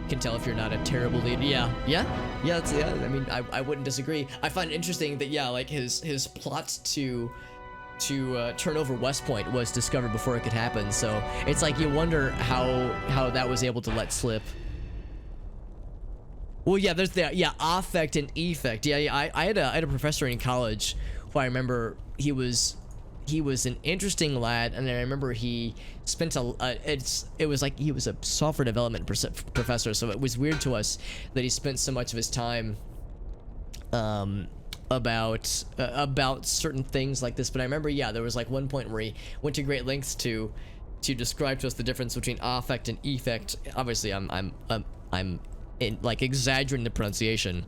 can tell if you're not a terrible leader. Yeah. I mean, I wouldn't disagree. I find it interesting that like his plot to turn over West Point was discovered before it could happen. So it's like you wonder how that was able to let slip. Well, yeah, there's that. Yeah, affect and effect. Yeah, I had a professor in college who I remember he was an interesting lad, and I remember he spent it was like he was a software development professor, so it was weird to us that he spent so much of his time about certain things like this. But I remember, yeah, there was like one point where he went to great lengths to describe to us the difference between affect and effect. Obviously, I'm like exaggerating the pronunciation,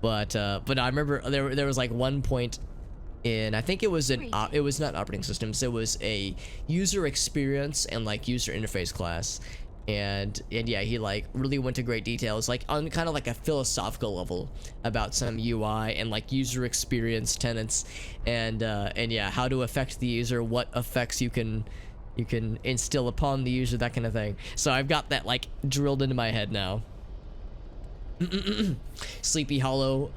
but I remember there was like one point in, I think it was it was not operating systems, it was a user experience and like user interface class, and yeah, he like really went to great details, like on kind of like a philosophical level about some UI and like user experience tenets, and yeah, how to affect the user, what effects you can instill upon the user, that kind of thing. So I've got that like drilled into my head now. Sleepy Hollow.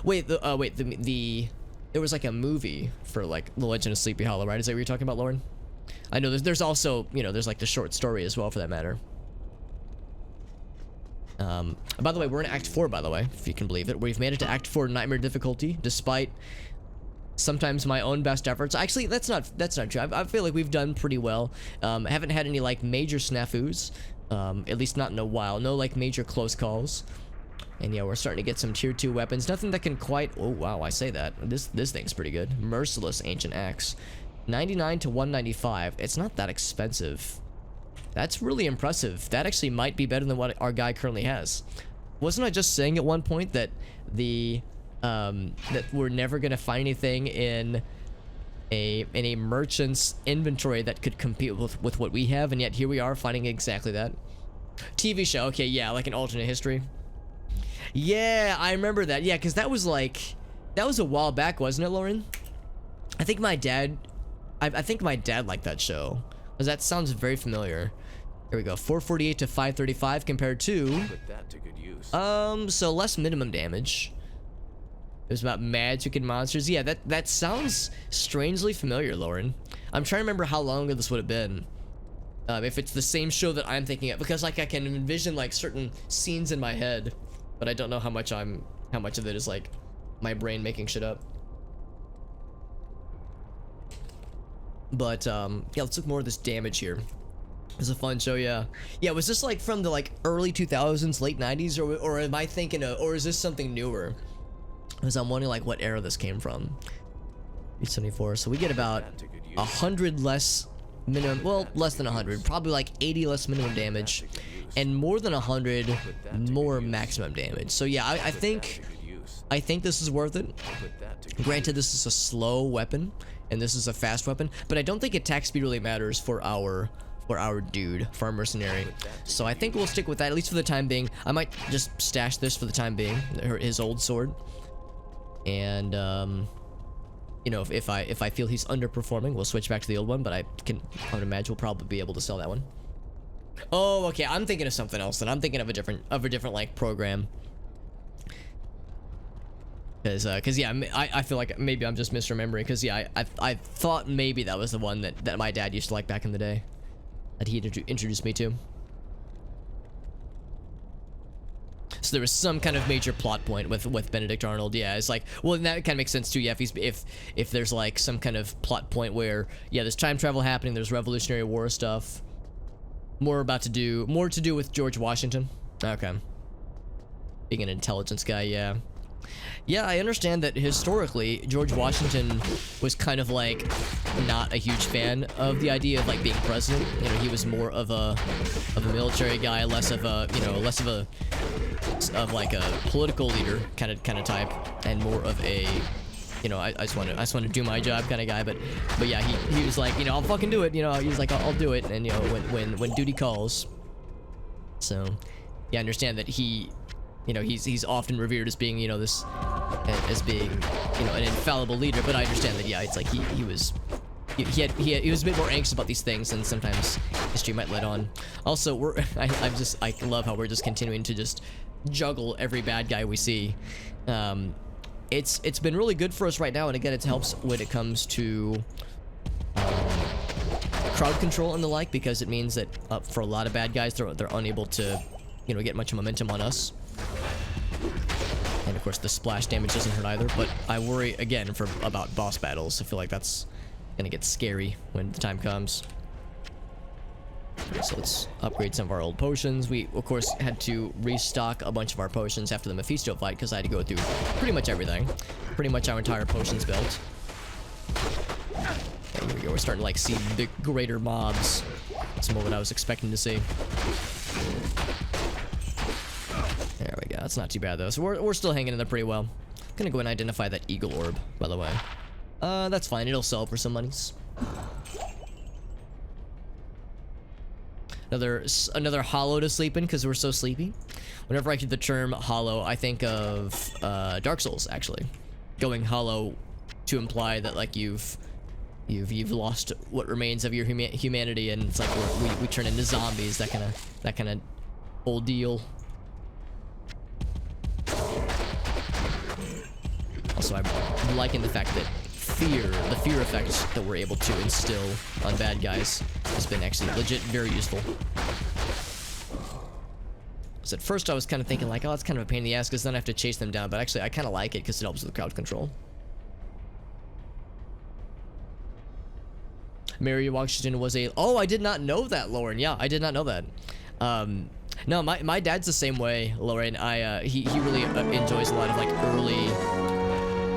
Wait, there was like a movie for like The Legend of Sleepy Hollow, right? Is that what you're talking about, Lauren? I know there's also, there's like the short story as well, for that matter. By the way, we're in Act 4, by the way, if you can believe it. We've made it to Act 4 Nightmare difficulty, despite sometimes my own best efforts. Actually, that's not true. I feel like we've done pretty well. Haven't had any like major snafus, at least not in a while. No like major close calls. And yeah, we're starting to get some tier 2 weapons. Nothing that can quite... Oh, wow, I say that. This thing's pretty good. Merciless Ancient Axe. 99 to 195. It's not that expensive. That's really impressive. That actually might be better than what our guy currently has. Wasn't I just saying at one point that that we're never going to find anything in a merchant's inventory that could compete with what we have, and yet here we are finding exactly that. TV show. Okay, yeah, like an alternate history. Yeah, I remember that. Yeah, because that was a while back, wasn't it, Lauren? I think my dad liked that show, because that sounds very familiar. Here we go. 448 to 535 compared to Put that to good use. So less minimum damage. It was about magic and monsters. Yeah, that sounds strangely familiar, Lauren. I'm trying to remember how long ago this would have been. If it's the same show that I'm thinking of, because like I can envision like certain scenes in my head, but I don't know how much of it is like my brain making shit up. But yeah, let's look more at this damage here. It was a fun show, yeah. Yeah, was this like from the like early 2000s, late 90s, or am I thinking of, or is this something newer? Because I'm wondering like what era this came from. 874. So we get about 100 less minimum, well, less than 100, probably like 80 less minimum damage, and more than 100 more maximum damage. So yeah, I think this is worth it. Granted, this is a slow weapon and this is a fast weapon, but I don't think attack speed really matters for our dude, for our mercenary. So I think we'll stick with that, at least for the time being. I might just stash this for the time being, his old sword. And you know, if I feel he's underperforming, we'll switch back to the old one, but I would imagine we'll probably be able to sell that one. Oh, okay, I'm thinking of something else, then. I'm thinking of a different like program. Cause yeah, I feel like maybe I'm just misremembering, cause yeah, I thought maybe that was the one that my dad used to like back in the day, that he introduced me to. So there was some kind of major plot point with Benedict Arnold. Yeah, it's like, well, and that kind of makes sense too. Yeah, if there's like some kind of plot point where, yeah, there's time travel happening, there's Revolutionary War stuff, more to do with George Washington. Okay, being an intelligence guy, yeah. Yeah, I understand that historically George Washington was kind of like not a huge fan of the idea of like being president. You know, he was more of a military guy, less of a political leader kind of type, and more of a, you know, I just want to do my job kind of guy. But yeah, he was like, you know, I'll fucking do it. You know, he was like, I'll do it, and you know, when duty calls. So yeah, I understand that he, you know, he's often revered as being, you know, as being, you know, an infallible leader. But I understand that, yeah, it's like he was he was a bit more anxious about these things, and sometimes history might let on. Also, I love how we're just continuing to just juggle every bad guy we see. It's been really good for us right now, and again, it helps when it comes to crowd control and the like, because it means that for a lot of bad guys, they're unable to, you know, get much momentum on us. And of course, the splash damage doesn't hurt either. But I worry again about boss battles. I feel like that's gonna get scary when the time comes. So let's upgrade some of our old potions. We of course had to restock a bunch of our potions after the Mephisto fight because I had to go through pretty much everything, pretty much our entire potions belt. And here we go. We're starting to like see the greater mobs. That's more what I was expecting to see. There we go. That's not too bad though. So we're still hanging in there pretty well. Gonna go and identify that eagle orb, by the way. That's fine. It'll sell for some monies. Another hollow to sleep in because we're so sleepy. Whenever I hear the term hollow, I think of Dark Souls actually. Going hollow to imply that like you've lost what remains of your humanity, and it's like we turn into zombies. That kind of old deal. Also, I'm liking the fact that the fear effect that we're able to instill on bad guys has been actually legit very useful. So at first I was kind of thinking like, oh, it's kind of a pain in the ass because then I have to chase them down, but actually I kind of like it because it helps with crowd control. Mary Washington was a... Oh, I did not know that, Lauren. Yeah, I did not know that. No, my dad's the same way, Lauren. He really enjoys a lot of like early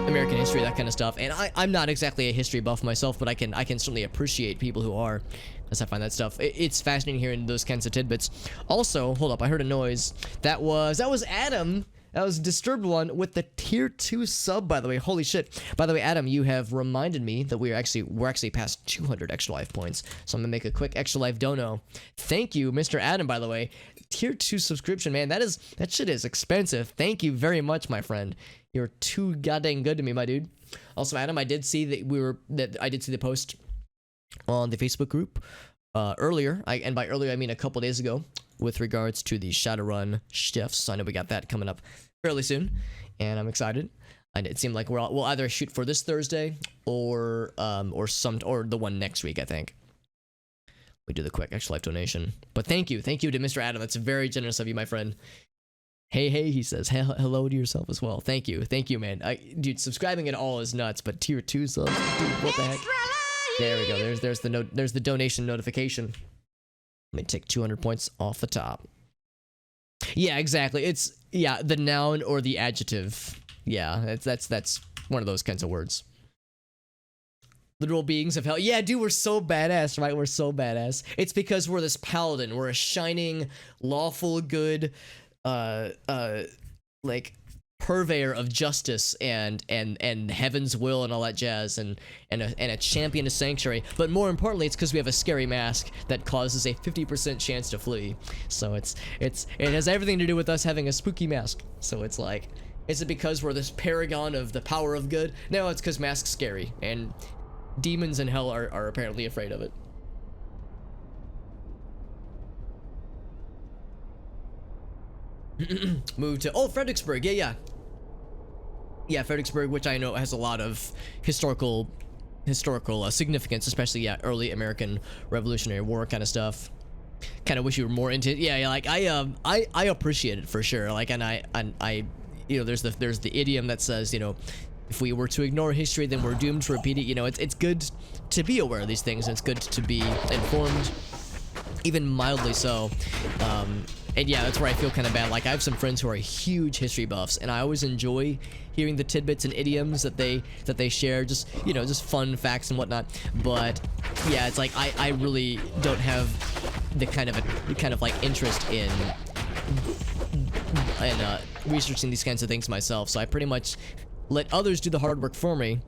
American history, that kind of stuff. And I'm not exactly a history buff myself, but I can certainly appreciate people who are, as I find that stuff. It's fascinating hearing those kinds of tidbits. Also, hold up, I heard a noise. That was Adam. That was Disturbed One with the tier 2 sub, by the way. Holy shit. By the way, Adam, you have reminded me that we're actually past 200 extra life points. So I'm gonna make a quick extra life dono. Thank you, Mr. Adam, by the way. Tier 2 subscription, man. That shit is expensive. Thank you very much, my friend. You're too goddamn good to me, my dude. Also, Adam, I did see that I did see the post on the Facebook group earlier. And by earlier I mean a couple days ago, with regards to the Shadowrun shifts. I know we got that coming up fairly soon, and I'm excited. And it seemed like we'll either shoot for this Thursday or the one next week, I think. We do the quick extra life donation. But thank you to Mr. Adam. That's very generous of you, my friend. Hey, he says hello to yourself as well. Thank you, man. Dude, subscribing at all is nuts, but tier 2 subs, dude, what the heck? There we go. There's the donation notification. Let me take 200 points off the top. Yeah, exactly. It's the noun or the adjective. Yeah, that's one of those kinds of words. Literal beings of hell. Yeah, dude, we're so badass, right? We're so badass. It's because we're this paladin. We're a shining, lawful, good, like purveyor of justice and heaven's will and all that jazz, and a champion of sanctuary. But more importantly, it's because we have a scary mask that causes a 50% chance to flee. So it has everything to do with us having a spooky mask. So it's like, is it because we're this paragon of the power of good? No, it's because mask's scary, and demons in hell are apparently afraid of it. Move to Fredericksburg. Yeah, Fredericksburg, which I know has a lot of historical significance, especially early American Revolutionary War kind of stuff. Kind of wish you were more into it. Yeah, like I appreciate it for sure. Like, and I you know, there's the idiom that says, you know, if we were to ignore history, then we're doomed to repeat it. You know, it's good to be aware of these things, and it's good to be informed, even mildly so. And yeah, that's where I feel kind of bad. Like, I have some friends who are huge history buffs, and I always enjoy hearing the tidbits and idioms that they share, just, you know, just fun facts and whatnot. But yeah, it's like I really don't have the kind of like interest in researching these kinds of things myself. So I pretty much let others do the hard work for me,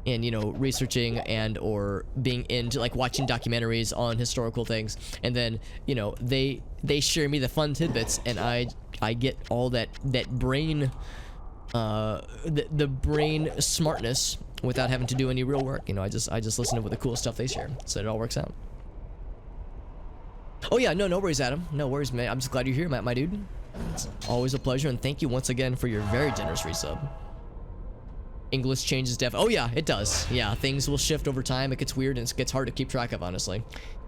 and, you know, researching and or being into like watching documentaries on historical things, and then, you know, they share me the fun tidbits, and I get all that brain the brain smartness without having to do any real work. You know, I just listen to the cool stuff they share, so it all works out. Oh yeah, no worries, Adam. No worries, man. I'm just glad you're here, my dude. It's always a pleasure, and thank you once again for your very generous resub. English changes oh yeah, it does. Yeah, things will shift over time. It gets weird and it gets hard to keep track of, honestly.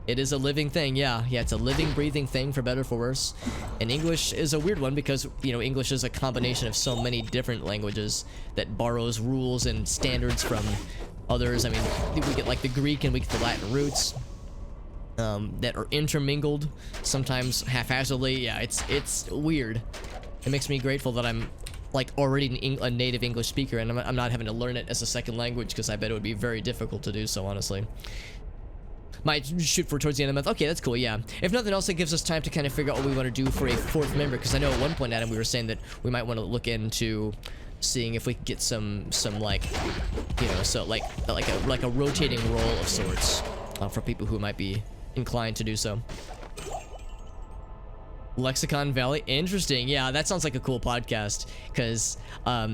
It is a living thing, yeah, it's a living, breathing thing, for better or for worse. And English is a weird one because, you know, English is a combination of so many different languages that borrows rules and standards from others. I mean, we get like the Greek and we get the Latin roots that are intermingled, sometimes haphazardly. Yeah, it's weird. It makes me grateful that I'm like already a native English speaker and I'm not having to learn it as a second language, because I bet it would be very difficult to do so, honestly. Might shoot for towards the end of the month. Okay, that's cool, yeah. If nothing else, it gives us time to kind of figure out what we want to do for a fourth member, because I know at one point, Adam, we were saying that we might want to look into seeing if we could get some like, you know, so like a rotating role of sorts for people who might be inclined to do so. Lexicon Valley, interesting. Yeah, that sounds like a cool podcast, because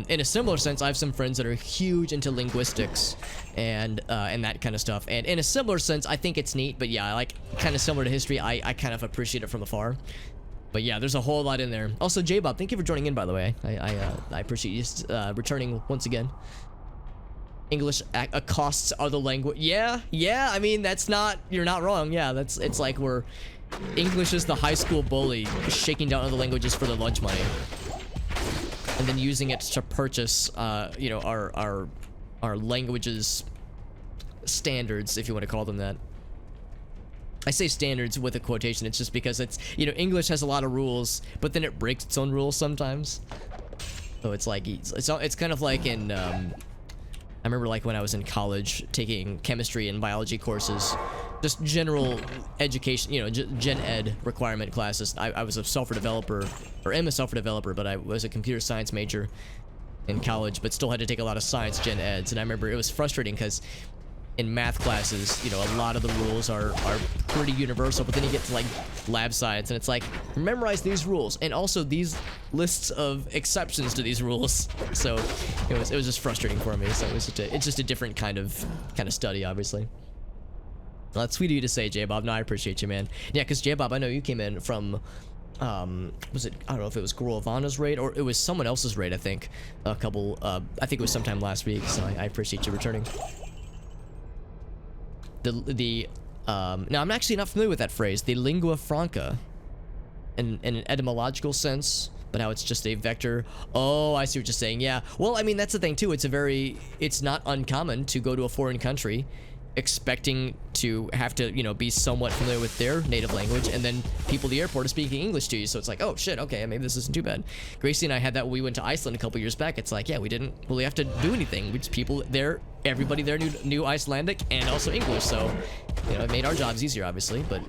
in a similar sense, I have some friends that are huge into linguistics and that kind of stuff, and in a similar sense, I think it's neat. But yeah, like kind of similar to history, I kind of appreciate it from afar. But yeah, there's a whole lot in there. Also, J-Bob, thank you for joining in, by the way. I appreciate you returning once again. English accosts other language. Yeah, I mean, you're not wrong. Yeah, it's like English is the high school bully shaking down other languages for their lunch money, and then using it to purchase, you know, our languages standards, if you want to call them that. I say standards with a quotation. It's just because it's, you know, English has a lot of rules, but then it breaks its own rules sometimes. So it's like it's kind of like in I remember like when I was in college taking chemistry and biology courses, just general education, you know, gen ed requirement classes. I was a software developer, or am a software developer, but I was a computer science major in college, but still had to take a lot of science gen eds. And I remember it was frustrating because in math classes, you know, a lot of the rules are pretty universal, but then you get to like lab science and it's like, memorize these rules and also these lists of exceptions to these rules. So it was just frustrating for me. So it's just a different kind of study, obviously. Well, that's sweet of you to say, J-Bob. No, I appreciate you, man. Yeah, because J-Bob, I know you came in from was it, I don't know if it was Gorovana's raid or it was someone else's raid, I think. I think it was sometime last week, so I appreciate you returning. Now I'm actually not familiar with that phrase, the lingua franca, in an etymological sense, but how it's just a vector. Oh, I see what you're saying. Yeah, well, I mean, that's the thing too. It's not uncommon to go to a foreign country expecting to have to, you know, be somewhat familiar with their native language, and then people at the airport are speaking English to you, so it's like, oh shit, okay, maybe this isn't too bad. Gracie and I had that when we went to Iceland a couple years back. It's like, yeah, we didn't really have to do anything. We just, people there, everybody there knew Icelandic and also English, so, you know, it made our jobs easier, obviously, but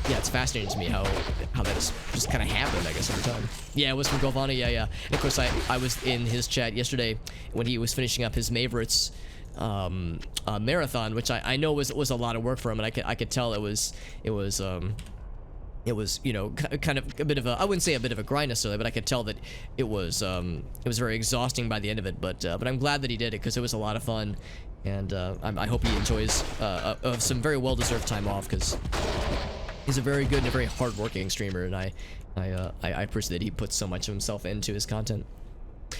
yeah, it's fascinating to me how that just kind of happened, I guess, over time. Yeah, it was from Govana, yeah. And of course, I was in his chat yesterday when he was finishing up his Maveritt's marathon, which I know was a lot of work for him, and I could tell it was you know, kind of a bit of a, I wouldn't say a bit of a grind necessarily, but I could tell that it was very exhausting by the end of it, but I'm glad that he did it because it was a lot of fun, and I hope he enjoys some very well-deserved time off, because he's a very good and a very hard-working streamer, and I appreciate that he puts so much of himself into his content.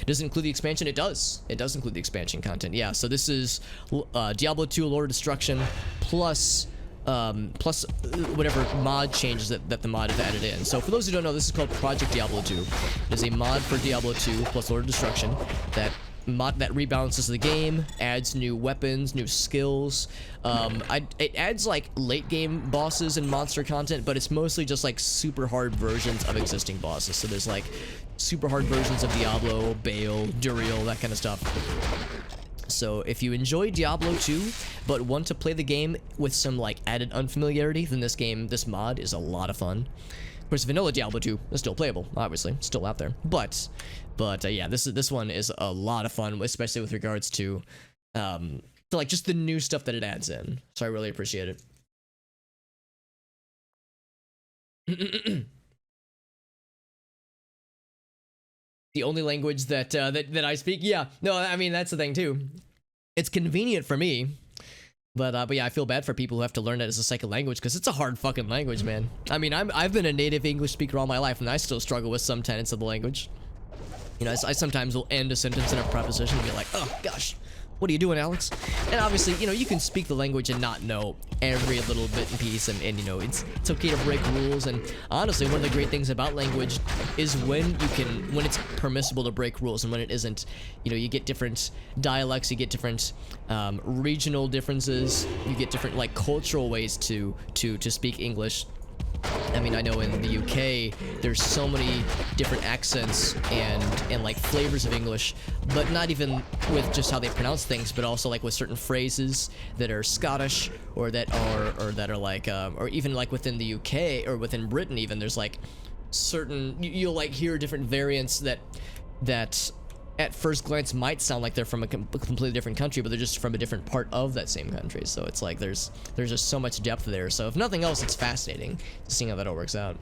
Does it include the expansion? It does. It does include the expansion content. Yeah, so this is Diablo II Lord of Destruction plus whatever mod changes that the mod have added in. So for those who don't know, this is called Project Diablo II. It is a mod for Diablo II plus Lord of Destruction that rebalances the game, adds new weapons, new skills. It adds like late game bosses and monster content, but it's mostly just like super hard versions of existing bosses. So there's like super hard versions of Diablo, Baal, Duriel, that kind of stuff. So if you enjoy Diablo 2 but want to play the game with some like added unfamiliarity, then this mod is a lot of fun. Of course, vanilla Diablo 2 is still playable, obviously, still out there. But yeah, this one is a lot of fun, especially with regards to like just the new stuff that it adds in. So I really appreciate it. The only language that that I speak. Yeah, no, I mean that's the thing too. It's convenient for me, but yeah, I feel bad for people who have to learn it as a second language because it's a hard fucking language, man. I mean, I've been a native English speaker all my life, and I still struggle with some tenets of the language. You know, I sometimes will end a sentence in a preposition and be like, oh gosh, what are you doing, Alex? And obviously, you know, you can speak the language and not know every little bit and piece, and you know, it's okay to break rules. And honestly, one of the great things about language is when it's permissible to break rules, and when it isn't. You know, you get different dialects, you get different regional differences, you get different like cultural ways to speak English. I mean, I know in the UK, there's so many different accents and like flavors of English, but not even with just how they pronounce things, but also like with certain phrases that are Scottish or that are like, or even like within the UK or within Britain even, there's like certain, you'll like hear different variants that at first glance might sound like they're from a completely different country, but they're just from a different part of that same country. So it's like there's just so much depth there. So if nothing else, it's fascinating seeing how that all works out.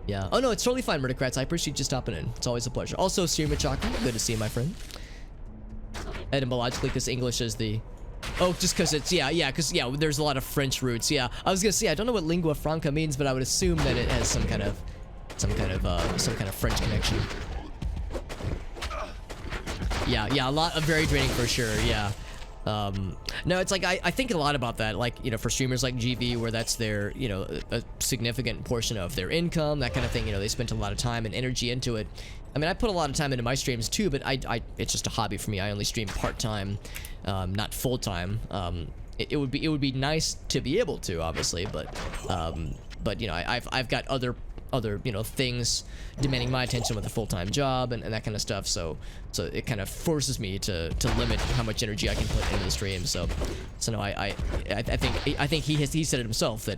Yeah. Oh no, it's totally fine, Murdercrats. I appreciate you stopping in. It's always a pleasure. Also, Siri Machaka, good to see you, my friend. Etymologically, because English is the... Oh, just because it's... Yeah, because, yeah, there's a lot of French roots. Yeah, I was going to say, I don't know what lingua franca means, but I would assume that it has some kind of French connection. Yeah, a lot of very draining for sure. Yeah. No, it's like I think a lot about that, like, you know, for streamers like GV, where that's their, you know, a significant portion of their income, that kind of thing. You know, they spend a lot of time and energy into it. I mean, I put a lot of time into my streams too, but it's just a hobby for me. I only stream part-time, not full-time. It would be nice to be able to, obviously, but you know, I've got other you know, things demanding my attention with a full-time job and that kind of stuff, so it kind of forces me to limit how much energy I can put into the stream. So no, I think he said it himself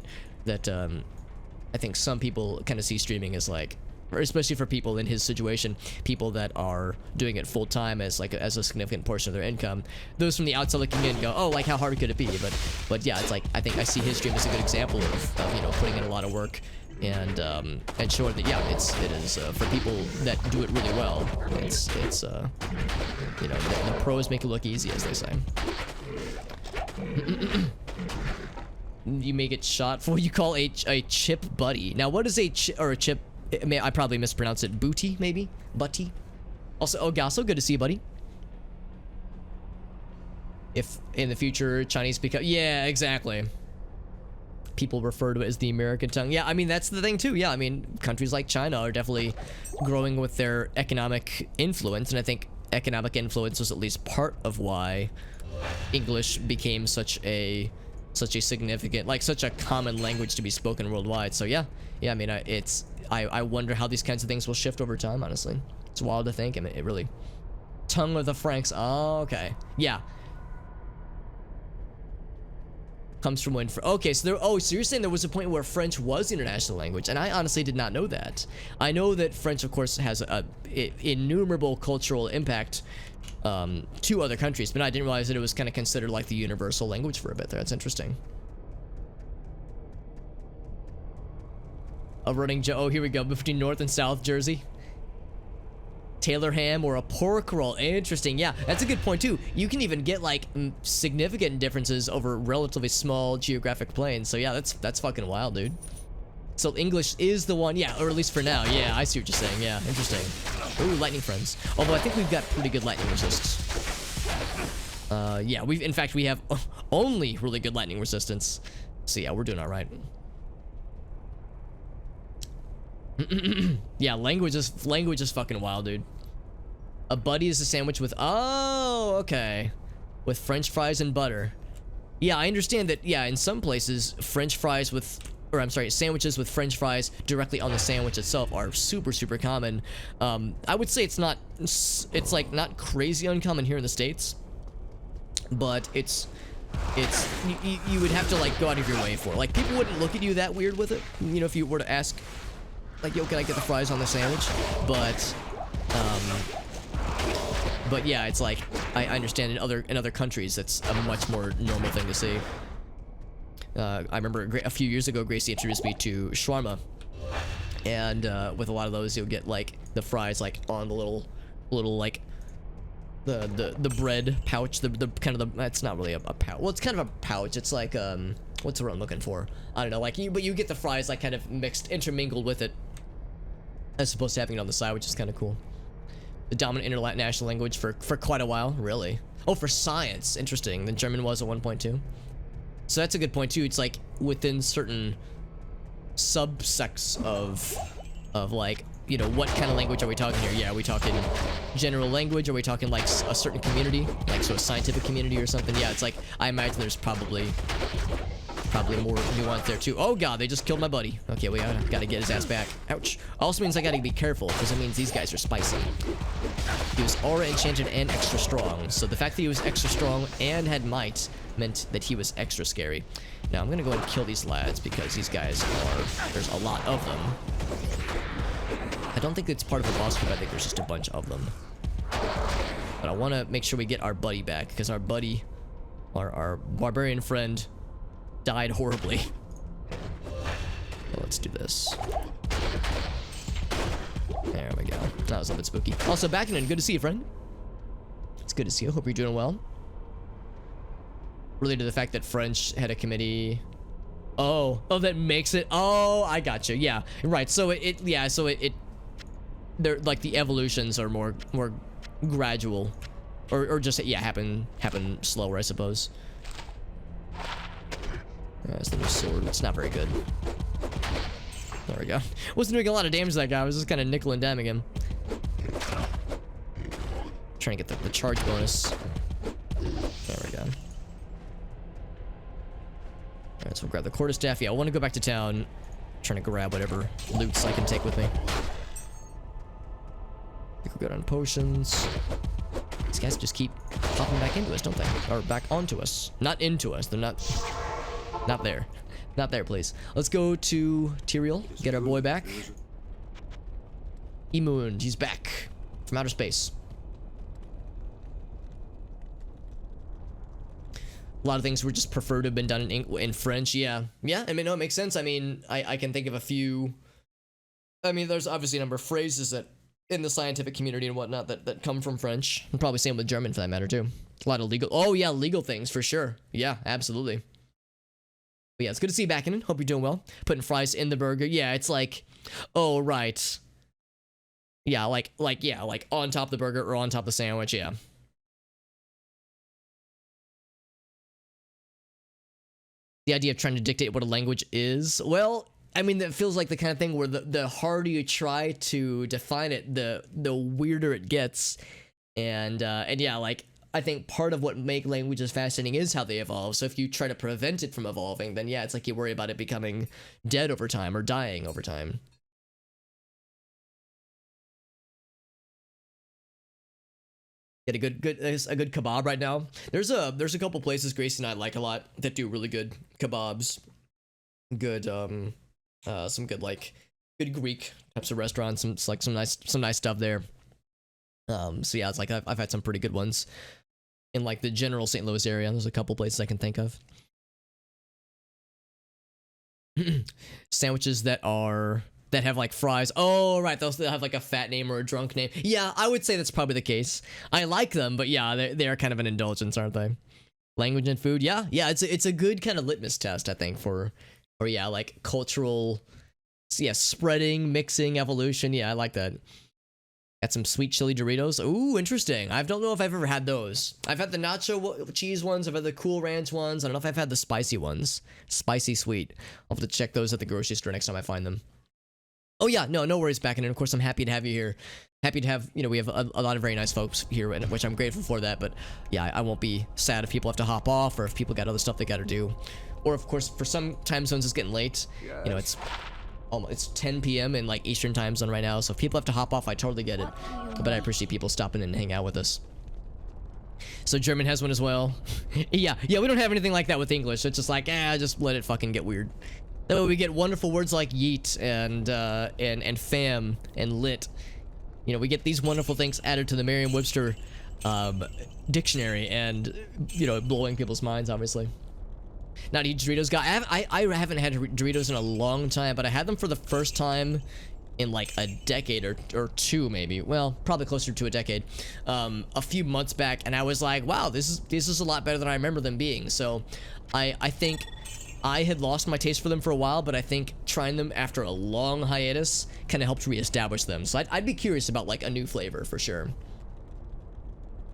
that I think some people kind of see streaming as like, or especially for people in his situation, people that are doing it full-time as a significant portion of their income, those from the outside looking in go, oh, like how hard could it be? But yeah, it's like I think I see his stream as a good example of you know, putting in a lot of work and showing that, yeah, it is for people that do it really well. It's you know, the pros make it look easy, as they say. You may get shot for what you call a chip buddy. Now, what is a chip? I probably mispronounce it. Booty, maybe? Butty? Also, Gasso, good to see you, buddy. If in the future Chinese become... Yeah, exactly. People refer to it as the American tongue. Yeah, I mean, that's the thing too. Yeah, I mean, countries like China are definitely growing with their economic influence, and I think economic influence was at least part of why English became such a significant, like such a common language to be spoken worldwide. So yeah, I mean, I wonder how these kinds of things will shift over time, honestly. It's wild to think. I mean, it really... Tongue of the Franks. Oh, okay. Yeah. Comes from when... Okay, so there... Oh, so you're saying there was a point where French was the international language, and I honestly did not know that. I know that French, of course, has a innumerable cultural impact to other countries, but I didn't realize that it was kind of considered like the universal language for a bit there. That's interesting. A running Joe. Oh, here we go. Between North and South Jersey. Taylor ham or a pork roll. Interesting. Yeah, that's a good point too. You can even get like significant differences over relatively small geographic planes. So yeah, that's fucking wild, dude. So English is the one, yeah, or at least for now. Yeah, I see what you're saying. Yeah, interesting. Ooh, lightning friends. Although I think we've got pretty good lightning resists. Yeah, in fact we have only really good lightning resistance. So yeah, we're doing all right. Yeah, language is fucking wild, dude. A buddy is a sandwich with... Oh, okay. With French fries and butter. Yeah, I understand that, yeah, in some places, French fries with... Or, I'm sorry, sandwiches with French fries directly on the sandwich itself are super, super common. I would say it's not... It's, like, not crazy uncommon here in the States. But it's... You would have to, like, go out of your way for it. Like, people wouldn't look at you that weird with it. You know, if you were to ask... Like, yo, can I get the fries on the sandwich? But yeah, it's like I understand in other countries that's a much more normal thing to see. I remember a few years ago, Gracie introduced me to shawarma, And with a lot of those, you'll get like the fries like on the little like the bread pouch, the kind of it's not really a pouch. Well, it's kind of a pouch. It's like what's the word I'm looking for? I don't know. Like but you get the fries like kind of mixed, intermingled with it, as opposed to having it on the side, which is kind of cool. The dominant international language for quite a while, really. Oh, for science, interesting. The German was at 1.2. So that's a good point too. It's like within certain subsects of like, you know, what kind of language are we talking here? Yeah, are we talking general language? Are we talking like a certain community, like so a scientific community or something? Yeah, it's like I imagine there's probably more nuance there too. Oh god, they just killed my buddy. Okay, we gotta get his ass back. Ouch. Also means I gotta be careful because it means these guys are spicy. He was aura enchanted and extra strong, so the fact that he was extra strong and had might meant that he was extra scary. Now I'm gonna go ahead and kill these lads because these guys there's a lot of them. I don't think it's part of the boss group. I think there's just a bunch of them. But I want to make sure we get our buddy back because our buddy, our barbarian friend, died horribly. Well, let's do this. There we go. That was a bit spooky. Also, Backanen, good to see you, friend. It's good to see you. Hope you're doing well. Related to the fact that French had a committee. Oh, that makes it. Oh, I gotcha. Yeah, right. So they're like the evolutions are more gradual, or just happen slower, I suppose. That's the new sword. It's not very good. There we go. Wasn't doing a lot of damage to that guy. I was just kind of nickel and diming him. Trying to get the charge bonus. There we go. Alright, so we'll grab the quarterstaff. Yeah, I want to go back to town. Trying to grab whatever loots I can take with me. I think we're good on potions. These guys just keep popping back into us, don't they? Or back onto us. Not into us. They're not there. Not there, please. Let's go to Tyrael. Get our boy back. Emund, he's back from outer space. A lot of things would just prefer to have been done in French. Yeah. I mean, no, it makes sense. I mean, I can think of a few. I mean, there's obviously a number of phrases that in the scientific community and whatnot that come from French. And probably same with German for that matter too. A lot of legal. Oh yeah, legal things for sure. Yeah, absolutely. But yeah, it's good to see you back in. Hope you're doing well. Putting fries in the burger. Yeah, it's like, oh right. Yeah, like on top of the burger or on top of the sandwich. Yeah. The idea of trying to dictate what a language is, well, I mean, that feels like the kind of thing where the harder you try to define it, the weirder it gets. And yeah, like, I think part of what make languages fascinating is how they evolve. So if you try to prevent it from evolving, then yeah, it's like you worry about it becoming dead over time or dying over time. Get a good kebab right now. There's a couple places Gracie and I like a lot that do really good kebabs. Good some good like good Greek types of restaurants. Some nice stuff there. So yeah, it's like I've had some pretty good ones in like the general St. Louis area. There's a couple places I can think of. Sandwiches that have like fries. Oh, right. They'll have like a fat name or a drunk name. Yeah, I would say that's probably the case. I like them, but yeah, they are kind of an indulgence, aren't they? Language and food. Yeah. It's a good kind of litmus test, I think, for yeah, like cultural, yeah, spreading, mixing, evolution. Yeah, I like that. Got some sweet chili Doritos. Ooh, interesting. I don't know if I've ever had those. I've had the nacho cheese ones. I've had the Cool Ranch ones. I don't know if I've had the spicy ones. Spicy sweet. I'll have to check those at the grocery store next time I find them. Oh yeah, no worries, Backanen. Of course, I'm happy to have you here. Happy to have, we have a lot of very nice folks here, which I'm grateful for that. But yeah, I won't be sad if people have to hop off or if people got other stuff they got to do. Or of course, for some time zones, it's getting late. Yes. It's 10 p.m. in like Eastern time zone right now. So if people have to hop off, I totally get it. But I appreciate people stopping in and hang out with us. So German has one as well. yeah, we don't have anything like that with English. It's just like, just let it fucking get weird. That way we get wonderful words like yeet and fam and lit. We get these wonderful things added to the Merriam-Webster dictionary and, blowing people's minds, obviously. Not a huge Doritos guy. I haven't had Doritos in a long time, but I had them for the first time in like a decade or two, maybe. Well, probably closer to a decade. A few months back, and I was like, wow, this is a lot better than I remember them being. So I think I had lost my taste for them for a while, but I think trying them after a long hiatus kind of helped reestablish them. So I'd be curious about like a new flavor for sure.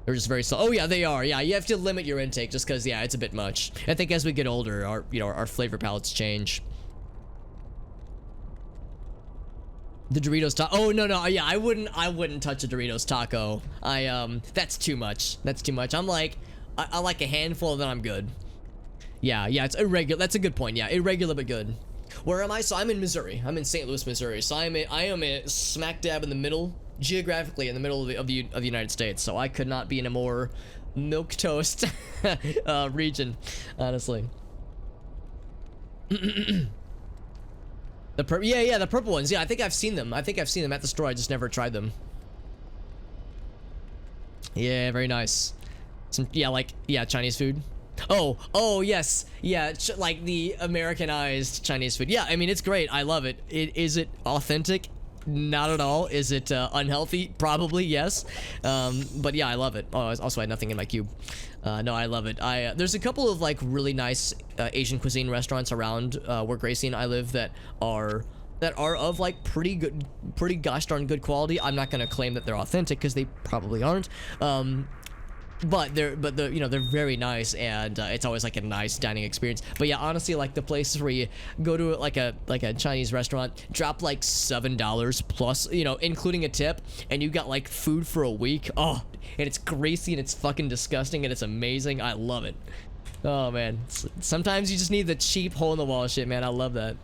They're just very slow. Oh yeah, they are. Yeah, you have to limit your intake just because, yeah, it's a bit much. I think as we get older, our flavor palettes change. The Doritos taco. Oh no, yeah, I wouldn't touch a Doritos taco. That's too much. That's too much. I'm like, I like a handful, then I'm good. Yeah, it's irregular. That's a good point. Yeah, irregular but good. Where am I? So I'm in Missouri. I'm in St. Louis, Missouri. So I am a smack dab in the middle, geographically in the middle of the United States. So I could not be in a more milquetoast region, honestly. The purple ones. Yeah, I think I've seen them. I think I've seen them at the store. I just never tried them. Yeah, very nice. Some Chinese food. Oh yes, yeah, like the Americanized Chinese food. Yeah, I mean, it's great. I love it. Is it authentic? Not at all. Is it unhealthy? Probably yes. But yeah, I love it. Oh, I also had nothing in my cube. No, I love it. There's a couple of like really nice Asian cuisine restaurants around where Gracie and I live that are of like pretty gosh darn good quality. I'm not gonna claim that they're authentic because they probably aren't. But they're very nice, and it's always like a nice dining experience. But yeah, honestly, like the places where you go to like a Chinese restaurant, drop like $7 plus, including a tip, and you got like food for a week. Oh, and it's greasy and it's fucking disgusting and it's amazing. I love it. Oh man, sometimes you just need the cheap hole in the wall shit, man. I love that.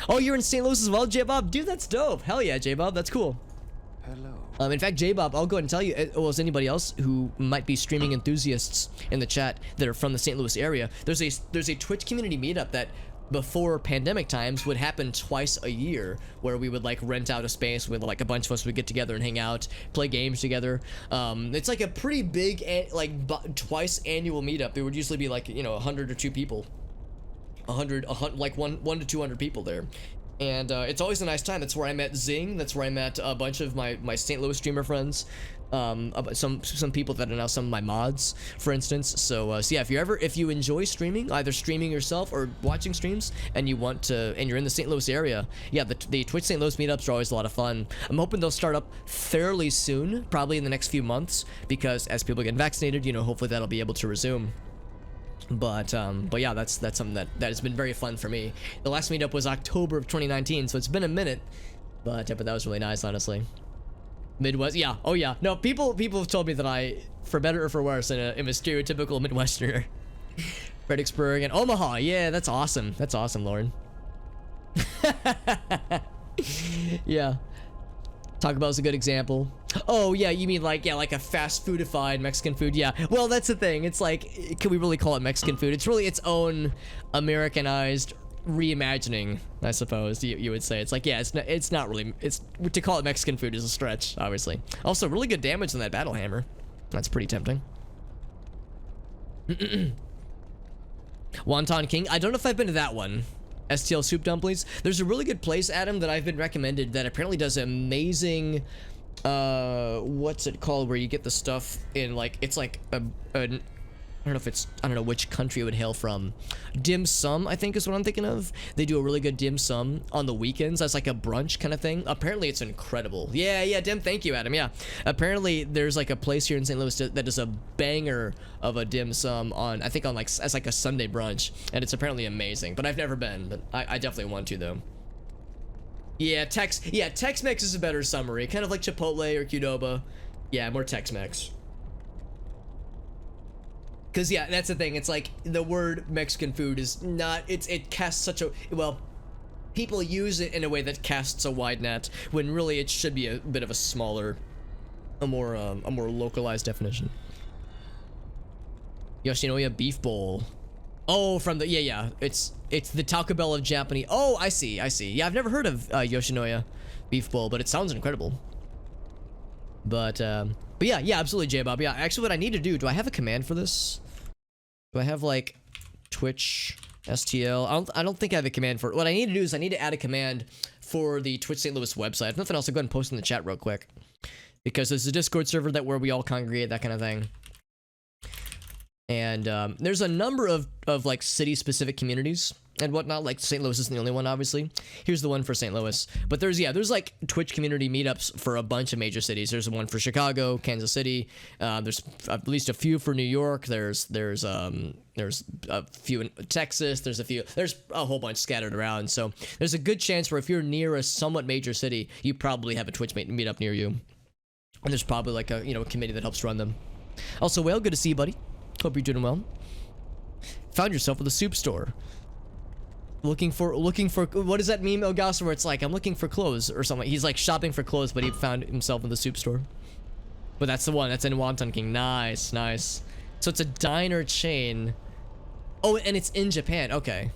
Oh, you're in St. Louis as well, J-Bob? Dude, that's dope. Hell yeah, J-Bob, that's cool. Hello. In fact, J-Bob, I'll go ahead and tell you, as well as anybody else who might be streaming enthusiasts in the chat that are from the St. Louis area, there's a Twitch community meetup that before pandemic times would happen twice a year, where we would like rent out a space with like a bunch of us would get together and hang out, play games together. It's like a pretty big twice annual meetup. There would usually be like 100 or 2 people, 100 like 1 to 200 people there. And it's always a nice time. That's where I met Zing. That's where I met a bunch of my St. Louis streamer friends. Some people that are now some of my mods, for instance. So yeah, if you enjoy streaming, either streaming yourself or watching streams, and you want to, and you're in the St. Louis area, yeah, the Twitch St. Louis meetups are always a lot of fun. I'm hoping they'll start up fairly soon, probably in the next few months, because as people get vaccinated, hopefully that'll be able to resume. But yeah, that's something that has been very fun for me. The last meetup was October of 2019, so it's been a minute, but that was really nice, honestly. Midwest, yeah, oh yeah. No, people have told me that I, for better or for worse, am a stereotypical Midwesterner. Fredericksburg and Omaha, yeah, that's awesome. That's awesome, Lauren. Yeah. Taco Bell's a good example. Oh yeah, you mean like a fast foodified Mexican food? Yeah. Well, that's the thing. It's like, can we really call it Mexican food? It's really its own Americanized reimagining, I suppose you would say. It's like, yeah, it's not really, to call it Mexican food is a stretch, obviously. Also, really good damage on that battle hammer. That's pretty tempting. Wonton King. I don't know if I've been to that one. STL soup dumplings. There's a really good place, Adam, that I've been recommended that apparently does amazing, what's it called, where you get the stuff in like, it's like I don't know which country it would hail from. Dim sum, I think is what I'm thinking of. They do a really good dim sum on the weekends as like a brunch kind of thing. Apparently it's incredible. Yeah, Dim, thank you, Adam. Yeah, apparently there's like a place here in St. Louis that does a banger of a dim sum on, I think on like, as like a Sunday brunch, and it's apparently amazing, but I've never been, but I definitely want to though. Yeah, Tex-Mex is a better summary, kind of like Chipotle or Qdoba. Yeah, more Tex-Mex. Because yeah, that's the thing. It's like the word Mexican food is not, it casts such a, well, people use it in a way that casts a wide net when really it should be a bit of a smaller, a more localized definition. Yoshinoya beef bowl. Oh, from the, yeah, it's the Taco Bell of Japanese. Oh, I see. Yeah, I've never heard of Yoshinoya beef bowl, but it sounds incredible. But yeah, absolutely, J-Bob. Yeah, actually what I need to do I have a command for this? Do I have like Twitch STL? I don't think I have a command for it. What I need to do is I need to add a command for the Twitch St. Louis website. If nothing else, I'll go ahead and post in the chat real quick. Because there's a Discord server where we all congregate, that kind of thing. And there's a number of like city-specific communities and whatnot. Like St. Louis isn't the only one, obviously. Here's the one for St. Louis. But there's like Twitch community meetups for a bunch of major cities. There's one for Chicago, Kansas City. There's at least a few for New York. There's a few in Texas. There's a whole bunch scattered around. So there's a good chance where if you're near a somewhat major city, you probably have a Twitch meetup near you. And there's probably like a committee that helps run them. Also, Whale, good to see you, buddy. Hope you're doing well. Found yourself with a soup store. Looking for what does that meme, Elgaso, where it's like, I'm looking for clothes or something. He's like shopping for clothes, but he found himself in the soup store. But that's the one. That's in Wonton King. Nice, nice. So it's a diner chain. Oh, and it's in Japan. Okay.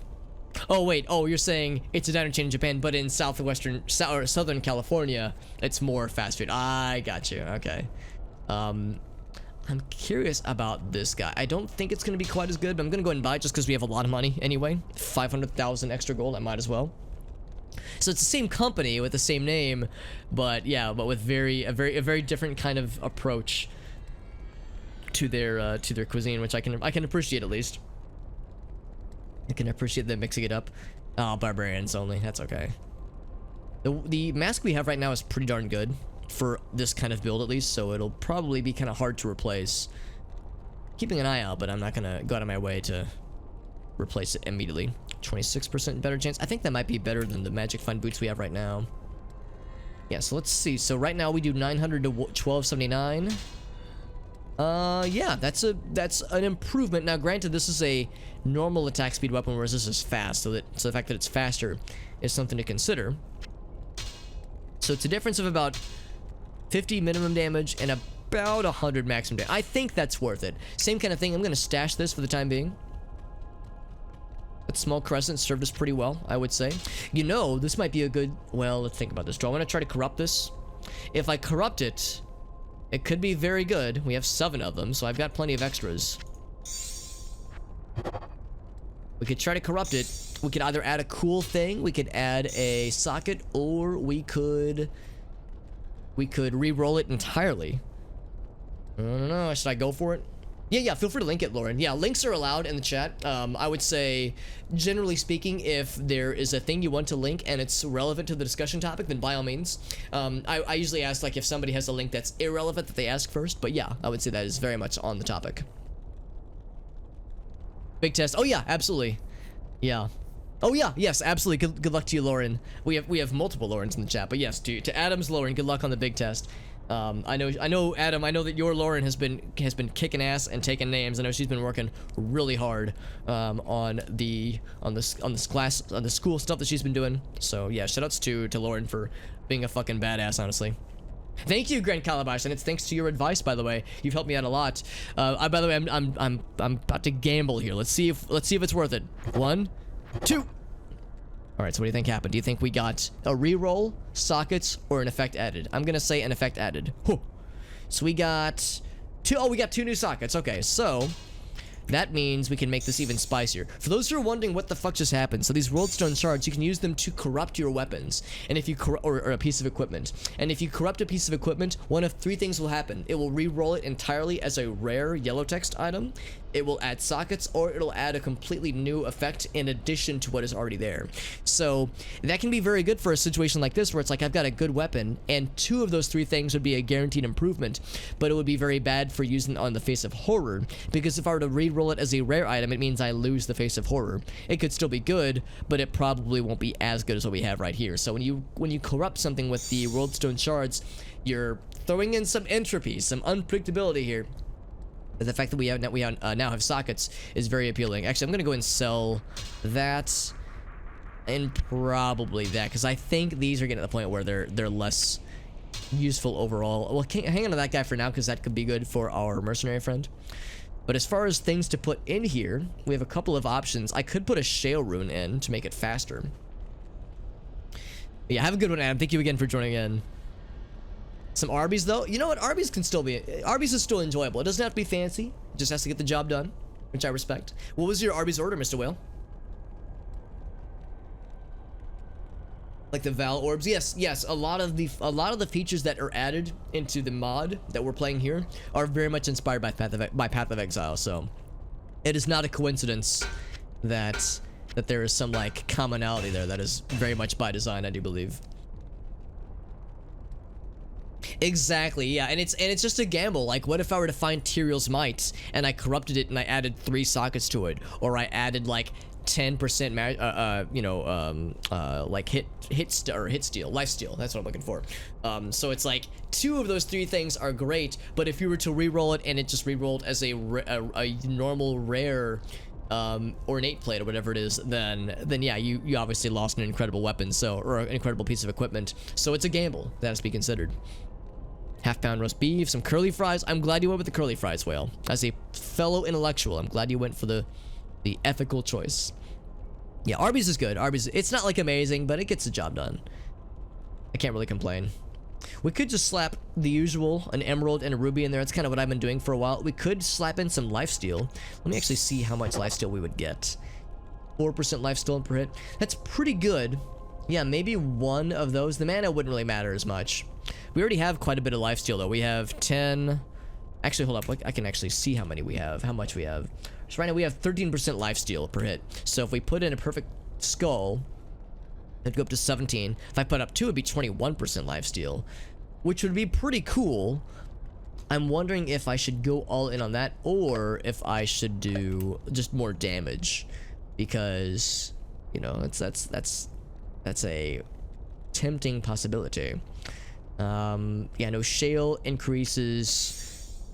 Oh, wait. Oh, you're saying it's a diner chain in Japan, but in Southern California, it's more fast food. I got you. Okay. I'm curious about this guy. I don't think it's going to be quite as good, but I'm going to go ahead and buy it just because we have a lot of money anyway. 500,000 extra gold. I might as well. So it's the same company with the same name, but yeah, but with a very different kind of approach to their cuisine, which I can appreciate at least. I can appreciate them mixing it up. Oh, barbarians only. That's okay. The mask we have right now is pretty darn good for this kind of build, at least, so it'll probably be kind of hard to replace. Keeping an eye out, but I'm not gonna go out of my way to replace it immediately. 26% better chance. I think that might be better than the Magic Find boots we have right now. Yeah, so let's see. So right now we do 900 to 1279. Yeah, that's an improvement. Now, granted, this is a normal attack speed weapon, whereas this is fast, so the fact that it's faster is something to consider. So it's a difference of about 50 minimum damage and about 100 maximum damage. I think that's worth it. Same kind of thing. I'm going to stash this for the time being. That small crescent served us pretty well, I would say. This might be a good... Well, let's think about this. Do I want to try to corrupt this? If I corrupt it, it could be very good. We have 7 of them, so I've got plenty of extras. We could try to corrupt it. We could either add a cool thing, we could add a socket, or we could re-roll it entirely. I don't know. Should I go for it? Yeah, feel free to link it, Lauren. Yeah, links are allowed in the chat. I would say, generally speaking, if there is a thing you want to link and it's relevant to the discussion topic, then by all means. I usually ask, like, if somebody has a link that's irrelevant, that they ask first. But yeah, I would say that is very much on the topic. Big test. Oh yeah, absolutely. Yeah. Oh yeah, yes, absolutely. Good luck to you, Lauren. We have multiple Laurens in the chat, but yes, to Adam's Lauren, good luck on the big test. I know Adam, I know that your Lauren has been kicking ass and taking names. I know she's been working really hard on the school stuff that she's been doing. So yeah, shoutouts to Lauren for being a fucking badass, honestly. Thank you, Grand Calabash, and it's thanks to your advice, by the way. You've helped me out a lot. By the way, I'm about to gamble here. Let's see if it's worth it. 1, 2. All right, so what do you think happened? Do you think we got a reroll, sockets, or an effect added? I'm gonna say an effect added. Whew. So we got 2. Oh, we got 2 new sockets. Okay, so that means we can make this even spicier. For those who are wondering what the fuck just happened, so these Worldstone shards, you can use them to corrupt your weapons, and if you or a piece of equipment. And if you corrupt a piece of equipment, one of 3 things will happen. It will re-roll it entirely as a rare yellow text item. It will add sockets, or it'll add a completely new effect in addition to what is already there. So that can be very good for a situation like this, where it's like, I've got a good weapon, and 2 of those 3 things would be a guaranteed improvement, but it would be very bad for using on the Face of Horror, because if I were to re-roll it as a rare item, it means I lose the Face of Horror. It could still be good, but it probably won't be as good as what we have right here. So when you corrupt something with the Worldstone shards, you're throwing in some entropy, some unpredictability here. The fact that we now have sockets is very appealing. Actually, I'm gonna go and sell that and probably that, because I think these are getting to the point where they're less useful overall. Well, hang on to that guy for now, because that could be good for our mercenary friend. But as far as things to put in here, we have a couple of options. I could put a shale rune in to make it faster. Yeah, have a good one, Adam. Thank you again for joining in. Some Arby's, though. You know what? Arby's can still be... Arby's is still enjoyable. It doesn't have to be fancy. It just has to get the job done, which I respect. What was your Arby's order, Mr. Whale? Like the Val orbs. Yes, a lot of the features that are added into the mod that we're playing here are very much inspired by Path of Exile, so it is not a coincidence that there is some like commonality there. That is very much by design, I do believe. Exactly, yeah, and it's just a gamble. Like, what if I were to find Tyrael's Might and I corrupted it and I added 3 sockets to it, or I added like 10% like hit steal, life steal. That's what I'm looking for. So it's like 2 of those 3 things are great, but if you were to re-roll it and it just re-rolled as a normal rare ornate plate or whatever it is, then yeah, you obviously lost an incredible weapon, so, or an incredible piece of equipment. So it's a gamble that has to be considered. Half-pound roast beef, some curly fries. I'm glad you went with the curly fries, Whale. As a fellow intellectual, I'm glad you went for the ethical choice. Yeah, Arby's is good. Arby's, it's not like amazing, but it gets the job done. I can't really complain. We could just slap the usual, an emerald and a ruby in there. That's kind of what I've been doing for a while. We could slap in some lifesteal. Let me actually see how much lifesteal we would get. 4% lifesteal per hit. That's pretty good. Yeah, maybe 1 of those. The mana wouldn't really matter as much. We already have quite a bit of lifesteal though. We have 10. Actually, hold up. I can actually see how many we have. How much we have. So right now we have 13% lifesteal per hit. So if we put in a perfect skull, it'd go up to 17. If I put up 2, it'd be 21% lifesteal, which would be pretty cool. I'm wondering if I should go all in on that, or if I should do just more damage, because you know that's a tempting possibility. Yeah, no, shale increases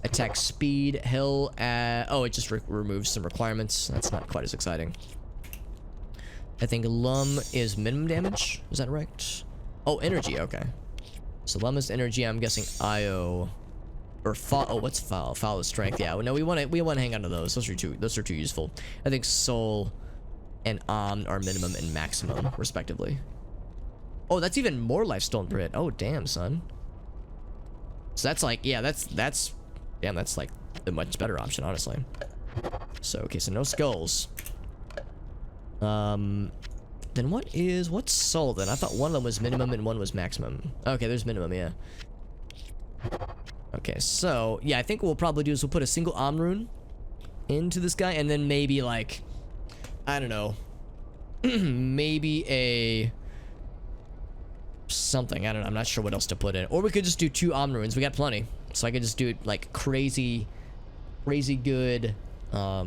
attack speed. Hell, oh, it just removes some requirements. That's not quite as exciting. I think Lum is minimum damage. Is that right? Oh, energy. Okay. So Lum is energy. I'm guessing Io or Foul. Oh, what's Foul? Foul is strength. Yeah. No, we want to hang on to those. Those are too useful. I think Soul and are minimum and maximum, respectively. Oh, that's even more lifesteal per hit. Oh, damn, son. So that's like, yeah, that's damn, that's like the much better option, honestly. So okay, so no skulls. Then what's soul then? I thought one of them was minimum and one was maximum. Okay, there's minimum, yeah. Okay, so yeah, I think what we'll probably do is we'll put a single rune into this guy, and then maybe like, I don't know, maybe a something. I don't know. I'm not sure what else to put in. Or we could just do 2 runes. We got plenty, so I could just do like crazy good. I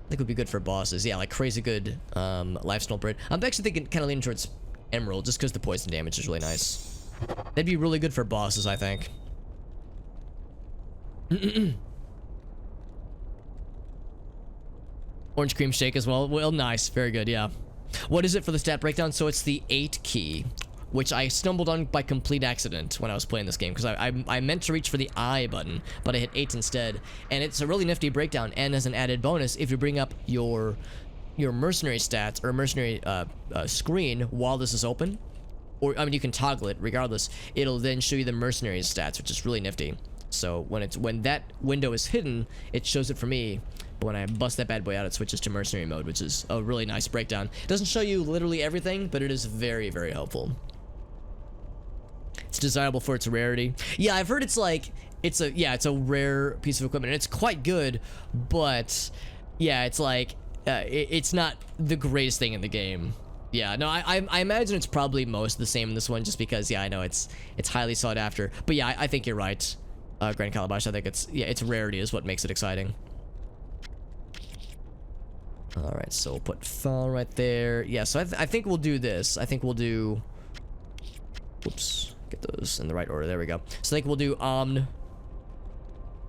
think would be good for bosses. Yeah, like crazy good lifesteal bread. I'm actually thinking kind of leaning towards emerald, just because the poison damage is really nice. That'd be really good for bosses, I think. Orange cream shake as well. Well, nice. Very good, yeah. What is it for the stat breakdown? So it's the 8 key, which I stumbled on by complete accident when I was playing this game, because I meant to reach for the I button, but I hit 8 instead. And it's a really nifty breakdown, and as an added bonus, if you bring up your mercenary stats or mercenary screen while this is open, or I mean you can toggle it regardless, it'll then show you the mercenary stats, which is really nifty. So when that window is hidden, it shows it for me. But when I bust that bad boy out, it switches to mercenary mode, which is a really nice breakdown. It doesn't show you literally everything, but it is very, very helpful. It's desirable for its rarity. Yeah, I've heard it's like, it's a rare piece of equipment, and it's quite good, but yeah, it's like, it's not the greatest thing in the game. Yeah, no, I imagine it's probably most the same in this one, just because, yeah, I know it's highly sought after. But yeah, I think you're right, Grand Calabash. I think its rarity is what makes it exciting. Alright, so we'll put fall right there. Yeah, so I think we'll do this. I think we'll do... Whoops. Get those in the right order. There we go. So I think we'll do Omn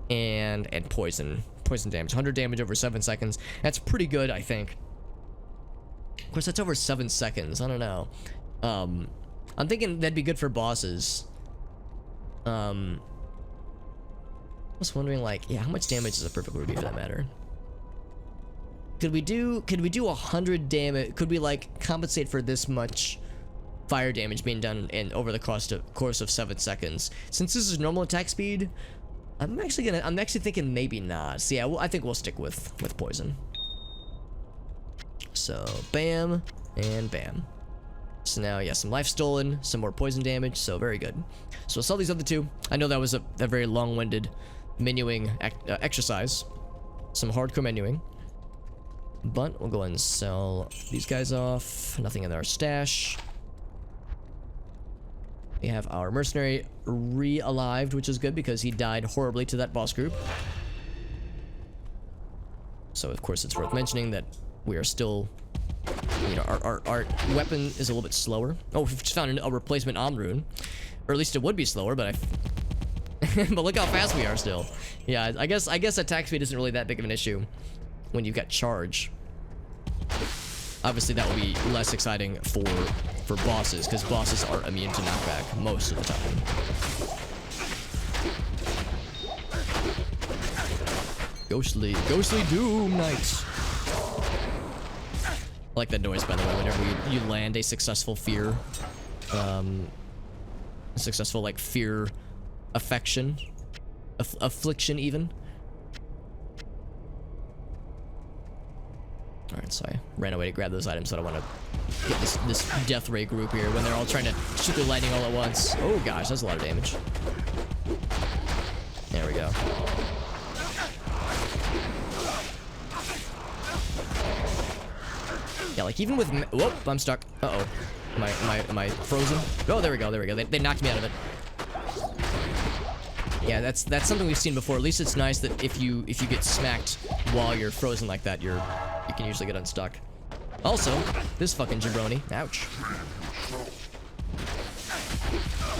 and poison. Poison damage. 100 damage over 7 seconds. That's pretty good, I think. Of course, that's over 7 seconds. I don't know. I'm thinking that'd be good for bosses. I was wondering, like, yeah, how much damage is a perfect ruby for that matter? Could we do 100 damage? Could we like compensate for this much fire damage being done over the course of 7 seconds? Since this is normal attack speed, I'm actually thinking maybe not. So yeah, I think we'll stick with poison. So, bam, and bam. So now, yeah, some life stolen, some more poison damage, so very good. So we'll sell these other two. I know that was a very long-winded menuing exercise. Some hardcore menuing. But we'll go ahead and sell these guys off. Nothing in our stash. We have our mercenary re-alived, which is good because he died horribly to that boss group. So, of course, it's worth mentioning that we are still... You know, our weapon is a little bit slower. Oh, we've just found a replacement Om rune. Or at least it would be slower, but but look how fast we are still. Yeah, I guess attack speed isn't really that big of an issue when you've got charge. Obviously, that will be less exciting for bosses, because bosses are immune to knockback most of the time. Ghostly Doom Knights. I like that noise, by the way, whenever you land a successful fear, successful, like, fear affection, affliction even. Alright, so I ran away to grab those items, so I don't want to get this death ray group here when they're all trying to shoot their lightning all at once. Oh gosh, that's a lot of damage. There we go. Yeah, like even with... Whoop, I'm stuck. Uh-oh. Am I frozen? Oh, there we go. They knocked me out of it. Yeah, that's something we've seen before. At least it's nice that if you get smacked while you're frozen like that, you can usually get unstuck. Also, this fucking jabroni. Ouch.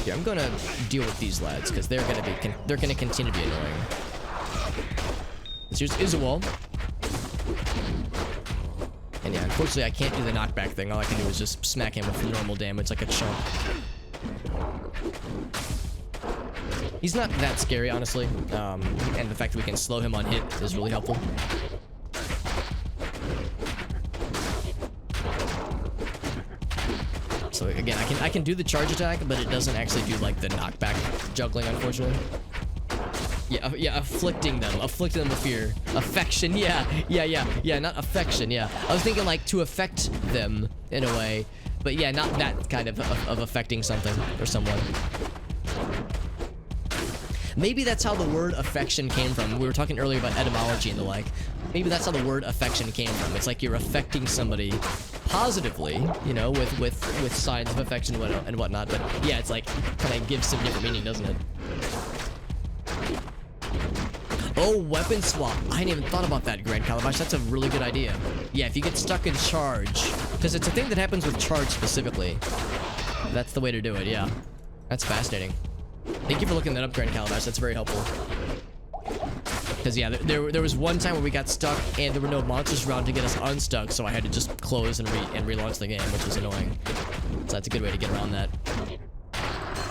Yeah, I'm gonna deal with these lads because they're gonna continue to be annoying. Here's Izawal. And yeah, unfortunately, I can't do the knockback thing. All I can do is just smack him with normal damage like a chump. He's not that scary, honestly. And the fact that we can slow him on hit is really helpful. So again, I can do the charge attack, but it doesn't actually do like the knockback juggling, unfortunately. Yeah, afflicting them with fear. Affection, yeah, not affection, yeah. I was thinking like to affect them in a way, but yeah, not that kind of affecting something or someone. Maybe that's how the word affection came from. We were talking earlier about etymology and the like. Maybe that's how the word affection came from. It's like you're affecting somebody positively, you know, with signs of affection and whatnot. But yeah, it's like kind of gives some different meaning, doesn't it? Oh, weapon swap. I hadn't even thought about that, Grand Calabash. That's a really good idea. Yeah, if you get stuck in charge, because it's a thing that happens with charge specifically. That's the way to do it, yeah. That's fascinating. Thank you for looking that up, Grand Calabash. That's very helpful. Because, yeah, there was one time where we got stuck and there were no monsters around to get us unstuck, so I had to just close and relaunch the game, which was annoying. So that's a good way to get around that.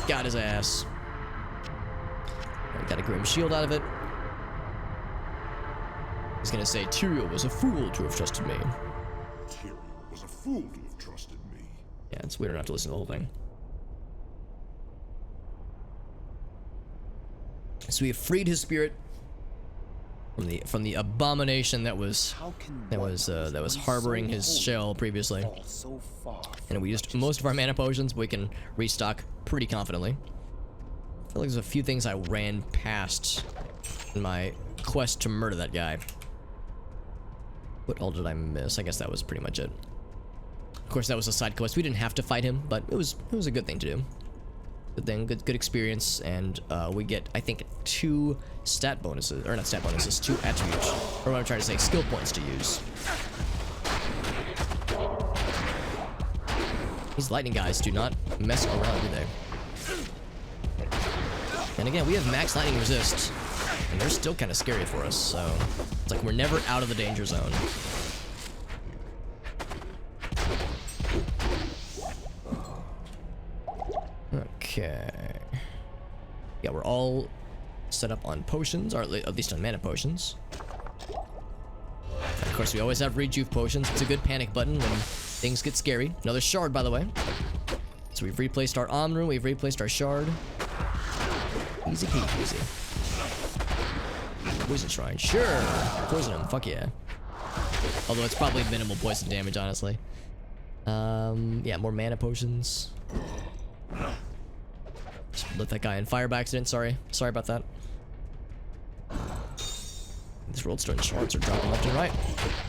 Got his ass. Got a Grim Shield out of it. He's gonna say, Tyrael was a fool to have trusted me. Tyrael was a fool to have trusted me. Yeah, it's weird enough to listen to the whole thing. So we have freed his spirit from the abomination that was harboring his shell previously. And we used most of our mana potions, but we can restock pretty confidently. I feel like there's a few things I ran past in my quest to murder that guy. What all did I miss? I guess that was pretty much it. Of course, that was a side quest. We didn't have to fight him, but it was a good thing to do. Good thing, good experience, and we get, I think, 2 stat bonuses, or not stat bonuses, 2 attributes, or what I'm trying to say, skill points to use. These lightning guys do not mess around, do they? And again, we have max lightning resist, and they're still kind of scary for us, so it's like we're never out of the danger zone. Okay. Yeah, we're all set up on potions, or at least on mana potions. And of course, we always have rejuve potions. It's a good panic button when things get scary. Another shard, by the way. So we've replaced our Om rune, we've replaced our shard. Easy peasy, easy. Poison shrine, sure. Poison him, fuck yeah. Although it's probably minimal poison damage, honestly. Yeah, more mana potions. Just lit that guy in fire by accident. Sorry about that. These Roldstone shards are dropping left and right,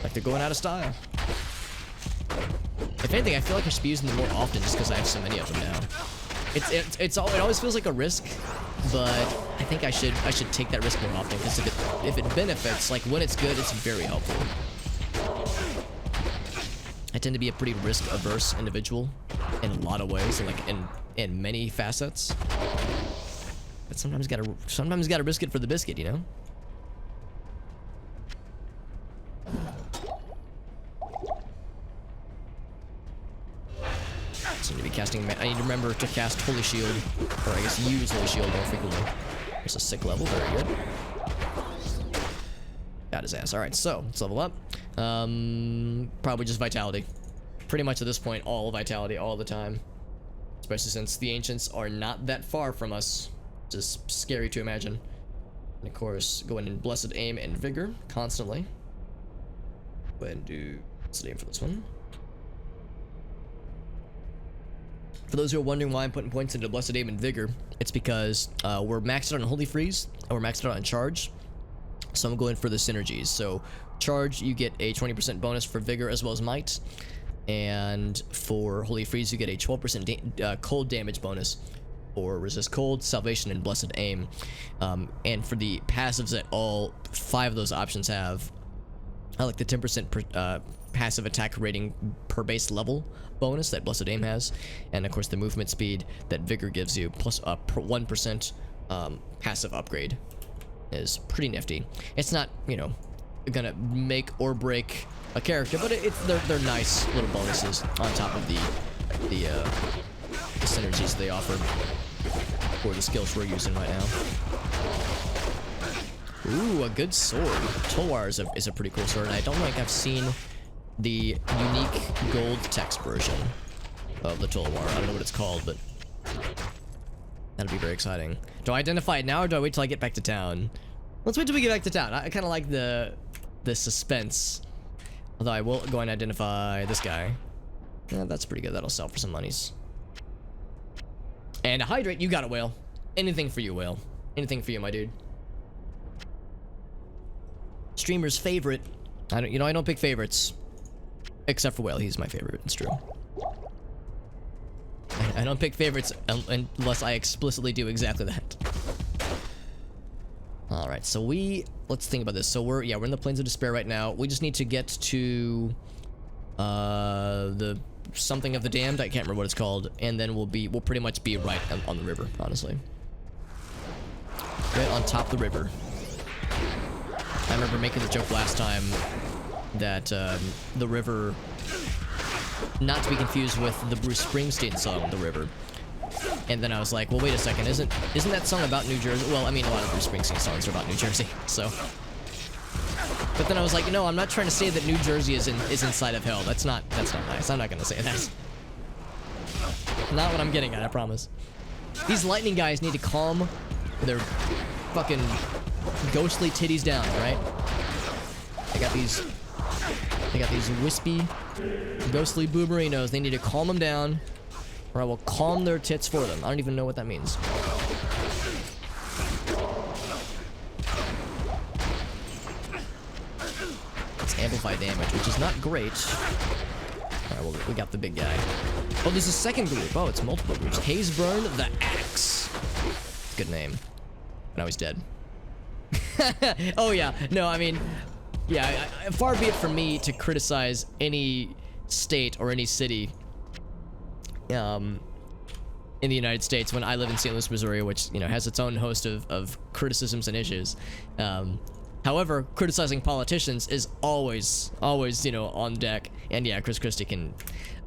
like they're going out of style. If anything, I feel like I should be using them more often just because I have so many of them now. It always feels like a risk, but I think I should take that risk more often because if it benefits, like when it's good, it's very helpful. I tend to be a pretty risk-averse individual in a lot of ways, and like in many facets. But sometimes gotta risk it for the biscuit, you know. So I need to be casting. I need to remember to cast Holy Shield, or I guess use Holy Shield more frequently. There's a sick level, very good. Got his ass. All right, so let's level up. Probably just Vitality. Pretty much at this point, all Vitality all the time. Especially since the Ancients are not that far from us. Just scary to imagine. And of course, go in Blessed Aim and Vigor constantly. Go ahead and do Blessed Aim for this one. For those who are wondering why I'm putting points into Blessed Aim and Vigor, it's because we're maxed out on Holy Freeze, and we're maxed out on Charge. So I'm going for the synergies. So Charge, you get a 20% bonus for Vigor as well as Might. And for Holy Freeze, you get a 12% cold damage bonus for Resist Cold, Salvation, and Blessed Aim. And for the passives that all 5 of those options have, I like the 10% passive attack rating per base level bonus that Blessed Aim has, and of course the movement speed that Vigor gives you, plus a 1% passive upgrade is pretty nifty. It's not, you know, gonna make or break a character, but they're nice little bonuses on top of the synergies they offer for the skills we're using right now. Ooh, a good sword. Tolwar is a pretty cool sword, and I don't think I've seen the unique gold text version of the Tolwar. I don't know what it's called, but that'll be very exciting. Do I identify it now, or do I wait till I get back to town? Let's wait till we get back to town. I kind of like the suspense. Although I will go and identify this guy. Yeah, that's pretty good. That'll sell for some monies. And a hydrate, you got it, Whale. Anything for you, Whale. Anything for you, my dude. Streamer's favorite. I don't pick favorites. Except for Whale, he's my favorite. It's true. I don't pick favorites unless I explicitly do exactly that. All right, so let's think about this. So we're in the Plains of Despair right now. We just need to get to the something of the Damned. I can't remember what it's called, and then we'll pretty much be right on the river, honestly. Right on top of the river. I remember making the joke last time that the river, not to be confused with the Bruce Springsteen song, The River. And then I was like, well, wait a second, isn't that song about New Jersey? Well, I mean, a lot of Bruce Springsteen songs are about New Jersey, so. But then I was like, no, I'm not trying to say that New Jersey is inside of hell. That's not nice. I'm not gonna say that. Not what I'm getting at, I promise. These lightning guys need to calm their fucking ghostly titties down, right? They got these wispy, ghostly booberinos. They need to calm them down, or I will calm their tits for them. I don't even know what that means. It's amplified damage, which is not great. Alright, well, we got the big guy. Oh, there's a second group. Oh, it's multiple groups. Hazeburn the Axe. Good name. Now he's dead. Oh, yeah. No, I mean, yeah, far be it from me to criticize any state or any city in the United States when I live in St. Louis, Missouri, which, you know, has its own host of criticisms and issues. However, criticizing politicians is always, you know, on deck. And yeah, Chris Christie can...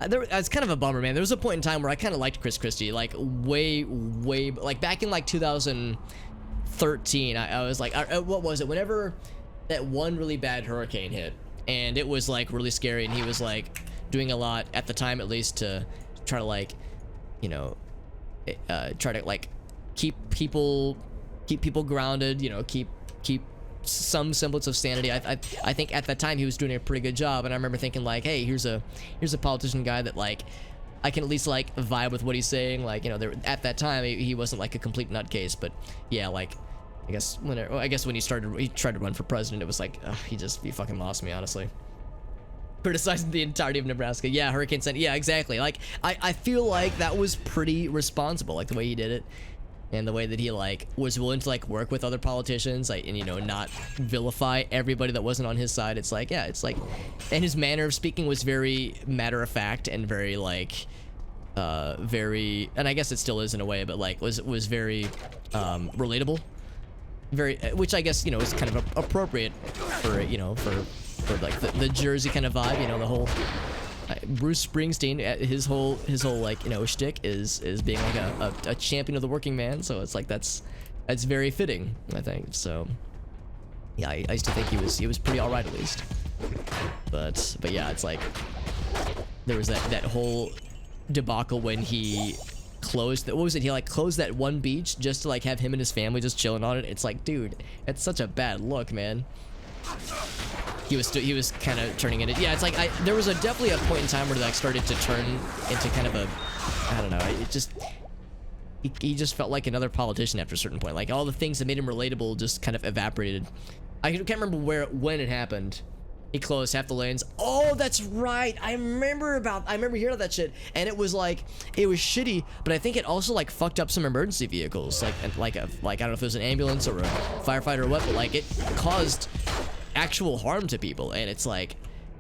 it's kind of a bummer, man. There was a point in time where I kind of liked Chris Christie, like way, like back in like 2013. I was like, what was it? Whenever that one really bad hurricane hit, and it was like really scary, and he was like doing a lot at the time, at least, to try to like, you know, try to like keep people grounded, you know, keep some semblance of sanity. I think at that time he was doing a pretty good job, and I remember thinking like, hey, here's a politician guy that like I can at least like vibe with what he's saying. Like, you know, at that time he wasn't like a complete nutcase, but yeah, like I guess when he tried to run for president, it was like he fucking lost me, honestly. Criticizing the entirety of Nebraska. Yeah, Hurricane Sandy. Yeah, exactly. Like I feel like that was pretty responsible, like the way he did it. And the way that he like was willing to like work with other politicians, like, and you know, not vilify everybody that wasn't on his side. It's like, yeah, it's like, and his manner of speaking was very matter of fact and very like, very, and I guess it still is in a way, but like was very relatable, very, which I guess, you know, is kind of appropriate for, you know, for like the Jersey kind of vibe, you know, the whole. Bruce Springsteen, his whole like, you know, shtick is being like a champion of the working man, so it's like that's very fitting, I think. So yeah, I used to think he was pretty alright at least, but yeah, it's like there was that whole debacle when he closed what was it, he like closed that one beach just to like have him and his family just chilling on it. It's like, dude, it's such a bad look, man. He was kind of turning into, yeah, it's like there was definitely a point in time where like started to turn into kind of a, I don't know, it just he just felt like another politician after a certain point. Like all the things that made him relatable just kind of evaporated. I can't remember when it happened. He closed half the lanes. Oh, that's right. I remember hearing that shit, and it was like, it was shitty, but I think it also like fucked up some emergency vehicles, like I don't know if it was an ambulance or a firefighter or what, but like it caused actual harm to people, and it's like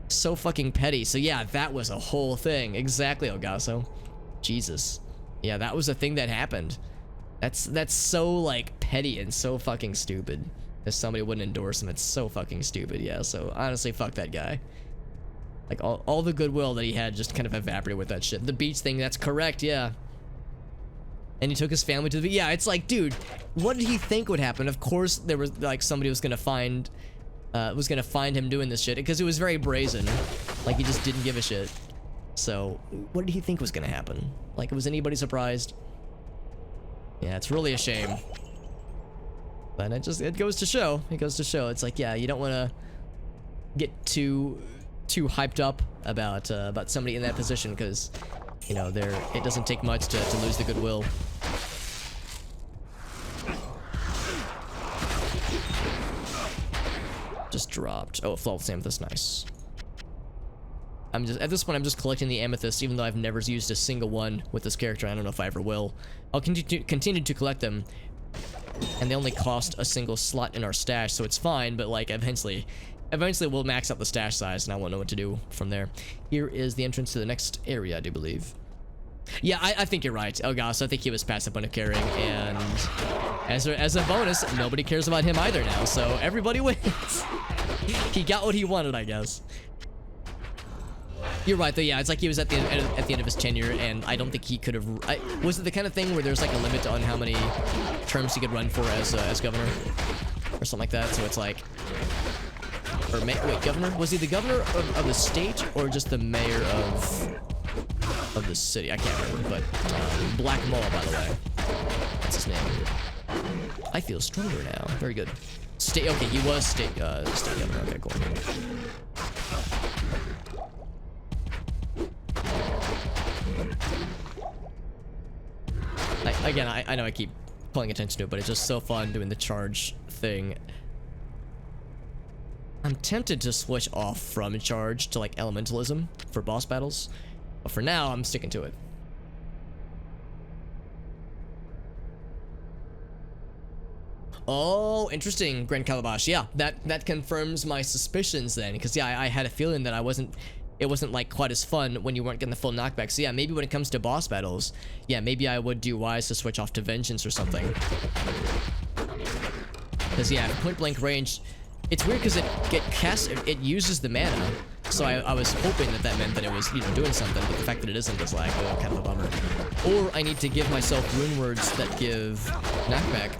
so fucking petty. So yeah, that was a whole thing. Exactly, Elgaso. Jesus. Yeah, that was a thing that happened. That's so like petty and so fucking stupid. If somebody wouldn't endorse him, it's so fucking stupid. Yeah, so honestly, fuck that guy. Like all the goodwill that he had just kind of evaporated with that shit. The beach thing, that's correct, yeah. And he took his family to the, yeah, it's like, dude, what did he think would happen? Of course there was like somebody was gonna find him doing this shit, because it was very brazen. Like he just didn't give a shit. So what did he think was gonna happen? Like, was anybody surprised? Yeah, it's really a shame. But it goes to show. It goes to show. It's like, yeah, you don't want to get too hyped up about somebody in that position, because, you know, it doesn't take much to lose the goodwill. Just dropped. Oh, flawless amethyst, nice. At this point I'm just collecting the amethysts, even though I've never used a single one with this character. I don't know if I ever will. I'll continue to collect them, and they only cost a single slot in our stash, so it's fine. But like eventually we'll max out the stash size, and I won't know what to do from there. Here is the entrance to the next area, I do believe. Yeah, I think you're right, Elgaso. I think he was past the point of carrying, and as a bonus, nobody cares about him either now, so everybody wins. He got what he wanted, I guess. You're right, though. Yeah, it's like he was at the end of his tenure, and I don't think he could have. Was it the kind of thing where there's like a limit on how many terms he could run for as governor, or something like that? So it's like, wait, governor? Was he the governor of the state, or just the mayor of the city? I can't remember, but Black Mole, by the way, that's his name. I feel stronger now. Very good. State. Okay, he was state governor. Okay, cool. Again, I know I keep paying attention to it, but it's just so fun doing the charge thing. I'm tempted to switch off from charge to like elementalism for boss battles, but for now I'm sticking to it. Oh, interesting, Grand Calabash. Yeah, that confirms my suspicions then, because yeah, I had a feeling that it wasn't like quite as fun when you weren't getting the full knockback. So yeah, maybe when it comes to boss battles, yeah, maybe I would do wise to switch off to Vengeance or something. Because yeah, point blank range, it's weird because it uses the mana. So I was hoping that meant that it was, you know, doing something, but the fact that it isn't is like, oh, kind of a bummer. Or I need to give myself rune words that give knockback.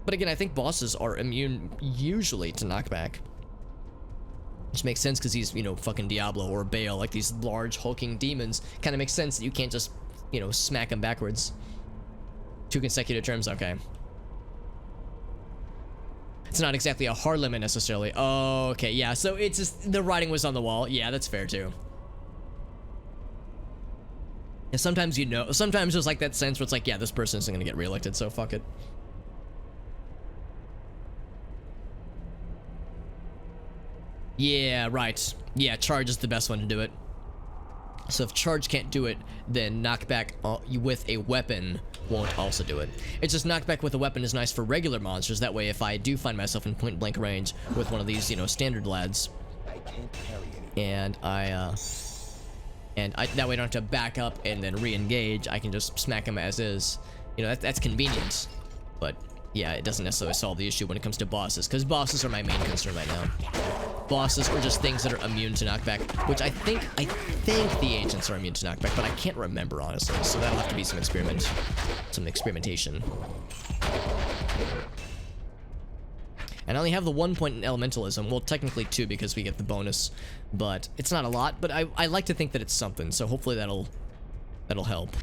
But again, I think bosses are immune usually to knockback. Which makes sense because he's, you know, fucking Diablo or Baal, like these large hulking demons. Kind of makes sense that you can't just, you know, smack them backwards. 2 consecutive turns, okay. It's not exactly a hard limit necessarily. Oh, okay, yeah, so it's just, the writing was on the wall. Yeah, that's fair too. And sometimes, you know, sometimes there's like that sense where it's like, yeah, this person isn't gonna get reelected, so fuck it. Yeah, right. Yeah, charge is the best one to do it. So if charge can't do it, then knockback with a weapon won't also do it. It's just knockback with a weapon is nice for regular monsters. That way, if I do find myself in point blank range with one of these, you know, standard lads, and that way I don't have to back up and then re-engage. I can just smack him as is. You know, that's convenient. But yeah, it doesn't necessarily solve the issue when it comes to bosses, because bosses are my main concern right now. Bosses are just things that are immune to knockback, which I think the agents are immune to knockback, but I can't remember honestly, so that'll have to be some experimentation. And I only have the 1 point in elementalism, well technically 2 because we get the bonus, but it's not a lot, but I like to think that it's something, so hopefully that'll help.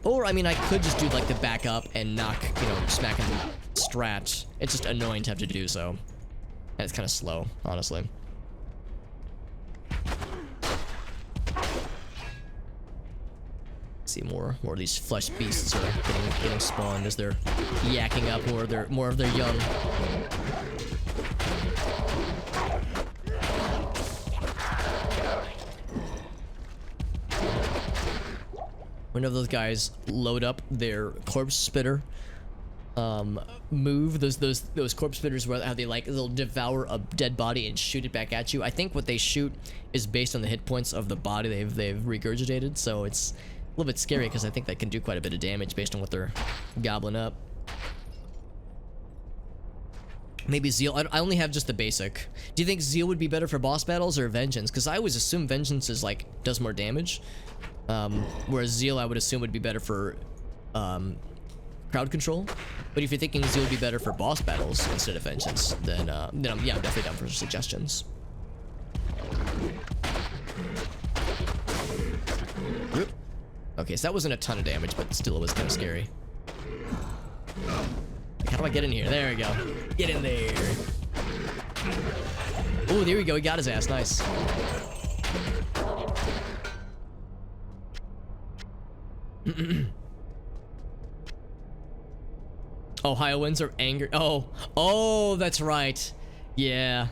Or, I mean, I could just do, like, the back up and knock, you know, smack him strat. It's just annoying to have to do so. And it's kind of slow, honestly. See, more of these flesh beasts are getting spawned as they're yakking up more of their young. Whenever those guys load up their corpse spitter move, those corpse spitters where how they'll devour a dead body and shoot it back at you. I think what they shoot is based on the hit points of the body they've regurgitated, so it's a little bit scary because I think that can do quite a bit of damage based on what they're gobbling up. Maybe Zeal. I only have just the basic. Do you think Zeal would be better for boss battles or Vengeance? Because I always assume Vengeance is like does more damage. Whereas Zeal I would assume would be better for crowd control. But if you're thinking Zeal would be better for boss battles instead of Vengeance, then I'm definitely down for suggestions. Whoop. Okay, so that wasn't a ton of damage, but still it was kind of scary. Like, how do I get in here? There we go. Get in there. Oh, there we go. He got his ass. Nice. Ohioans are angry. Oh, that's right. Yeah,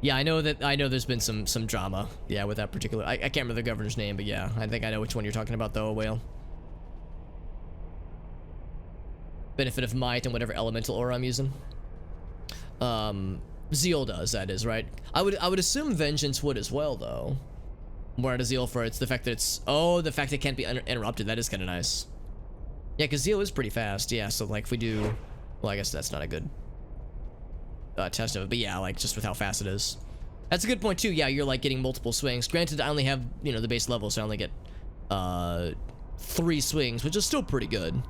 I know there's been some drama. Yeah, with that particular. I can't remember the governor's name, but yeah, I think I know which one you're talking about though. Whale. Benefit of might and whatever elemental aura I'm using. Zeal does, that is, right? I would assume Vengeance would as well though. More out of Zeal for it's the fact that it's the fact it can't be interrupted. That is kind of nice. Yeah, because Zeal is pretty fast. Yeah, so like if we do, well, I guess that's not a good test of it, but yeah, like just with how fast it is. That's a good point too. Yeah, you're like getting multiple swings. Granted, I only have, you know, the base level, so I only get 3 swings, which is still pretty good.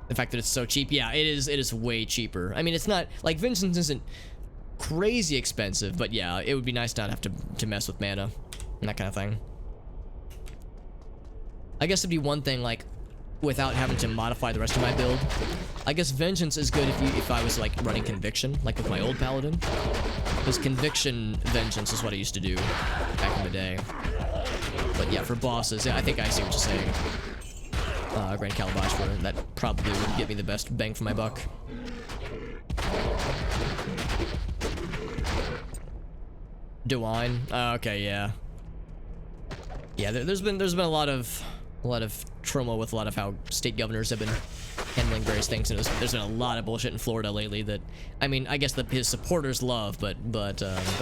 The fact that it's so cheap, yeah, it is way cheaper. I mean, it's not like Vengeance isn't crazy expensive, but yeah, it would be nice not have to mess with mana and that kind of thing. I guess it'd be one thing like without having to modify the rest of my build. I guess Vengeance is good if I was like running Conviction, like with my old Paladin, because Conviction Vengeance is what I used to do back in the day. But yeah, for bosses, yeah, I think I see what you're saying. Grand Calabash for that probably would give me the best bang for my buck. DeWine. Okay, yeah. Yeah, there's been a lot of trauma with a lot of how state governors have been handling various things, and there's been a lot of bullshit in Florida lately that, I mean, I guess his supporters love, but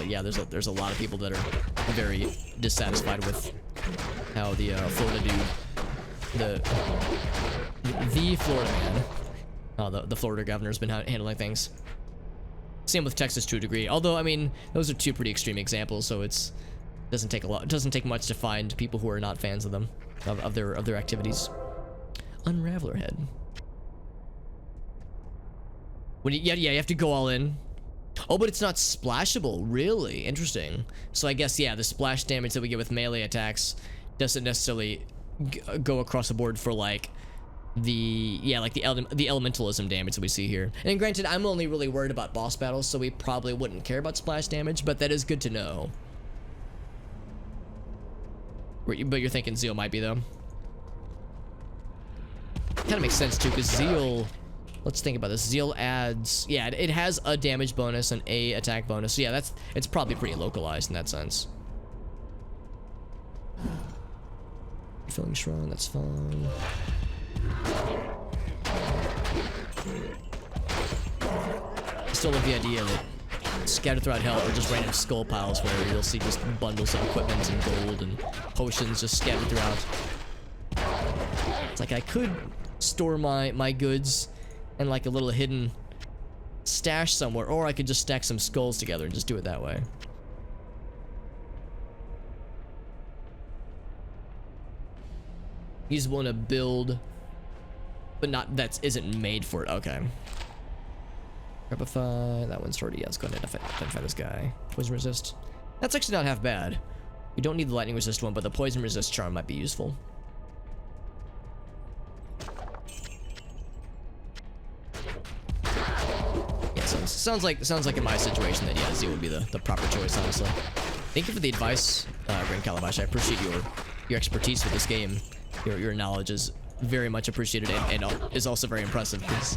yeah, there's a lot of people that are very dissatisfied with how the Florida dude. The Florida man, the Florida governor's been handling things. Same with Texas to a degree. Although, I mean, those are 2 pretty extreme examples, so it doesn't take much to find people who are not fans of them, of their activities. Unraveler head. You have to go all in. Oh, but it's not splashable. Really interesting. So I guess yeah, the splash damage that we get with melee attacks doesn't necessarily go across the board for like yeah, like the elementalism damage that we see here. And granted, I'm only really worried about boss battles, so we probably wouldn't care about splash damage, but that is good to know. But you're thinking Zeal might be, though. Kind of makes sense, too, because Zeal... Let's think about this. Zeal adds... Yeah, it has a damage bonus and a attack bonus. So yeah, it's probably pretty localized in that sense. Filling Shrine, that's fine. I still love the idea that scattered throughout hell are just random skull piles where you'll see just bundles of equipment and gold and potions just scattered throughout. It's like I could store my goods in like a little hidden stash somewhere, or I could just stack some skulls together and just do it that way. He's willing to build, but isn't made for it. Okay. Repify, that one's already, yeah, let's go ahead and identify this guy. Poison resist. That's actually not half bad. We don't need the lightning resist one, but the poison resist charm might be useful. Yeah, sounds like in my situation that, yeah, Z would be the proper choice, honestly. Thank you for the advice, Grand Calabash. I appreciate your expertise with this game. Your knowledge is very much appreciated and is also very impressive, because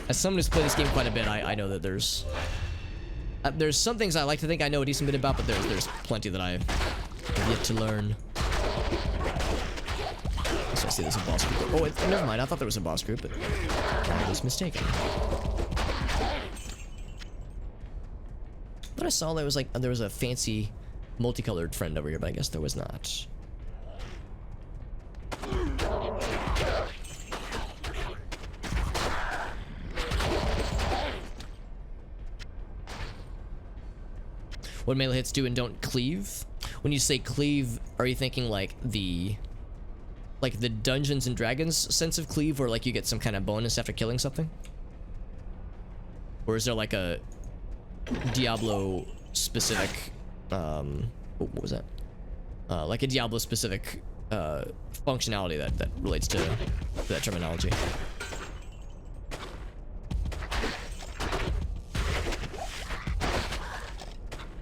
as someone who's played this game quite a bit, I know that there's some things I like to think I know a decent bit about, but there's plenty that I've yet to learn. So I see there's a boss group. Oh, never mind. I thought there was a boss group, but I was mistaken. But I saw there was a fancy multicolored friend over here, but I guess there was not. What melee hits do and don't cleave? When you say cleave, are you thinking like the Dungeons and Dragons sense of cleave, where like you get some kind of bonus after killing something? Or is there like a Diablo specific what was that? Like a Diablo specific functionality that relates to that terminology?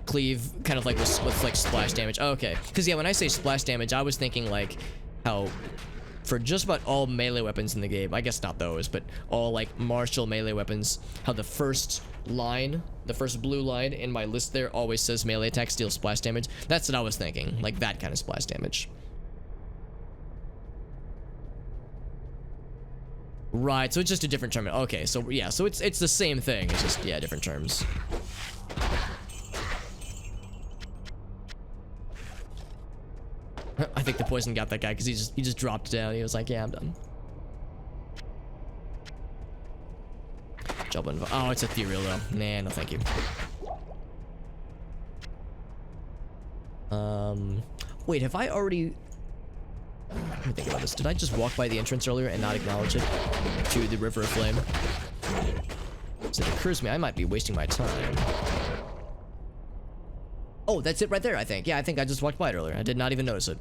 Cleave, kind of like with like splash damage. Oh, okay, because yeah, when I say splash damage, I was thinking like how for just about all melee weapons in the game, I guess not those, but all like martial melee weapons, how the first blue line in my list there always says melee attack deal splash damage. That's what I was thinking, like that kind of splash damage. Right, so it's just a different term. Okay, so yeah, so it's the same thing. It's just, yeah, different terms. I think the poison got that guy because he just dropped down. He was like, yeah, I'm done. Oh, it's ethereal though. Nah, no thank you. Wait, have I already... Let me think about this. Did I just walk by the entrance earlier and not acknowledge it to the River of Flame? So it occurs to me I might be wasting my time. Oh, that's it right there, I think. Yeah, I think I just walked by it earlier. I did not even notice it.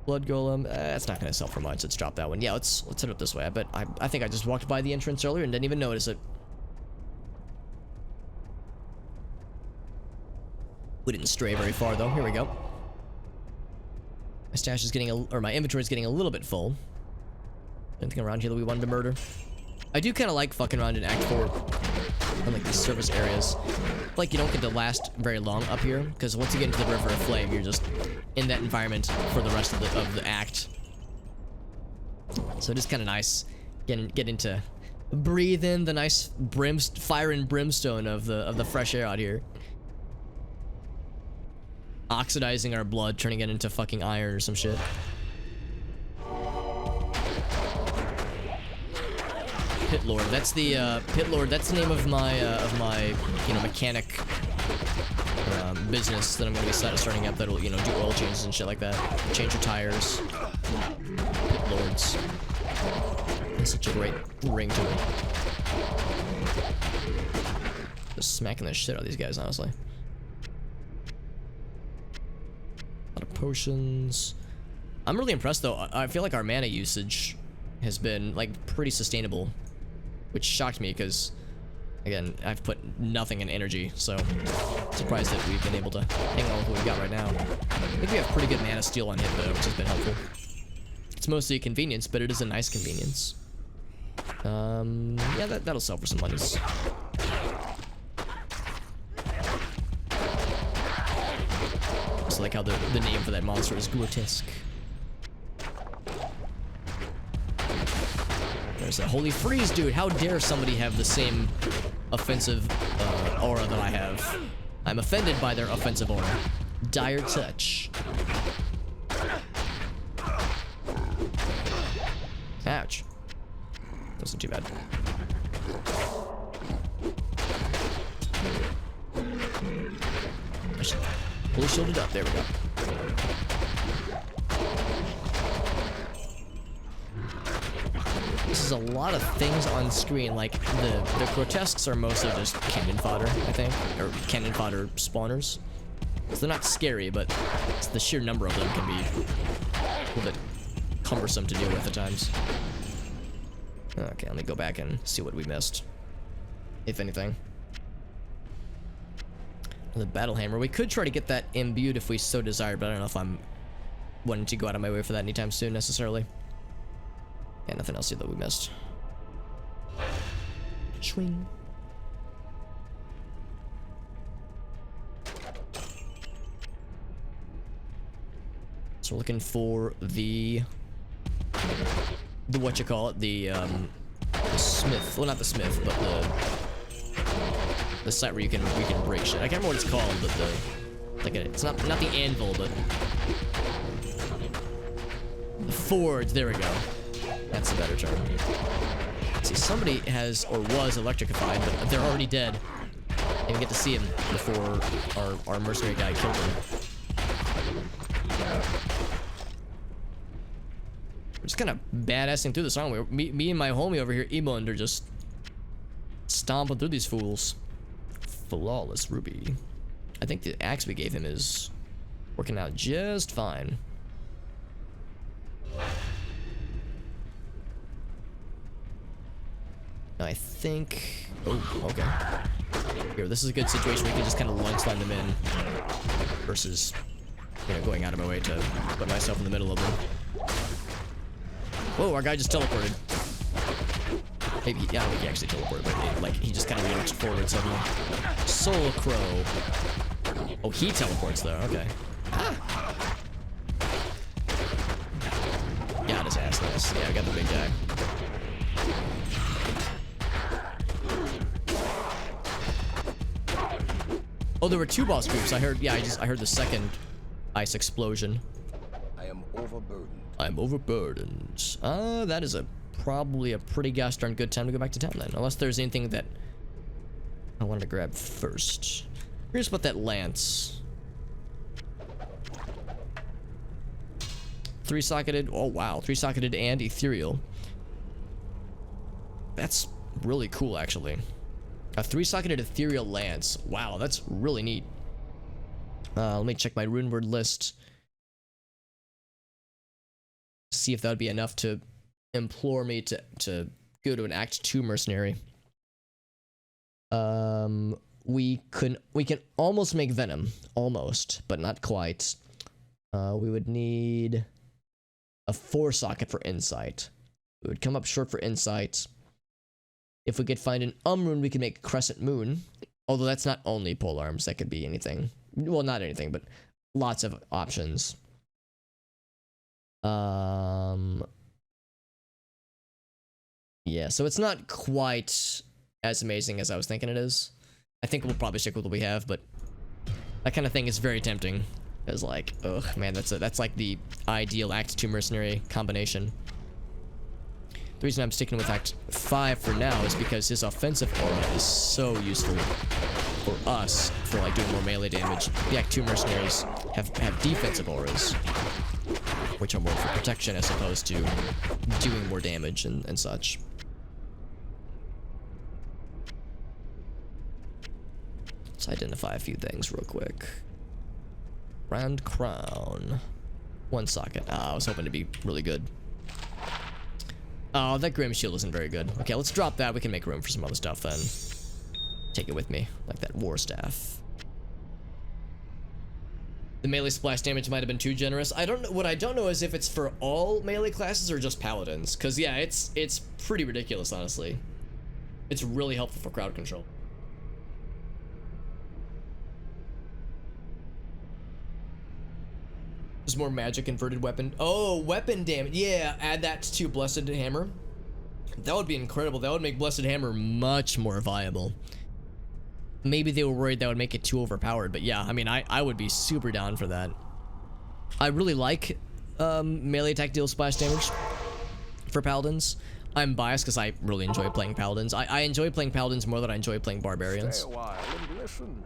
Blood Golem. That's not going to sell for much. Let's drop that one. Yeah, let's head up this way. I think I just walked by the entrance earlier and didn't even notice it. We didn't stray very far, though. Here we go. My stash is getting or my inventory is getting a little bit full. Anything around here that we wanted to murder? I do kind of like fucking around in Act 4 on like these service areas. Like you don't get to last very long up here because once you get into the River of Flame, you're just in that environment for the rest of the act. So it is kind of nice getting to breathe in the nice fire and brimstone of the fresh air out here. Oxidizing our blood, turning it into fucking iron or some shit. Pit Lord. That's the Pit Lord. That's the name of my mechanic business that I'm gonna be starting up. That'll do oil changes and shit like that. Change your tires. Pit Lords. That's such a great ring to it. Just smacking the shit out of these guys, honestly. A lot of potions. I'm really impressed though. I feel like our mana usage has been like pretty sustainable, which shocked me because, again, I've put nothing in energy, so surprised that we've been able to hang on with what we got right now. I think we have pretty good mana steal on hit though, which has been helpful. It's mostly a convenience, but it is a nice convenience. Yeah, that'll sell for some monies. Just like how the name for that monster is grotesque. There's a holy freeze, dude. How dare somebody have the same offensive aura that I have? I'm offended by their offensive aura. Dire touch. Ouch. Wasn't too bad. I should fully shielded up. There we go. This is a lot of things on screen. Like the grotesques are mostly just cannon fodder, I think, or cannon fodder spawners. So they're not scary, but it's the sheer number of them can be a little bit cumbersome to deal with at times. Okay, let me go back and see what we missed, if anything. The battle hammer. We could try to get that imbued if we so desired, but I don't know if I'm wanting to go out of my way for that anytime soon necessarily. Yeah, nothing else here that we missed. Swing. So we're looking for the what you call it, the smith. Well, not the smith, but the site where you can break shit. I can't remember what it's called, but it's not the anvil, but the forge. There we go. That's a better term. See, somebody has or was electrified, but they're already dead. And we get to see him before our mercenary guy killed him. We're just kind of badassing through this, aren't we? Me and my homie over here, Emond, are just stomping through these fools. Flawless ruby. I think the axe we gave him is working out just fine. I think... Oh, okay. Here, this is a good situation where you can just kind of lunchline them in versus, you know, going out of my way to put myself in the middle of them. Whoa, our guy just teleported. Maybe, yeah, I don't think he actually teleported, but like, he just kind of launched forward suddenly. Soul Crow. Oh, he teleports though, okay. Ah. Got his ass, nice. Yeah, I got the big guy. Oh, there were two boss groups. I heard, yeah, I heard the second ice explosion. I am overburdened. I'm overburdened. That is probably a pretty gosh darn good time to go back to town then. Unless there's anything that I wanted to grab first. Here's what that lance. 3-socketed, oh wow, 3-socketed and ethereal. That's really cool actually. A 3-socketed ethereal lance. Wow, that's really neat. Let me check my rune word list. See if that would be enough to implore me to go to an Act 2 mercenary. We can almost make venom. Almost, but not quite. We would need a 4-socket for insight. We would come up short for insight. If we could find an rune, we could make crescent moon. Although that's not only pole arms, that could be anything. Well, not anything, but lots of options. Yeah, so it's not quite as amazing as I was thinking it is. I think we'll probably stick with what we have, but that kind of thing is very tempting. It's like, ugh, man, that's like the ideal Act 2 mercenary combination. The reason I'm sticking with Act 5 for now is because his offensive aura is so useful for us for like doing more melee damage. The Act 2 mercenaries have defensive auras, which are more for protection as opposed to doing more damage and such. Let's identify a few things real quick. Grand Crown. 1 socket. I was hoping to be really good. Oh, that Grim Shield isn't very good. Okay, let's drop that. We can make room for some other stuff then. Take it with me, like that War Staff. The melee splash damage might have been too generous. I don't know. What I don't know is if it's for all melee classes or just paladins. Because yeah, it's pretty ridiculous, honestly. It's really helpful for crowd control. There's more magic inverted weapon. Oh, weapon damage. Yeah, add that to Blessed Hammer. That would be incredible. That would make Blessed Hammer much more viable. Maybe they were worried that would make it too overpowered, but yeah, I mean, I would be super down for that. I really like melee attack deal splash damage for paladins. I'm biased because I really enjoy playing paladins. I enjoy playing paladins more than I enjoy playing barbarians. Stay a while and listen.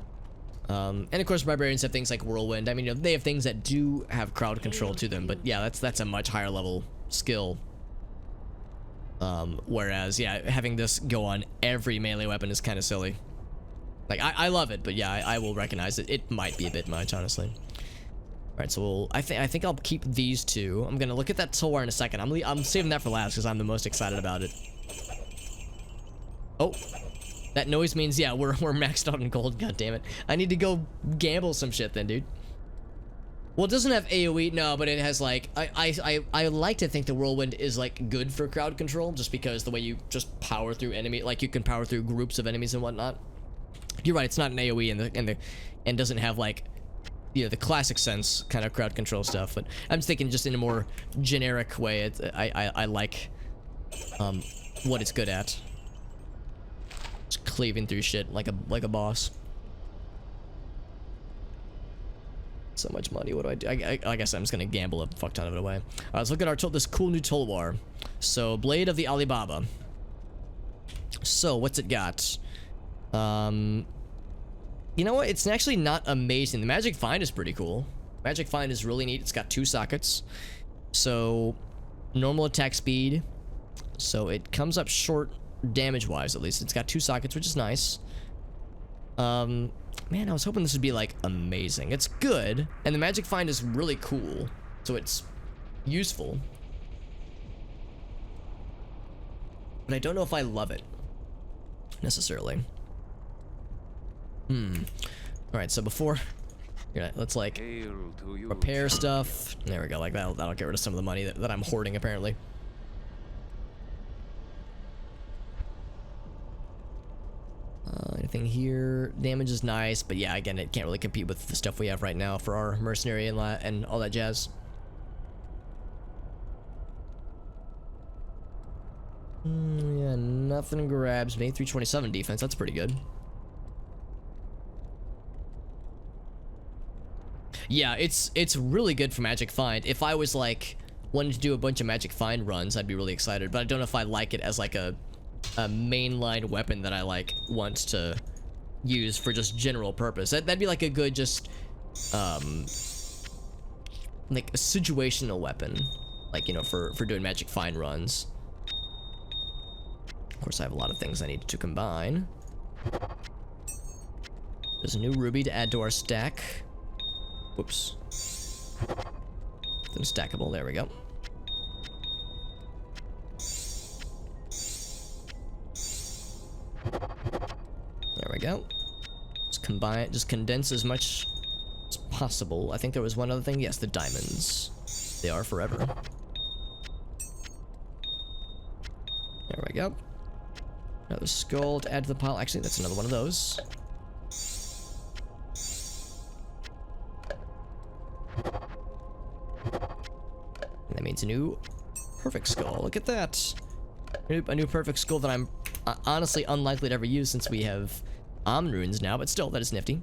And of course, barbarians have things like whirlwind. I mean, you know, they have things that do have crowd control to them, but yeah, that's a much higher level skill. Whereas, yeah, having this go on every melee weapon is kind of silly. Like, I love it, but yeah, I will recognize it. It might be a bit much, honestly. Alright, so I think I'll keep these two. I'm gonna look at that Tulwar in a second. I'm saving that for last because I'm the most excited about it. Oh, that noise means, yeah, we're maxed out in gold. God damn it. I need to go gamble some shit then, dude. Well, it doesn't have AoE, no, but it has like, I like to think the whirlwind is like good for crowd control, just because the way you just power through enemy, like you can power through groups of enemies and whatnot. You're right, it's not an AoE and doesn't have like, you know, the classic sense kind of crowd control stuff, but I'm just thinking just in a more generic way. I like what it's good at. Just cleaving through shit like a boss. So much money. What do I do? I guess I'm just gonna gamble a fuck ton of it away. All right, let's look at our this cool new Tulwar. So, Blade of the Alibaba. So, what's it got? You know what? It's actually not amazing. The Magic Find is pretty cool. Magic Find is really neat. It's got 2 sockets. So, normal attack speed. So, it comes up short damage-wise, at least. It's got 2 sockets, which is nice. Man, I was hoping this would be, like, amazing. It's good, and the Magic Find is really cool. So, it's useful. But I don't know if I love it, necessarily. Alright, so before... Yeah, let's like repair stuff. There we go, like that'll get rid of some of the money that I'm hoarding apparently. Anything here? Damage is nice, but yeah, again, it can't really compete with the stuff we have right now for our mercenary and all that jazz. Yeah, nothing grabs me. 327 defense, that's pretty good. Yeah, it's really good for Magic Find. If I was like wanting to do a bunch of Magic Find runs, I'd be really excited. But I don't know if I like it as like a mainline weapon that I like want to use for just general purpose. That'd be like a good just like a situational weapon, like, you know, for doing Magic Find runs. Of course, I have a lot of things I need to combine. There's a new ruby to add to our stack. Whoops. Unstackable, there we go. There we go. Just combine, just condense as much as possible. I think there was one other thing. Yes, the diamonds. They are forever. There we go. Another skull to add to the pile. Actually, that's another one of those. That means a new perfect skull. Look at that. A new perfect skull that I'm honestly unlikely to ever use since we have runes now, but still, that is nifty.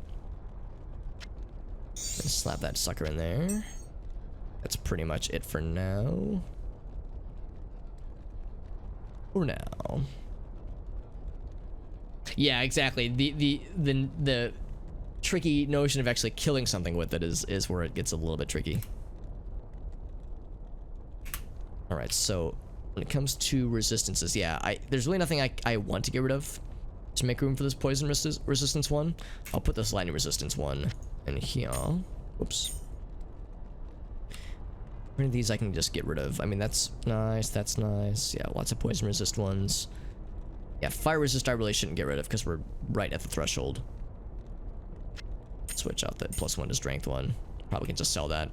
Let's slap that sucker in there. That's pretty much it for now. For now. Yeah, exactly. The tricky notion of actually killing something with it is where it gets a little bit tricky. Alright, so when it comes to resistances, yeah, there's really nothing I want to get rid of to make room for this poison resistance one. I'll put this lightning resistance one in here. Whoops. Any of these I can just get rid of. I mean, that's nice. That's nice. Yeah, lots of poison resist ones. Yeah, fire resist I really shouldn't get rid of because we're right at the threshold. Switch out the +1 to strength one. Probably can just sell that.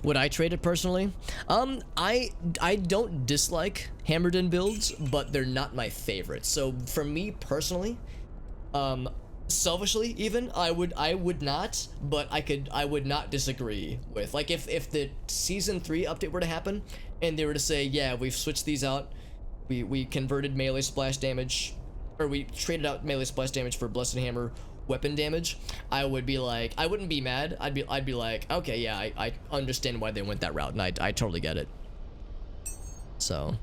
Would I trade it personally? I don't dislike hammered in builds, but they're not my favorite. So for me personally, selfishly even, I would not, but I would not disagree with, like, if the season 3 update were to happen and they were to say, yeah, we've switched these out, we converted melee splash damage, or we traded out melee splash damage for blessed hammer weapon damage, I would be like, I wouldn't be mad. I'd be like, okay, yeah, I understand why they went that route, and I totally get it. So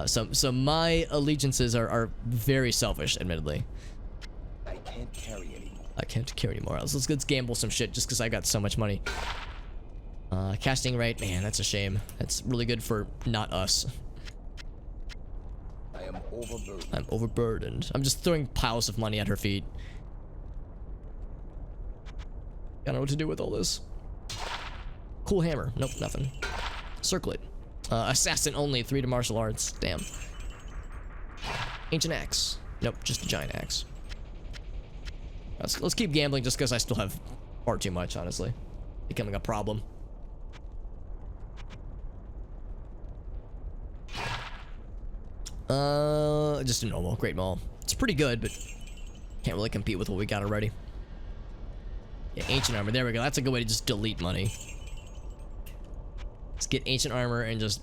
so my allegiances are very selfish, admittedly. I can't carry anymore. I can't carry anymore. Let's gamble some shit just because I got so much money. Casting rate, man, that's a shame. That's really good for not us. I am overburdened. I'm overburdened. I'm just throwing piles of money at her feet. I don't know what to do with all this. Cool hammer. Nope, nothing. Circlet. Assassin only, 3 to martial arts. Damn. Ancient axe. Nope, just a giant axe. Let's keep gambling just because I still have far too much, honestly. Becoming a problem. Just a normal Great Maul. It's pretty good, but can't really compete with what we got already. Yeah, ancient armor. There we go. That's a good way to just delete money. Let's get ancient armor and just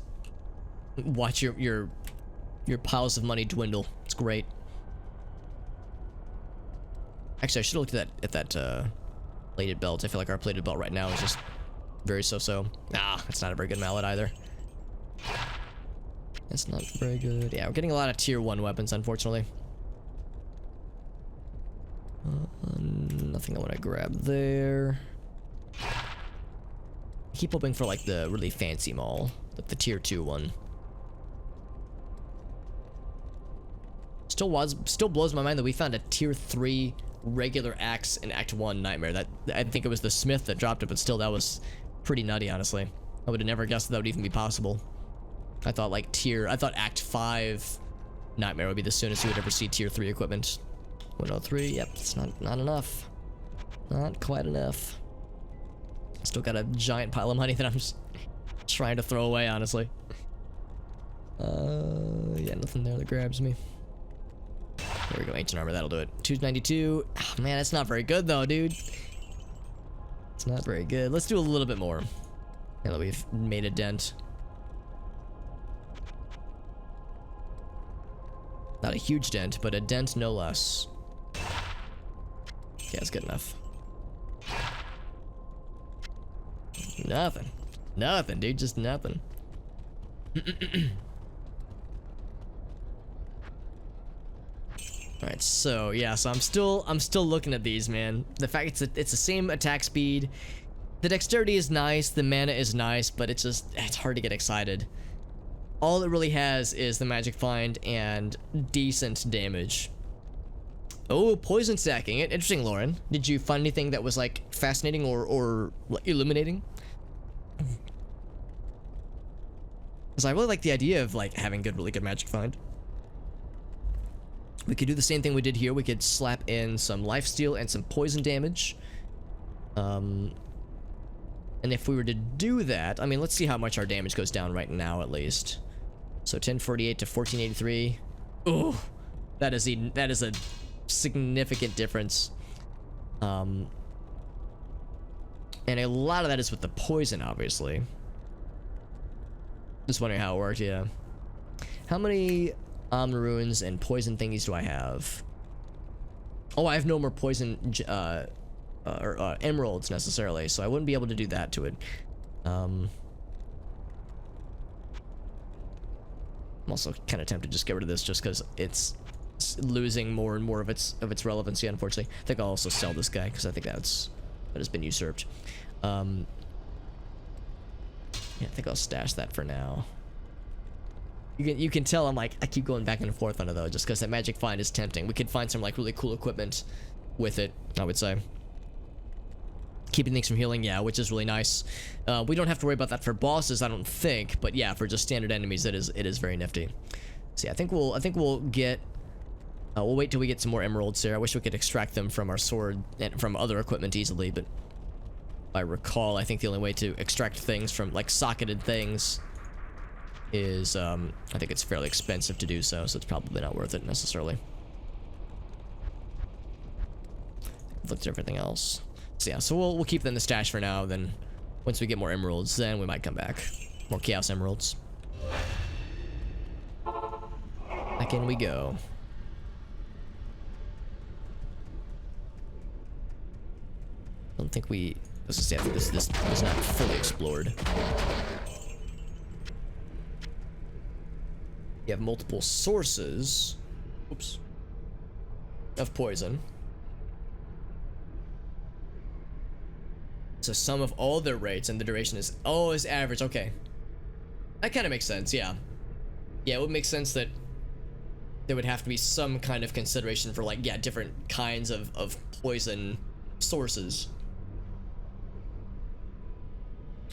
watch your piles of money dwindle. It's great. Actually, I should have looked at that plated belt. I feel like our plated belt right now is just very so-so. Ah, it's not a very good mallet either. It's not very good. Yeah, we're getting a lot of tier 1 weapons, unfortunately. Nothing I want to grab there. I keep hoping for like the really fancy maul, like the tier 2 one. Still blows my mind that we found a tier 3 regular axe in Act 1 Nightmare. That, I think it was the smith that dropped it, but still, that was pretty nutty, honestly. I would have never guessed that would even be possible. I thought Act 5 Nightmare would be the soonest you would ever see tier 3 equipment. 103, yep, it's not enough. Not quite enough. Still got a giant pile of money that I'm just trying to throw away, honestly. Yeah, nothing there that grabs me. There we go, ancient armor, that'll do it. 292. Oh, man, that's not very good though, dude. It's not very good. Let's do a little bit more. Now that we've made a dent. Not a huge dent, but a dent no less. Okay, that's good enough. Nothing. Nothing, dude. Just nothing. Alright, so yeah, so I'm still looking at these, man. The fact it's the same attack speed. The dexterity is nice, the mana is nice, but it's hard to get excited. All it really has is the magic find and decent damage. Oh, poison stacking. Interesting, Lauren. Did you find anything that was like fascinating or illuminating? Because I really like the idea of like having really good magic find. We could do the same thing we did here. We could slap in some lifesteal and some poison damage. And if we were to do that, I mean, let's see how much our damage goes down right now, at least. So 1048 to 1483. Oh, that is a significant difference. And a lot of that is with the poison, obviously. Just wondering how it worked, yeah. How many runes and poison thingies do I have? Oh, I have no more poison emeralds necessarily, so I wouldn't be able to do that to it. I'm also kind of tempted to just get rid of this just because it's losing more and more of its relevancy, unfortunately. I think I'll also sell this guy because I think that has been usurped. Yeah, I think I'll stash that for now. You can tell I keep going back and forth on it though, just because that magic find is tempting. We could find some like really cool equipment with it, I would say. keeping things from healing, yeah, which is really nice. We don't have to worry about that for bosses, I don't think, but yeah, for just standard enemies, it is very nifty. So yeah, I think we'll get. We'll wait till we get some more emeralds here. I wish we could extract them from our sword and from other equipment easily, but if I recall, I think the only way to extract things from like socketed things is I think it's fairly expensive to do so, so it's probably not worth it necessarily. Looked at everything else. So yeah, so we'll keep them in the stash for now. Then once we get more emeralds, then we might come back. More chaos emeralds. Back in we go. I don't think we. Let's just say I think this is not fully explored. You have multiple sources. Oops. Of poison. So sum of all their rates and the duration is average. Okay, that kind of makes sense. Yeah, it would make sense that there would have to be some kind of consideration for like different kinds of poison sources.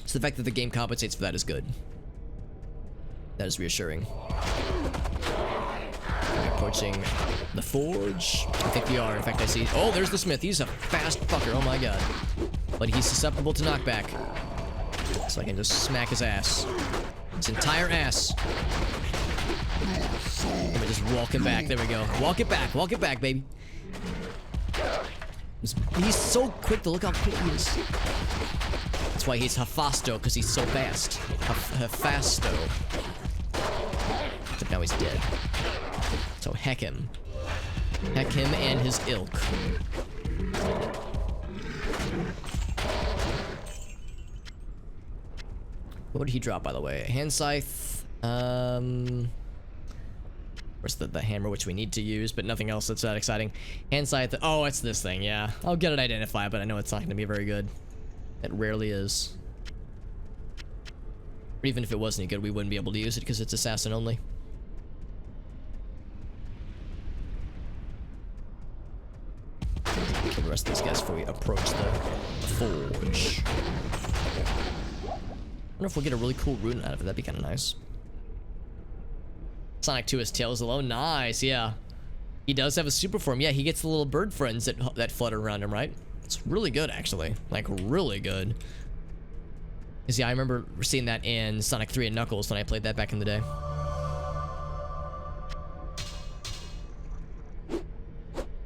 So the fact that the game compensates for that is good. That is reassuring. Approaching the forge. I think we are. In fact, I see. Oh, there's the smith. He's a fast fucker. Oh my god. But he's susceptible to knockback. So I can just smack his ass. His entire ass. Let me just walk it back. There we go. Walk it back. Walk it back, baby. He's so quick to look how quick he is. That's why he's Hafasto, because he's so fast. Hafasto. Except now he's dead. So heck him. Heck him and his ilk. What did he drop, by the way? Hand scythe. Where's the hammer, which we need to use, but nothing else that's that exciting. Hand scythe. Oh, it's this thing. Yeah, I'll get it identified, but I know it's not going to be very good. It rarely is. Or even if it wasn't good, we wouldn't be able to use it because it's assassin only. Kill the rest of these guys before we approach the forge. I wonder if we'll get a really cool rune out of it. That'd be kind of nice. Sonic 2 has tails alone. Nice, yeah. He does have a super form. Yeah, he gets the little bird friends that flutter around him, right? It's really good, actually. Like, really good. Because, yeah, I remember seeing that in Sonic 3 and Knuckles when I played that back in the day.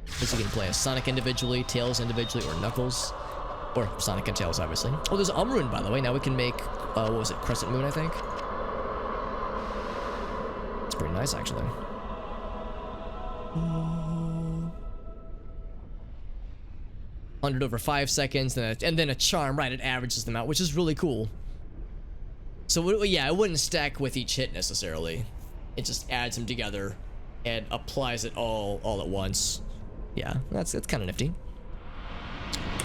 Because you can play as Sonic individually, Tails individually, or Knuckles. Or Sonic and Tails, obviously. Oh, there's Rune, by the way. Now we can make, what was it, Crescent Moon, I think? It's pretty nice, actually. 100 over 5 seconds, and then a charm, right? It averages them out, which is really cool. So, yeah, it wouldn't stack with each hit, necessarily. It just adds them together and applies it all at once. Yeah, that's kind of nifty.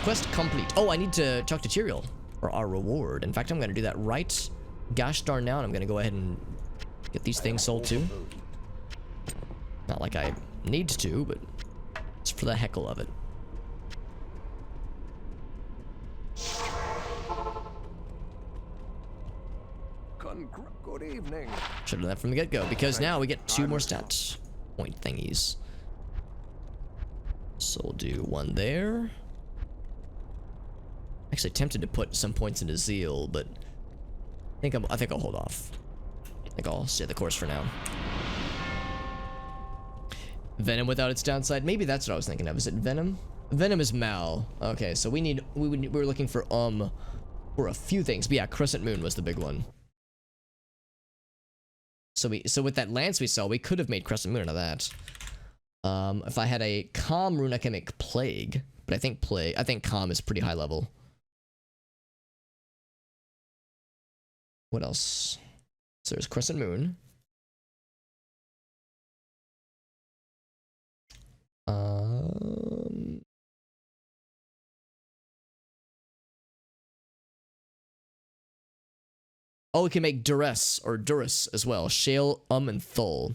Quest complete. Oh, I need to talk to Tyrael for our reward. In fact, I'm going to do that right gosh darn now, and I'm going to go ahead and get these things sold too. Not like I need to, but just for the heckle of it. Good evening. Should have done that from the get-go, because now we get 2 more stat point thingies. So we'll do 1 there. Actually tempted to put some points into Zeal, but I think I'll hold off. I think I'll stay the course for now. Venom without its downside. Maybe that's what I was thinking of. Is it Venom? Venom is Mal. Okay, so we were looking for for a few things. But yeah, Crescent Moon was the big one. So with that lance we saw, we could have made Crescent Moon out of that. If I had a Calm rune, I can make Plague, but I think Calm is pretty high level. What else? So there's Crescent Moon. Oh, we can make Duress or Durus as well. Shale, and Thul.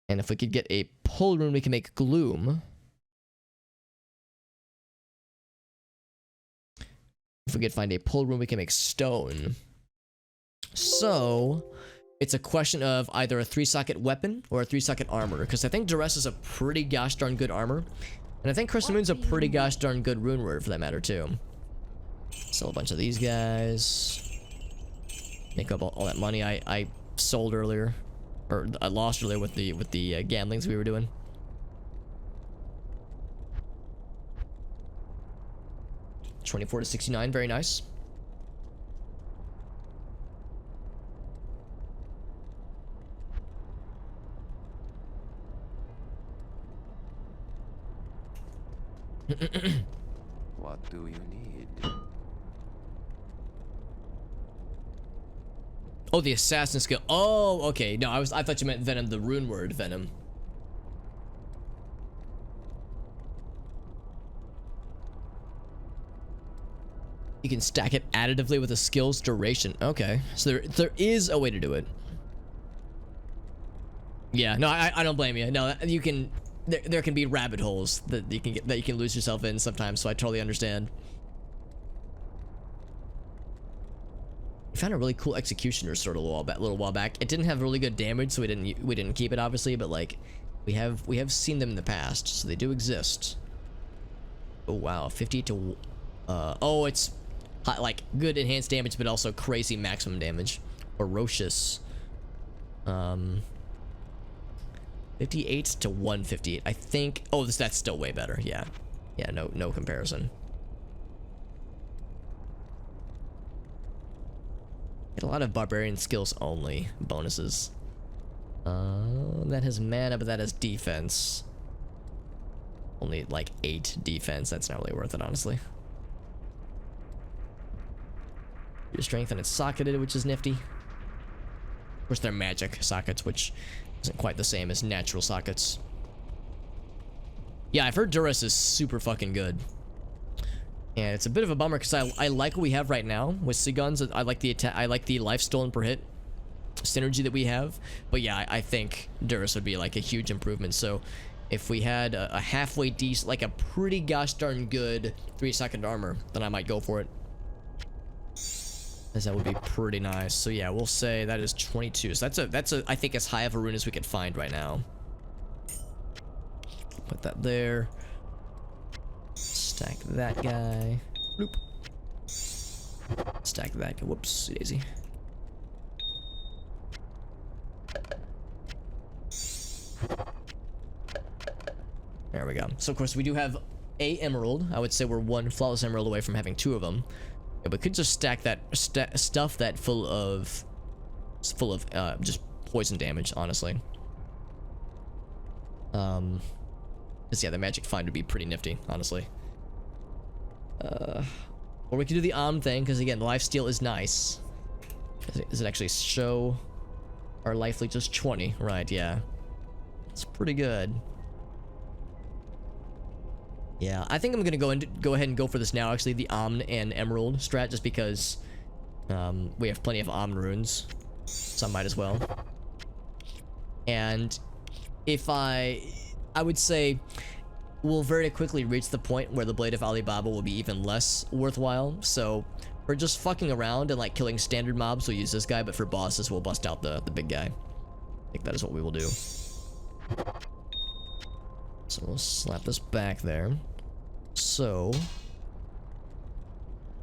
And if we could get a pull rune, we can make Gloom. If we could find a pull room, we can make stone. So it's a question of either a 3-socket weapon or a 3-socket armor, because I think Duress is a pretty gosh darn good armor, and I think Crescent Moon's a pretty gosh darn good rune word for that matter too. Sell a bunch of these guys. Make up all that money I sold earlier, or I lost earlier with the gamblings we were doing. $24 to $69, very nice. What do you need? Oh, the assassin skill. Oh, okay. No, I thought you meant Venom, the rune word Venom. You can stack it additively with a skill's duration. Okay, so there is a way to do it. Yeah, no, I don't blame you. No, you can. There can be rabbit holes that you can lose yourself in sometimes. So I totally understand. We found a really cool executioner sword a little while back. It didn't have really good damage, so we didn't keep it obviously. But like, we have seen them in the past, so they do exist. Oh wow, 50 to. Oh, it's hot, like good enhanced damage, but also crazy maximum damage. Ferocious. 58 to 158. I think. Oh, that's still way better. Yeah, yeah. No comparison. Get a lot of barbarian skills only bonuses. That has mana, but that has defense. Only like 8 defense. That's not really worth it, honestly. Your strength and it's socketed, which is nifty. Of course, they're magic sockets, which isn't quite the same as natural sockets. Yeah, I've heard Duress is super fucking good. And it's a bit of a bummer because I like what we have right now with Sigons. I like the life stolen per hit synergy that we have. But yeah, I think Duress would be like a huge improvement. So if we had a halfway decent, like a pretty gosh darn good 3-socket armor, then I might go for it. As that would be pretty nice. So yeah, we'll say that is 22. So that's a I think as high of a rune as we could find right now. Put that there. Stack that guy. Bloop. Stack that guy. Whoops, daisy. There we go. So of course we do have a emerald. I would say we're 1 flawless emerald away from having 2 of them. Yeah, we could just stack that stuff that full of just poison damage, honestly. Cause yeah, the magic find would be pretty nifty, honestly. Or we could do the thing, because again, the lifesteal is nice. Does it actually show our life leech is 20? Right, yeah. It's pretty good. Yeah, I think I'm gonna go ahead and go for this now. Actually, the Omn and Emerald strat, just because we have plenty of Omn runes, so I might as well. And if I would say we'll very quickly reach the point where the Blade of Alibaba will be even less worthwhile. So for just fucking around and like killing standard mobs, we'll use this guy, but for bosses, we'll bust out the big guy. I think that is what we will do. So we'll slap this back there. So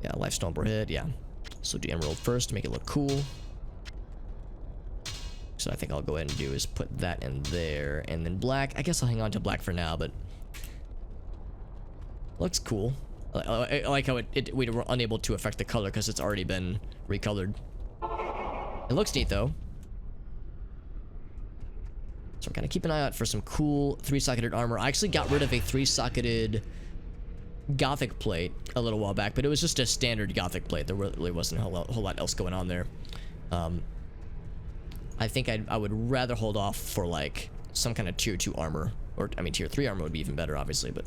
yeah, lifestone per hit, yeah. So do emerald first to make it look cool. So I think I'll go ahead and do is put that in there, and then black. I guess I'll hang on to black for now, but looks cool. I like how we were unable to affect the color because it's already been recolored. It looks neat though. So we're gonna keep an eye out for some cool 3-socketed armor. I actually got rid of a 3-socketed Gothic plate a little while back, but it was just a standard Gothic plate. There really wasn't a whole lot else going on there. I think I would rather hold off for like some kind of tier 2 armor, or I mean tier 3 armor would be even better, obviously. But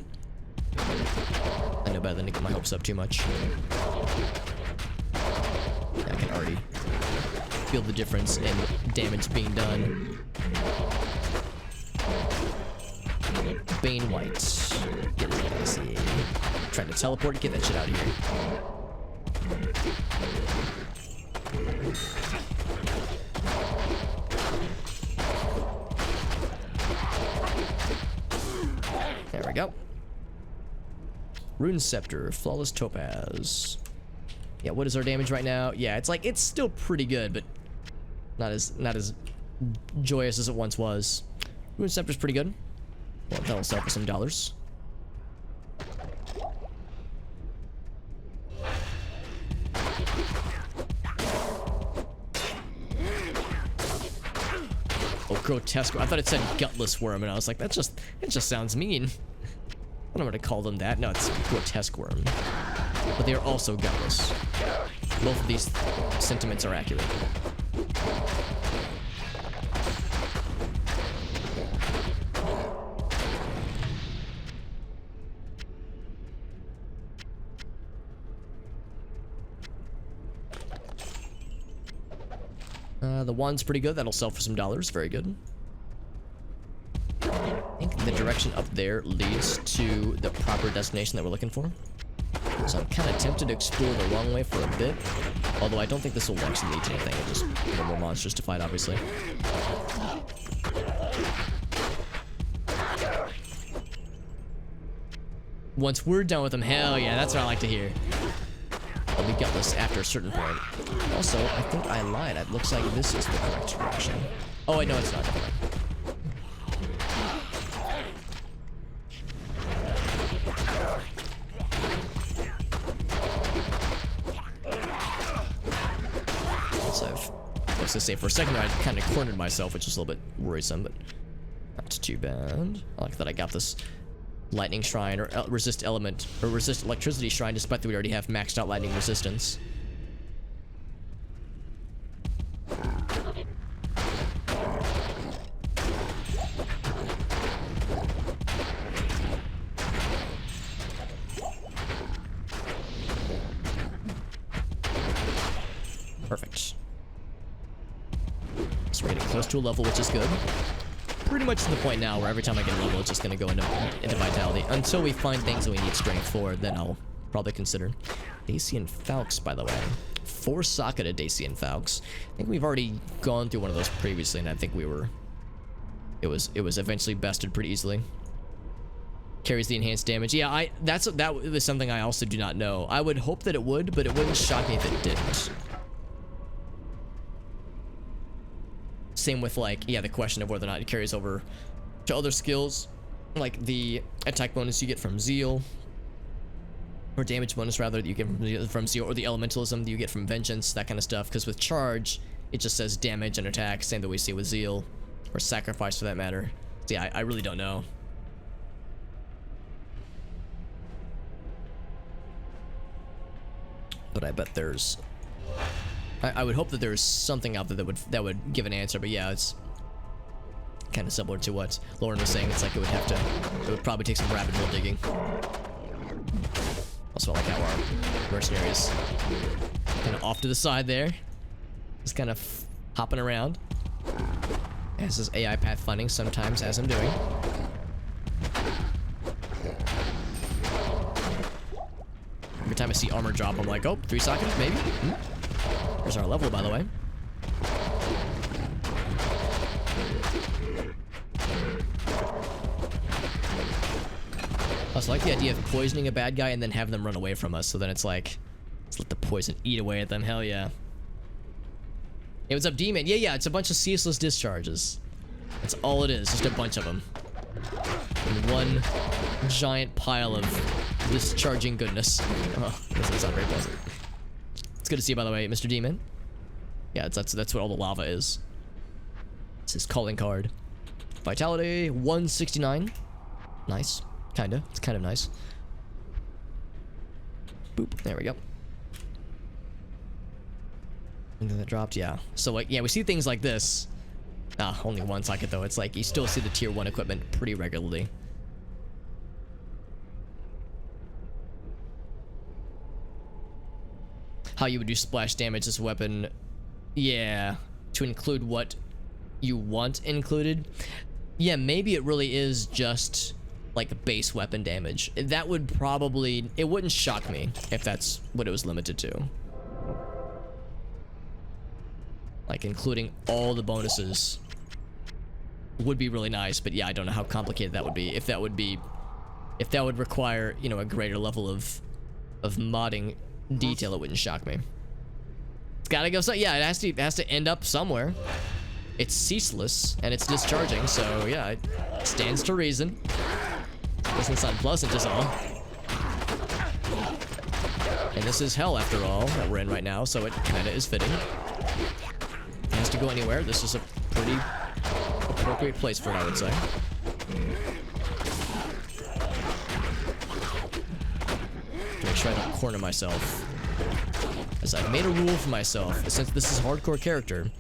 I know better than to get my hopes up too much. Yeah, I can already feel the difference in damage being done. Bane White. Get it, see. Trying to teleport, get that shit out of here. There we go. Rune Scepter, Flawless Topaz. Yeah, what is our damage right now? Yeah, it's like, it's still pretty good, but not as joyous as it once was. Rune Scepter's pretty good. Well, that'll sell for some dollars. Oh, grotesque. I thought it said gutless worm, and I was like, it just sounds mean. I don't know what to call them that. No, it's grotesque worm. But they are also gutless. Both of these sentiments are accurate. The wand's pretty good. That'll sell for some dollars. Very good. I think the direction up there leads to the proper destination that we're looking for. So I'm kind of tempted to explore the wrong way for a bit. Although I don't think this will actually lead to anything. It'll just give more monsters to fight, obviously. Once we're done with them, hell yeah, that's what I like to hear. I'll be gutless after a certain point. Also, I think I lied. It looks like this is the correct direction. Oh, wait, no, it's not. So I was gonna say, for a second I kind of cornered myself, which is a little bit worrisome, but not too bad. I like that I got this lightning shrine, or resist element, or resist electricity shrine, despite that we already have maxed out lightning resistance. Perfect. So we're getting close to a level, which is good. Pretty much to the point now where every time I get a level, it's just going to go into vitality. Until we find things that we need strength for, then I'll probably consider. Dacian Falx, by the way. 4-socketed Dacian Falx. I think we've already gone through one of those previously, and I think we were... It was eventually bested pretty easily. Carries the enhanced damage. Yeah, that was something I also do not know. I would hope that it would, but it wouldn't shock me if it didn't. Same with, like, yeah, the question of whether or not it carries over to other skills, like the attack bonus you get from Zeal, or damage bonus rather that you get from Zeal, or the elementalism that you get from Vengeance, that kind of stuff. Because with Charge, it just says damage and attack, same that we see with Zeal, or Sacrifice for that matter. So yeah, I really don't know. But I bet there's... I would hope that there's something out there that would give an answer, but yeah, it's kind of similar to what Lauren was saying. It's like it would probably take some rabbit hole digging. Also, I like how our mercenary is kind of off to the side there, just kind of hopping around, as his AI pathfinding sometimes, as I'm doing. Every time I see armor drop, I'm like, oh, 3-socket, maybe. There's our level, by the way. I also like the idea of poisoning a bad guy and then having them run away from us. So then it's like, let's let the poison eat away at them. Hell yeah. Hey, what's up, Demon? Yeah, it's a bunch of ceaseless discharges. That's all it is, just a bunch of them. And one giant pile of discharging goodness. Oh, this doesn't sound very pleasant. It's good to see you, by the way, Mr. Demon. Yeah, that's what all the lava is. It's his calling card. Vitality 169. Nice. Kinda. It's kind of nice. Boop. There we go. And then that dropped, yeah. So, like, yeah, we see things like this. Ah, only 1 socket, though. It's like, you still see the tier 1 equipment pretty regularly. How you would do splash damage as a weapon. Yeah. To include what you want included. Yeah, maybe it really is just like base weapon damage. That would probably... It wouldn't shock me if that's what it was limited to. like including all the bonuses would be really nice. But yeah, I don't know how complicated that would be. If that would require, you know, a greater level of modding detail, it wouldn't shock me. It's gotta go. So yeah, it has to end up somewhere. It's ceaseless and it's discharging, so yeah, it stands to reason. Doesn't sound pleasant is all. And this is hell after all that we're in right now, so it kinda is fitting. It has to go anywhere. This is a pretty appropriate place for it, I would say. Make sure I don't corner myself, as I've made a rule for myself, since this is a hardcore character.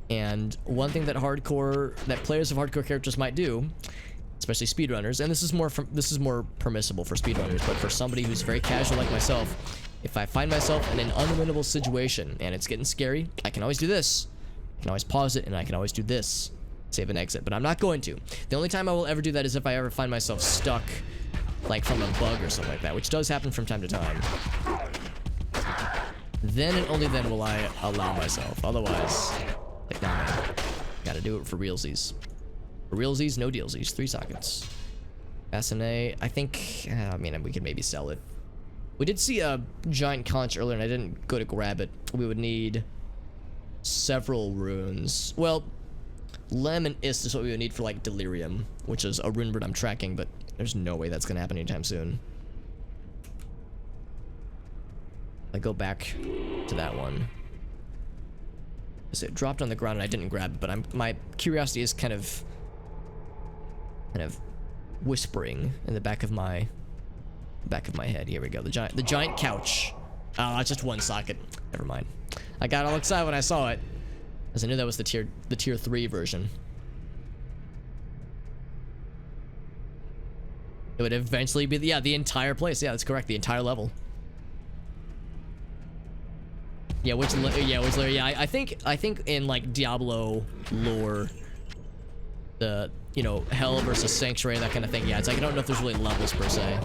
And one thing that players of hardcore characters might do, especially speedrunners, and this is more permissible for speedrunners, but for somebody who's very casual like myself, if I find myself in an unwinnable situation and it's getting scary, I can always do this. I can always pause it, and I can always do this, save and exit. But I'm not going to. The only time I will ever do that is if I ever find myself stuck, like from a bug or something like that, which does happen from time to time. Then and only then will I allow myself. Otherwise, like, nah, man. Gotta do it for realsies. For realsies, no dealsies. 3 sockets. SNA, I think, I mean, we could maybe sell it. We did see a giant conch earlier, and I didn't go to grab it. We would need several runes. Well, Lem and Ist is what we would need for, like, Delirium, which is a rune bird I'm tracking, but there's no way that's gonna happen anytime soon. I go back to that one. It dropped on the ground and I didn't grab it, but my curiosity is kind of whispering in the back of my head. Here we go. The giant couch. Oh, it's just 1 socket. Never mind. I got all excited when I saw it, as I knew that was the tier 3 version. It would eventually be the entire place. Yeah, that's correct. The entire level. Yeah, I think in like Diablo lore, the, you know, hell versus sanctuary, that kind of thing. Yeah, it's like I don't know if there's really levels per se.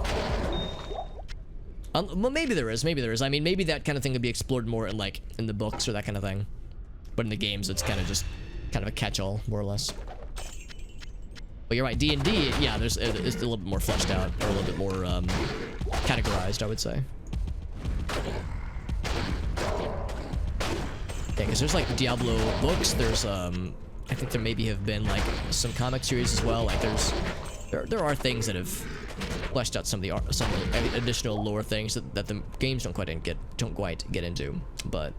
Well, maybe there is. I mean, maybe that kind of thing would be explored more in like in the books or that kind of thing. But in the games, it's kind of a catch-all, more or less. But you're right, D&D, yeah, it's a little bit more fleshed out, or a little bit more categorized, I would say. Yeah, because there's like Diablo books, there's I think there maybe have been like some comic series as well. Like there are things that have fleshed out some of the additional lore things that the games don't quite get into. But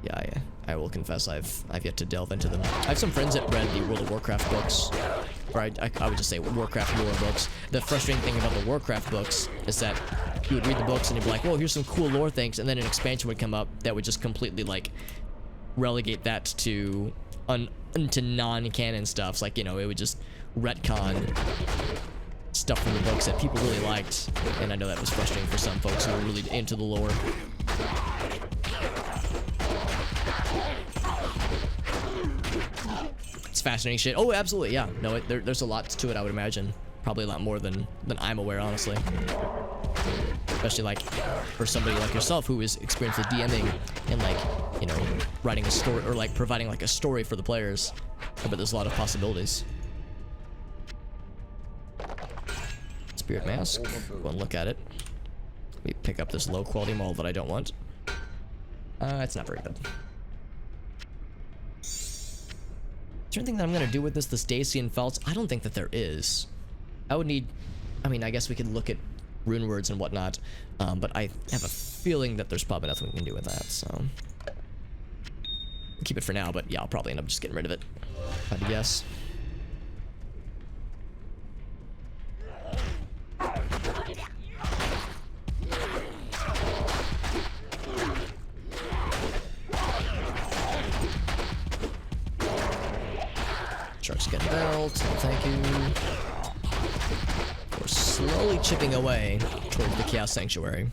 yeah, I will confess I've yet to delve into them. I have some friends that read the World of Warcraft books, or I would just say Warcraft lore books. The frustrating thing about the Warcraft books is that you would read the books and you'd be like, whoa, here's some cool lore things, and then an expansion would come up that would just completely like relegate that into non-canon stuff. So, like, you know, it would just retcon stuff from the books that people really liked, and I know that was frustrating for some folks who were really into the lore. It's fascinating shit. Oh, absolutely, yeah. No, there's a lot to it, I would imagine. Probably a lot more than I'm aware, honestly. Especially, like, for somebody like yourself who is experienced with DMing and, like, you know, writing a story, or, like, providing, like, a story for the players. But there's a lot of possibilities. Spirit Mask. Go and look at it. Let me pick up this low-quality mold that I don't want. It's not very good. Is there anything that I'm gonna do with this Dacian Felts? I don't think that there is. I would need... I mean, I guess we could look at rune words and whatnot, but I have a feeling that there's probably nothing we can do with that, so... keep it for now, but yeah, I'll probably end up just getting rid of it, if I had to guess. Sharks getting belt, thank you. We're slowly chipping away towards the Chaos Sanctuary.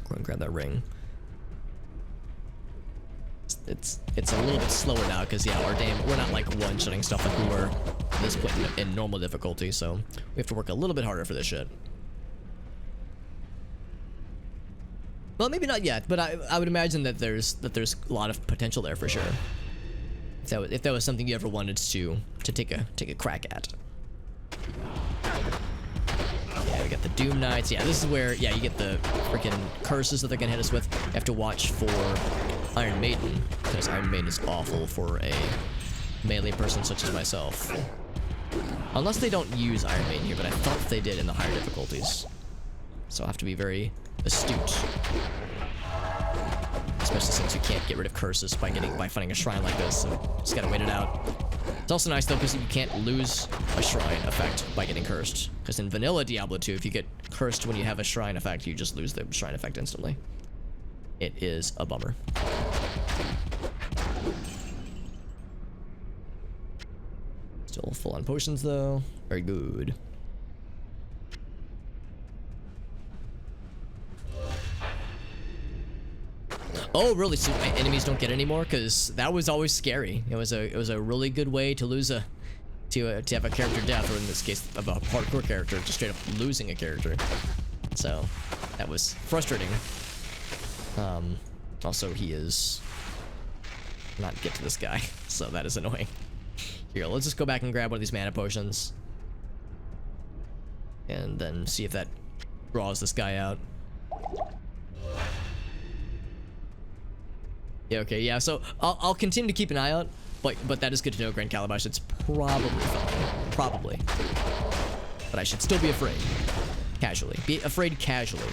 Go and grab that ring. It's a little bit slower now because, yeah, we're not like one-shotting stuff like we were at this point in normal difficulty, so we have to work a little bit harder for this shit. Well, maybe not yet, but I would imagine that there's a lot of potential there for sure. If that was something you ever wanted to take a crack at. Yeah, we got the Doom Knights. Yeah, this is where you get the freaking curses that they're gonna hit us with. You have to watch for Iron Maiden, because Iron Maiden is awful for a melee person such as myself. Unless they don't use Iron Maiden here, but I thought they did in the higher difficulties. So I'll have to be very astute. Especially since you can't get rid of curses by finding a shrine like this, so just gotta wait it out. It's also nice though because you can't lose a shrine effect by getting cursed. Because in vanilla Diablo 2, if you get cursed when you have a shrine effect, you just lose the shrine effect instantly. It is a bummer. Still full on potions though. Very good. Oh, really? So my enemies don't get any more? Because that was always scary. It was a really good way to lose to have a character death, or in this case, of a hardcore character, just straight up losing a character. So that was frustrating. Also, he is not get to this guy, so that is annoying. Here, let's just go back and grab one of these mana potions, and then see if that draws this guy out. Yeah, okay, yeah, so I'll continue to keep an eye out, but that is good to know, Grand Calabash. It's probably fine. Probably. But I should still be afraid. Casually. Be afraid casually.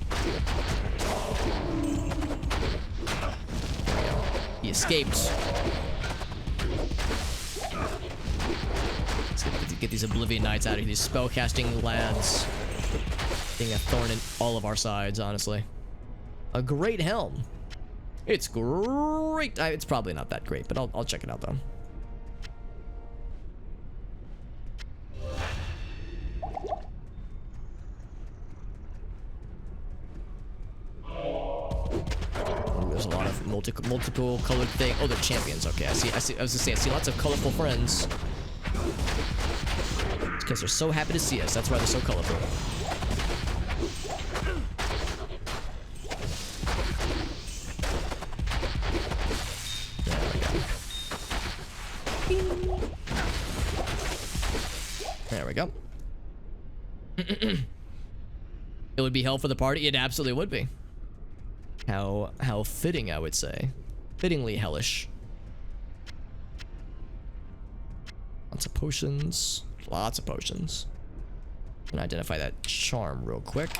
There we go. He escaped. Let's get these Oblivion Knights out of here. These spellcasting lads. Being a thorn in all of our sides, honestly. A great helm. It's great. It's probably not that great, but I'll check it out though. Ooh, there's a lot of multiple colored thing. Oh, they're champions. Okay, I see. I was gonna say I see lots of colorful friends. It's because they're so happy to see us. That's why they're so colorful. There we go. It would be hell for the party. It absolutely would be. How fitting, I would say. Fittingly hellish. Lots of potions. Lots of potions. And identify that charm real quick.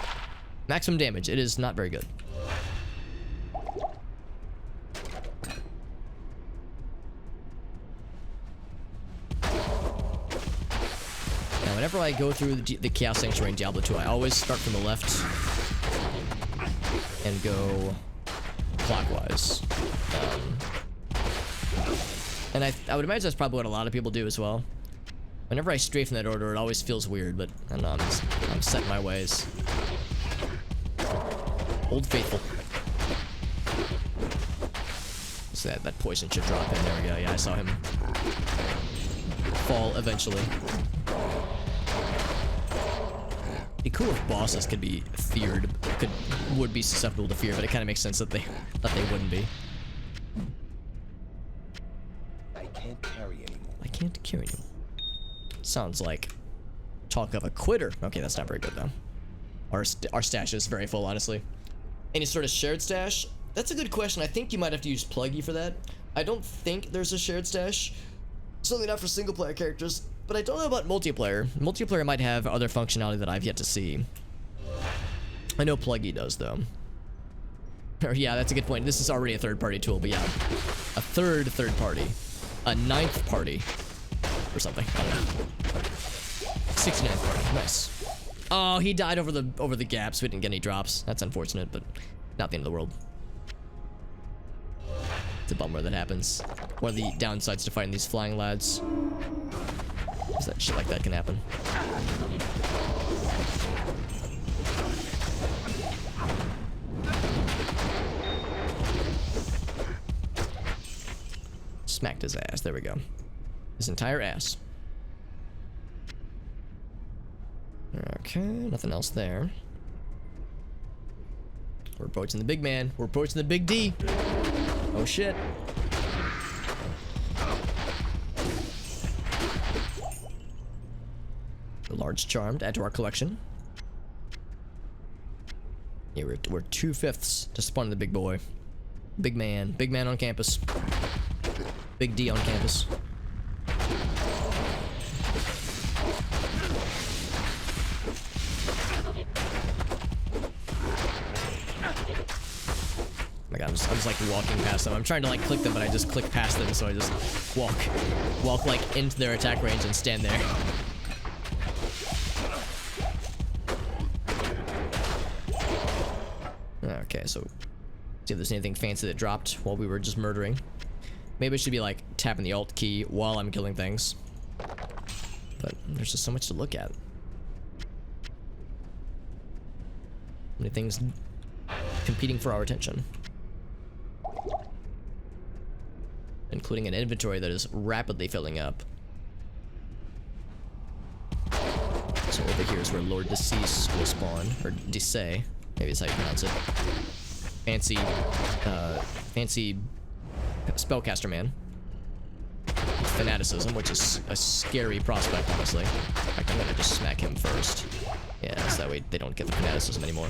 Maximum damage. It is not very good. Whenever I go through the Chaos Sanctuary in Diablo 2, I always start from the left and go clockwise. And I would imagine that's probably what a lot of people do as well. Whenever I stray from that order, it always feels weird, but I don't know, I'm set in my ways. Old Faithful. So that poison should drop in. There we go. Yeah, I saw him fall eventually. It'd be cool if bosses could be feared, would be susceptible to fear, but it kind of makes sense that they wouldn't be. I can't carry anymore. I can't carry anymore. Sounds like talk of a quitter. Okay, that's not very good though. Our stash is very full, honestly. Any sort of shared stash? That's a good question. I think you might have to use Pluggy for that. I don't think there's a shared stash. Certainly not for single player characters. But I don't know about multiplayer. Multiplayer might have other functionality that I've yet to see. I know Pluggy does, though. Or, yeah, that's a good point. This is already a third-party tool, but yeah. A third party. A ninth party. Or something. I don't know. 69th party. Nice. Oh, he died over the gap, so we didn't get any drops. That's unfortunate, but not the end of the world. It's a bummer that happens. One of the downsides to fighting these flying lads is that shit like that can happen. Smacked his ass. There we go. His entire ass. Okay, nothing else there. We're approaching the big man. We're approaching the big D. Oh shit. A large charm to add to our collection. Yeah, we're 2/5 to spawn the big boy. Big man on campus. Big D on campus. Oh my god, I'm just like walking past them. I'm trying to like click them, but I just click past them, so I just walk like into their attack range and stand there. Okay, so see if there's anything fancy that dropped while we were just murdering. Maybe I should be like tapping the alt key while I'm killing things. But there's just so much to look at. Many things competing for our attention. Including an inventory that is rapidly filling up. So over here is where Lord Decease will spawn, or Decay. Maybe that's how you pronounce it. Fancy spellcaster man. Fanaticism, which is a scary prospect, honestly. In fact, I'm gonna just smack him first. Yeah, so that way they don't get the fanaticism anymore.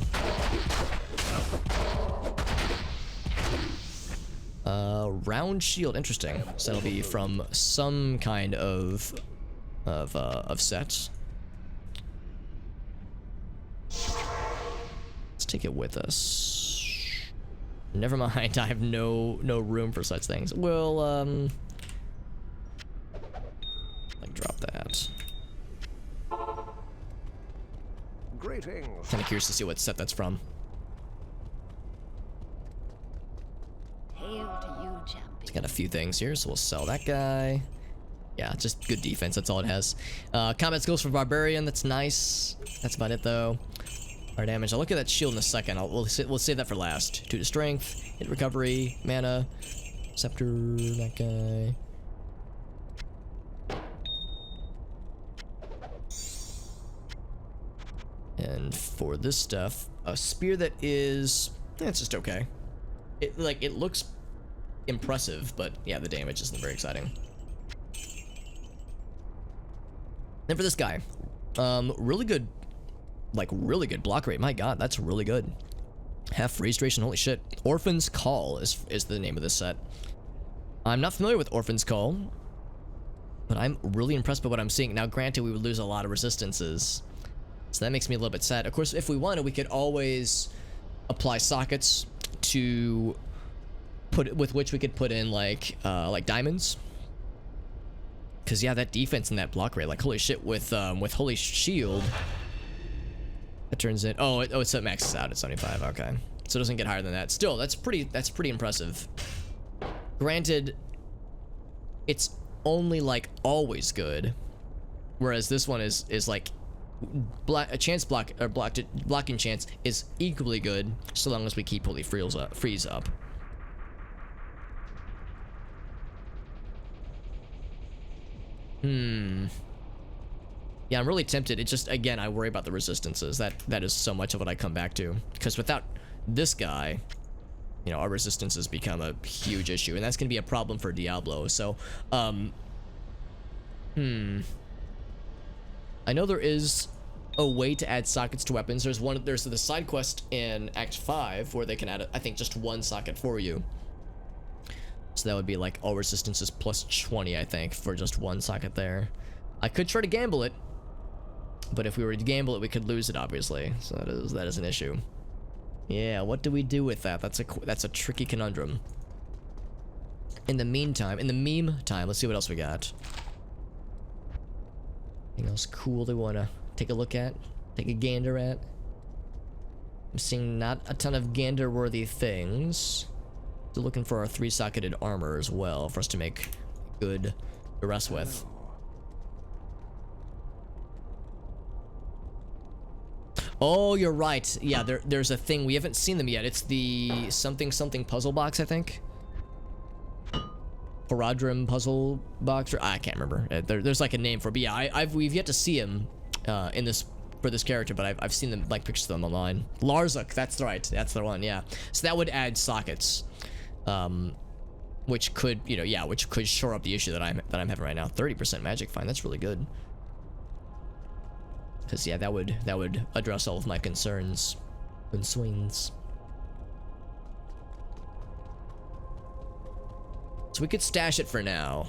Round shield, interesting. So that'll be from some kind of set. Let's take it with us. Never mind, I have no room for such things. We'll like drop that. Greetings. Kind of curious to see what set that's from. Hail to you, champion. It's got a few things here, so we'll sell that guy. Yeah, just good defense, that's all it has. Combat skills for Barbarian, that's nice. That's about it though. Our damage, I'll look at that shield in a second. We'll save that for last. 2 to strength, hit recovery, mana, scepter, that guy. And for this stuff, a spear that is, it's just okay. It looks impressive, but yeah, the damage isn't very exciting. Then for this guy, really good, like really good block rate. My god, that's really good. Half freeze duration, holy shit. Orphan's Call is the name of this set. I'm not familiar with Orphan's Call, but I'm really impressed by what I'm seeing. Now granted, we would lose a lot of resistances, so that makes me a little bit sad. Of course, if we wanted, we could always apply sockets to with which we could put in like diamonds. Cause yeah, that defense and that block rate, like holy shit, with Holy Shield, it turns in. Oh, it maxes out at 75. Okay, so it doesn't get higher than that. Still, that's pretty impressive. Granted, it's only like always good, whereas this one is like blocking chance is equally good so long as we keep Holy Freeze up. Yeah, I'm really tempted. It's just, again, I worry about the resistances. That is so much of what I come back to. Because without this guy, you know, our resistances become a huge issue. And that's going to be a problem for Diablo. So, I know there is a way to add sockets to weapons. There's the side quest in Act 5 where they can add, I think, just one socket for you. So that would be like all resistances plus 20, I think, for just one socket there. I could try to gamble it, but if we were to gamble it, we could lose it, obviously. So that is an issue. Yeah, what do we do with that? That's a tricky conundrum. In the meme time, let's see what else we got. Anything else cool they want to take a look at? Take a gander at? I'm seeing not a ton of gander-worthy things. Still looking for our 3-socketed armor as well for us to make good duress with. Oh, you're right. Yeah, there's a thing. We haven't seen them yet. It's the something puzzle box, I think. Paradrim puzzle box, or I can't remember. There's like a name for it. But yeah, we've yet to see him in this for this character, but I've seen them like pictures of them online. Larzuk, that's right, that's the one, yeah. So that would add sockets, which could, you know, yeah, which could shore up the issue that I'm having right now. 30% magic find, that's really good. Because yeah, that would address all of my concerns and swings. So we could stash it for now.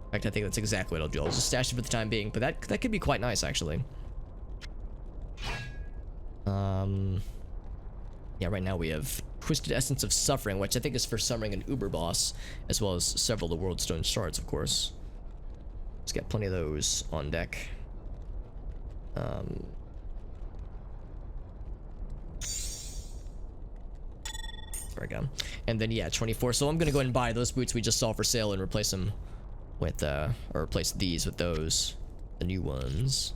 In fact, I think that's exactly what I'll do. I'll just stash it for the time being, but that could be quite nice, actually. Yeah, right now we have Twisted Essence of Suffering, which I think is for summoning an Uber boss, as well as several of the World Stone shards, of course. Let's get plenty of those on deck. There we go. And then yeah, 24. So I'm gonna go ahead and buy those boots we just saw for sale and replace them with or replace these with those, the new ones.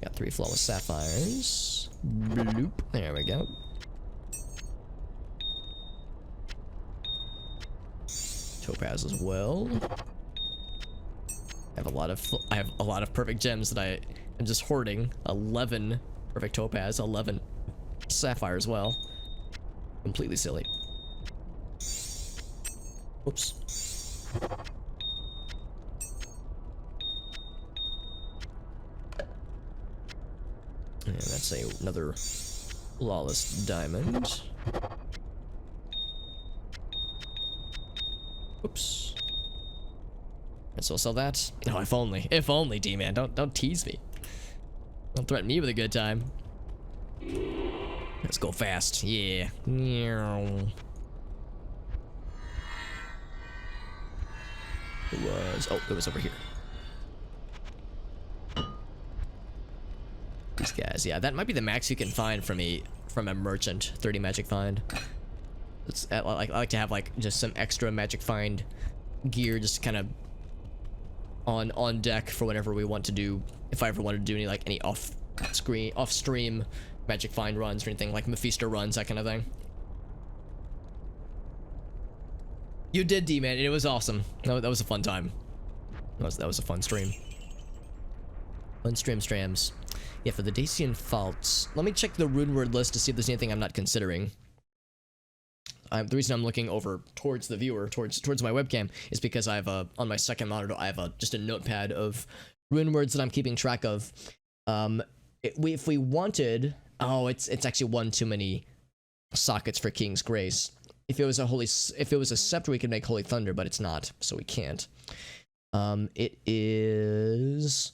Got 3 flawless sapphires. Bloop. There we go. Topaz as well. I have a lot of perfect gems that I am just hoarding. 11 perfect topaz, 11 sapphire as well. Completely silly. Oops. And that's another flawless diamond. Oops. And so I'll sell that. No, if only, D-man. Don't tease me. Don't threaten me with a good time. Let's go fast. Yeah. It was. Oh, it was over here. These guys. Yeah, that might be the max you can find from a merchant. 30 magic find. It's, I like to have like just some extra magic find gear, just kind of on deck for whenever we want to do. If I ever wanted to do any off-stream magic find runs or anything like Mephisto runs, that kind of thing. You did, D-man, and it was awesome. That was a fun time. That was a fun stream. Fun strams. Yeah, for the Dacian faults. Let me check the rune word list to see if there's anything I'm not considering. The reason I'm looking over towards the viewer, towards my webcam, is because I have on my second monitor I have just a notepad of rune words that I'm keeping track of. If we wanted, it's actually one too many sockets for King's Grace. If it was a scepter, we could make Holy Thunder, but it's not, so we can't. It is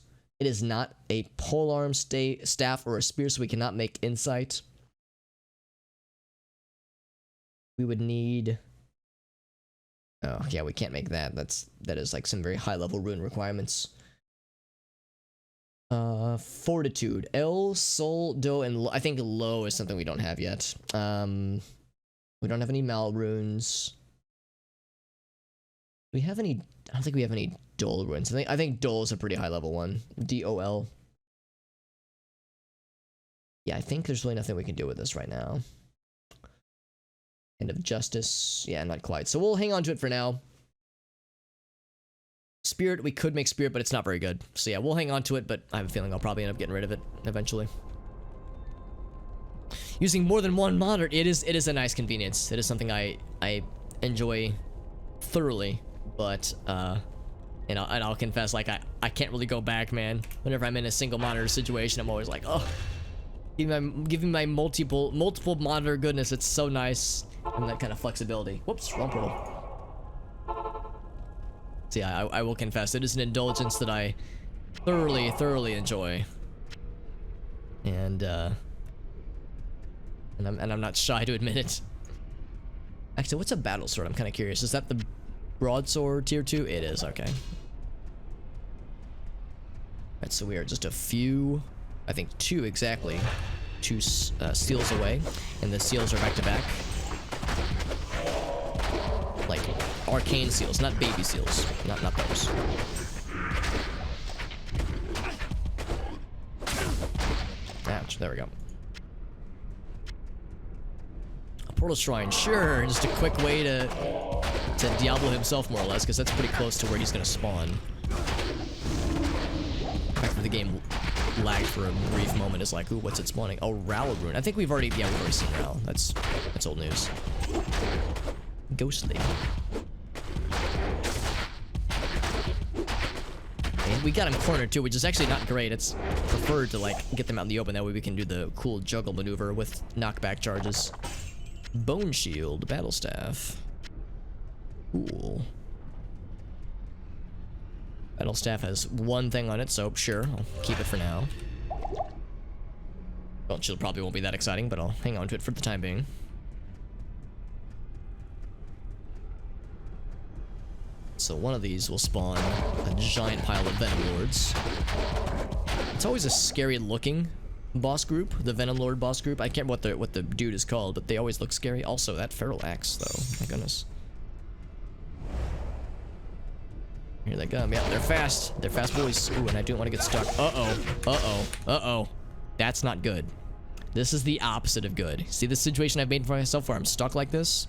not a polearm staff or a spear, so we cannot make Insight. We would need. Oh yeah, we can't make that. That is like some very high level rune requirements. Fortitude, L, Sol, Do, and I think Low is something we don't have yet. We don't have any Mal runes. Do we have any? I don't think we have any Dol runes. I think Dol is a pretty high level one. D-O-L. Yeah, I think there's really nothing we can do with this right now. End of Justice. Yeah, not quite. So we'll hang on to it for now. Spirit, we could make Spirit, but it's not very good. So yeah, we'll hang on to it, but I have a feeling I'll probably end up getting rid of it eventually. Using more than one monitor, it is a nice convenience. It is something I enjoy thoroughly, but and I'll confess, like I can't really go back, man. Whenever I'm in a single monitor situation, I'm always like, oh, giving my multiple monitor goodness. It's so nice, and that kind of flexibility. Whoops, wrong portal. So yeah, I will confess, it is an indulgence that I thoroughly enjoy, and I'm not shy to admit it. Actually, what's a battle sword? I'm kind of curious. Is that the broadsword tier 2? It is, okay. Alright, so we are just a few, I think 2 exactly, 2 seals away, and the seals are back to back. Like arcane seals, not baby seals, not those. Ouch, there we go. A portal shrine, sure, just a quick way to Diablo himself, more or less, because that's pretty close to where he's gonna spawn. Back for the the game lagged for a brief moment. Is like, ooh, what's it spawning? Oh, Ral rune. I think we've already seen Ral. That's old news. Ghostly. And we got him cornered too, which is actually not great. It's preferred to like get them out in the open. That way we can do the cool juggle maneuver with knockback charges. Bone shield, battle staff. Cool. Battle staff has one thing on it, so sure, I'll keep it for now. Bone shield probably won't be that exciting, but I'll hang on to it for the time being. So one of these will spawn a giant pile of Venom Lords. It's always a scary looking boss group, the Venom Lord boss group. I can't remember what the dude is called, but they always look scary. Also, that feral axe, though. My goodness. Here they come. Yeah, they're fast. They're fast boys. Ooh, and I don't want to get stuck. Uh-oh. Uh-oh. Uh-oh. That's not good. This is the opposite of good. See the situation I've made for myself where I'm stuck like this?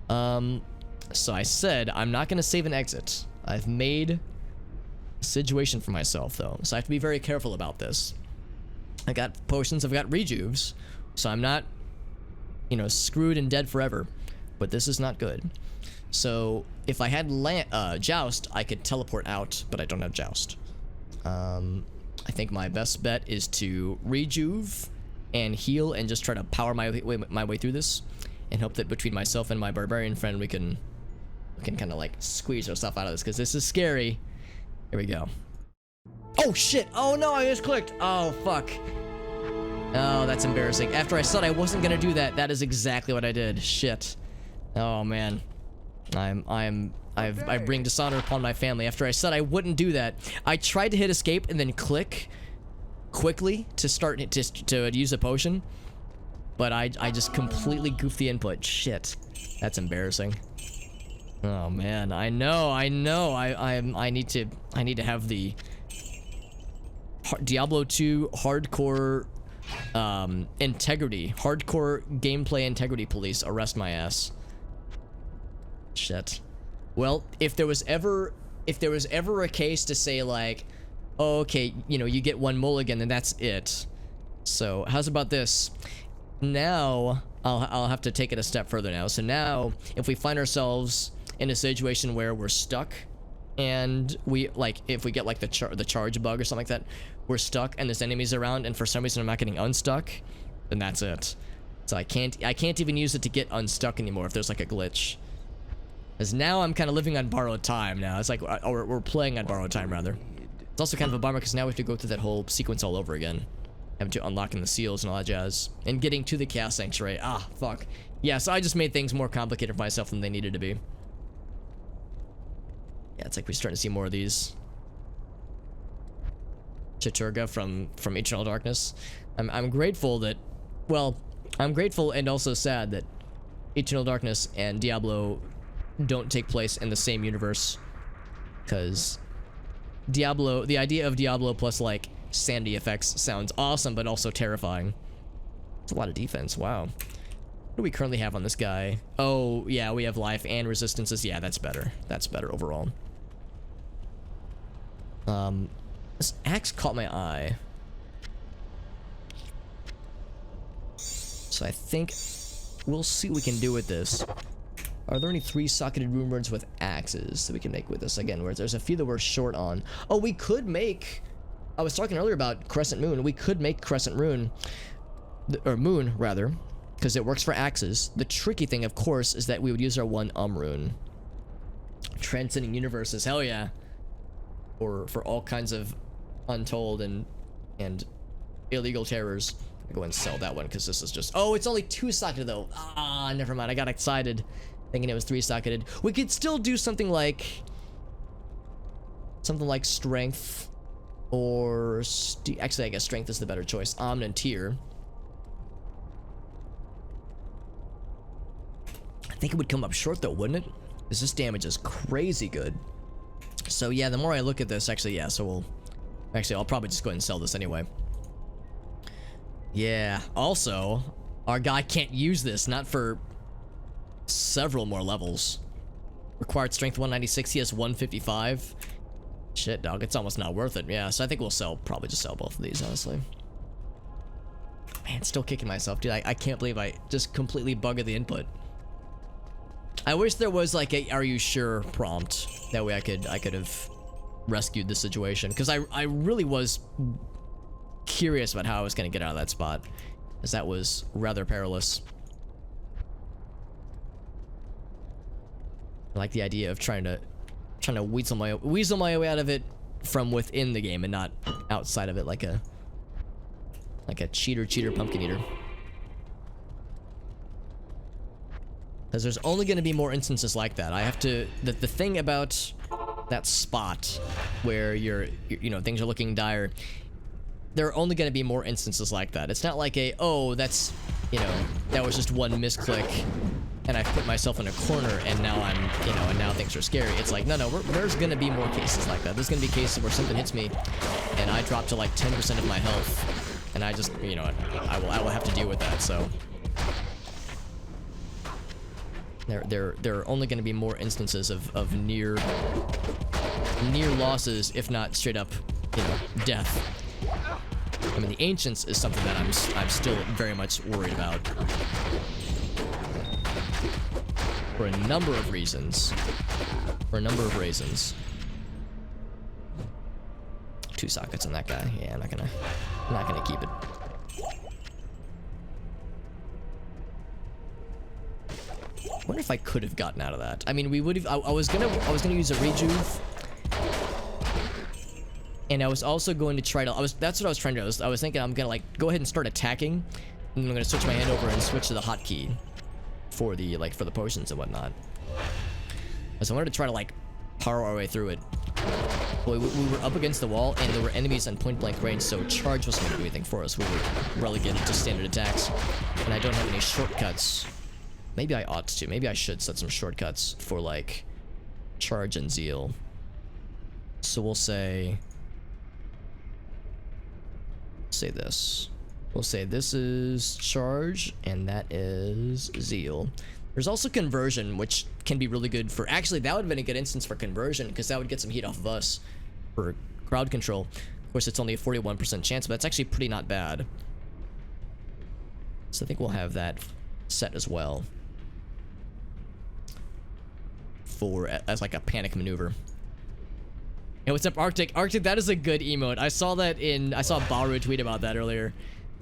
So I said I'm not going to save and exit. I've made a situation for myself, though. So I have to be very careful about this. I got potions, I've got rejuves. So I'm not, you know, screwed and dead forever. But this is not good. So if I had Joust, I could teleport out, but I don't have Joust. I think my best bet is to rejuve and heal and just try to power my way through this. And hope that between myself and my barbarian friend we can kind of like squeeze ourselves out of this, because this is scary. Here we go. Oh shit! Oh no, I just clicked! Oh fuck. Oh, that's embarrassing. After I said I wasn't gonna do that, that is exactly what I did. Shit. Oh man. I bring dishonor upon my family. After I said I wouldn't do that, I tried to hit escape and then click quickly to start to use a potion. But I just completely goofed the input. Shit. That's embarrassing. Oh man, I know. I need to have the Diablo 2 hardcore hardcore gameplay integrity police arrest my ass. Shit. Well, if there was ever a case to say like, oh, okay, you know, you get one mulligan and that's it. So, how's about this? Now, I'll have to take it a step further now. So now, if we find ourselves in a situation where we're stuck, and we, like, if we get, like, the charge bug or something like that, we're stuck, and there's enemies around, and for some reason I'm not getting unstuck, then that's it. So I can't even use it to get unstuck anymore if there's, like, a glitch. Because now I'm kind of living on borrowed time now. It's like, or we're playing on borrowed time, rather. It's also kind of a bummer, because now we have to go through that whole sequence all over again. Having to unlocking the seals and all that jazz. And getting to the Chaos Sanctuary. Ah, fuck. Yeah, so I just made things more complicated for myself than they needed to be. Yeah, it's like we're starting to see more of these. Chaturga from Eternal Darkness. I'm grateful that, well, I'm grateful and also sad that Eternal Darkness and Diablo don't take place in the same universe. Because Diablo, the idea of Diablo plus, like, sanity effects sounds awesome, but also terrifying. It's a lot of defense. Wow. What do we currently have on this guy? Oh, yeah, we have life and resistances. Yeah, that's better. That's better overall. This axe caught my eye. So I think we'll see what we can do with this. Are there any 3-socketed rune words with axes that we can make with this? Again, where there's a few that we're short on. Oh, we could make... I was talking earlier about Crescent Moon. We could make Crescent Rune, or Moon, rather, because it works for axes. The tricky thing, of course, is that we would use our one rune. Transcending universes, hell yeah. Or for all kinds of untold and illegal terrors. I'll go and sell that one, because this is just... Oh, it's only 2-socketed, though. Ah, never mind. I got excited, thinking it was 3-socketed. We could still do something like... Strength... Or, actually, I guess Strength is the better choice. Omnin Tier. I think it would come up short, though, wouldn't it? Because this damage is crazy good. So, yeah, the more I look at this, actually, yeah, so we'll... Actually, I'll probably just go ahead and sell this anyway. Yeah, also, our guy can't use this, not for several more levels. Required Strength 196, he has 155. Shit, dog, it's almost not worth it. Yeah, so I think we'll probably just sell both of these, honestly. Man, still kicking myself, dude. I can't believe I just completely bugged the input. I wish there was like a "Are you sure?" prompt. That way I could have rescued the situation, because I really was curious about how I was gonna get out of that spot, because that was rather perilous. I like the idea of trying to weasel my way out of it from within the game and not outside of it, like a cheater pumpkin eater. Because there's only going to be more instances like that. I have to... The thing about that spot where you know, things are looking dire, there are only going to be more instances like that. It's not like oh, that's, you know, that was just one misclick and I put myself in a corner and now I'm, you know, and now things are scary. It's like, no, there's going to be more cases like that. There's going to be cases where something hits me and I drop to like 10% of my health and I just, you know, I will have to deal with that, so... There are only going to be more instances of near losses, if not straight up, you know, death. I mean, the Ancients is something that I'm still very much worried about. For a number of reasons. Two sockets on that guy. Yeah, I'm not gonna keep it. I wonder if I could have gotten out of that. I mean, we would have. I was gonna use a rejuve, and I was also going to try to. That's what I was trying to do. I was thinking I'm gonna like go ahead and start attacking, and I'm gonna switch my hand over and switch to the hotkey for the for the potions and whatnot. So I wanted to try to like power our way through it. Well, we were up against the wall, and there were enemies on point blank range, so charge wasn't gonna do anything for us. We were relegated to standard attacks, and I don't have any shortcuts. Maybe I ought to. Maybe I should set some shortcuts for, like, charge and zeal. So we'll say this. We'll say this is charge, and that is zeal. There's also conversion, which can be really good for... Actually, that would have been a good instance for conversion, because that would get some heat off of us for crowd control. Of course, it's only a 41% chance, but that's actually pretty not bad. So I think we'll have that set as well. As like a panic maneuver. Hey, what's up, Arctic? Arctic, that is a good emote. I saw Baru tweet about that earlier,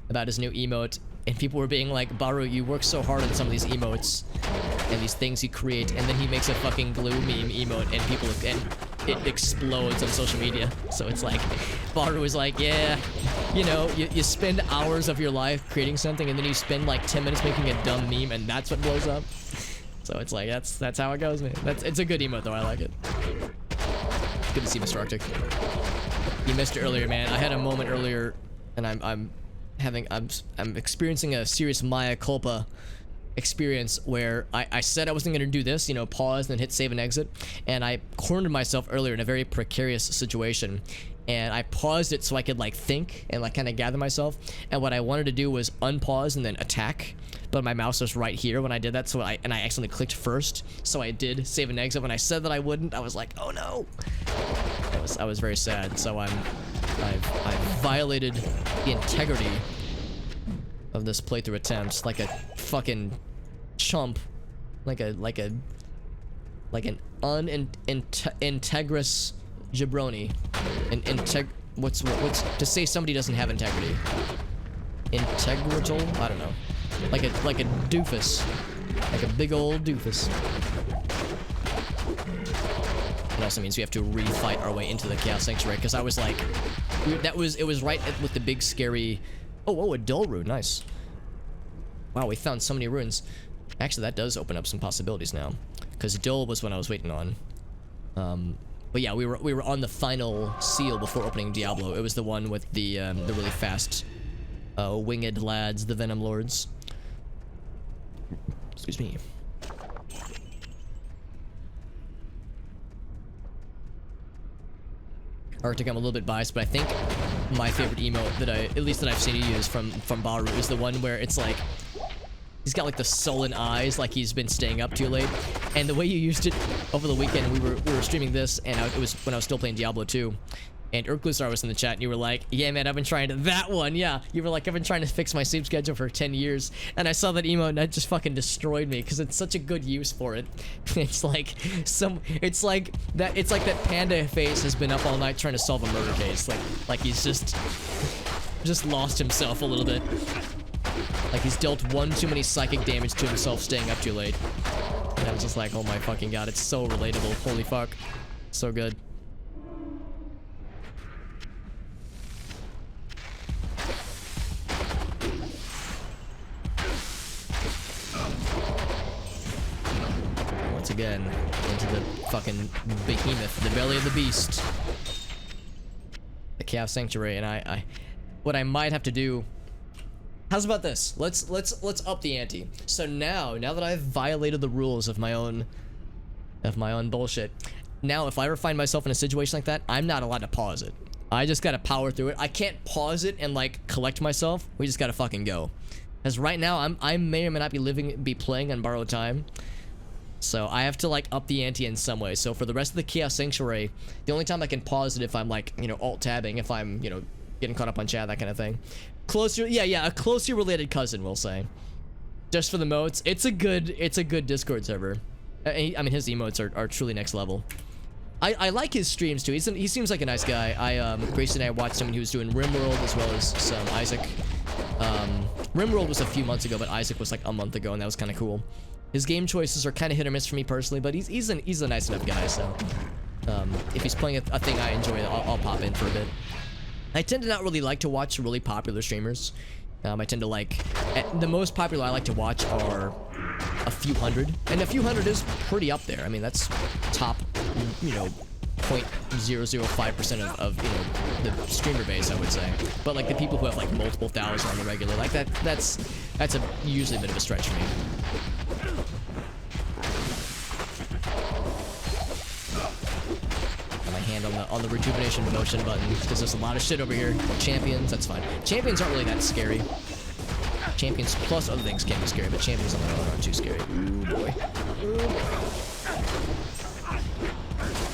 about his new emote, and people were being like, Baru, you work so hard on some of these emotes and these things you create, and then he makes a fucking glue meme emote and it explodes on social media. So it's like, Baru is like, yeah, you know, you spend hours of your life creating something, and then you spend like 10 minutes making a dumb meme, and that's what blows up. So it's like, that's how it goes, man. It's a good emote though, I like it. Good to see Mr. Arctic. You missed it earlier, man. I had a moment earlier, and I'm experiencing a serious mea culpa experience where I said I wasn't gonna do this, you know, pause and then hit save and exit, and I cornered myself earlier in a very precarious situation. And I paused it so I could like think and like kind of gather myself, and what I wanted to do was unpause and then attack, but my mouse was right here when I did that, so I accidentally clicked first, so I did save and exit. When I said that I wouldn't, I was like, oh no. I was very sad. So I've violated the integrity of this playthrough attempt like a fucking chump, like an integrous jabroni. What's to say somebody doesn't have integrity? Integral? I don't know. Like a doofus. Like a big old doofus. It also means we have to re-fight our way into the Chaos Sanctuary, because I was like, it was right with the big scary... Oh, a dull rune, nice. Wow, we found so many runes. Actually, that does open up some possibilities now, because dull was what I was waiting on. But yeah, we were on the final seal before opening Diablo. It was the one with the really fast winged lads, the Venom Lords. Excuse me. Arctic, I'm a little bit biased, but I think my favorite emote that I've seen you use from Baru is the one where it's like He's got like the sullen eyes, like he's been staying up too late. And the way you used it over the weekend, we were streaming this, and it was when I was still playing Diablo 2. And Urklusar was in the chat, and you were like, yeah, man, I've been trying to... That one, yeah. You were like, I've been trying to fix my sleep schedule for 10 years. And I saw that emote, and that just fucking destroyed me, because it's such a good use for it. It's like It's like that Panda face has been up all night trying to solve a murder case. Like he's just lost himself a little bit. Like he's dealt one too many psychic damage to himself staying up too late. And I was just like, oh my fucking god, it's so relatable. Holy fuck. So good. Once again, into the fucking behemoth, the belly of the beast. The Chaos Sanctuary, and what I might have to do... How's about this? Let's up the ante. So now that I've violated the rules of my own bullshit, now if I ever find myself in a situation like that, I'm not allowed to pause it. I just gotta power through it. I can't pause it and like collect myself. We just gotta fucking go. Because right now I may or may not be playing on borrowed time. So I have to like up the ante in some way. So for the rest of the Chaos Sanctuary, the only time I can pause it if I'm like, you know, alt-tabbing, if I'm, you know, getting caught up on chat, that kind of thing. Closer, yeah, a closely related cousin, we'll say. Just for the modes, it's a good Discord server. I mean, his emotes are truly next level. I like his streams too. He seems like a nice guy. Grace and I watched him when he was doing RimWorld as well as some Isaac. RimWorld was a few months ago, but Isaac was like a month ago, and that was kind of cool. His game choices are kind of hit or miss for me personally, but he's a nice enough guy. So if he's playing a thing I enjoy, I'll pop in for a bit. I tend to not really like to watch really popular streamers. I tend to like... the most popular I like to watch are a few hundred. And a few hundred is pretty up there. I mean, that's top, you know, 0.005% of you know, the streamer base, I would say. But like the people who have like multiple thousand on the regular, like that's usually a bit of a stretch for me. Hand on the rejuvenation motion button because there's a lot of shit over here. Champions, that's fine. Champions aren't really that scary. Champions plus other things can be scary, but champions on their own aren't too scary. Ooh boy. Ooh boy.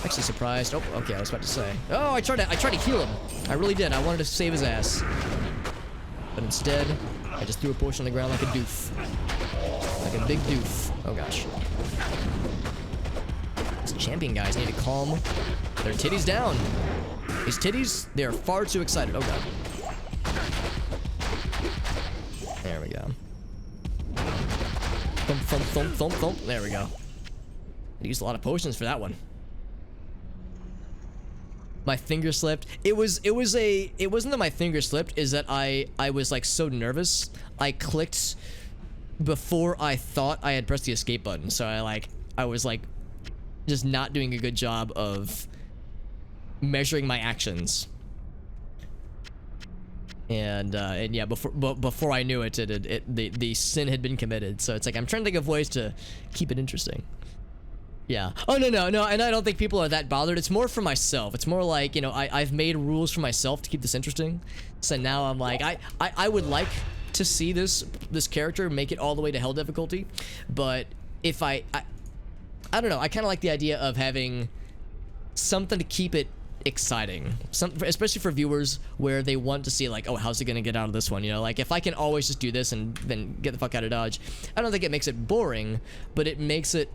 Actually surprised. Oh, okay, I was about to say. Oh, I tried to heal him. I really did. I wanted to save his ass. But instead, I just threw a potion on the ground like a doof. Like a big doof. Oh gosh. These champion guys need to calm their titties down. These titties, they are far too excited. Oh god. There we go. Thump, thump, thump, thump, thump. There we go. I used a lot of potions for that one. My finger slipped. It wasn't that my finger slipped, is that I was like so nervous. I clicked before I thought I had pressed the escape button. So I was like just not doing a good job of measuring my actions. And yeah, before I knew it, the sin had been committed. So it's like I'm trying to think of ways to keep it interesting. Yeah. Oh no, and I don't think people are that bothered. It's more for myself. It's more like, you know, I've made rules for myself to keep this interesting. So now I'm like, I would like to see this character make it all the way to hell difficulty, but if I don't know. I kind of like the idea of having something to keep it exciting, especially for viewers where they want to see like, oh, how's he gonna get out of this one, you know? Like if I can always just do this and then get the fuck out of Dodge, I don't think it makes it boring, but it makes it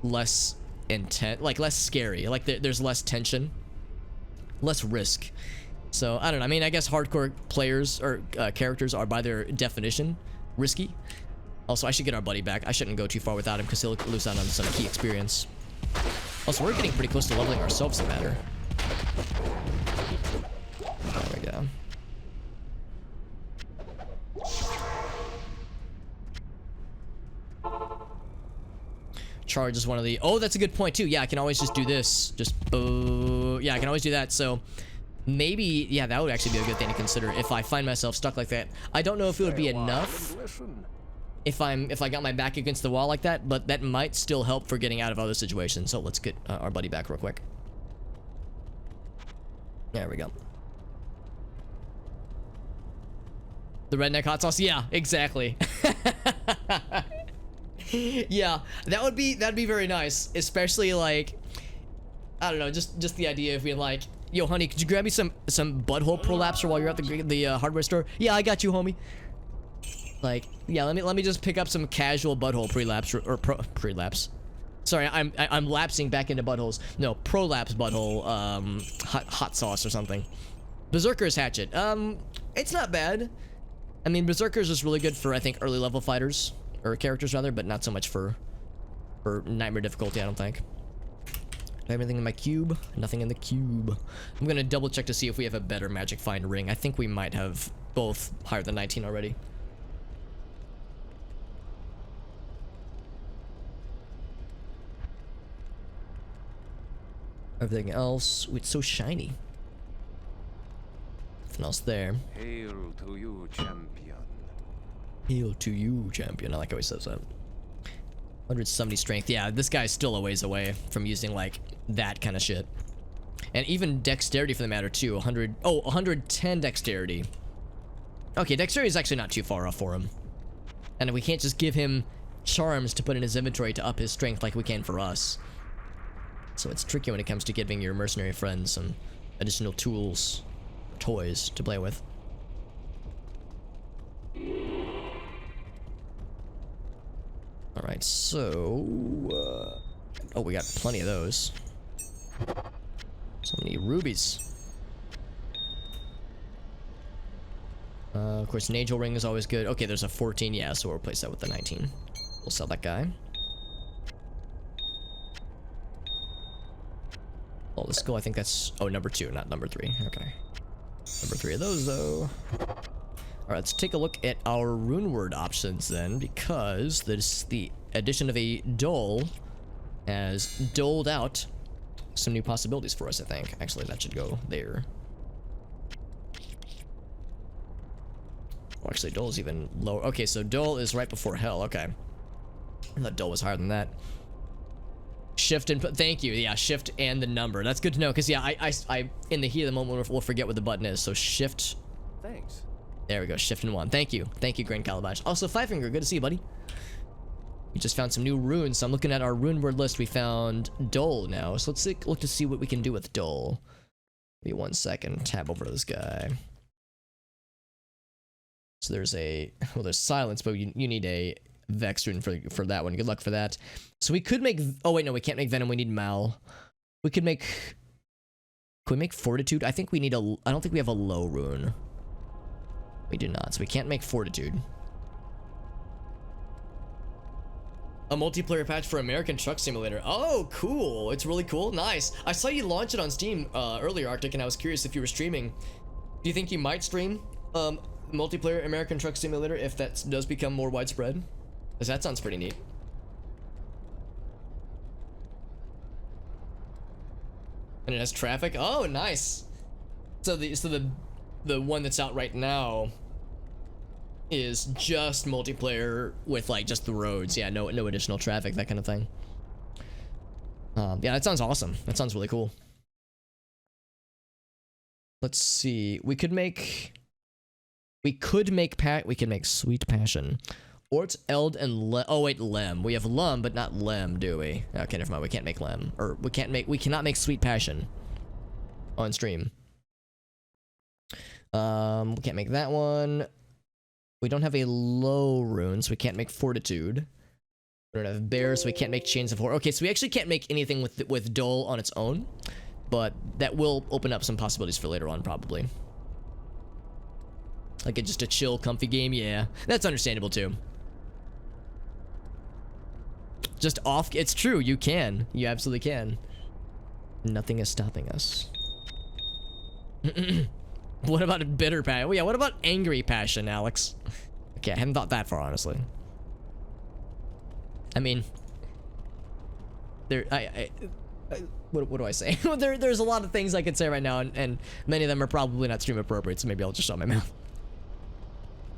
less intense, like less scary, like there's less tension, less risk. So I don't know. I mean, I guess hardcore players or characters are by their definition risky. Also, I should get our buddy back. I shouldn't go too far without him because he'll lose out on some key experience. Also, we're getting pretty close to leveling ourselves in matter. There we go. Charge is one of the... Oh, that's a good point too. Yeah, I can always just do this. Just... yeah, I can always do that. So maybe... Yeah, that would actually be a good thing to consider if I find myself stuck like that. I don't know if it would be enough if I got my back against the wall like that, but that might still help for getting out of other situations. So let's get our buddy back real quick. There we go. The redneck hot sauce? Yeah, exactly. Yeah, that'd be very nice, especially like, I don't know, just the idea of being like, yo honey, could you grab me some butthole prolapser while you're at the hardware store? Yeah, I got you, homie. Like, yeah, let me just pick up some casual butthole prelapse or prelapse. Sorry, I'm lapsing back into buttholes. No, prolapse butthole hot sauce or something. Berserker's hatchet. It's not bad. I mean, Berserker's is really good for, I think, early level fighters or characters rather, but not so much for nightmare difficulty, I don't think. Do I have anything in my cube? Nothing in the cube. I'm gonna double check to see if we have a better magic find ring. I think we might have both higher than 19 already. Everything else, it's so shiny. Nothing else there. Hail to you, champion. Hail to you, champion. I like how he says that. 170 strength. Yeah, this guy's still a ways away from using like that kind of shit. And even dexterity for the matter too. 110 dexterity. Okay, dexterity is actually not too far off for him. And we can't just give him charms to put in his inventory to up his strength like we can for us. So it's tricky when it comes to giving your mercenary friends some additional tools, toys to play with. Alright, so... oh, we got plenty of those. So many rubies. Of course, Nagel ring is always good. Okay, there's a 14, yeah, so we'll replace that with the 19. We'll sell that guy. Oh, let's go. I think that's... oh, number 2, not number 3. Okay. Number 3 of those, though. Alright, let's take a look at our rune word options then, because the addition of a dole has doled out some new possibilities for us, I think. Actually, that should go there. Oh, actually, dole's even lower. Okay, so dole is right before hell. Okay. I thought dole was higher than that. Shift and put, thank you. Yeah, shift and the number. That's good to know, because yeah, I in the heat of the moment we'll forget what the button is. So shift. Thanks. There we go. Shift and 1. Thank you. Thank you, Grand Calabash. Also, Five Finger. Good to see you, buddy. We just found some new runes. So I'm looking at our rune word list. We found Dole now. So let's look to see what we can do with Dole. Give me 1 second. Tab over to this guy. So there's a... well, there's silence, but you need a Vex rune for that one. Good luck for that. So we could make... oh, wait, no. We can't make Venom. We need Mal. We could make... could we make Fortitude? I think we need a... I don't think we have a low rune. We do not, so we can't make Fortitude. A multiplayer patch for American Truck Simulator. Oh, cool. It's really cool. Nice. I saw you launch it on Steam earlier, Arctic, and I was curious if you were streaming. Do you think you might stream multiplayer American Truck Simulator if that does become more widespread? Because that sounds pretty neat. And it has traffic. Oh, nice. So the one that's out right now is just multiplayer with like just the roads. Yeah, no additional traffic, that kind of thing. Yeah, that sounds awesome. That sounds really cool. Let's see. We could make Sweet Passion. Or it's Eld and Lem. Oh wait, Lem. We have Lum, but not Lem, do we? Okay, never mind. We can't make Lem. Or we cannot make Sweet Passion on stream. We can't make that one. We don't have a low rune, so we can't make Fortitude. We don't have Bear, so we can't make Chains of Horror. Okay, so we actually can't make anything with Dole on its own, but that will open up some possibilities for later on, probably. Like just a chill, comfy game, yeah. That's understandable, too. Just off... it's true, you can. You absolutely can. Nothing is stopping us. What about a bitter passion? Oh, yeah, what about angry passion, Alex? Okay, I hadn't thought that far, honestly. I mean... there... what do I say? There's a lot of things I could say right now, and many of them are probably not stream appropriate, so maybe I'll just shut my mouth.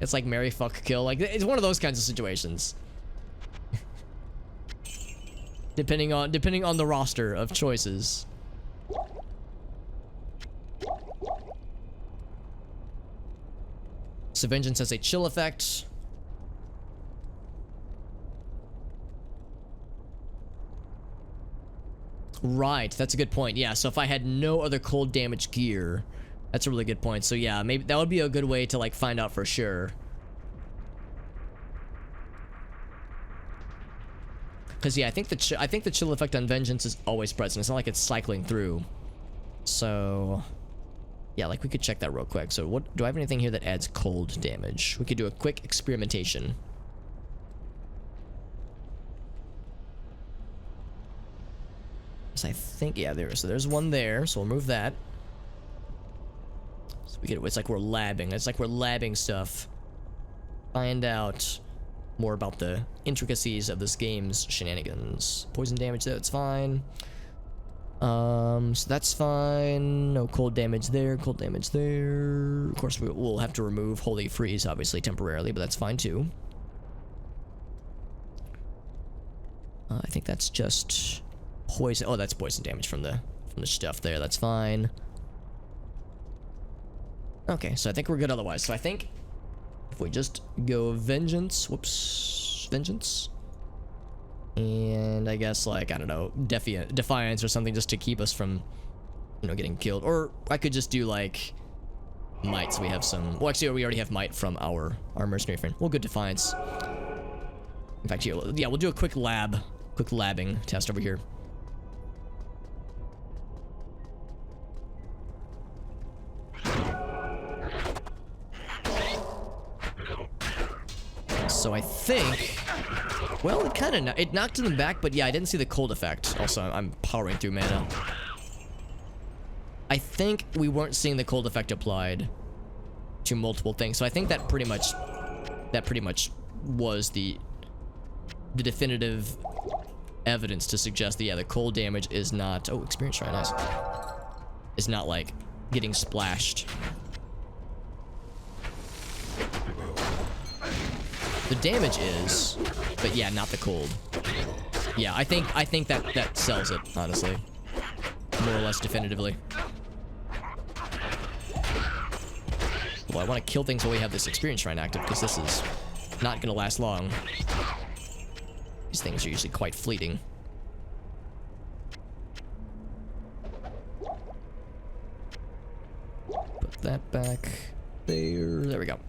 It's like marry, fuck, kill. Like, it's one of those kinds of situations. depending on the roster of choices. So Vengeance has a chill effect. Right, that's a good point. Yeah, so if I had no other cold damage gear, that's a really good point. So yeah, maybe that would be a good way to like find out for sure. Because yeah, I think the chill effect on Vengeance is always present. It's not like it's cycling through. So yeah, like we could check that real quick. So what do I have anything here that adds cold damage? We could do a quick experimentation. So I think, yeah, so there's one there, so we'll move that. So we get, it's like we're labbing. It's like we're labbing stuff. Find out more about the intricacies of this game's shenanigans. Poison damage there, it's fine. So that's fine. No cold damage there, cold damage there. Of course, we'll have to remove Holy Freeze, obviously, temporarily, but that's fine too. I think that's just poison. Oh, that's poison damage from the stuff there. That's fine. Okay, so I think we're good otherwise. So I think if we just go Vengeance, whoops, Vengeance, and I guess like, I don't know, Defiance or something just to keep us from, you know, getting killed. Or I could just do like Might, so we have some. Well, actually, we already have Might from our mercenary friend. We'll go Defiance. In fact, yeah, we'll do a quick labbing test over here. So I think, well, it knocked them back, but yeah, I didn't see the cold effect. Also, I'm powering through mana. I think we weren't seeing the cold effect applied to multiple things. So I think that pretty much was the definitive evidence to suggest that, yeah, the cold damage is not, oh, experience shrine, nice, is not like getting splashed. The damage is, but yeah, not the cold. Yeah, I think that sells it, honestly. More or less definitively. Well, I want to kill things while we have this experience shrine active, because this is not going to last long. These things are usually quite fleeting. Put that back there. There we go.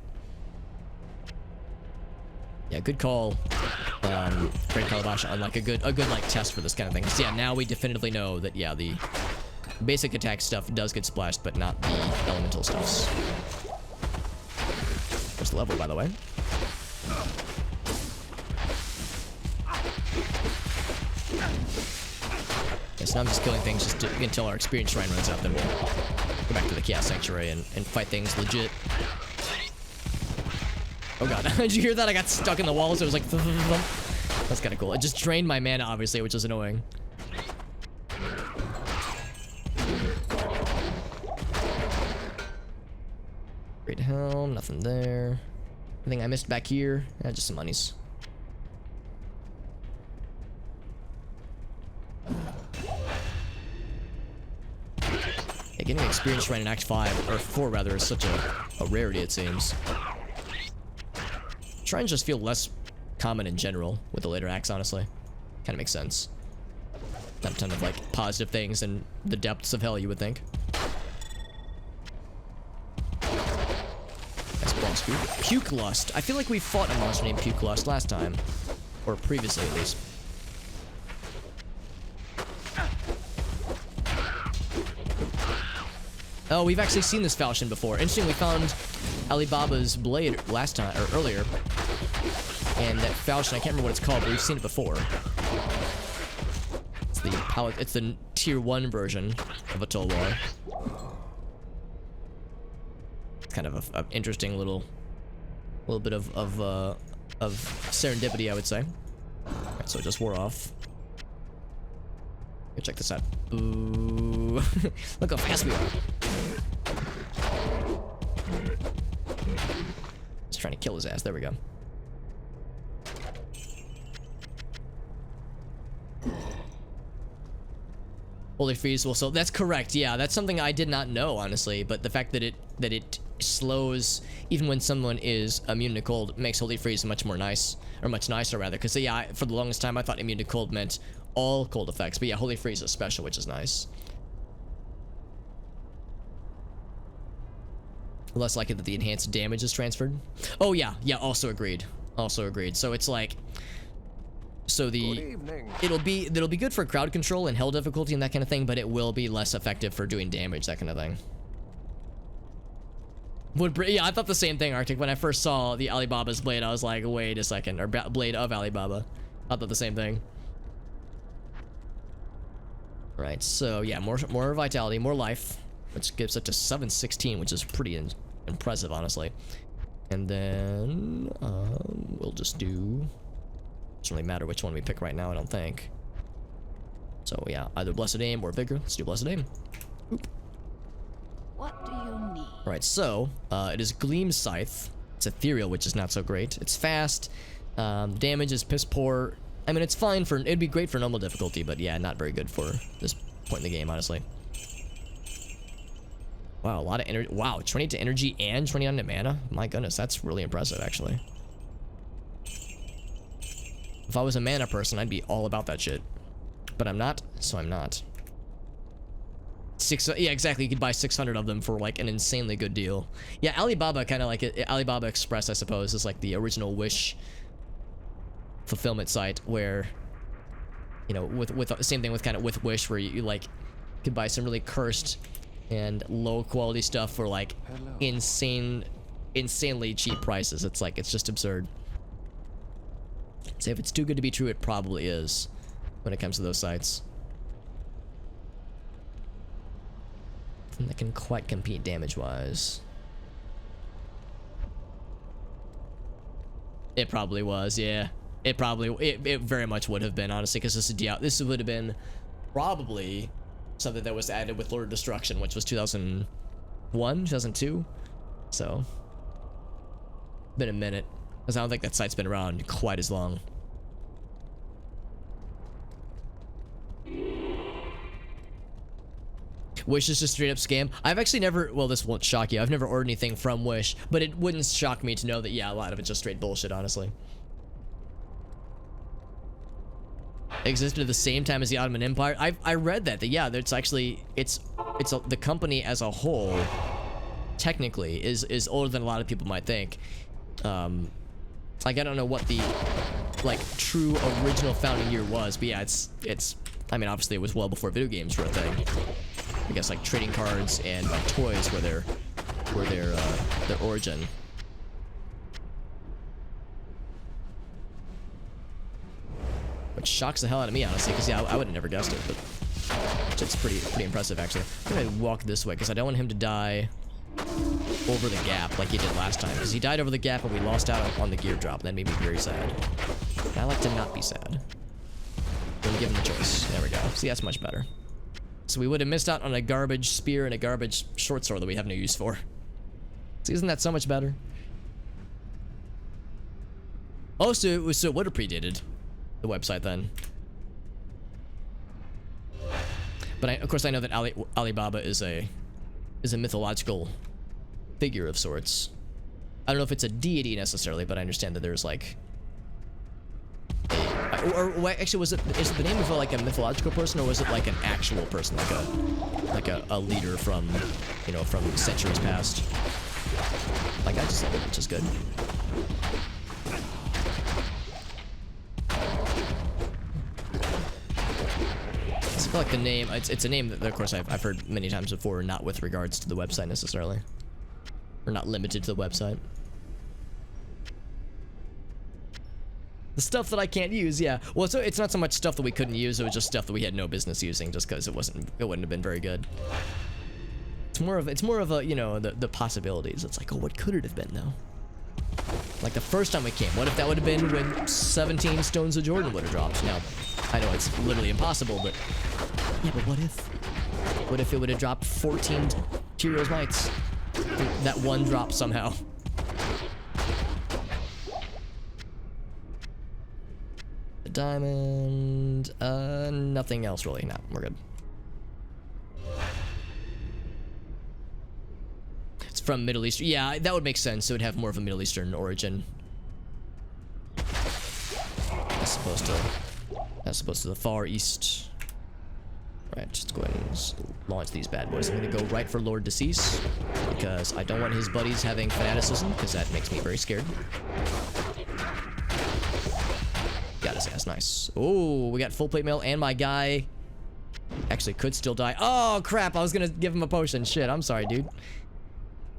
Yeah, good call. Great Calabash on like a good like test for this kind of thing. So yeah, now we definitively know that, yeah, the basic attack stuff does get splashed, but not the elemental stuffs. What's the level, by the way? Yes, now I'm just killing things just until our experience shrine runs out. Then we'll go back to the Chaos Sanctuary and fight things legit. Oh god, did you hear that? I got stuck in the wall, so it was like... That's kind of cool. It just drained my mana, obviously, which is annoying. Great Helm, nothing there. Anything I missed back here? Just some monies. Yeah, getting experience shrine in Act 5, or 4 rather, is such a rarity, it seems. Shrines just feel less common in general with the later acts, honestly. Kind of makes sense. Not a ton of, like, positive things in the depths of hell, you would think. That's boss food. Puke Lust. I feel like we fought a monster named Puke Lust last time. Or previously, at least. Oh, we've actually seen this falchion before. Interesting, we found Alibaba's blade last time, or earlier. And that falchion, I can't remember what it's called, but we've seen it before. It's the tier 1 version of a Tulwar. It's kind of an interesting little bit of serendipity, I would say. Alright, so it just wore off. Go check this out. Ooh. Look how fast we are. Just trying to kill his ass. There we go. Holy Freeze. Well, so that's correct. Yeah, that's something I did not know, honestly. But the fact that it slows even when someone is immune to cold makes Holy Freeze much more nice, or much nicer rather. Because yeah, for the longest time I thought immune to cold meant all cold effects. But yeah, Holy Freeze is special, which is nice. Less likely that the enhanced damage is transferred. Oh yeah, yeah, also agreed. Also agreed. So it's like, so it'll be good for crowd control and hell difficulty and that kind of thing, but it will be less effective for doing damage, that kind of thing. Yeah, I thought the same thing, Arctic. When I first saw the Alibaba's blade, I was like, wait a second, or blade of Alibaba. I thought the same thing. Right, so yeah, more vitality, more life, which gives it to 716, which is pretty impressive, honestly. And then we'll just do. Doesn't really matter which one we pick right now, I don't think. So yeah, either Blessed Aim or Vigor. Let's do Blessed Aim. Oop. What do you need? Right, so it is Gleam Scythe. It's ethereal, which is not so great. It's fast. Damage is piss poor. I mean, it's fine for. It'd be great for normal difficulty, but yeah, not very good for this point in the game, honestly. Wow, a lot of energy. Wow, 28 to energy and 29 to mana. My goodness, that's really impressive, actually. If I was a mana person, I'd be all about that shit. But I'm not, so I'm not. Yeah, exactly. You could buy 600 of them for like an insanely good deal. Yeah, Alibaba kind of like it. Alibaba Express, I suppose, is like the original Wish fulfillment site where, you know, with the same thing with kind of with Wish, where you like could buy some really cursed and low quality stuff for like insanely cheap prices. It's like, it's just absurd. Say if it's too good to be true, it probably is when it comes to those sites. And that can quite compete damage-wise. It probably was, yeah. It very much would have been, honestly, because this would have been probably something that was added with Lord of Destruction, which was 2001, 2002. So, been a minute, because I don't think that site's been around quite as long. Wish is just straight up scam. I've actually never, well, this won't shock you, I've never ordered anything from Wish, but it wouldn't shock me to know that, yeah, a lot of it's just straight bullshit, honestly. It existed at the same time as the Ottoman Empire. I read that yeah, it's actually, the company as a whole, technically, is older than a lot of people might think. Like, I don't know what the, like, true original founding year was, but yeah, it's, I mean, obviously it was well before video games were a thing. I guess like trading cards and like toys were their origin. Which shocks the hell out of me, honestly, because yeah, I would have never guessed it, but it's pretty impressive, actually. I'm gonna walk this way because I don't want him to die over the gap like he did last time, because he died over the gap and we lost out on the gear drop. That made me very sad. And I like to not be sad. Then give him the choice. There we go. See, that's much better. So we would have missed out on a garbage spear and a garbage short sword that we have no use for. See, isn't that so much better? Oh, so it would have predated the website then. But of course I know that Alibaba is a mythological figure of sorts. I don't know if it's a deity necessarily, but I understand that there's like or actually, is it the name of like a mythological person, or was it like an actual person, like a leader from, you know, from centuries past? Like, I just love it, which is good. I feel like the name, it's a name that of course I've heard many times before, not with regards to the website necessarily, or not limited to the website. The stuff that I can't use, yeah. Well, so it's not so much stuff that we couldn't use, it was just stuff that we had no business using, just because it wouldn't have been very good. It's more of a, you know, the possibilities. It's like, oh, what could it have been though? Like the first time we came, what if that would have been when 17 Stones of Jordan would have dropped? Now, I know it's literally impossible, but yeah, but what if? What if it would have dropped 14 Tyrio's Mites? That one drop somehow. The diamond, nothing else really. No, we're good. It's from Middle East. Yeah, that would make sense. It would have more of a Middle Eastern origin. As opposed to As opposed to the far east. Right, just go ahead and launch these bad boys. I'm gonna go right for Lord Decease because I don't want his buddies having fanaticism because that makes me very scared. Got his ass, nice. Oh, we got full plate mail and my guy actually could still die. Oh crap, I was gonna give him a potion. Shit, I'm sorry, dude.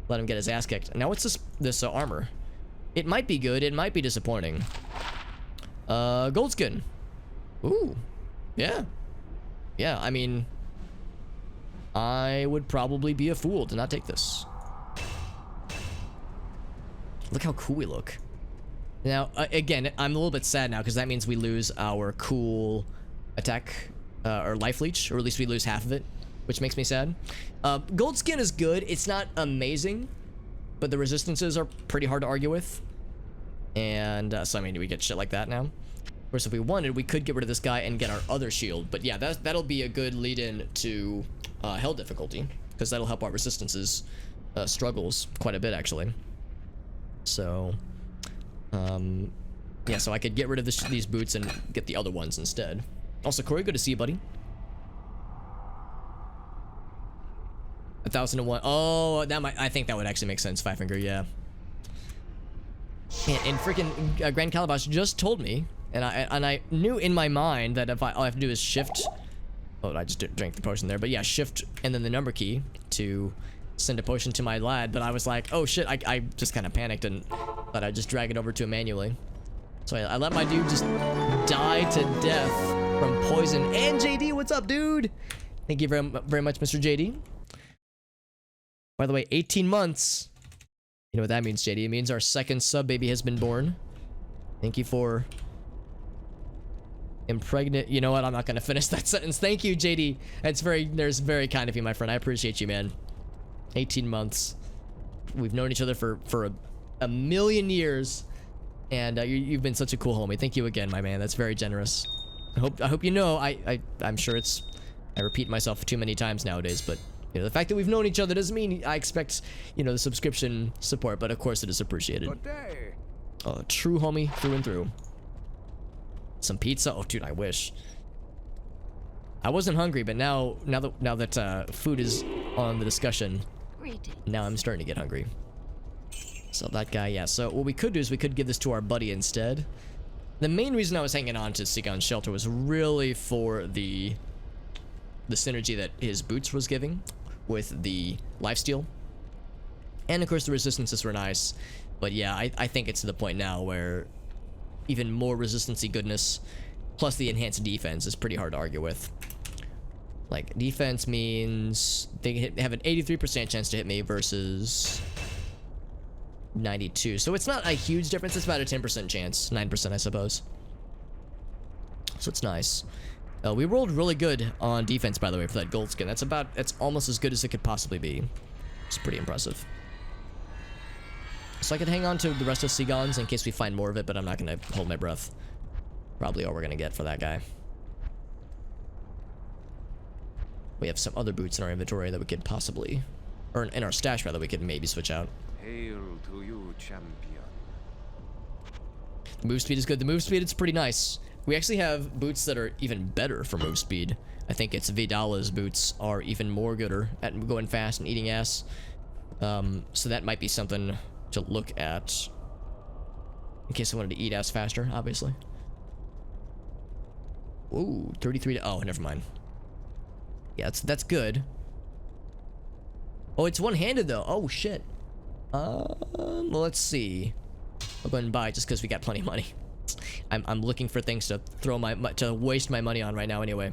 Let him get his ass kicked. Now what's this armor? It might be good, it might be disappointing. Gold skin. Ooh, yeah. Yeah, I mean, I would probably be a fool to not take this. Look how cool we look. Now, again, I'm a little bit sad now because that means we lose our cool attack or life leech, or at least we lose half of it, which makes me sad. Gold skin is good. It's not amazing, but the resistances are pretty hard to argue with. And so, I mean, we get shit like that now. Of course, if we wanted, we could get rid of this guy and get our other shield. But yeah, that'll be a good lead-in to hell difficulty, because that'll help our resistances struggles quite a bit, actually. So, yeah, so I could get rid of these boots and get the other ones instead. Also, Corey, good to see you, buddy. 1001. Oh, I think that would actually make sense. 5-finger, yeah. And freaking Grand Calabash just told me. And I knew in my mind that if all I have to do is shift. Oh, I just drank the potion there. But yeah, shift and then the number key to send a potion to my lad. But I was like, oh shit, I just kind of panicked and thought I'd just drag it over to him manually. So I let my dude just die to death from poison. And JD, what's up, dude? Thank you very much, Mr. JD. By the way, 18 months. You know what that means, JD? It means our second sub baby has been born. Thank you for... impregnate. You know what? I'm not gonna finish that sentence. Thank you, JD. That's very kind of you, my friend. I appreciate you, man. 18 months. We've known each other for a million years, and you've been such a cool homie. Thank you again, my man. That's very generous. I hope you know. I'm sure it's. I repeat myself too many times nowadays, but you know the fact that we've known each other doesn't mean I expect the subscription support. But of course, it is appreciated. Good day. Oh, true homie through and through. Some pizza? Oh, dude, I wish. I wasn't hungry, but now that food is on the discussion, now I'm starting to get hungry. So that guy, yeah. So what we could do is we could give this to our buddy instead. The main reason I was hanging on to Sigon's Shelter was really for the synergy that his boots was giving with the lifesteal. And of course the resistances were nice. But yeah, I think it's to the point now where even more resistancy goodness plus the enhanced defense is pretty hard to argue with. Like, defense means they have an 83% chance to hit me versus 92. So it's not a huge difference. It's about a 10% chance. 9%, I suppose. So it's nice. We rolled really good on defense, by the way, for that gold skin. That's almost as good as it could possibly be. It's pretty impressive. So I could hang on to the rest of Sigons in case we find more of it, but I'm not going to hold my breath. Probably all we're going to get for that guy. We have some other boots in our inventory that we could possibly, or in our stash rather, we could maybe switch out. Hail to you, champion. The move speed is good. The move speed, it's pretty nice. We actually have boots that are even better for move speed. I think it's Vidala's boots are even more gooder at going fast and eating ass. So that might be something to look at in case I wanted to eat ass faster, obviously. Ooh, 33 to, oh, never mind. Yeah, that's good. Oh, it's one-handed though. Oh shit. Well, let's see. I'll go ahead and buy it just because we got plenty of money. I'm looking for things to to waste my money on right now anyway.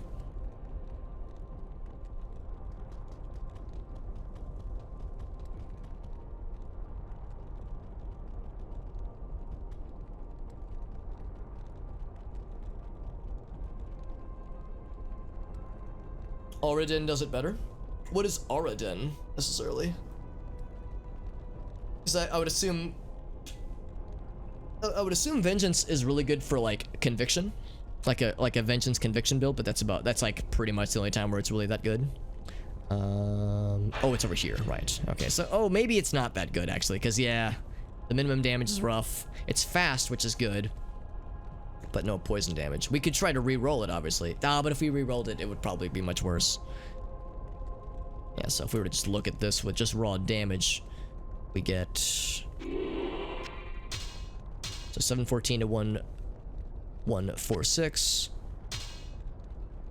Auradin does it better? What is Auradin necessarily? Because I would assume Vengeance is really good for like conviction, like a Vengeance conviction build, but that's like pretty much the only time where it's really that good. Oh, it's over here, right? Okay, so maybe it's not that good actually, because yeah, the minimum damage is rough. It's fast, which is good, but no poison damage. We could try to re-roll it, obviously. But if we re-rolled it, it would probably be much worse. Yeah, so if we were to just look at this with just raw damage, we get... So 714 to 1146.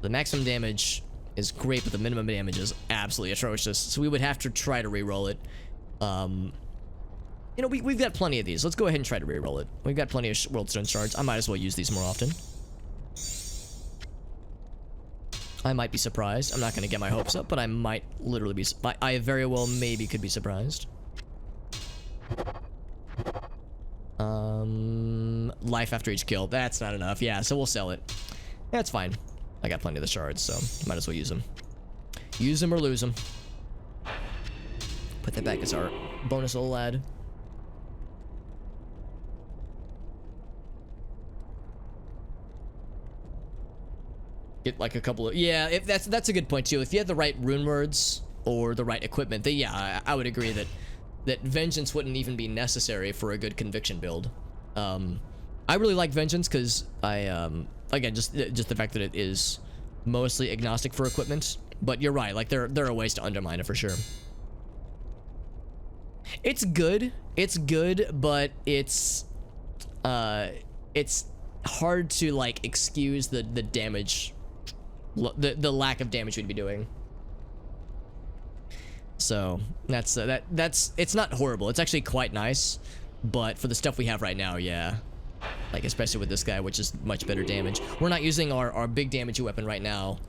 The maximum damage is great, but the minimum damage is absolutely atrocious. So we would have to try to re-roll it. You know, we've got plenty of these. Let's go ahead and try to re-roll it. We've got plenty of World Stone shards. I might as well use these more often. I might be surprised. I'm not going to get my hopes up, but I might literally be... I very well maybe could be surprised. Life after each kill. That's not enough. Yeah, so we'll sell it. That's fine. I got plenty of the shards, so might as well use them. Use them or lose them. Put that back as our bonus little lad. Get like a couple of... Yeah, if that's a good point too. If you had the right rune words or the right equipment, then yeah, I would agree that Vengeance wouldn't even be necessary for a good Conviction build. I really like Vengeance because again, just the fact that it is mostly agnostic for equipment. But you're right, like there are ways to undermine it for sure. It's good, but it's hard to like excuse the damage, the lack of damage we'd be doing. So that's it's not horrible. It's actually quite nice, but for the stuff we have right now, yeah, like especially with this guy, which is much better damage. We're not using our big damage weapon right now,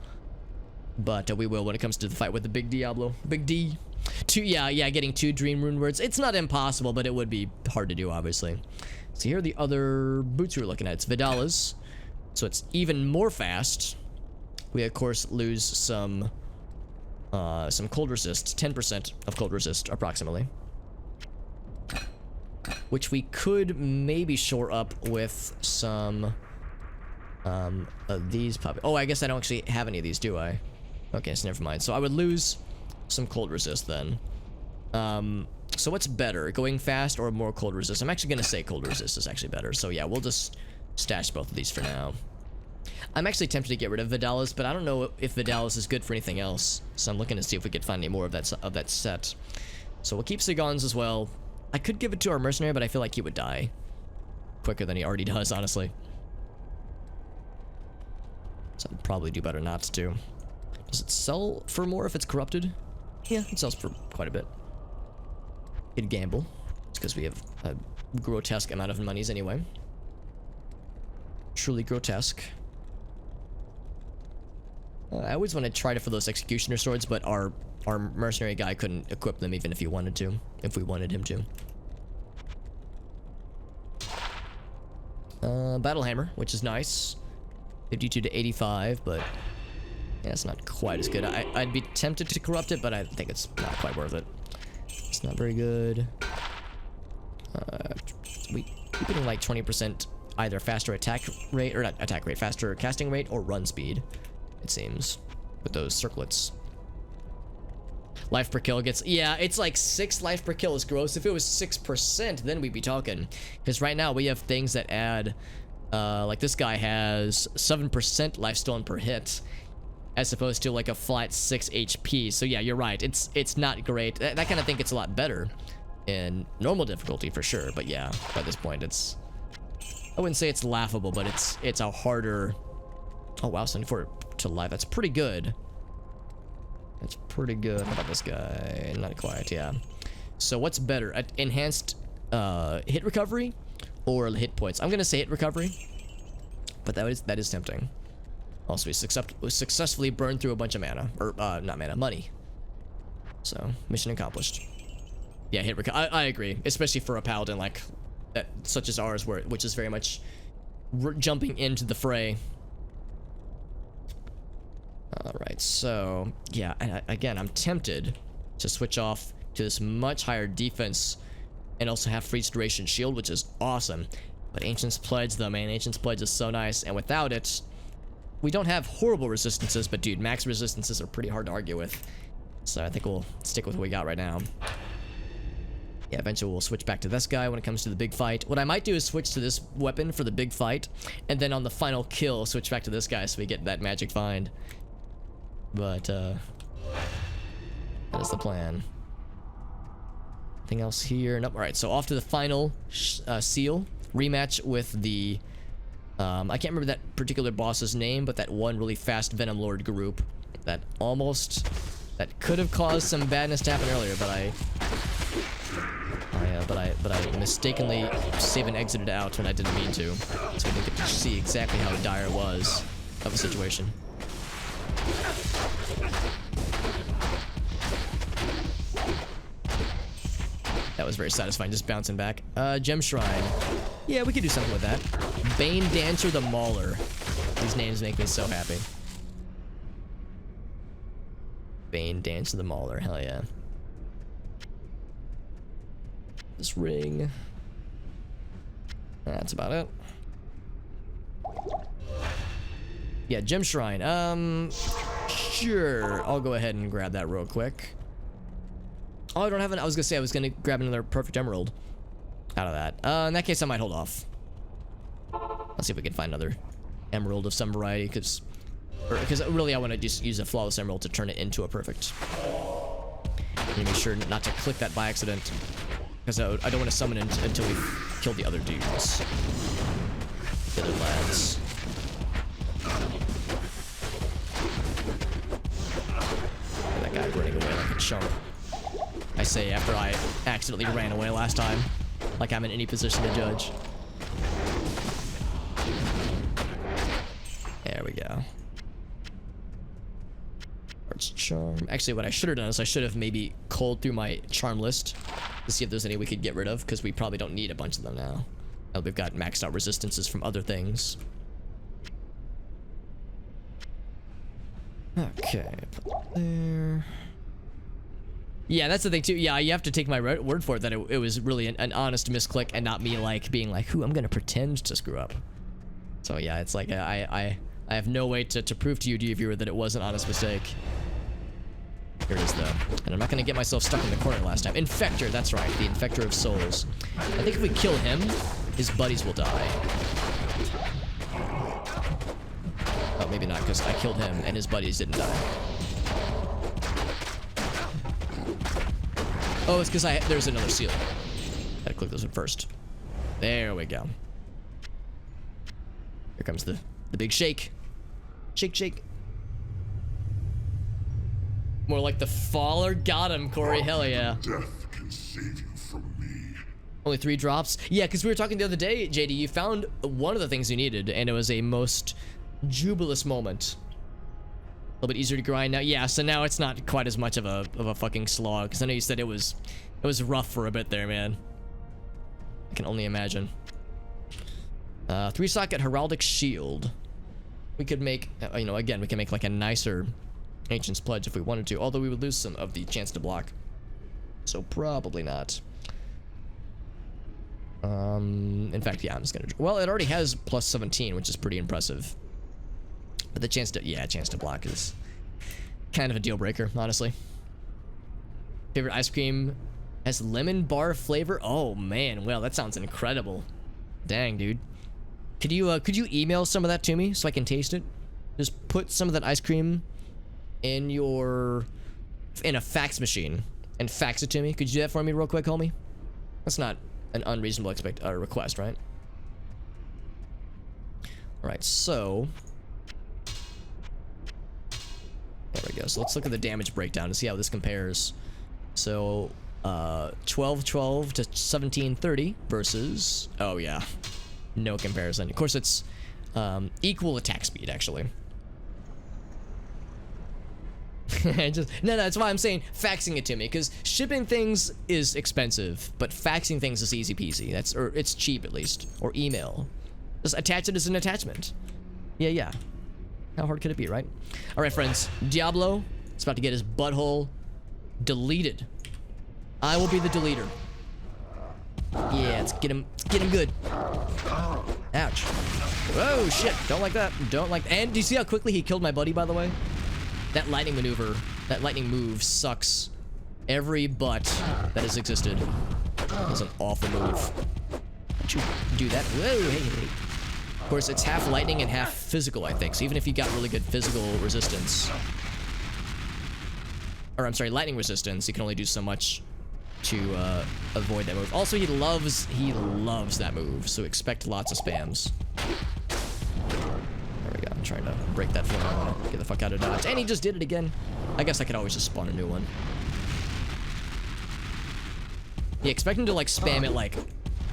but we will when it comes to the fight with the big Diablo, big D. Getting 2 dream rune words. It's not impossible, but it would be hard to do, obviously. So here are the other boots we were looking at. It's Vidala's, so it's even more fast. We of course lose some cold resist, 10% of cold resist approximately, which we could maybe shore up with some of these puppets. Oh, I guess I don't actually have any of these, do I? Okay, so never mind. So I would lose some cold resist then. So what's better, going fast or more cold resist? I'm actually gonna say cold resist is actually better. So yeah, we'll just stash both of these for now. I'm actually tempted to get rid of Vidala's, but I don't know if Vidala's is good for anything else. So I'm looking to see if we could find any more of that set. So we'll keep Sigons as well. I could give it to our mercenary, but I feel like he would die quicker than he already does, honestly. So I'd probably do better not to. Does it sell for more if it's corrupted? Yeah, it sells for quite a bit. It'd gamble. It's because we have a grotesque amount of monies anyway. Truly grotesque. I always want to try to for those executioner swords, but our mercenary guy couldn't equip them even if he wanted to, if we wanted him to. Battle hammer, which is nice. 52 to 85, but yeah, it's not quite as good. I'd be tempted to corrupt it, but I think it's not quite worth it. It's not very good. We keep getting like 20% either faster attack rate, or not attack rate, faster casting rate, or run speed, it seems, with those circlets. Life per kill gets, yeah, it's like 6 life per kill is gross. If it was 6%, then we'd be talking. Because right now we have things that add, like this guy has 7% life stolen per hit, as opposed to like a flat 6 HP. So yeah, you're right. It's not great. That kind of thing gets a lot better in normal difficulty for sure. But yeah, by this point, it's, I wouldn't say it's laughable, but it's a harder. Oh wow, 74 to life. That's pretty good. That's pretty good. How about this guy? Not quite. Yeah. So what's better, enhanced hit recovery or hit points? I'm gonna say hit recovery, but that is tempting. Also, we successfully burned through a bunch of mana, or not mana, money. So mission accomplished. Yeah, hit recovery. I agree, especially for a paladin like that, such as ours, which is very much jumping into the fray. All right, so yeah, again, I'm tempted to switch off to this much higher defense and also have freeze duration shield, which is awesome. But Ancient's Pledge, though, man, Ancient's Pledge is so nice, and without it, we don't have horrible resistances, but dude, max resistances are pretty hard to argue with. So I think we'll stick with what we got right now. Yeah, eventually we'll switch back to this guy when it comes to the big fight. What I might do is switch to this weapon for the big fight, and then on the final kill, switch back to this guy so we get that magic find. But, that is the plan. Anything else here? Nope. Alright, so off to the final seal. Rematch with the... I can't remember that particular boss's name, but that one really fast Venom Lord group that almost... that could have caused some badness to happen earlier, but I mistakenly save and exited out when I didn't mean to, so we didn't get to see exactly how dire it was of the situation. That was very satisfying, just bouncing back. Gem Shrine. Yeah, we could do something with that. Bane Dancer the Mauler. These names make me so happy. Bane Dancer the Mauler, hell yeah. This ring. That's about it. Yeah, Gem Shrine. Sure. I'll go ahead and grab that real quick. Oh, I don't have an... I was gonna say I was gonna grab another perfect emerald out of that. In that case, I might hold off. Let's see if we can find another emerald of some variety, because really I want to just use a flawless emerald to turn it into a perfect. And make sure not to click that by accident, because I don't want to summon it until we kill the other dudes. The other lads. Look at that guy running away like a chump. I say after I accidentally ran away last time, like I'm in any position to judge. There we go. Arts Charm. Actually, what I should have done is I should have maybe culled through my charm list to see if there's any we could get rid of, because we probably don't need a bunch of them now. Now we've got maxed out resistances from other things. Okay, put there. Yeah, that's the thing too. Yeah, you have to take my word for it that it was really an honest misclick and not me like being like, "Who I'm gonna pretend to screw up." So yeah, it's like I have no way to prove to you, dear viewer, that it was an honest mistake. Here it is though, and I'm not gonna get myself stuck in the corner last time. Infector, that's right, the Infector of Souls. I think if we kill him, his buddies will die. Oh, maybe not, because I killed him and his buddies didn't die. Oh, it's because there's another seal. Gotta click this one first. There we go. Here comes the big shake. Shake, shake. More like the faller. Got him, Corey. Hell yeah. Death can save you from me. Only 3 drops? Yeah, because we were talking the other day, JD. You found one of the things you needed, and it was a most jubilous moment. A little bit easier to grind now. Yeah, so now it's not quite as much of a fucking slog. Because I know you said it was rough for a bit there, man. I can only imagine. 3-socket Heraldic Shield. We could make, you know, again, we can make like a nicer Ancient's Pledge if we wanted to. Although we would lose some of the chance to block. So probably not. In fact, yeah, I'm just gonna... Well, it already has plus 17, which is pretty impressive. But the chance to block is kind of a deal breaker, honestly. Favorite ice cream has lemon bar flavor. Oh man, well that sounds incredible. Dang, dude. Could you email some of that to me so I can taste it? Just put some of that ice cream in a fax machine and fax it to me. Could you do that for me real quick, homie? That's not an unreasonable request, right? All right, so. There we go. So let's look at the damage breakdown to see how this compares. So, 1212 to 1730 versus... Oh, yeah. No comparison. Of course, it's equal attack speed, actually. No, that's why I'm saying faxing it to me, because shipping things is expensive, but faxing things is easy peasy. Or it's cheap, at least. Or email. Just attach it as an attachment. Yeah. How hard could it be, right? All right, friends. Diablo is about to get his butthole deleted. I will be the deleter. Yeah, let's get him good. Ouch. Whoa, shit. Don't like that. Don't like... And do you see how quickly he killed my buddy, by the way? That lightning maneuver, that lightning move sucks every butt that has existed. That's an awful move. Don't you do that? Whoa, hey, hey. Of course, it's half lightning and half physical, I think. So even if you got really good physical resistance, or I'm sorry, lightning resistance, you can only do so much to avoid that move. Also, he loves that move, so expect lots of spams. There we go. I'm trying to break that for him. I want to get the fuck out of dodge. And he just did it again. I guess I could always just spawn a new one. Yeah, expect him to like spam it like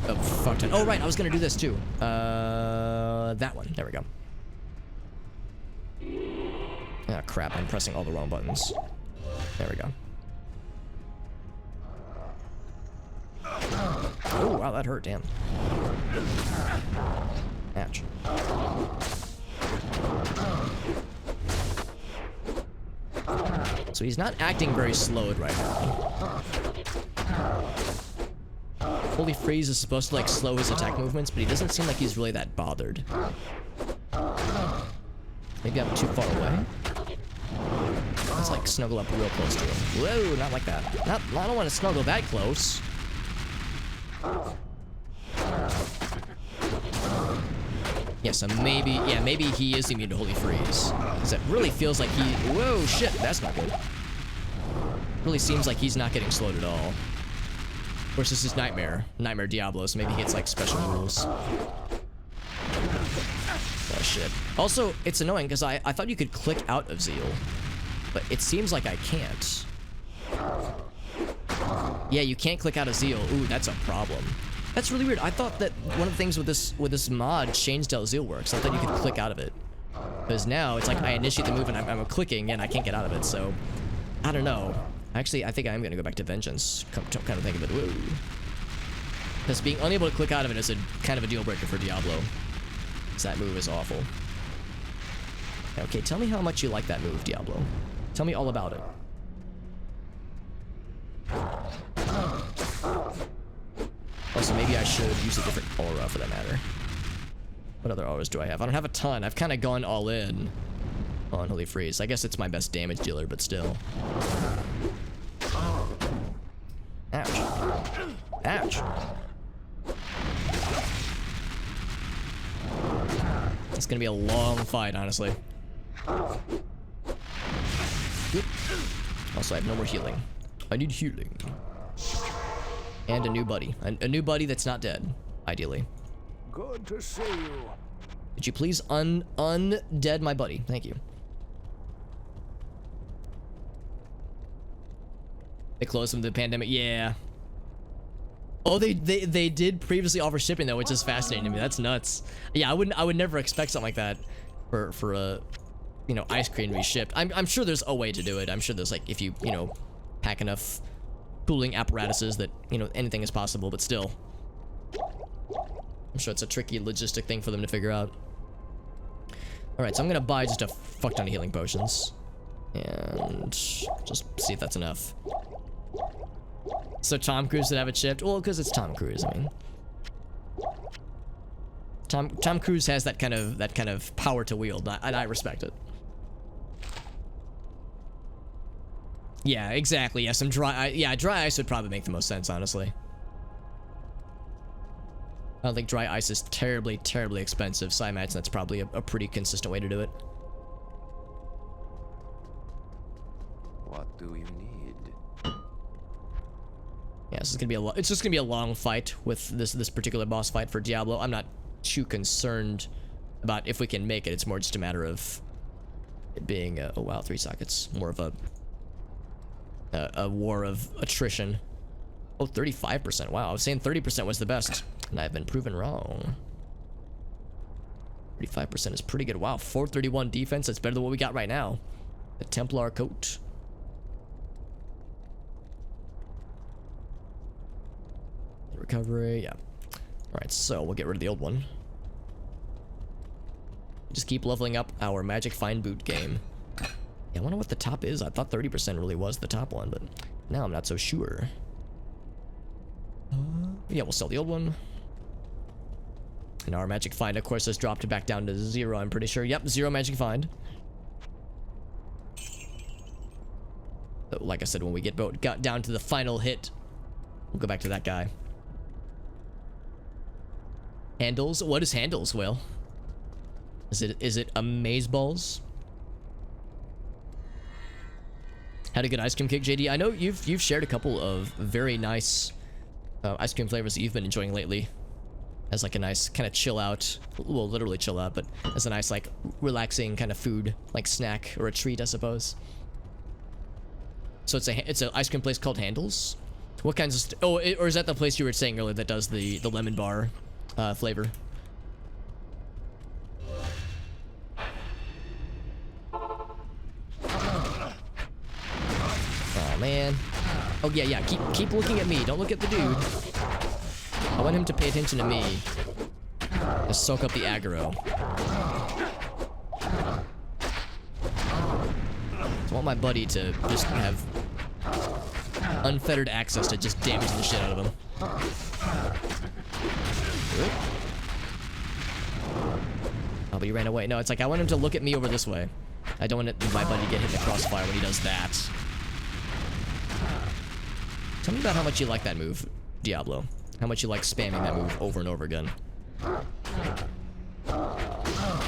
a fuck ton. Oh right, I was gonna do this too. That one. There we go. Ah crap, I'm pressing all the wrong buttons. There we go. Oh wow, that hurt, damn. Ouch. So he's not acting very slowed right now. Holy Freeze is supposed to like slow his attack movements, but he doesn't seem like he's really that bothered. Maybe I'm too far away. Let's like snuggle up real close to him. Whoa, not like that. I don't want to snuggle that close. Yeah, so maybe he is immune to Holy Freeze. Because it really feels like he... Whoa, shit, that's not good. Really seems like he's not getting slowed at all. Of course, this is Nightmare Diablo, so maybe he gets like special rules. Oh shit. Also, it's annoying because I thought you could click out of Zeal, but it seems like I can't. Yeah, you can't click out of Zeal. Ooh, that's a problem. That's really weird. I thought that one of the things with this mod changed how Zeal works. I thought you could click out of it. Because now it's like I initiate the move and I'm clicking and I can't get out of it. So I don't know. Actually, I think I'm gonna go back to Vengeance. Kind of think of it. Whoa. Because being unable to click out of it is a kind of a deal breaker for Diablo. Because that move is awful. Okay, tell me how much you like that move, Diablo. Tell me all about it. Also, maybe I should use a different aura for that matter. What other auras do I have? I don't have a ton. I've kind of gone all in on Holy Freeze. I guess it's my best damage dealer, but still. Ouch. Ouch. It's gonna be a long fight, honestly. Oop. Also, I have no more healing. I need healing. And a new buddy. A new buddy that's not dead, ideally. Good to see you. Could you please undead my buddy? Thank you. They closed from the pandemic. Yeah. Oh, they did previously offer shipping though, which is fascinating to me. That's nuts. Yeah, I would never expect something like that for a ice cream to be shipped. I'm sure there's a way to do it. I'm sure there's like if you pack enough cooling apparatuses that anything is possible, but still. I'm sure it's a tricky logistic thing for them to figure out. Alright, so I'm gonna buy just a fuck ton of healing potions. And just see if that's enough. So Tom Cruise would have it shipped? Well, because it's Tom Cruise, I mean. Tom Cruise has that kind of power to wield, and I respect it. Yeah, exactly. Yeah, some dry ice would probably make the most sense, honestly. I don't think dry ice is terribly expensive, so I imagine that's probably a pretty consistent way to do it. What do you need? Yeah, this is gonna be it's just gonna be a long fight with this particular boss fight for Diablo. I'm not too concerned about if we can make it. It's more just a matter of it being oh wow, 3 sockets. More of a war of attrition. Oh, 35%. Wow, I was saying 30% was the best, and I've been proven wrong. 35% is pretty good. Wow, 431 defense. That's better than what we got right now. The Templar coat. Recovery, yeah. Alright, so we'll get rid of the old one. Just keep leveling up our Magic Find Boot game. Yeah, I wonder what the top is. I thought 30% really was the top one, but now I'm not so sure. Yeah, we'll sell the old one. And our Magic Find, of course, has dropped back down to 0, I'm pretty sure. Yep, 0 Magic Find. So, like I said, when we got down to the final hit, we'll go back to that guy. Handles? What is handles, Will? Is it amazeballs? Had a good ice cream kick, JD. I know you've shared a couple of very nice ice cream flavors that you've been enjoying lately. As like a nice kind of chill out, well, literally chill out, but as a nice like relaxing kind of food, like snack or a treat, I suppose. So it's an ice cream place called Handles. What kinds of or is that the place you were saying earlier that does the lemon bar flavor? Oh man. Oh yeah, keep looking at me. Don't look at the dude. I want him to pay attention to me. Just soak up the aggro. I want my buddy to just have unfettered access to just damaging the shit out of him. Oh, but he ran away. No, it's like I want him to look at me over this way. I don't want my buddy to get hit in the crossfire when he does that. Tell me about how much you like that move, Diablo. How much you like spamming that move over and over again.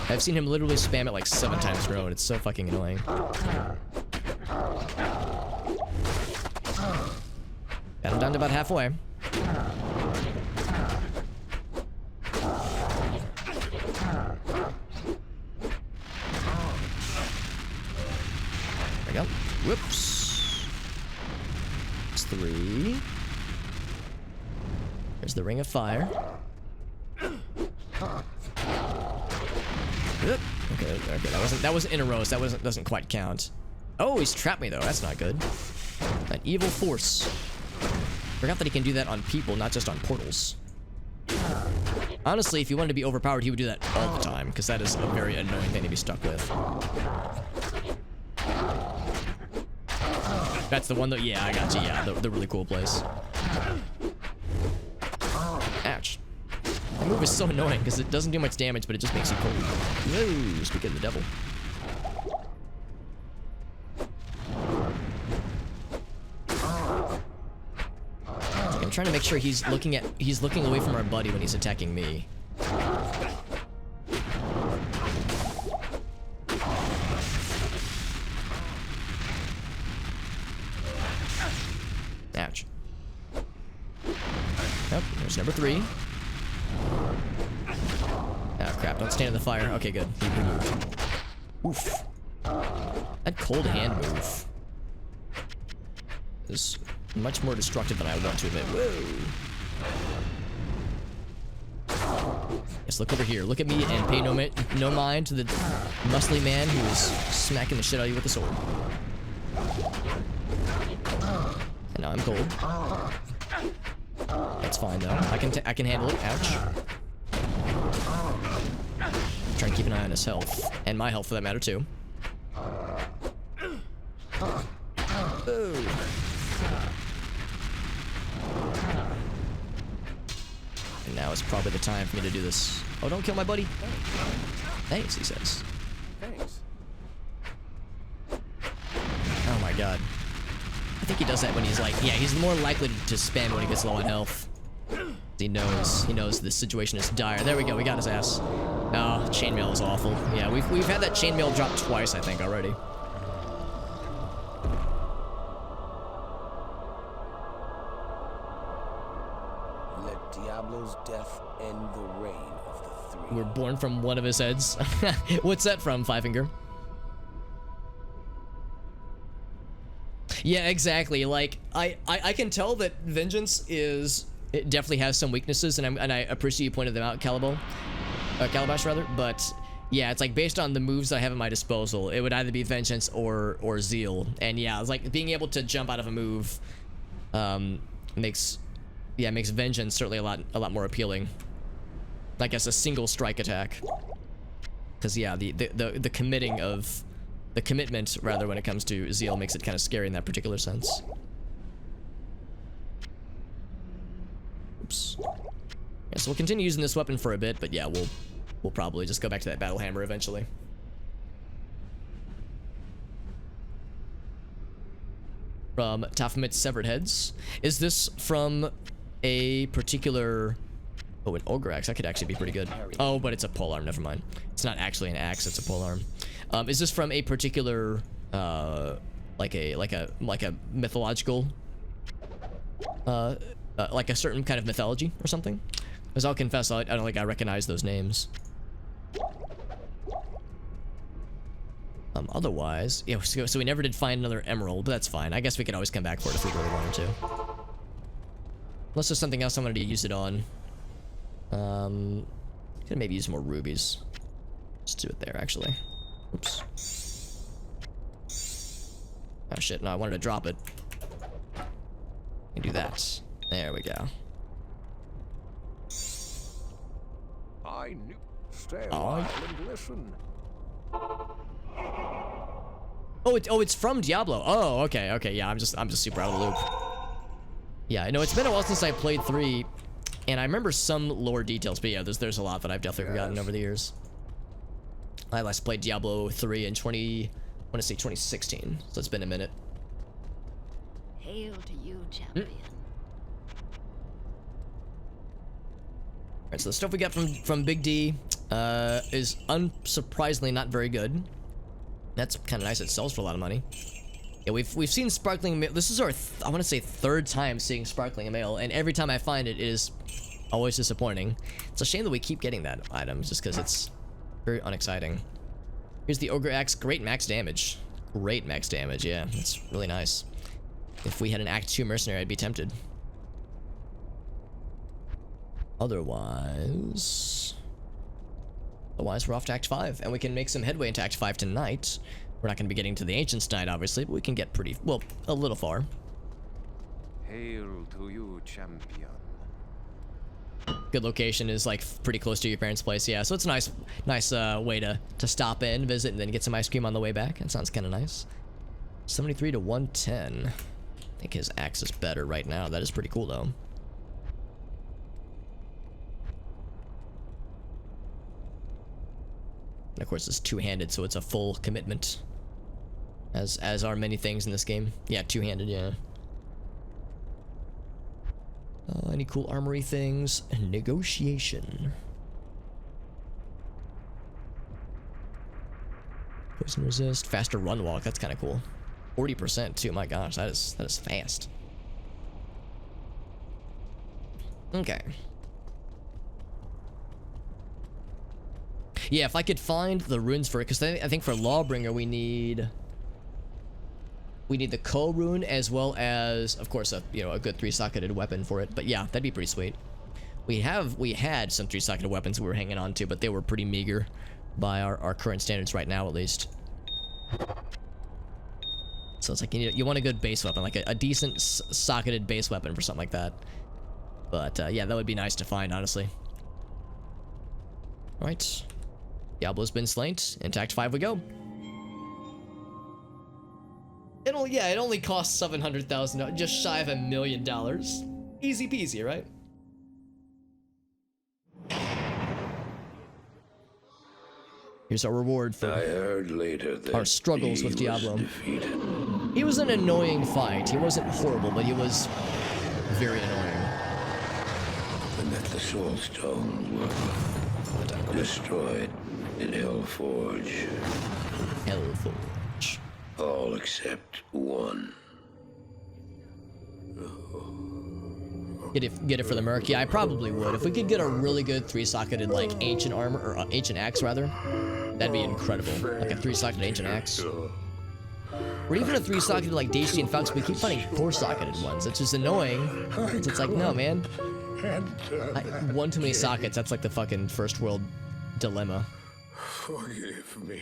I've seen him literally spam it like 7 times in a row, and it's so fucking annoying. Got him down to about halfway. There we go. Whoops. It's 3. There's the ring of fire. Okay, that wasn't in a row, so that doesn't quite count. Oh, he's trapped me though. That's not good. An evil force. Forgot that he can do that on people, not just on portals. Honestly, if he wanted to be overpowered, he would do that all the time, because that is a very annoying thing to be stuck with. That's the one that, yeah, I got you. Yeah, the really cool place. Ouch. That move is so annoying because it doesn't do much damage, but it just makes you cold. Whoa, speak of the devil. I'm trying to make sure he's looking away from our buddy when he's attacking me. Ouch. Nope, there's number 3. Oh crap, don't stand in the fire. Okay, good. He moved. Oof. That cold hand move is much more destructive than I want to admit. Whoa. Yes, look over here. Look at me and pay no mind to the muscly man who is smacking the shit out of you with a sword. And now I'm cold. That's fine though. I can handle it. Ouch. Try and keep an eye on his health and my health for that matter too. Ooh. And now is probably the time for me to do this. Oh, don't kill my buddy. Thanks, he says. Thanks. Oh my god. I think he does that when he's like, yeah, he's more likely to spam when he gets low on health. He knows the situation is dire. There we go, we got his ass. Oh, chainmail is awful. Yeah, we've had that chainmail drop twice, I think, already. Let Diablo's death end the reign of the 3. We're born from one of his heads. What's that from, Five Finger? Yeah, exactly. Like, I can tell that Vengeance it definitely has some weaknesses, and I appreciate you pointed them out, Calabash rather. But yeah, it's like based on the moves I have at my disposal, it would either be Vengeance or Zeal. And yeah, it's like being able to jump out of a move makes Vengeance certainly a lot more appealing. Like as a single strike attack. Because yeah, the commitment rather when it comes to Zeal makes it kind of scary in that particular sense. Oops. Yeah, so we'll continue using this weapon for a bit, but yeah, we'll probably just go back to that battle hammer eventually. From Tafmit's Severed Heads. Is this from a particular Oh, an ogre axe. That could actually be pretty good. Oh, but it's a polearm. Never mind. It's not actually an axe. It's a polearm. Is this from a particular, like a mythological, like a certain kind of mythology or something? Because I'll confess, I don't think I recognize those names. Otherwise, yeah. So we never did find another emerald, but that's fine. I guess we could always come back for it if we really wanted to. Unless there's something else I wanted to use it on. Could maybe use more rubies. Let's do it there, actually. Oops. Oh shit, no, I wanted to drop it. And do that. There we go. I knew. Stay a while and listen. Oh, it's from Diablo. Oh, okay, yeah. I'm just super out of the loop. Yeah, I know it's been a while since I played 3, and I remember some lore details, but yeah, there's a lot that I've definitely forgotten over the years. I last played Diablo 3 in I want to say 2016, so it's been a minute. Hail to you, champion. Alright, so the stuff we got from Big D is unsurprisingly not very good. That's kind of nice. It sells for a lot of money. Yeah, we've seen sparkling mail. This is our I want to say 3rd time seeing sparkling mail, and every time I find it, it is always disappointing. It's a shame that we keep getting that item just because it's very unexciting. Here's the ogre axe. Great max damage. Great max damage. Yeah, it's really nice. If we had an Act 2 mercenary, I'd be tempted. Otherwise, we're off to Act 5, and we can make some headway into Act 5 tonight. We're not going to be getting to the Ancients tonight, obviously, but we can get pretty, well, a little far. Hail to you, champion. Good location is like pretty close to your parents' place, yeah. So it's a nice way to stop in, visit, and then get some ice cream on the way back. That sounds kind of nice. 73 to 110. I think his axe is better right now. That is pretty cool, though. And of course, it's two-handed, so it's a full commitment. As are many things in this game. Yeah, two-handed, yeah. Any cool armory things? Negotiation. Poison resist. Faster run walk. That's kind of cool. 40% too. My gosh, that is fast. Okay. Yeah, if I could find the runes for it, because I think for Lawbringer we need the Ko rune as well as, of course, a good 3-socketed weapon for it. But yeah, that'd be pretty sweet. We had some 3-socketed weapons we were hanging on to, but they were pretty meager by our current standards right now, at least. So it's like you want a good base weapon, like a decent socketed base weapon for something like that. But yeah, that would be nice to find, honestly. All right. Diablo's been slain. Into Act 5 we go. It only costs $700,000, just shy of $1 million. Easy peasy, right? Here's our reward for our struggles with Diablo. He was an annoying fight. He wasn't horrible, but he was very annoying. And that the soul stones were destroyed in Hellforge. Hellforge. All except one. Get it for the Merc? Yeah, I probably would. If we could get a really good 3-socketed, like, ancient armor, or ancient axe, rather, that'd be incredible. Like a 3-socketed ancient axe. Or even a 3-socketed, like, Daisy and Fox. We keep finding 4-socketed ones. It's just annoying. It's like, no, man. One too many sockets. That's like the fucking first world dilemma. Forgive me.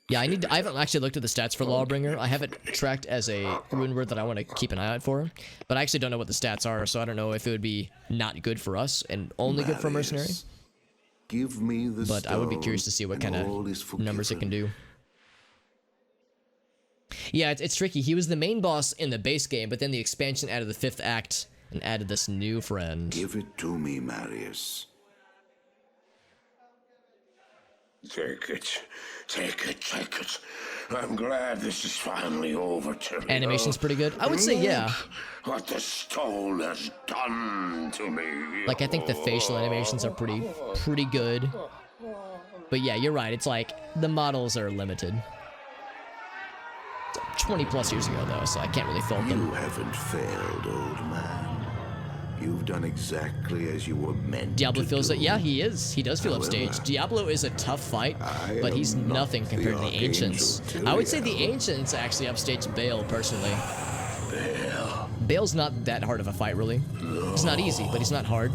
Yeah, I haven't actually looked at the stats for Lawbringer. I have it tracked as a rune word that I want to keep an eye out for. But I actually don't know what the stats are, so I don't know if it would be not good for us and only good for Mercenary. Give me the But I would be curious to see what kind of numbers it can do. Yeah, it's tricky. He was the main boss in the base game, but then the expansion added the 5th act and added this new friend. Give it to me, Marius. Take it. Take it, take it. I'm glad this is finally over to me. Animation's pretty good. I would say, yeah. Look what the stone has done to me. Like, I think the facial animations are pretty good. But yeah, you're right. It's like, the models are limited. 20 plus years ago, though, so I can't really fault them. You haven't failed, old man. You've done exactly as you were meant Diablo to feels do. that, yeah, he is. He does feel However, upstaged. Diablo is a tough fight, but he's am not nothing compared to the Archangel Ancients. I would say the Tyrael. Ancients actually upstaged Baal, personally. Baal. Baal's not that hard of a fight, really. It's not easy, but he's not hard.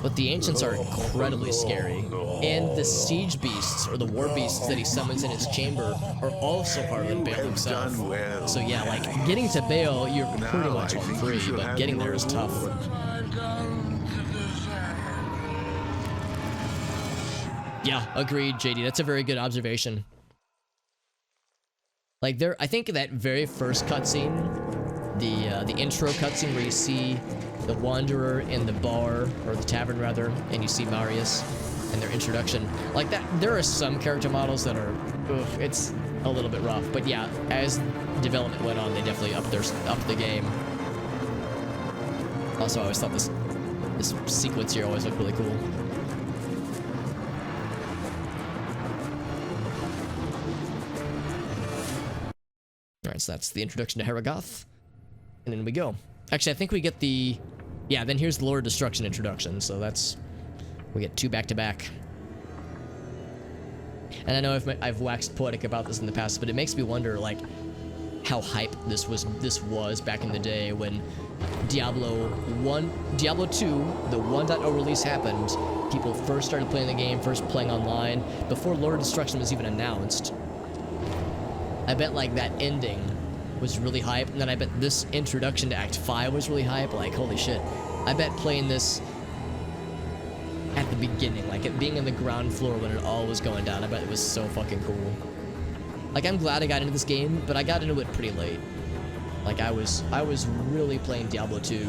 But the Ancients are incredibly scary. And the Siege Beasts, or the War Beasts that he summons in his chamber, are also harder than Baal himself. Done well. So yeah, like, getting to Baal, you're pretty Now much I home think free, you should but have getting your there is tough. reward. Yeah, agreed, JD. That's a very good observation. Like, I think that very first cutscene, the intro cutscene where you see the Wanderer in the bar, or the tavern rather, and you see Marius and their introduction. Like that, there are some character models that are, oof, it's a little bit rough. But yeah, as development went on, they definitely upped the game. Also, I always thought this sequence here always looked really cool. Alright, so that's the introduction to Heragoth. And then we go. Actually, I think we get the... Yeah, then here's the Lord of Destruction introduction, so that's... We get two back-to-back. And I know I've waxed poetic about this in the past, but it makes me wonder, like, how hype this was back in the day when Diablo 2, the 1.0 release happened. People first started playing the game, first playing online, before Lord of Destruction was even announced. I bet, like, that ending was really hype, and then I bet this introduction to Act 5 was really hype. Like, holy shit. I bet playing this at the beginning, like it being in the ground floor when it all was going down, I bet it was so fucking cool. Like, I'm glad I got into this game, but I got into it pretty late. Like, I was really playing Diablo 2.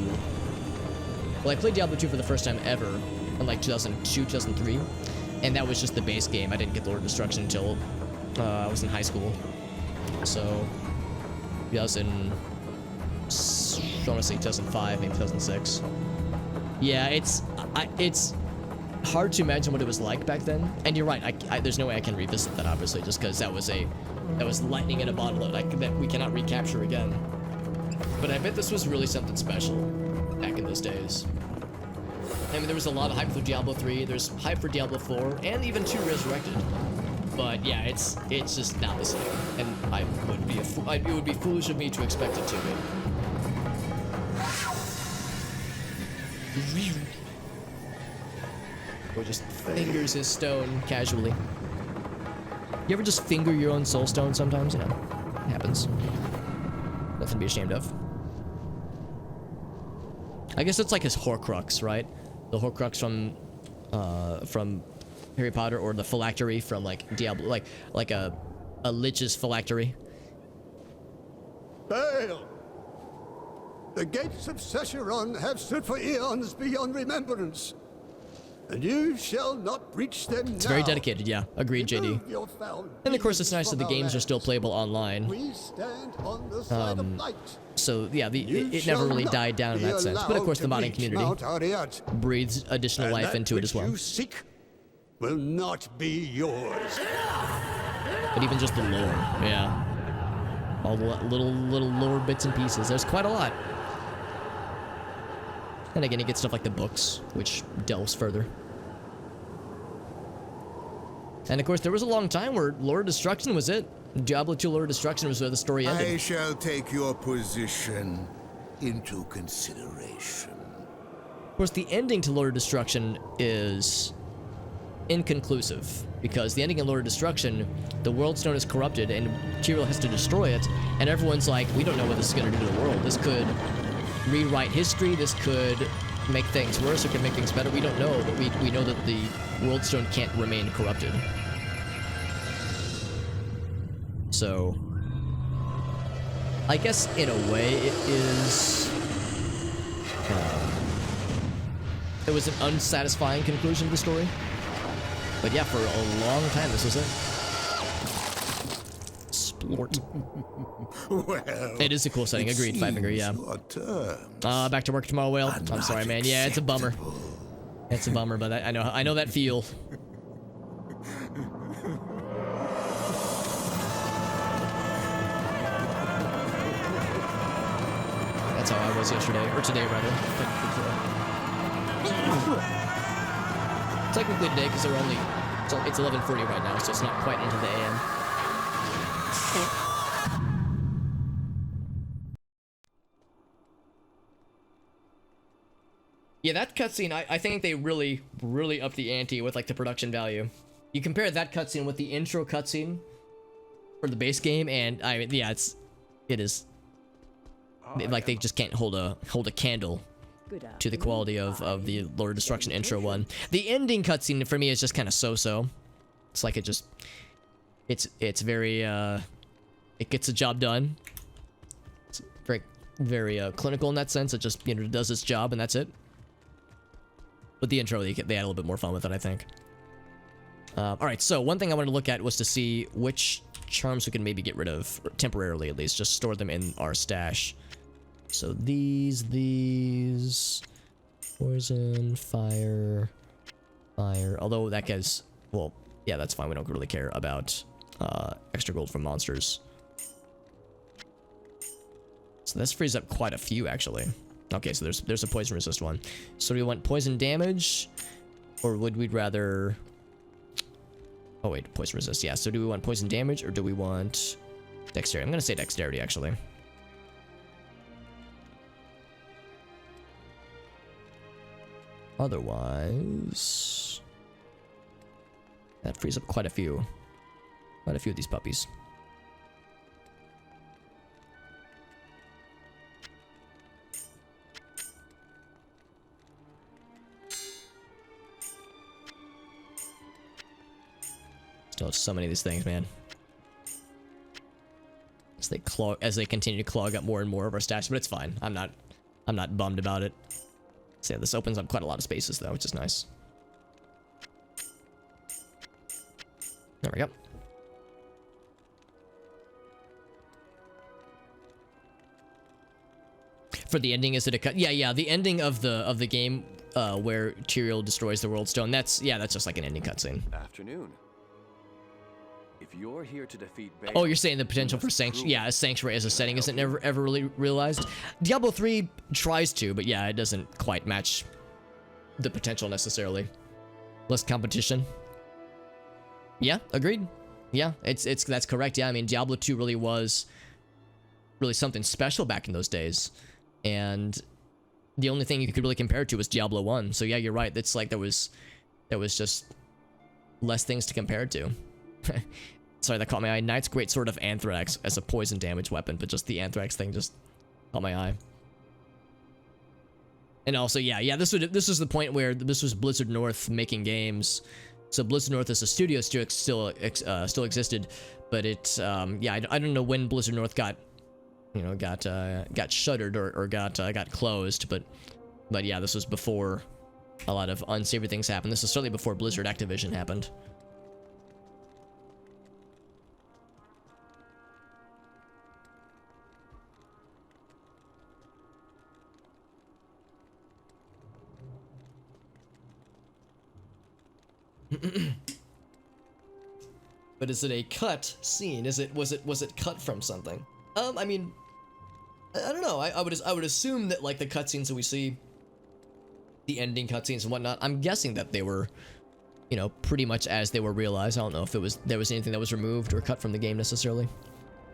Well, I played Diablo 2 for the first time ever in, like, 2002, 2003, and that was just the base game. I didn't get Lord of Destruction until I was in high school. So, 2005, maybe 2006. Yeah, it's hard to imagine what it was like back then. And you're right, there's no way I can revisit that, obviously, just because that was lightning in a bottle that we cannot recapture again. But I bet this was really something special back in those days. I mean, there was a lot of hype for Diablo 3, there's hype for Diablo 4, and even 2 Resurrected. But yeah, it's just not the same, and it would be foolish of me to expect it to be. Or just fingers his stone casually. You ever just finger your own soul stone sometimes? You know, it happens. Nothing to be ashamed of. I guess it's like his Horcrux, right? The Horcrux from Harry Potter, or the phylactery from, like, Diablo, like a lich's phylactery. Hail! The gates of Sescheron have stood for eons beyond remembrance, and you shall not breach them now. It's very dedicated, yeah. Agreed, JD. And of course, it's nice that the games are still playable online. We stand on the side of light. So yeah, it never really died down in that sense. But of course, the modding community breathes additional life into it as well. You seek will not be yours. But even just the lore, yeah. All the little lore bits and pieces. There's quite a lot. And again, you get stuff like the books, which delves further. And of course, there was a long time where Lord of Destruction was it. Diablo 2 Lord of Destruction was where the story ended. I shall take your position into consideration. Of course, the ending to Lord of Destruction is inconclusive, because the ending in Lord of Destruction, the World Stone is corrupted and Tyrael has to destroy it, and everyone's like, we don't know what this is going to do to the world. This could rewrite history, this could make things worse, it could make things better. We don't know, but we know that the World Stone can't remain corrupted. So, I guess in a way it is... it was an unsatisfying conclusion to the story. But yeah, for a long time, this was it. Splort. Well, It is a cool setting. it Agreed, Five Finger, seems yeah. your turn. Back to work tomorrow, Whale. I'm sorry, man. Yeah, it's a bummer. Unacceptable. It's a bummer, but I know that feel. That's how I was yesterday, or today rather. Technically today, because they're only it's 11:40 right now, so it's not quite into the AM. Yeah, that cutscene, I think they really upped the ante with like the production value. You compare that cutscene with the intro cutscene for the base game, and I mean, yeah, it is like they just can't hold a candle to the quality of the Lord of Destruction intro one. The ending cutscene for me is just kind of so-so. It's like it's very it gets the job done. It's very clinical in that sense. It just, you know, does its job and that's it. But the intro, they had a little bit more fun with it, I think. All right, so one thing I wanted to look at was to see which charms we can maybe get rid of, temporarily at least, just store them in our stash. So these, poison, fire, although that guy's, well, yeah, that's fine, we don't really care about extra gold from monsters. So this frees up quite a few, actually. Okay, so there's a poison resist one. So do we want poison damage, or would we rather... Oh wait, poison resist, yeah. So do we want poison damage, or do we want dexterity? I'm gonna say dexterity, actually. Otherwise... that frees up quite a few. Quite a few of these puppies. Still have so many of these things, man. As they continue to clog up more and more of our stash, but it's fine. I'm not bummed about it. So yeah, this opens up quite a lot of spaces though, which is nice. There we go. For the ending, is it a cut? Yeah, the ending of the game where Tyrael destroys the World Stone. That's just like an ending cutscene. Afternoon. If you're here to defeat Oh, you're saying the potential for Sanctuary as a setting isn't ever really realized? Diablo 3 tries to, but yeah, it doesn't quite match the potential necessarily. Less competition. Yeah, agreed. Yeah, that's correct. Yeah, I mean, Diablo 2 really was something special back in those days. And the only thing you could really compare it to was Diablo 1. So yeah, you're right. It's like there was just less things to compare it to. Sorry, that caught my eye. Knight's great sword of Anthrax as a poison damage weapon, but just the Anthrax thing just caught my eye. And also, yeah, this was the point where this was Blizzard North making games. So Blizzard North as a studio still existed, but it yeah, I don't know when Blizzard North got shuttered or got closed, but yeah, this was before a lot of unsavory things happened. This is certainly before Blizzard Activision happened. But is it a cut scene? Was it cut from something? I mean, I don't know. I would assume that like the cutscenes that we see, the ending cutscenes and whatnot, I'm guessing that they were, you know, pretty much as they were realized. I don't know if there was anything that was removed or cut from the game necessarily.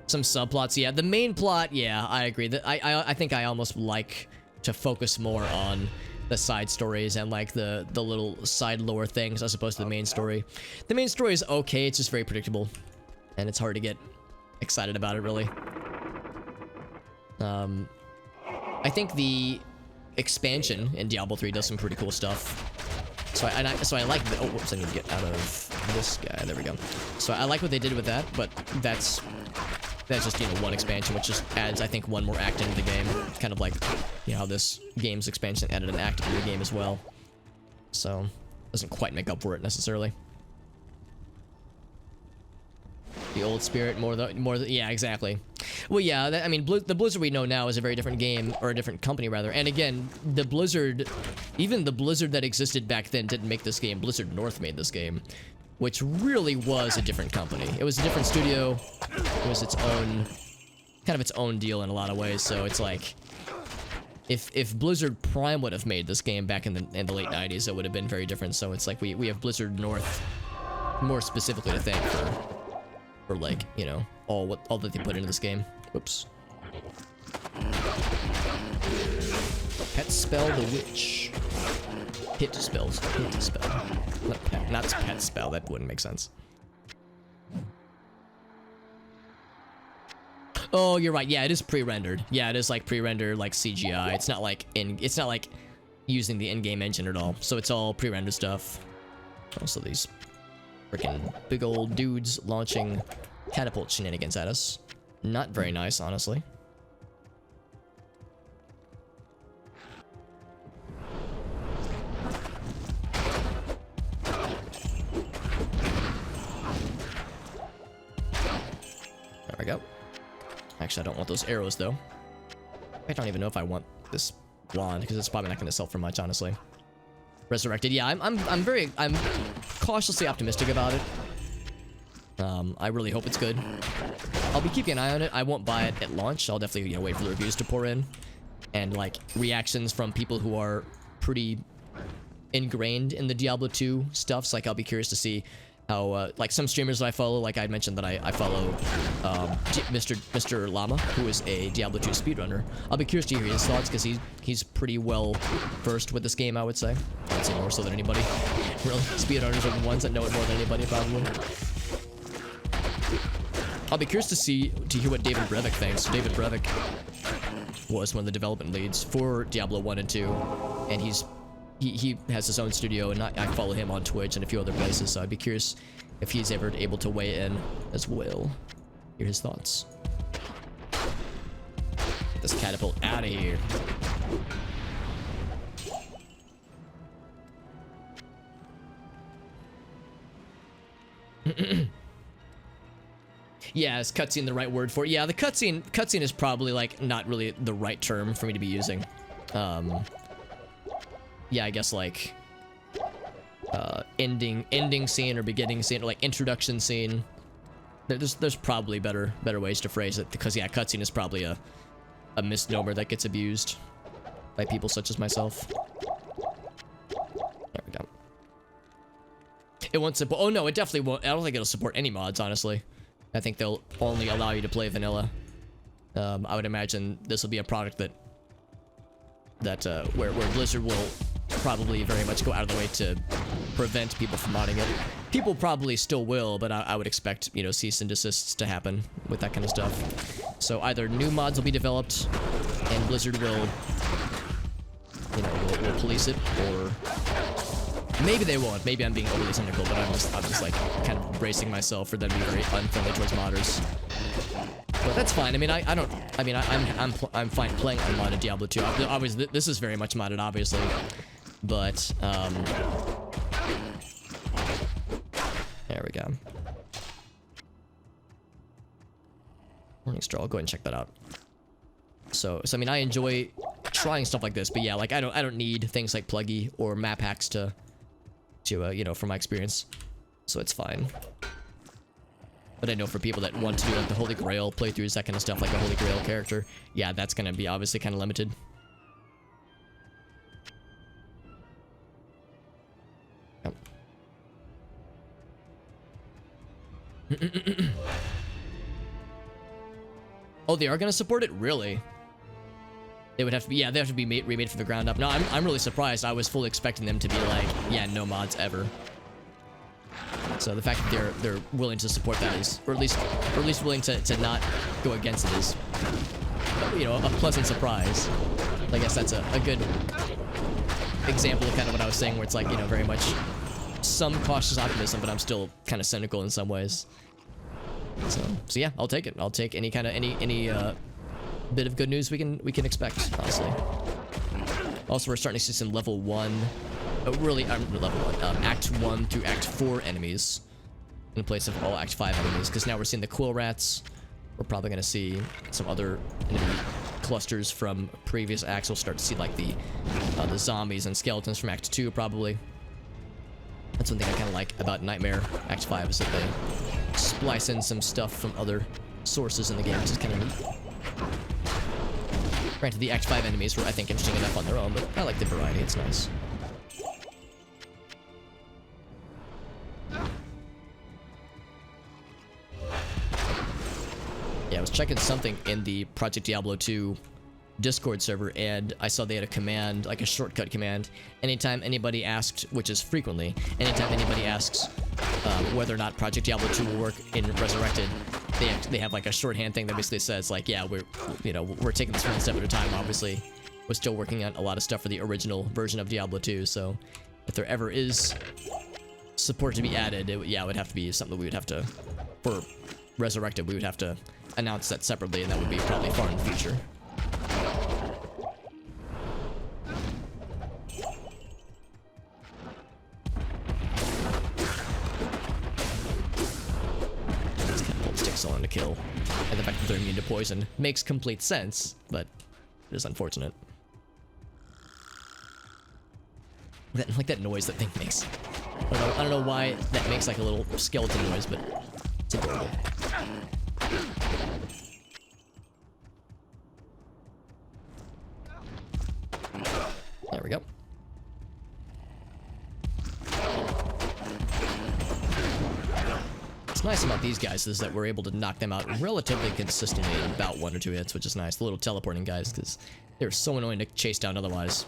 Some subplots, yeah. The main plot, yeah, I agree. That I think I almost like to focus more on the side stories and like the little side lore things as opposed to the main story. The main story is okay, it's just very predictable, and it's hard to get excited about it, really. I think the expansion in Diablo 3 does some pretty cool stuff. So I like the, oh, whoops, I need to get out of this guy. There we go. So I like what they did with that, but that's just, you know, one expansion, which just adds, I think, one more act into the game. Kind of like, you know, how this game's expansion added an act into the game as well. So, doesn't quite make up for it necessarily. The old spirit, yeah, exactly. Well, yeah, I mean, the Blizzard we know now is a very different game, or a different company, rather. And again, the Blizzard, even the Blizzard that existed back then didn't make this game. Blizzard North made this game, which really was a different company. It was a different studio. It was its own, kind of its own deal in a lot of ways. So it's like, if Blizzard Prime would have made this game back in the late 90s, it would have been very different. So it's like we have Blizzard North more specifically to thank for like, you know, all that they put into this game. Oops. Pet spell the witch. Hit spells. Hit spell. Not pet spell. That wouldn't make sense. Oh, you're right. Yeah, it is pre-rendered. Yeah, it is like pre-rendered, like CGI. It's not like using the in-game engine at all. So it's all pre-rendered stuff. Also, these freaking big old dudes launching catapult shenanigans at us. Not very nice, honestly. There we go. Actually, I don't want those arrows, though. I don't even know if I want this wand, because it's probably not going to sell for much, honestly. Resurrected. Yeah, I'm cautiously optimistic about it. I really hope it's good. I'll be keeping an eye on it. I won't buy it at launch. I'll definitely, you know, wait for the reviews to pour in. And, like, reactions from people who are pretty ingrained in the Diablo 2 stuffs. Like, I'll be curious to see how, like, some streamers that I follow, like I mentioned that I follow Mr. Llama, who is a Diablo 2 speedrunner. I'll be curious to hear his thoughts, because he's pretty well versed with this game, I would say. I'd say more so than anybody. Really, speedrunners are the ones that know it more than anybody, probably. I'll be curious to hear what David Brevik thinks. David Brevik was one of the development leads for Diablo 1 and 2, and he has his own studio, and I follow him on Twitch and a few other places, so I'd be curious if he's ever able to weigh in as well. Hear his thoughts. Get this catapult out of here. Yeah, is cutscene the right word for it? Yeah, the cutscene is probably, like, not really the right term for me to be using. Yeah, I guess, like, ending scene or beginning scene, or, like, introduction scene. There's probably better ways to phrase it, because, yeah, cutscene is probably a misnomer that gets abused by people such as myself. There we go. It won't support. Oh, no, it definitely won't. I don't think it'll support any mods, honestly. I think they'll only allow you to play vanilla. I would imagine this will be a product where Blizzard will probably very much go out of the way to prevent people from modding it. People probably still will, but I would expect, you know, cease and desists to happen with that kind of stuff. So either new mods will be developed and Blizzard will, you know, will police it, or maybe they won't. Maybe I'm being overly cynical, but I'm just like kind of bracing myself for them to be very unfriendly towards modders. But that's fine. I mean, I'm fine playing unmodded Diablo 2. Obviously, this is very much modded, obviously, but there we go. Morning Star. I'll go ahead and check that out. So I mean, I enjoy trying stuff like this, but yeah, like I don't need things like Pluggy or map hacks to you know, from my experience, so it's fine. But I know for people that want to do like the Holy Grail playthroughs, that kind of stuff, like a Holy Grail character, yeah, that's gonna be obviously kind of limited. Yep. Oh, they are gonna support it? Really? They would have to be, yeah, they have to be remade from the ground up. No, I'm really surprised. I was fully expecting them to be like, yeah, no mods ever. So the fact that they're willing to support that is, or at least willing to not go against it is, you know, a pleasant surprise. I guess that's a good example of kind of what I was saying, where it's like, you know, very much some cautious optimism, but I'm still kind of cynical in some ways. So yeah, I'll take it. I'll take any kind of any bit of good news we can expect, honestly. Also, we're starting to see some level 1, really level 1, Act 1 through Act 4 enemies, in place of all Act 5 enemies, because now we're seeing the quill rats. We're probably going to see some other enemy clusters from previous acts. We'll start to see like the zombies and skeletons from Act 2 probably. That's one thing I kind of like about Nightmare Act 5 is that they splice in some stuff from other sources in the game, which is kind of neat. Granted, the Act 5 enemies were, I think, interesting enough on their own, but I like the variety. It's nice. Yeah, I was checking something in the Project Diablo II Discord server, and I saw they had a command, like a shortcut command. Anytime anybody asked, which is frequently, anytime anybody asks whether or not Project Diablo 2 will work in Resurrected, they have like a shorthand thing that basically says like, yeah, we're taking this one step at a time. Obviously, we're still working on a lot of stuff for the original version of Diablo 2. So if there ever is support to be added, it would have to be something that we would have to, for Resurrected, we would have to announce that separately, and that would be probably far in the future. These catapults take so long to kill, and the fact that they're immune to poison makes complete sense, but it is unfortunate. Like that noise that thing makes. I don't know why that makes like a little skeleton noise, but it's adorable. There we go. What's nice about these guys is that we're able to knock them out relatively consistently in about 1 or 2 hits, which is nice. The little teleporting guys, because they're so annoying to chase down otherwise.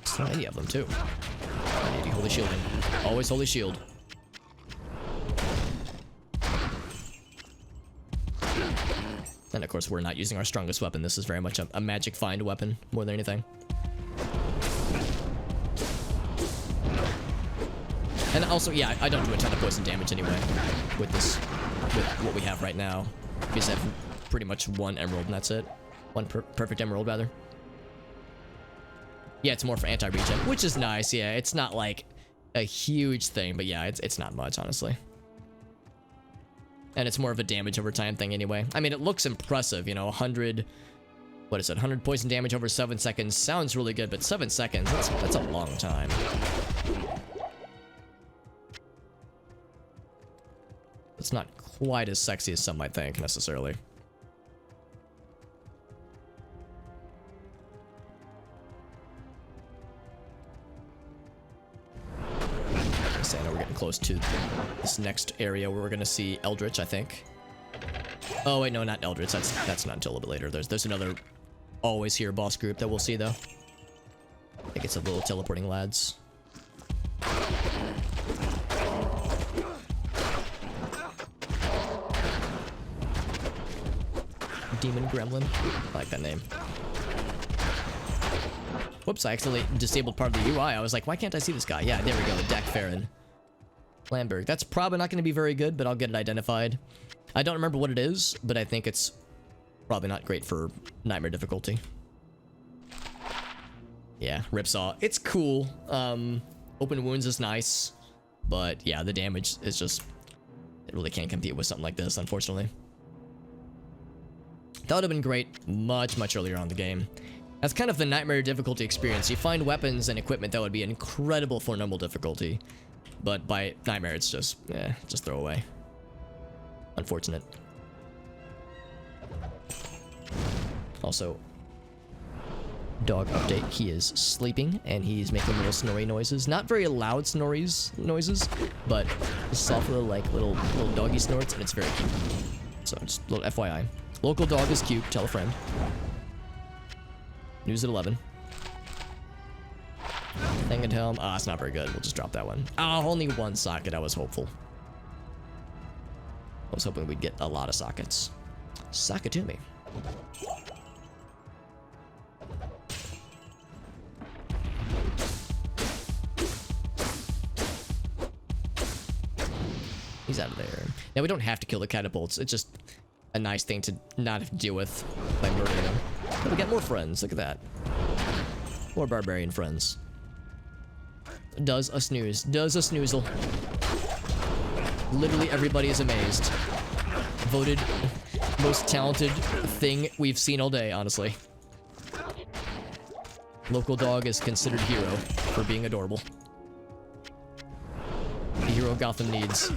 So many of them, too. I need holy shielding. Always holy shield. And of course, we're not using our strongest weapon. This is very much a magic find weapon more than anything. And also, yeah, I don't do a ton of poison damage anyway with this, with what we have right now. Because I have pretty much 1 emerald and that's it. 1 perfect emerald, rather. Yeah, it's more for anti-regen, which is nice. Yeah, it's not like a huge thing, but yeah, it's not much, honestly. And it's more of a damage over time thing anyway. I mean, it looks impressive, you know, 100... What is it? 100 poison damage over 7 seconds sounds really good, but 7 seconds, that's a long time. It's not quite as sexy as some might think, necessarily. I know we're getting close to this next area where we're gonna see Eldritch, I think. Oh wait, no, not Eldritch. That's not until a little bit later. There's another always here boss group that we'll see though. I think it's the little teleporting lads. Demon Gremlin. I like that name. Whoops, I accidentally disabled part of the UI. I was like, why can't I see this guy? Yeah, there we go, Dak Farron. Lamberg. That's probably not going to be very good, but I'll get it identified. I don't remember what it is, but I think it's probably not great for Nightmare difficulty. Yeah, Ripsaw. It's cool. Open wounds is nice, but yeah, the damage is just... It really can't compete with something like this, unfortunately. That would have been great much, much earlier on in the game. That's kind of the Nightmare difficulty experience. You find weapons and equipment that would be incredible for normal difficulty. But by Nightmare, it's just throw away. Unfortunate. Also, dog update. He is sleeping, and he's making little snory noises. Not very loud noises, but soft little doggy snorts, and it's very cute. So just a little FYI. Local dog is cute. Tell a friend. News at 11. Thing and helm. Ah, it's not very good. We'll just drop that one. Ah, only 1 socket. I was hopeful. I was hoping we'd get a lot of sockets. Sock it to me. He's out of there. Now, we don't have to kill the catapults. It's just a nice thing to not have to deal with by murdering them. But we got more friends. Look at that. or barbarian friends. Does a snooze. Does a snoozle. Literally everybody is amazed. Voted most talented thing we've seen all day, honestly. Local dog is considered hero for being adorable. The hero Gotham needs.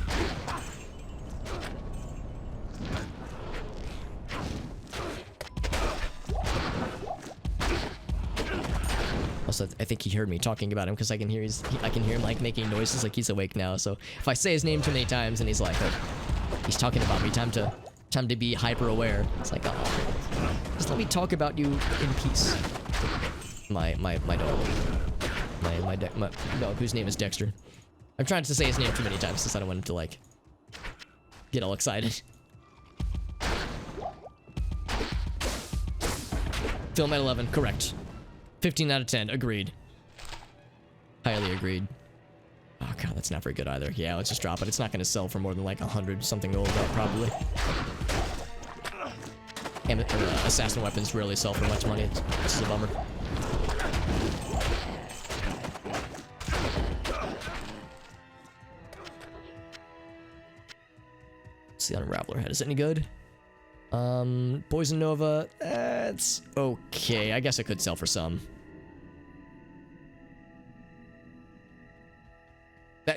Also, I think he heard me talking about him because I can hear I can hear him like making noises like he's awake now. So if I say his name too many times and he's like, oh, he's talking about me, time to be hyper aware. It's like, oh, just let me talk about you in peace. My dog, my dog whose name is Dexter. I'm trying to say his name too many times since I don't want him to like get all excited. Film at 11, correct. 15 out of 10, agreed. Highly agreed. Oh god, that's not very good either. Yeah, let's just drop it. It's not going to sell for more than like 100 something gold, probably. And assassin weapons rarely sell for much money. This is a bummer. Let's see, Unraveler head. Is it any good? Poison Nova, it's okay. I guess it could sell for some.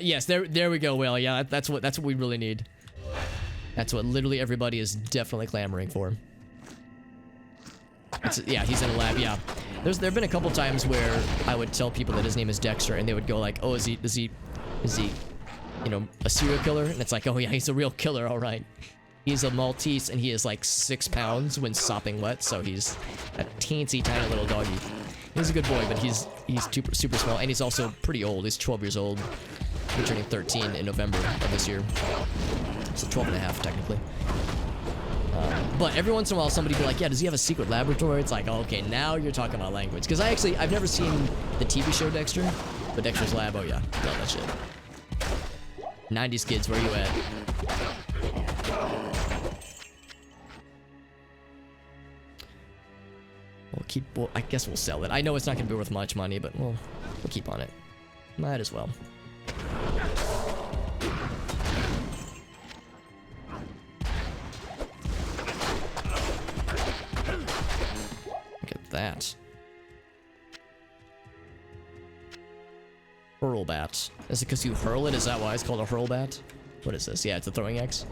Yes, there we go, Will. Yeah, that's what we really need. That's what literally everybody is definitely clamoring for. Yeah, he's in a lab. Yeah, there've been a couple times where I would tell people that his name is Dexter, and they would go like, "Oh, is he, you know, a serial killer?" And it's like, "Oh yeah, he's a real killer, all right." He's a Maltese, and he is like 6 pounds when sopping wet, so he's a teensy tiny little doggy. He's a good boy, but he's super small, and he's also pretty old. He's 12 years old. He's turning 13 in November of this year, so 12 and a half technically. But every once in a while, somebody be like, "Yeah, does he have a secret laboratory?" It's like, oh, okay, now you're talking about language. Because I've never seen the TV show Dexter, but Dexter's Lab, oh yeah, love that shit. 90s kids, where you at? Well, I guess we'll sell it. I know it's not going to be worth much money, but we'll keep on it. Might as well. Look at that. Hurl bat. Is it because you hurl it? Is that why it's called a hurl bat? What is this? Yeah, it's a throwing axe.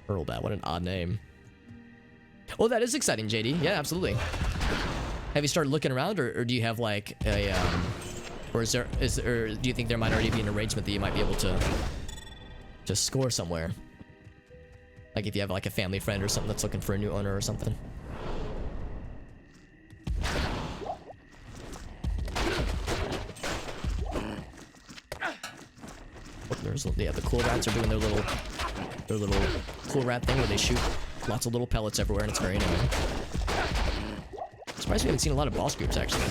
Hurl bat. What an odd name. Oh, that is exciting, JD. Yeah, absolutely. Have you started looking around, or do you have like a, or do you think there might already be an arrangement that you might be able to score somewhere? Like if you have like a family friend or something that's looking for a new owner or something. Yeah, the cool rats are doing their little cool rat thing where they shoot lots of little pellets everywhere, and it's very annoying. Surprised we haven't seen a lot of boss groups, actually.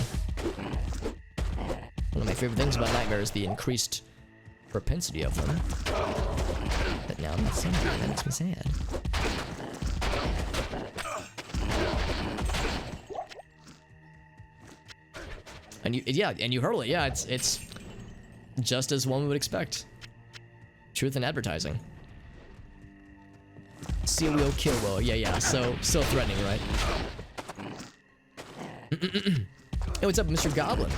One of my favorite things about Nightmare is the increased propensity of them. But now I'm not seeing that. That makes me sad. And you hurl it. Yeah, it's just as one would expect. Truth in advertising. Celio Kilwo. Yeah. So threatening, right? Hey, what's up, Mr. Goblin?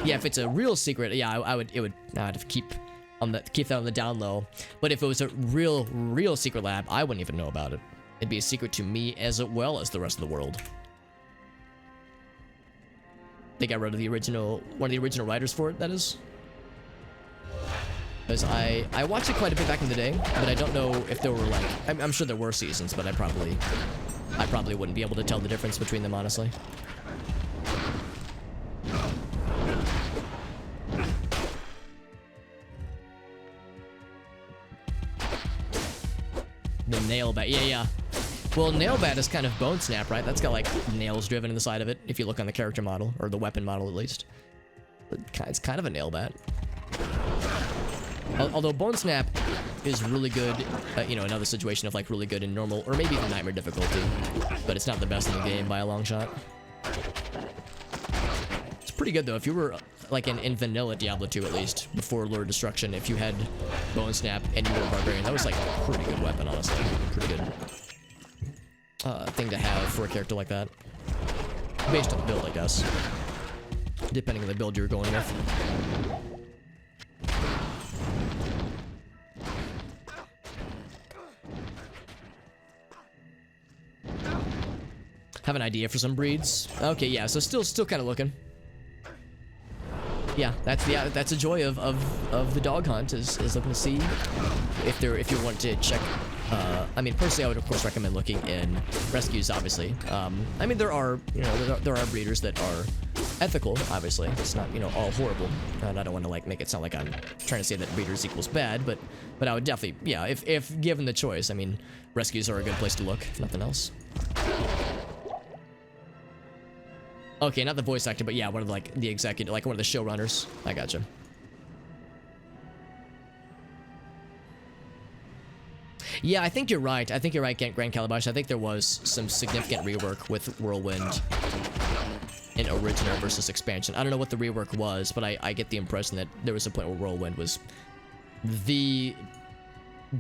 Yeah, if it's a real secret, yeah, I'd have to keep that on the down low. But if it was a real secret lab, I wouldn't even know about it. It'd be a secret to me as well as the rest of the world. They got rid of one of the original writers for it, that is. Because I watched it quite a bit back in the day, but I don't know if there were like, I'm sure there were seasons, but I probably wouldn't be able to tell the difference between them, honestly. The nail bat, yeah. Well, nail bat is kind of bone snap, right? That's got like nails driven in the side of it, if you look on the character model, or the weapon model at least. It's kind of a nail bat. Although Bone Snap is really good, you know, another situation of like really good in normal, or maybe even Nightmare difficulty, but it's not the best in the game by a long shot. pretty good though. If you were like in vanilla Diablo 2 at least, before Lord of Destruction, if you had Bow and Snap and you were a barbarian, that was like a pretty good weapon, honestly. Pretty good thing to have for a character like that. Based on the build, I guess. Depending on the build you're going with. Have an idea for some breeds. Okay, yeah, so still kind of looking. Yeah, that's a joy of the dog hunt is looking to see if you want to check. I mean, personally, I would of course recommend looking in rescues. Obviously, I mean there are there are breeders that are ethical. Obviously, it's not all horrible, and I don't want to like make it sound like I'm trying to say that breeders equals bad, but I would definitely, yeah, if given the choice, I mean, rescues are a good place to look, if nothing else. Okay, not the voice actor, but yeah, one of like the executive, like one of the showrunners. I gotcha. Yeah, I think you're right. I think you're right, Grand Calabash. I think there was some significant rework with Whirlwind in original versus expansion. I don't know what the rework was, but I get the impression that there was a point where Whirlwind was the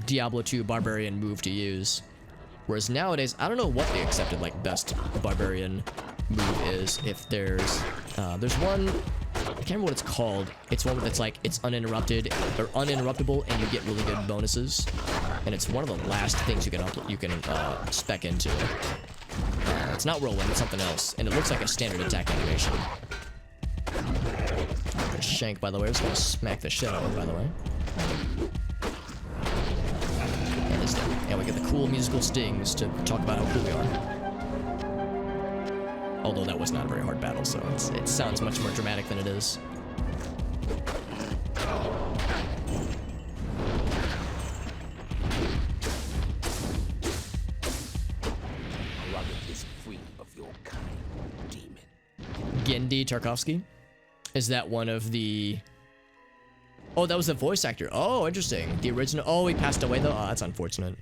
Diablo 2 barbarian move to use. Whereas nowadays, I don't know what the accepted like best barbarian move is. If there's one, I can't remember what it's called. It's one that's like it's uninterrupted or uninterruptible, and you get really good bonuses. And it's one of the last things you can spec into. It's not Whirlwind, it's something else, and it looks like a standard attack animation. A shank, by the way. I was gonna smack the shit out of it, by the way. And we get the cool musical stings to talk about how cool we are. Although that was not a very hard battle, so it sounds much more dramatic than it is. Gendy Tarkovsky? Is that one of the... Oh, that was the voice actor. Oh, interesting. The original... Oh, he passed away, though? Oh, that's unfortunate.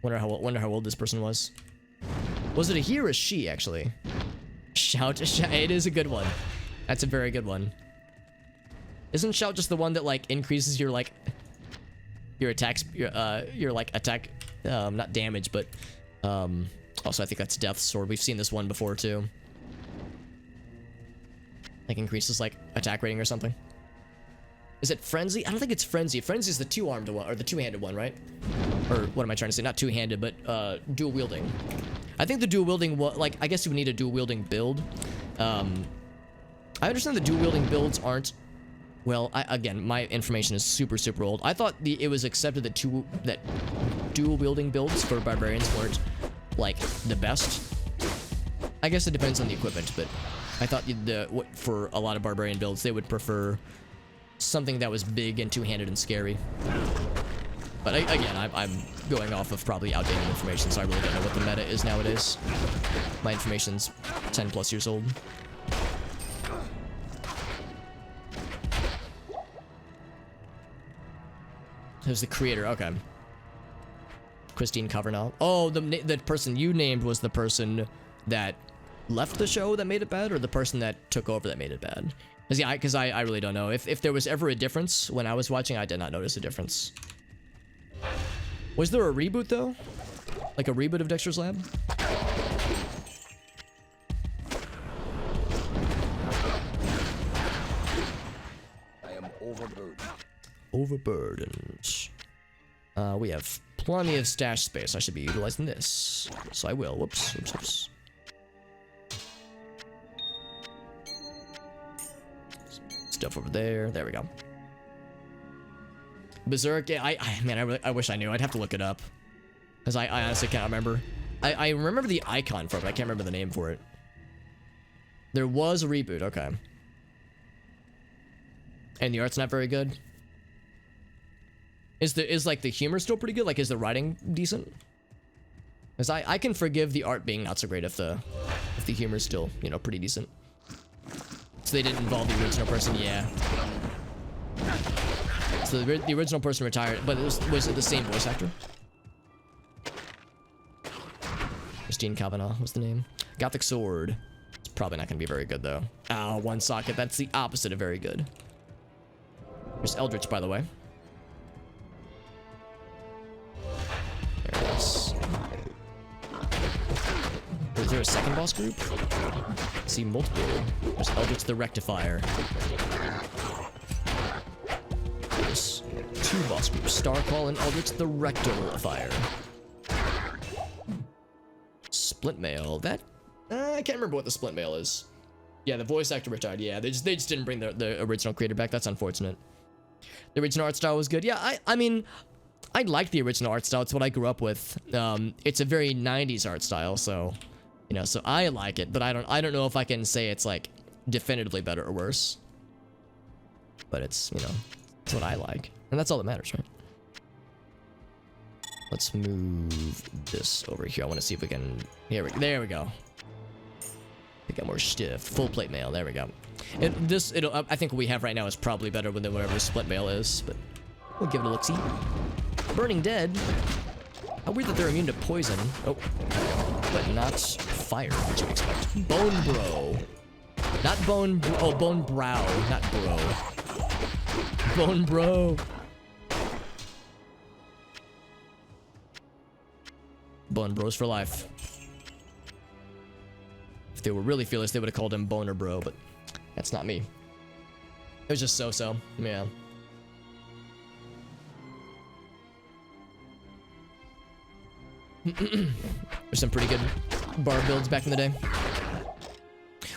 Wonder how old this person was. Was it a he or a she, actually? Shout. It is a good one. That's a very good one. Isn't Shout just the one that, like, increases your, like... Your attacks... Your like, attack... not damage, but... Also, I think that's Death's Sword. We've seen this one before, too. Like, increases, like, attack rating or something. Is it Frenzy? I don't think it's Frenzy. Frenzy is the two-armed one, or the two-handed one, right? Or what am I trying to say? Not two-handed, but dual-wielding. I think the dual-wielding, like, I guess you would need a dual-wielding build. I understand the dual-wielding builds aren't... Well, again, my information is super, super old. I thought it was accepted that dual-wielding builds for barbarians weren't, like, the best. I guess it depends on the equipment, but I thought for a lot of barbarian builds, they would prefer something that was big and two-handed and scary. But again, I'm going off of probably outdated information, so I really don't know what the meta is nowadays. My information's 10 plus years old. Who's the creator? Okay. Christine Cavernal. Oh, the person you named was the person that left the show that made it bad, or the person that took over that made it bad? Because I really don't know. If there was ever a difference when I was watching, I did not notice a difference. Was there a reboot, though? Like a reboot of Dexter's Lab? I am overburdened. Overburdened. We have plenty of stash space. I should be utilizing this. So I will. Whoops, whoops, whoops. Stuff over there. There we go. Berserk. Yeah, man, I wish I knew. I'd have to look it up. Because I honestly can't remember. I remember the icon for it, but I can't remember the name for it. There was a reboot. Okay. And the art's not very good. Is like the humor still pretty good? Like, is the writing decent? Because I can forgive the art being not so great if the humor's still, pretty decent. So they didn't involve the original person, yeah. So the original person retired, but was it the same voice actor? Christine Cavanaugh was the name. Gothic Sword. It's probably not gonna be very good though. Ah, one socket. That's the opposite of very good. There's Eldritch, by the way. There it is. Is there a second boss group? I see multiple. There's Eldritch the Rectifier. There's 2 boss groups. Starcall and Eldritch the Rectifier. Split Mail. That I can't remember what the Split Mail is. Yeah, the voice actor retired. Yeah, they just didn't bring the original creator back. That's unfortunate. The original art style was good. Yeah, I mean, I like the original art style. It's what I grew up with. It's a very 90s art style, so you know, so I like it, but I don't know if I can say it's like definitively better or worse. But it's, you know, it's what I like. And that's all that matters, right? Let's move this over here. I want to see if we can... There we go. We got more stiff. Full plate mail. There we go. I think what we have right now is probably better than whatever split mail is, but we'll give it a look-see. Burning Dead. How weird that they're immune to poison. Oh. But not fire, what you expect. Bone Bro. Not Bone... Oh, Bone Brow, not Bro. Bone Bro. Bone Bros for life. If they were really fearless, they would have called him Boner Bro, but that's not me. It was just so-so. Yeah. There's some pretty good bar builds back in the day.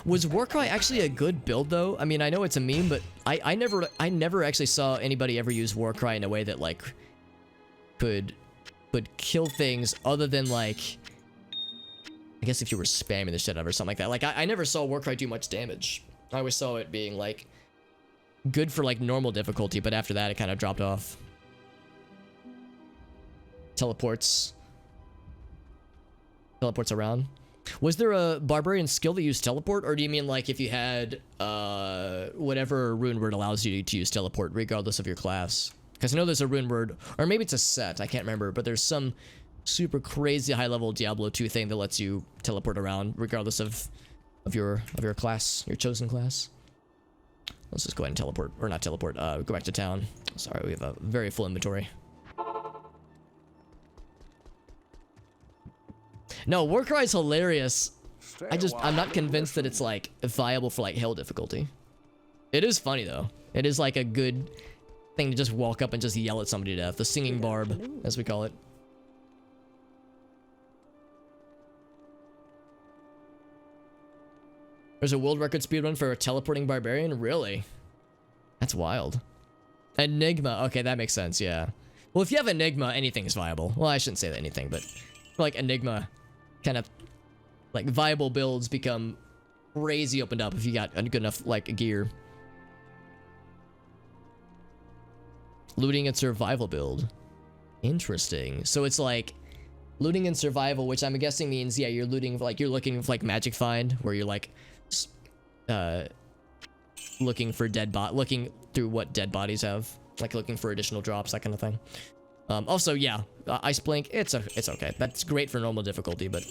Was Warcry actually a good build though? I mean, I know it's a meme, but I never actually saw anybody ever use Warcry in a way that like could kill things other than like, I guess if you were spamming the shit out of or something like that. Like I never saw Warcry do much damage. I always saw it being like good for like normal difficulty, but after that it kind of dropped off. Teleports around. Was there a barbarian skill that used teleport, or do you mean like if you had whatever rune word allows you to use teleport regardless of your class? Because I know there's a rune word, or maybe it's a set, I can't remember, but there's some super crazy high level Diablo 2 thing that lets you teleport around regardless of your class, your chosen class. Let's just go ahead and teleport, or not teleport, go back to town. Sorry, we have a very full inventory. No, Warcry is hilarious. I'm not convinced that it's like viable for like hell difficulty. It is funny though. It is like a good thing to just walk up and just yell at somebody to death. The singing barb, as we call it. There's a world record speedrun for a teleporting barbarian? Really? That's wild. Enigma. Okay, that makes sense, yeah. Well, if you have Enigma, anything is viable. Well, I shouldn't say that anything, but like Enigma, kind of like viable builds become crazy opened up if you got a good enough like gear. Looting and survival build. Interesting. So it's like looting and survival, which I'm guessing means, yeah, you're looting, like you're looking for like magic find, where you're like looking for looking through what dead bodies have, like looking for additional drops, that kind of thing. Also, yeah, Ice Blink, it's okay. That's great for normal difficulty, but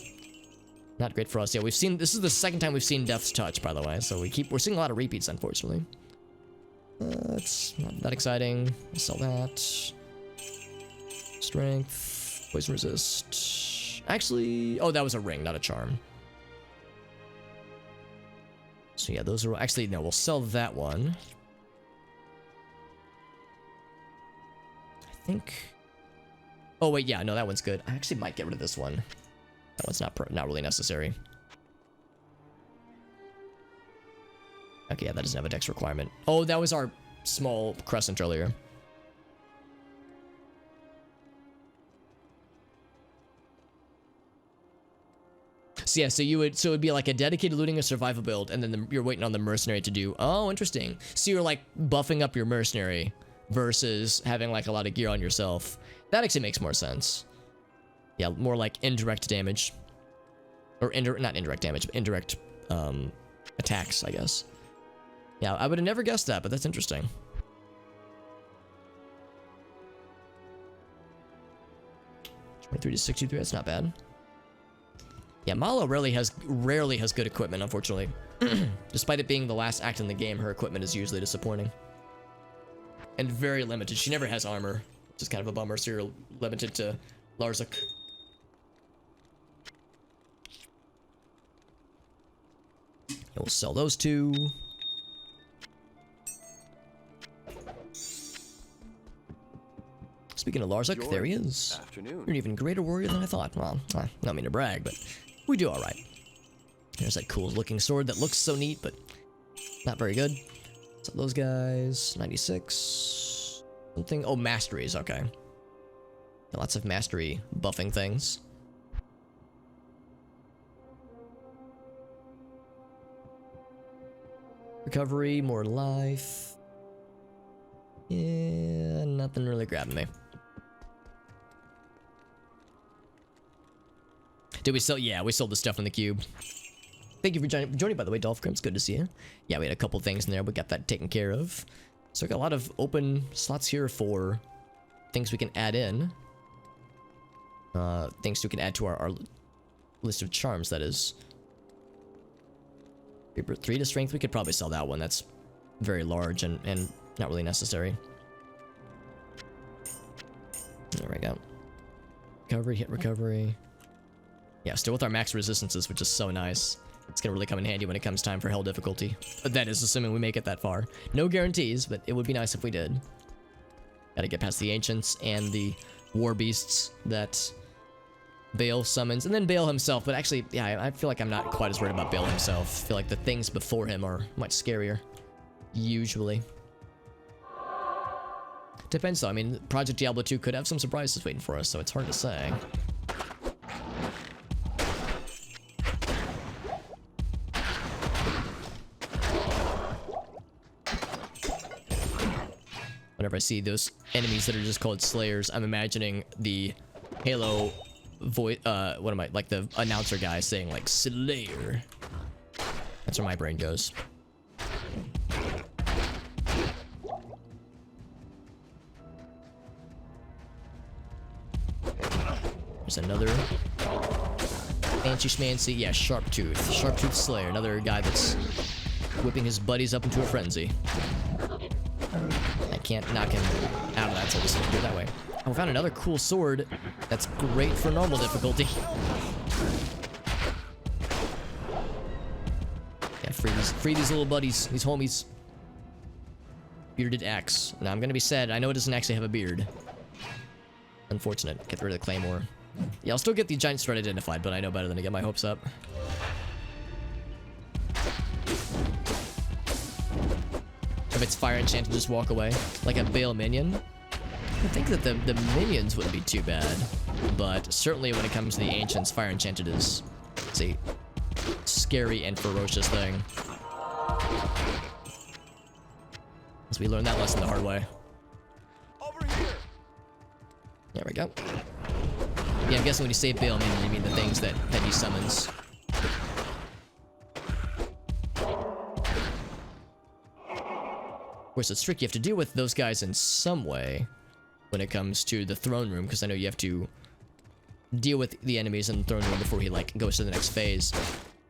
not great for us. Yeah, this is the second time we've seen Death's Touch, by the way, so we're seeing a lot of repeats, unfortunately. It's not that exciting. Sell that. Strength. Poison resist. Actually, oh, that was a ring, not a charm. So yeah, those are, actually, no, we'll sell that one. I think, oh wait, yeah, no, that one's good. I actually might get rid of this one. That one's not really necessary. Okay, yeah, that doesn't have a dex requirement. Oh, that was our small crescent earlier. So yeah, so it would be like a dedicated looting and survival build, and then you're waiting on the mercenary to do. Oh, interesting. So you're like buffing up your mercenary versus having like a lot of gear on yourself. That actually makes more sense. Yeah, more like indirect damage, or not indirect damage, but indirect attacks, I guess. Yeah, I would have never guessed that, but that's interesting. $23 to $63, that's not bad. Yeah, Mala rarely has good equipment, unfortunately. Despite it being the last act in the game, her equipment is usually disappointing. And very limited. She never has armor, which is kind of a bummer, so you're limited to Larzuk. We'll sell those two. Speaking of Larzuk, there he is. Afternoon. You're an even greater warrior than I thought. Well, I don't mean to brag, but we do all right. There's that cool looking sword that looks so neat, but not very good. So those guys, 96. Something, oh, masteries, okay. Lots of mastery buffing things. Recovery, more life. Yeah, nothing really grabbing me. Did we sell? Yeah, we sold the stuff in the cube. Thank you for joining, by the way, Dolph Crimps. Good to see you. Yeah, we had a couple things in there. We got that taken care of. So we got a lot of open slots here for things we can add in. Things we can add to our list of charms, that is. 3 to strength. We could probably sell that one. That's very large and not really necessary. There we go. Recovery, hit recovery. Yeah, still with our max resistances, which is so nice. It's gonna really come in handy when it comes time for hell difficulty. But that is assuming we make it that far. No guarantees, but it would be nice if we did. Gotta get past the ancients and the war beasts that Bale summons, and then Bale himself. But actually, yeah, I feel like I'm not quite as worried about Bale himself. I feel like the things before him are much scarier, usually. Depends though. I mean, Project Diablo 2 could have some surprises waiting for us, so it's hard to say. Whenever I see those enemies that are just called Slayers, I'm imagining the Halo voice, what am I, like the announcer guy saying like, Slayer. That's where my brain goes. There's another Fancy Schmancy, yeah, Sharptooth. Sharptooth Slayer, another guy that's whipping his buddies up into a frenzy. I can't knock him out of that, so I'll just do it that way. Oh, we found another cool sword that's great for normal difficulty. Yeah, free these little buddies, these homies. Bearded axe. Now I'm gonna be sad. I know it doesn't actually have a beard. Unfortunate. Get rid of the claymore. Yeah, I'll still get the giant sword identified, but I know better than to get my hopes up. If it's fire enchanted, just walk away. Like a Bale minion. I think that the minions wouldn't be too bad. But certainly when it comes to the ancients, fire enchanted is a scary and ferocious thing. So we learned that lesson the hard way. Over here. There we go. Yeah, I'm guessing when you say Bale minion, you mean the things that he summons. Of course, it's tricky. You have to deal with those guys in some way when it comes to the throne room, because I know you have to deal with the enemies in the throne room before he, like, goes to the next phase.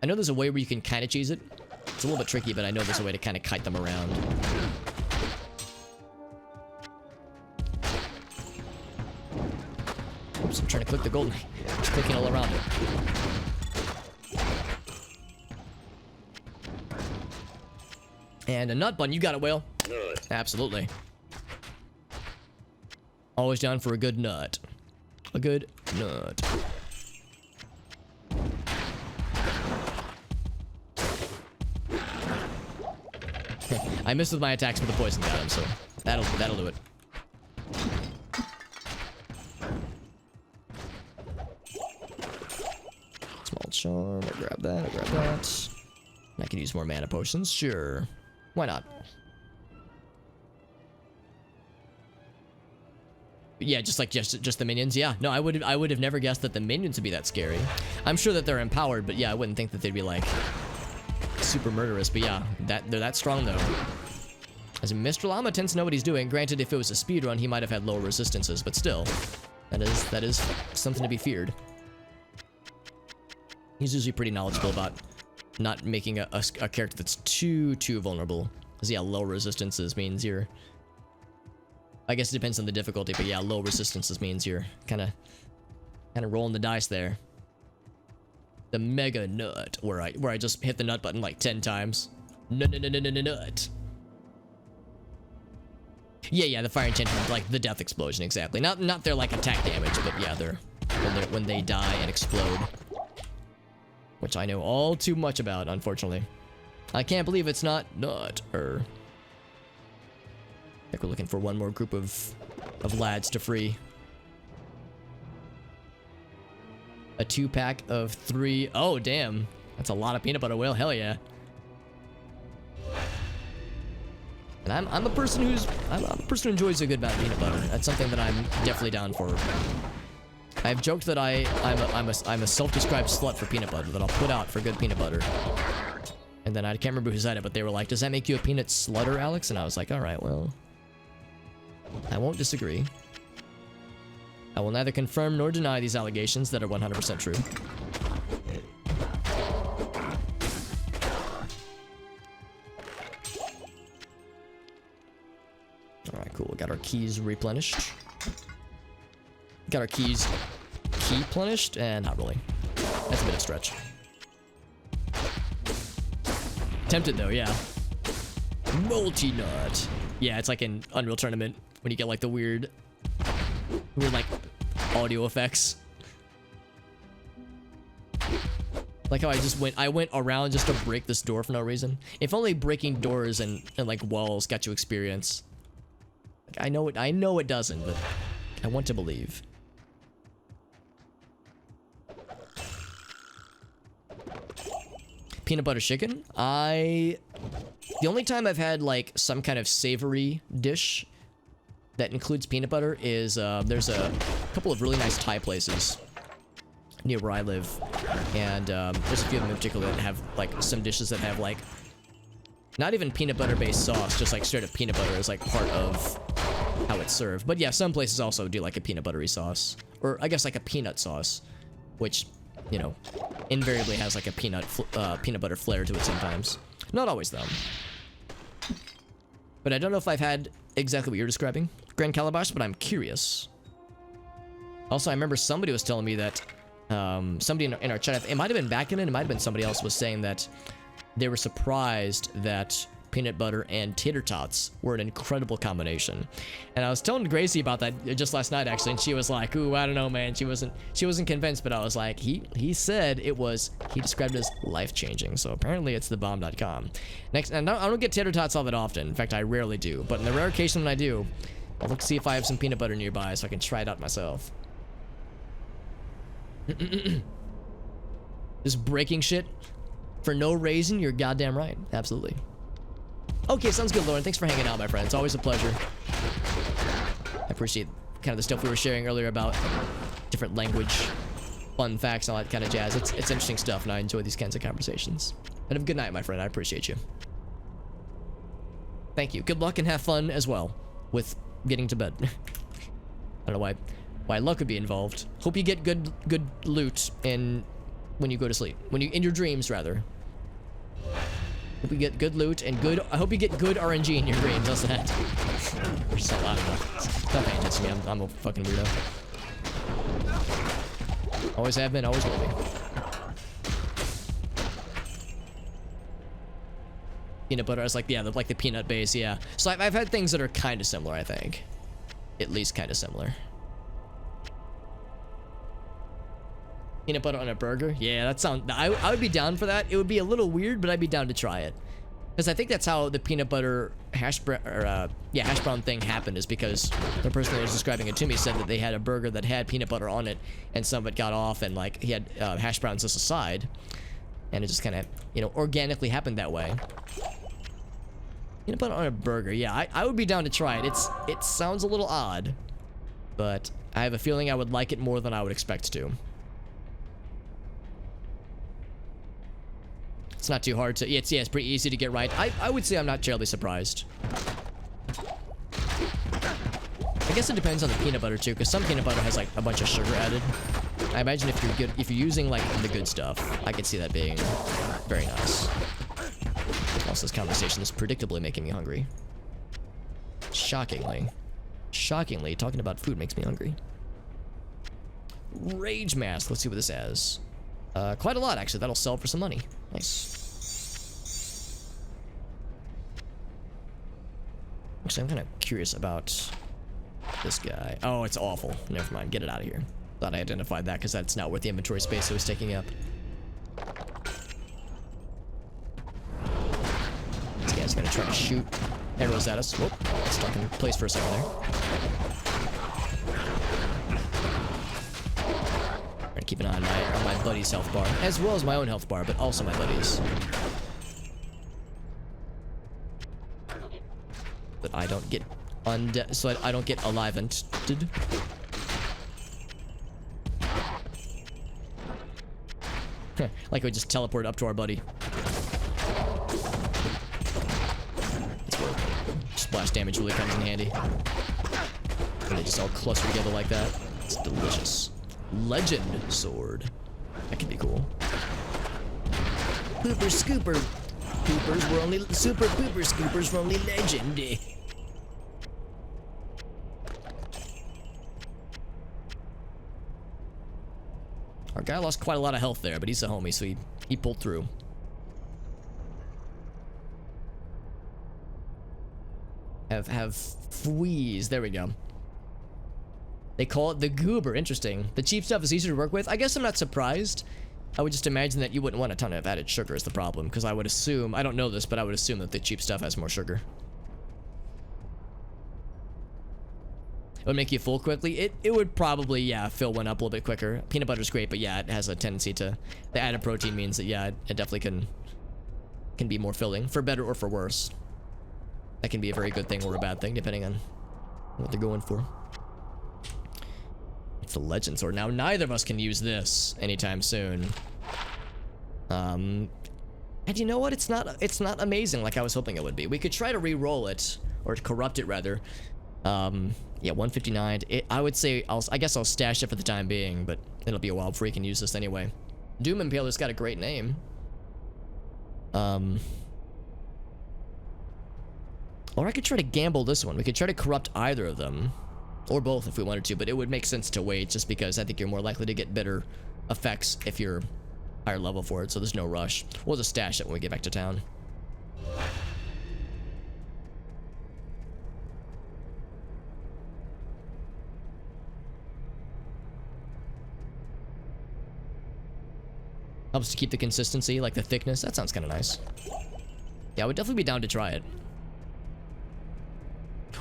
I know there's a way where you can kind of cheese it. It's a little bit tricky, but I know there's a way to kind of kite them around. Oops, I'm trying to click the golden. Just clicking all around it. And a nut bun, you got it, Whale. Absolutely. Always down for a good nut. A good nut. I missed with my attacks with the poison got him, so that'll do it. Small charm, I'll grab that, I'll grab that. I can use more mana potions, sure. Why not? Yeah, just the minions. Yeah, no, I would have never guessed that the minions would be that scary. I'm sure that they're empowered, but yeah, I wouldn't think that they'd be like super murderous. But yeah, they're that strong though. As Mr. Llama tends to know what he's doing. Granted, if it was a speedrun, he might have had lower resistances, but still, that is something to be feared. He's usually pretty knowledgeable about not making a character that's too vulnerable. Because yeah, low resistances means you're... I guess it depends on the difficulty, but yeah, low resistances means you're kind of rolling the dice there. The mega nut, where I just hit the nut button like 10 times. Nut. Yeah, the fire enchantment, like the death explosion, exactly. Not their like attack damage, but yeah, when they die and explode. Which I know all too much about, unfortunately. I can't believe it's not nut. I think we're looking for one more group of lads to free. A 2-pack of 3. Oh, damn. That's a lot of peanut butter whale. Hell yeah. And I'm a person who enjoys a good amount of peanut butter. That's something that I'm definitely down for. I've joked that I'm a self-described slut for peanut butter, that I'll put out for good peanut butter. And then I can't remember who said it, but they were like, "Does that make you a peanut slutter, Alex?" And I was like, "All right, well, I won't disagree. I will neither confirm nor deny these allegations that are 100% true." Alright, cool. We got our keys replenished. Got our keys key-plenished? Not really. That's a bit of a stretch. Tempted though, yeah. Multi-nut. Yeah, it's like in Unreal Tournament when you get like the weird like audio effects. Like how I went around just to break this door for no reason. If only breaking doors and like walls got you experience. Like, I know it doesn't, but I want to believe. Peanut butter chicken? The only time I've had like some kind of savory dish that includes peanut butter is there's a couple of really nice Thai places near where I live, and there's a few of them in particular that have like some dishes that have like not even peanut butter based sauce, just like straight up peanut butter as like part of how it's served. But yeah, some places also do like a peanut buttery sauce, or I guess like a peanut sauce, which, you know, invariably has like a peanut butter flair to it sometimes. Not always though. But I don't know if I've had exactly what you're describing, Grand Calabash, but I'm curious. Also, I remember somebody was telling me that somebody in our chat, it might have been back in it might have been somebody else, was saying that they were surprised that peanut butter and tater tots were an incredible combination. And I was telling Gracie about that just last night actually, and she was like, "Ooh, I don't know, man." She wasn't convinced, but I was like, he said he described it as life-changing. So apparently it's thebomb.com. Next, and I don't get tater tots all that often. In fact, I rarely do. But in the rare occasion when I do, I'll look to see if I have some peanut butter nearby so I can try it out myself. Just breaking shit for no reason, you're goddamn right. Absolutely. Okay, sounds good, Lauren. Thanks for hanging out, my friend. It's always a pleasure. I appreciate kind of the stuff we were sharing earlier about different language, fun facts, and all that kind of jazz. It's interesting stuff, and I enjoy these kinds of conversations. And have a good night, my friend. I appreciate you. Thank you. Good luck and have fun as well with getting to bed. I don't know why luck would be involved. Hope you get good loot when you go to sleep. In your dreams, rather. Hope you get good loot and I hope you get good RNG in your dreams. How's that? Or just I don't know. Stop paying attention to me. I'm a fucking weirdo. Always have been, always will be. Peanut butter is like, yeah, like the peanut base, yeah. So I've had things that are kind of similar, I think. At least kind of similar. Peanut butter on a burger? Yeah, that sounds... I would be down for that. It would be a little weird, but I'd be down to try it. Because I think that's how the peanut butter hash brown thing happened, is because the person that was describing it to me said that they had a burger that had peanut butter on it, and some of it got off, and like he had hash browns as a side, and it just kind of, you know, organically happened that way. Peanut butter on a burger, yeah, I would be down to try it. It sounds a little odd, but I have a feeling I would like it more than I would expect to. It's not too hard to... it's pretty easy to get right. I would say I'm not terribly surprised. I guess it depends on the peanut butter too, because some peanut butter has like a bunch of sugar added. I imagine if you're using like the good stuff, I could see that being very nice. Also, this conversation is predictably making me hungry. Shockingly, talking about food makes me hungry. Rage mask. Let's see what this has. Quite a lot actually. That'll sell for some money. Nice. Actually, I'm kind of curious about this guy. Oh, it's awful. Never mind. Get it out of here. Thought I identified that because that's not worth the inventory space it was taking up. This guy's gonna try to shoot arrows at us. Whoop. Stuck in place for a second there. Gonna keep an eye on my buddy's health bar, as well as my own health bar, but also my buddy's. But I don't get so I don't get alivened. Like we just teleport up to our buddy. That's where splash damage really comes in handy. And they just all cluster together like that. It's delicious. Legend sword. That could be cool. Pooper scooper. Poopers were only super pooper scoopers were only legend. Our guy lost quite a lot of health there, but he's a homie, so he pulled through. Have fweeze. There we go. They call it the goober. Interesting. The cheap stuff is easier to work with. I guess I'm not surprised. I would just imagine that you wouldn't want a ton of added sugar is the problem, because I would assume, I don't know this, but I would assume that the cheap stuff has more sugar. It would make you full quickly. It would probably, yeah, fill one up a little bit quicker. Peanut butter's great, but yeah, it has a tendency to, the added protein means that, yeah, it definitely can be more filling, for better or for worse. That can be a very good thing or a bad thing, depending on what they're going for. It's the legend sword. Now, neither of us can use this anytime soon. And you know what? It's not amazing like I was hoping it would be. We could try to re-roll it, or to corrupt it rather. Yeah, 159. I would say I guess I'll stash it for the time being, but it'll be a while before we can use this anyway. Doom Impaler's got a great name. Or I could try to gamble this one. We could try to corrupt either of them, or both if we wanted to, but it would make sense to wait just because I think you're more likely to get better effects if you're higher level for it, so there's no rush. We'll just stash it when we get back to town. Helps to keep the consistency, like the thickness. That sounds kind of nice. Yeah, I would definitely be down to try it.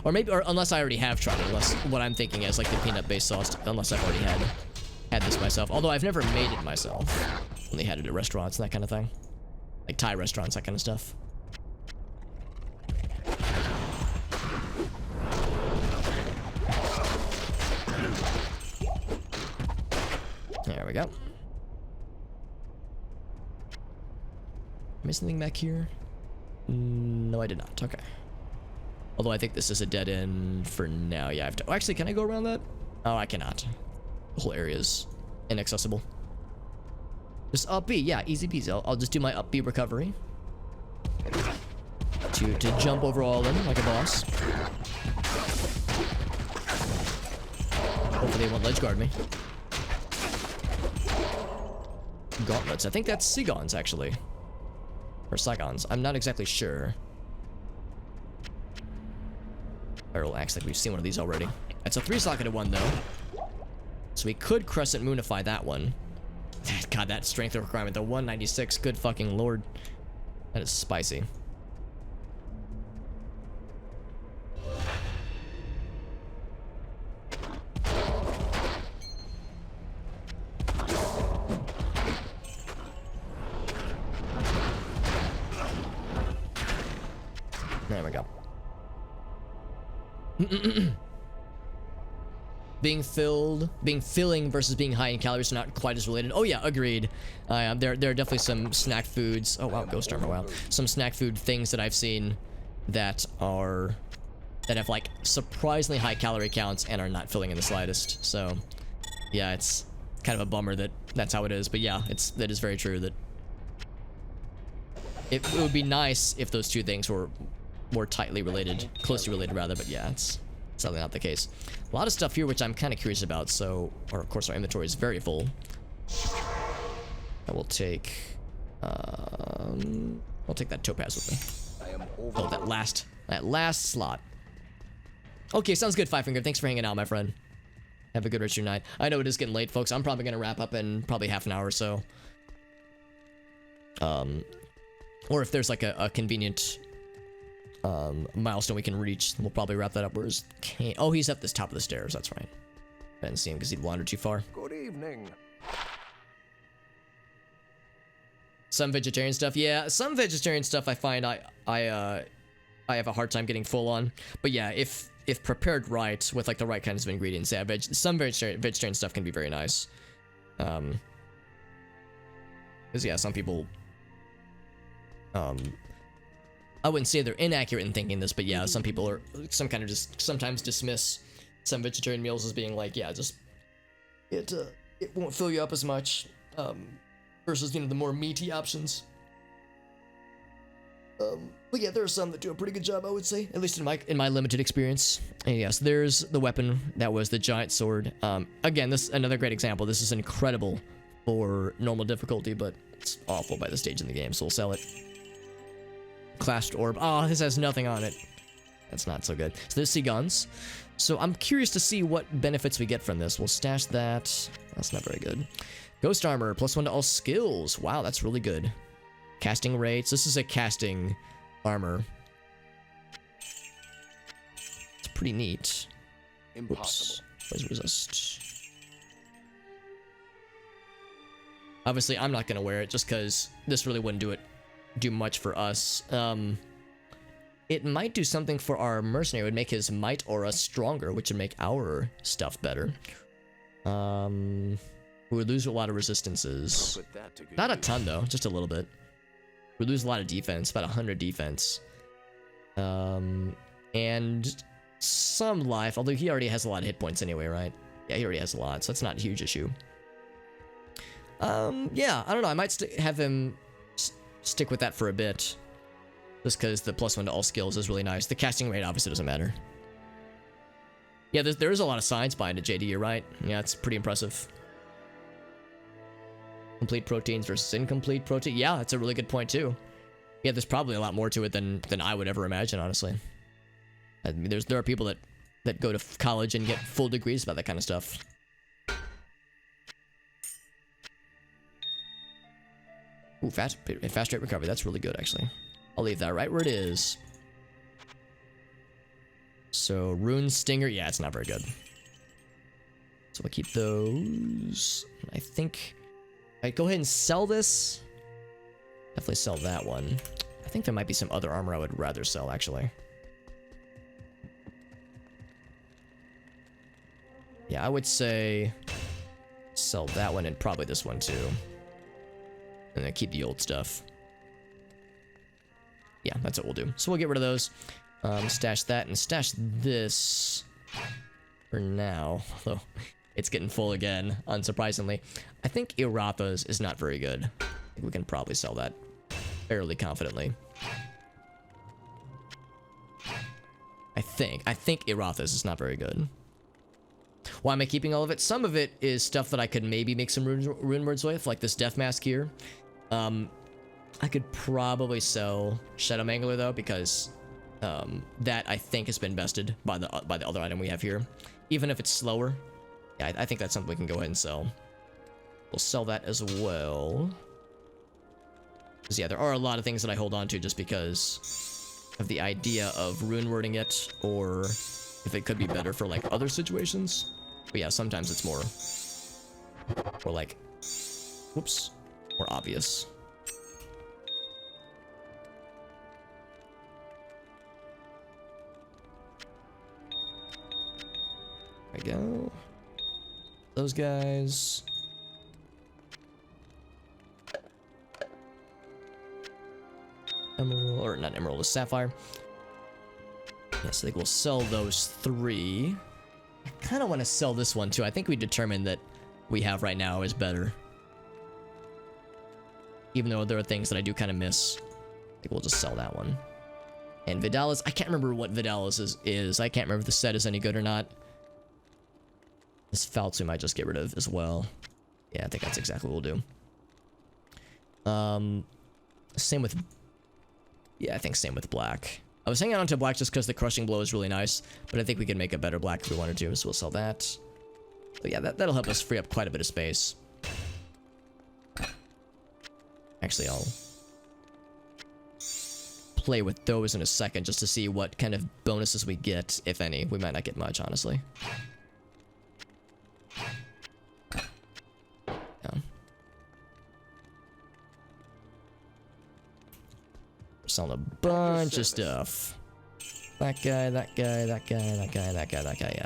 Or maybe, or unless I already have tried it, unless what I'm thinking is like the peanut-based sauce, unless I've already had this myself. Although I've never made it myself. Only had it at restaurants and that kind of thing. Like Thai restaurants, that kind of stuff. There we go. Miss anything back here? No, I did not. Okay. Although I think this is a dead end for now. Yeah, I have to. Oh, actually, can I go around that? Oh, I cannot. The whole area is inaccessible. Just up B. Yeah, easy peasy. I'll just do my up B recovery. To jump over all of them like a boss. Hopefully they won't ledge guard me. Gauntlets. I think that's Sigons, actually. Or Saigons. I'm not exactly sure. Barrel axe, like we've seen one of these already. It's a 3-socketed one, though. So we could Crescent Moonify that one. God, that strength requirement, the 196, good fucking lord. That is spicy. There we go. Being filling versus being high in calories are not quite as related. Oh yeah, agreed. There are definitely some snack foods. Oh wow, Ghost Armor, wow. Some snack food things that I've seen that have like surprisingly high calorie counts and are not filling in the slightest. So yeah, kind of a bummer that that's how it is. But yeah, that is very true that it would be nice if those two things were more tightly related, closely related rather, but yeah, it's sadly not the case. A lot of stuff here which I'm kind of curious about, so, or of course our inventory is very full. I will take, I'll take that topaz with me. Oh, that last slot. Okay, sounds good, Five Finger. Thanks for hanging out, my friend. Have a good rest of your night. I know it is getting late, folks. I'm probably gonna wrap up in probably half an hour or so. Or if there's like a convenient milestone we can reach, we'll probably wrap that up. Where's Kane? Oh, he's up this top of the stairs. That's right. I didn't see him because he'd wandered too far. Good evening. Some vegetarian stuff, yeah. Some vegetarian stuff I find I have a hard time getting full on. But yeah, if prepared right with like the right kinds of ingredients, yeah, some vegetarian stuff can be very nice. Because yeah, some people, I wouldn't say they're inaccurate in thinking this, but yeah, some people are just sometimes dismiss some vegetarian meals as being like, yeah, just it won't fill you up as much, versus, you know, the more meaty options. But yeah, there are some that do a pretty good job, I would say, at least in my limited experience. And yes, there's the weapon that was the giant sword. Again, this is another great example. This is incredible for normal difficulty, but it's awful by the stage in the game, so we'll sell it. Clasped orb. Oh, this has nothing on it. That's not so good. So there's guns. So I'm curious to see what benefits we get from this. We'll stash that. That's not very good. Ghost armor, +1 to all skills. Wow, that's really good. Casting rates. This is a casting armor. It's pretty neat. Impossible. Oops. Where's resist? Obviously, I'm not gonna wear it just because this really wouldn't do much for us. It might do something for our mercenary. It would make his might aura stronger, which would make our stuff better. We would lose a lot of resistances. Not a ton though, just a little bit. We lose a lot of defense, about 100 defense. And some life, although he already has a lot of hit points anyway, right? Yeah, he already has a lot, so that's not a huge issue. Yeah, I don't know. I might have him stick with that for a bit. Just because the +1 to all skills is really nice. The casting rate obviously doesn't matter. Yeah, there is a lot of science behind it, JD, you're right. Yeah, it's pretty impressive. Complete proteins versus incomplete protein. Yeah, that's a really good point too. Yeah, there's probably a lot more to it than I would ever imagine, honestly. I mean, there are people that go to college and get full degrees about that kind of stuff. Ooh, fast rate recovery. That's really good, actually. I'll leave that right where it is. So, Rune Stinger. Yeah, it's not very good. So we'll keep those. I think I go ahead and sell this. Definitely sell that one. I think there might be some other armor I would rather sell, actually. Yeah, I would say sell that one and probably this one too. And then keep the old stuff. Yeah, that's what we'll do. So we'll get rid of those. Stash that and stash this for now. Although it's getting full again, unsurprisingly. I think Iratha's is not very good. I think we can probably sell that fairly confidently. I think Iratha's is not very good. Why am I keeping all of it? Some of it is stuff that I could maybe make some rune words with, like this death mask here. I could probably sell Shadow Mangler though, because that I think has been bested by the other item we have here. Even if it's slower, yeah, I think that's something we can go ahead and sell. We'll sell that as well. Because yeah, there are a lot of things that I hold on to just because of the idea of rune wording it, or if it could be better for like other situations. But yeah, sometimes it's more like, whoops, more obvious. There we go. Those guys. Emerald, or not emerald, is sapphire. Yes, I think we'll sell those 3. I kind of want to sell this one too. I think we determined that we have right now is better. Even though there are things that I do kind of miss. I think we'll just sell that one. And Vidalis, I can't remember what Vidalis is. I can't remember if the set is any good or not. This Faltsu might just get rid of as well. Yeah, I think that's exactly what we'll do. Same with... Yeah, I think same with black. I was hanging on to black just because the crushing blow is really nice, but I think we can make a better black if we wanted to, so we'll sell that. But yeah, that'll help us free up quite a bit of space. Actually, I'll play with those in a second just to see what kind of bonuses we get, if any. We might not get much, honestly. Yeah. Selling a bunch of stuff. That guy, that guy, that guy, that guy, that guy, that guy. Yeah,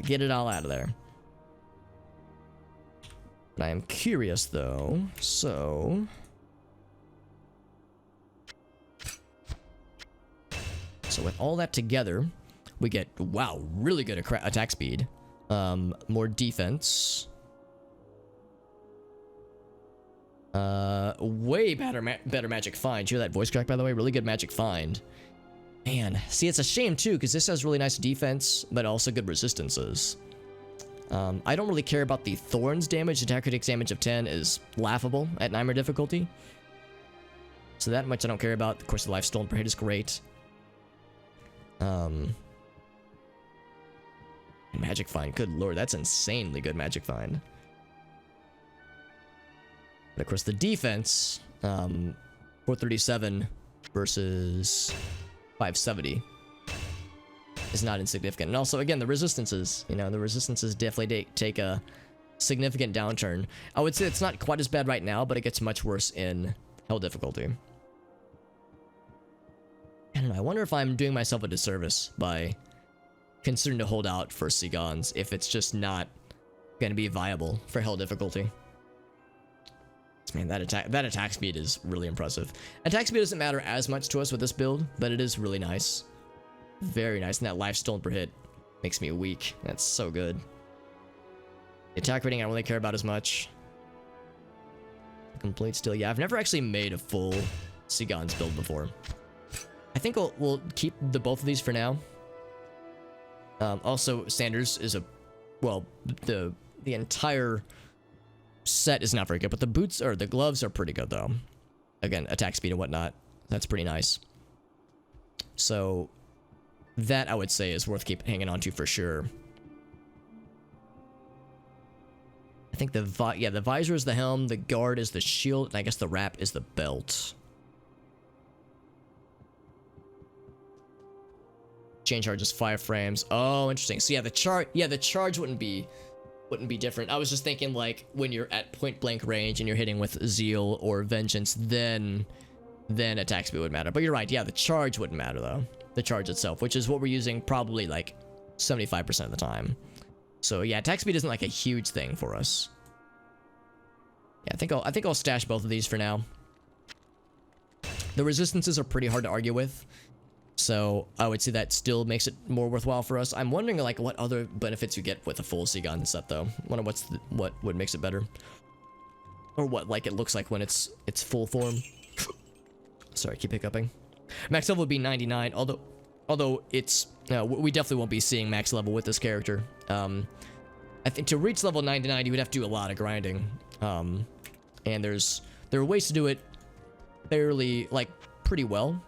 get it all out of there. But I am curious though, so with all that together, we get, wow, really good attack speed, more defense, way better magic find. You hear that voice crack, by the way? Really good magic find. Man, see, it's a shame too, because this has really nice defense, but also good resistances. I don't really care about the Thorns damage. Attack takes damage of 10 is laughable at Nightmare difficulty. So that much I don't care about. Of course, the life stolen per hit is great. And magic find, good lord, that's insanely good magic find. But of course, the defense, 437 versus 570 is not insignificant. And also, again, the resistances, you know, the resistances definitely take a significant downturn. I would say it's not quite as bad right now, but it gets much worse in hell difficulty. I don't know, I wonder if I'm doing myself a disservice by considering to hold out for Sigons if it's just not going to be viable for hell difficulty. Man, that attack speed is really impressive. Attack speed doesn't matter as much to us with this build, but it is really nice. Very nice, and that life stolen per hit makes me weak. That's so good. The attack rating I don't really care about as much. Complete steal. Yeah, I've never actually made a full Sigons build before. I think we'll keep both of these for now. Also, Sanders is well, the entire set is not very good, but the boots or the gloves are pretty good though. Again, attack speed and whatnot, that's pretty nice. So that I would say is worth hanging on to for sure. I think the visor is the helm, the guard is the shield, and I guess the wrap is the belt. Chain charges 5 frames. Oh, interesting. So yeah, the charge wouldn't be different. I was just thinking like when you're at point blank range and you're hitting with zeal or vengeance, then attack speed would matter. But you're right. Yeah, the charge wouldn't matter though. The charge itself, which is what we're using probably like 75% of the time. So yeah, attack speed isn't like a huge thing for us. Yeah, I think I'll stash both of these for now. The resistances are pretty hard to argue with. So I would say that still makes it more worthwhile for us. I'm wondering like what other benefits you get with a full Sigon set though. I wonder what makes it better, or what like it looks like when it's full form. Sorry, I keep hiccuping. Max level would be 99. Although it's we definitely won't be seeing max level with this character. I think to reach level 99 you would have to do a lot of grinding. And there are ways to do it fairly like pretty well,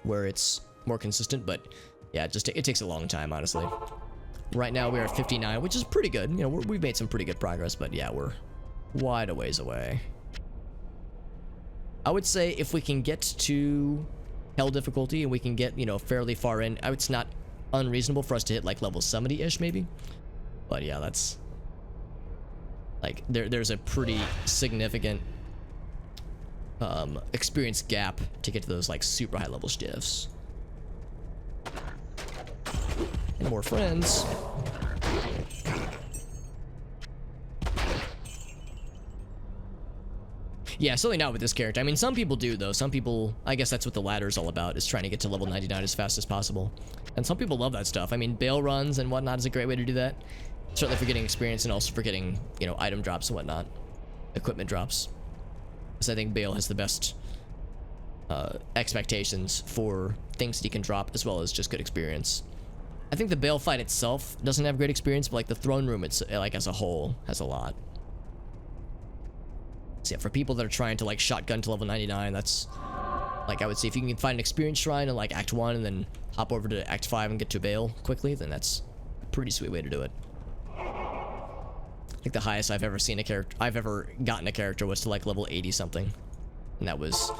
where it's more consistent, but yeah, it takes a long time, honestly. Right now we are at 59, which is pretty good. You know, we've made some pretty good progress, but yeah, we're wide a ways away. I would say if we can get to hell difficulty and we can get, you know, fairly far in, it's not unreasonable for us to hit like level 70-ish maybe. But yeah, that's like there's a pretty significant experience gap to get to those like super high level stiffs. And more friends. Yeah, certainly not with this character. I mean, some people do though. Some people, I guess that's what the ladder is all about, is trying to get to level 99 as fast as possible. And some people love that stuff. I mean, bail runs and whatnot is a great way to do that. Certainly for getting experience and also for getting, you know, item drops and whatnot. Equipment drops. Because I think Bale has the best expectations for things that he can drop as well as just good experience. I think the Bale fight itself doesn't have great experience, but like the throne room, it's like as a whole has a lot. So yeah, for people that are trying to like shotgun to level 99, that's like I would say if you can find an experience shrine in like Act 1 and then hop over to Act 5 and get to Bale quickly, then that's a pretty sweet way to do it. I think the highest I've ever seen a character, I've ever gotten a character was to like level 80 something. And that was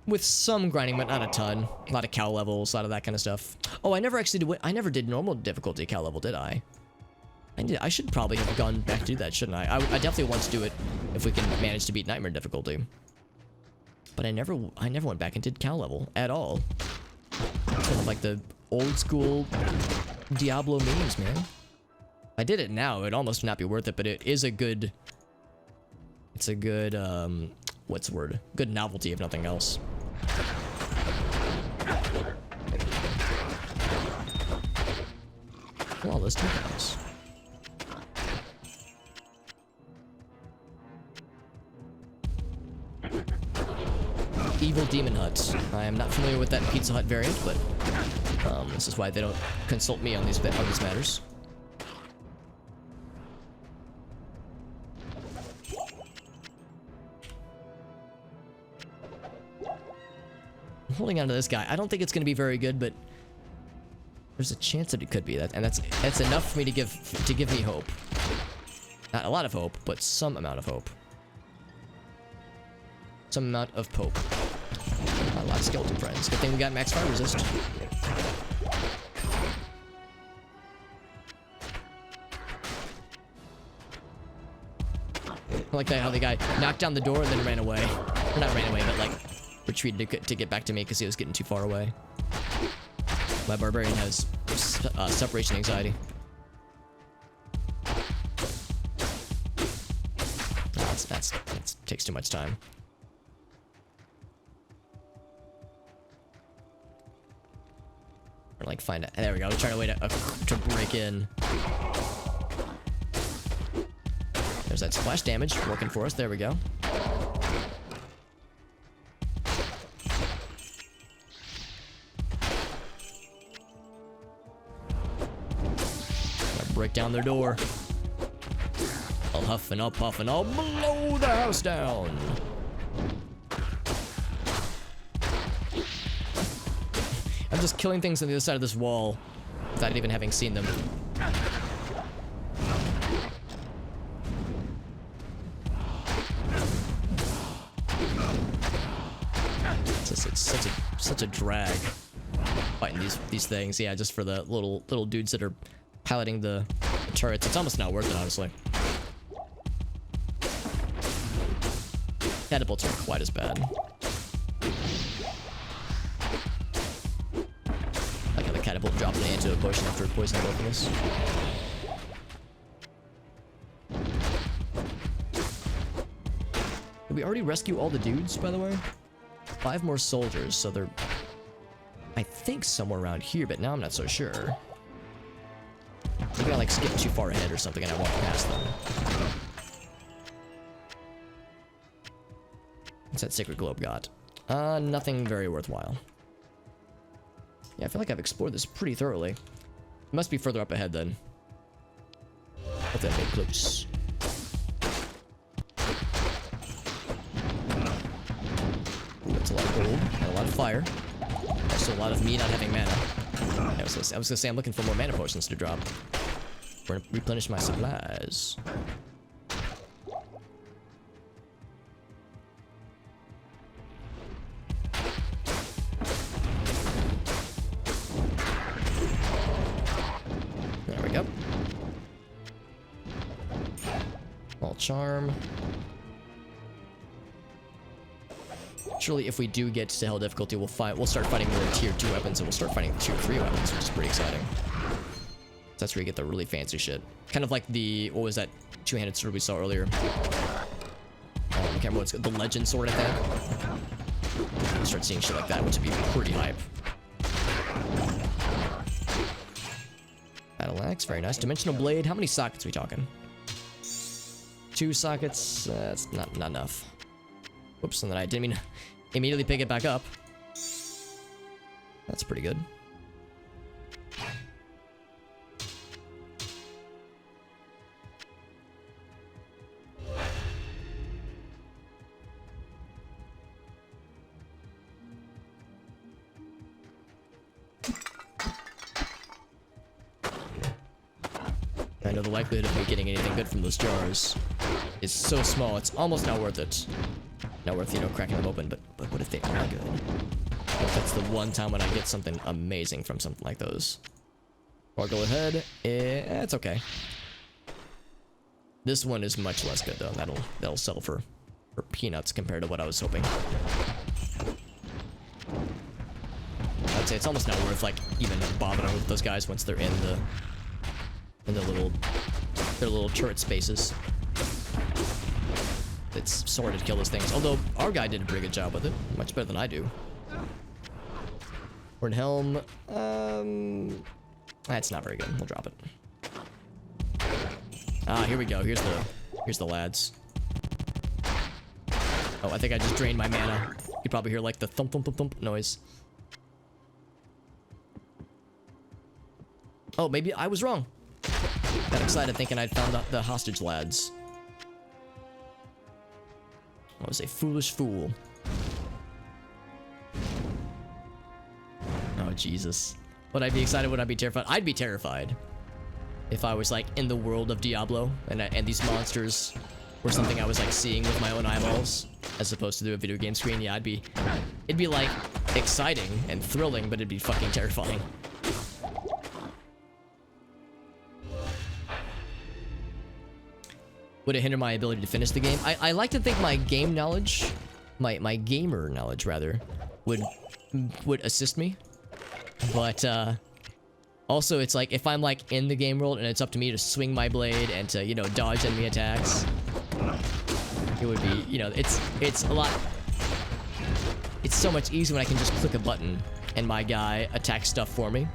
with some grinding, but not a ton. A lot of cow levels, a lot of that kind of stuff. Oh, I never actually did, I never did normal difficulty cow level, did I? I should probably have gone back to do that, shouldn't I? I definitely want to do it if we can manage to beat nightmare difficulty. But I never went back and did cow level at all. Kind of like the old school Diablo memes, man. I did it now, it'd almost not be worth it, but it is a good, it's a good, what's the word? Good novelty, if nothing else. Well, let's do this. Evil Demon Hut. I am not familiar with that Pizza Hut variant, but this is why they don't consult me on these matters. I'm holding on to this guy. I don't think it's going to be very good, but there's a chance that it could be that, and that's enough for me to give me hope. Not a lot of hope, but some amount of hope. Some amount of pope. A lot of skeleton friends. Good thing we got max fire resist. I like that how the guy knocked down the door and then ran away. Or not ran away, but like retreated to get back to me because he was getting too far away. My barbarian has separation anxiety. That takes too much time. Or like find it. There we go. We're trying to wait to break in. There's that splash damage working for us. There we go. Break down their door. I'll huff and I'll puff and I'll blow the house down. I'm just killing things on the other side of this wall without even having seen them. It's such a drag fighting these things. Yeah, just for the little dudes that are piloting the turrets. It's almost not worth it, honestly. Catapults aren't quite as bad. Like how the catapult dropped an antidote potion after poisoning both of us. Did we already rescue all the dudes, by the way? 5 more soldiers, so they're, I think, somewhere around here, but now I'm not so sure. Maybe I like skipped too far ahead or something and I walked past them. What's that Sacred Globe got? Nothing very worthwhile. Yeah, I feel like I've explored this pretty thoroughly. It must be further up ahead then. Let that get close. Ooh, that's a lot of gold and a lot of fire. Also a lot of me not having mana. I was gonna say I'm looking for more mana potions to drop. We're gonna replenish my supplies. There we go. All charm. Surely if we do get to hell difficulty, we'll start fighting more tier 2 weapons and we'll start fighting tier 3 weapons, which is pretty exciting. That's where you get the really fancy shit. Kind of like the, what was that two-handed sword we saw earlier? I can't remember what's the legend sword, I think. We'll start seeing shit like that, which would be pretty hype. Battle axe, very nice. Dimensional blade. How many sockets are we talking? 2 sockets. That's not enough. Whoops, and then I didn't mean to immediately pick it back up. That's pretty good. I know the likelihood of me getting anything good from those jars is so small, it's almost not worth it. Not worth, you know, cracking them open, but what if they are good? What if that's the one time when I get something amazing from something like those? I'll go ahead. It's okay. This one is much less good though. That'll sell for peanuts compared to what I was hoping. I'd say it's almost not worth like even bothering with those guys once they're in their little turret spaces. It's sorted to kill those things. Although our guy did a pretty good job with it, much better than I do. Horn helm. That's not very good. We'll drop it. Ah, here we go. Here's the lads. Oh, I think I just drained my mana. You probably hear like the thump thump thump thump noise. Oh, maybe I was wrong. Got excited thinking I'd found out the hostage lads. I was a foolish fool. Oh, Jesus. Would I be excited? Would I be terrified? I'd be terrified. If I was like in the world of Diablo and these monsters were something I was like seeing with my own eyeballs as opposed to through a video game screen, yeah, it'd be like exciting and thrilling, but it'd be fucking terrifying. Would it hinder my ability to finish the game? I like to think my game knowledge, my gamer knowledge rather, would assist me. But also it's like if I'm like in the game world and it's up to me to swing my blade and to, you know, dodge enemy attacks, it would be, you know, it's a lot. It's so much easier when I can just click a button and my guy attacks stuff for me.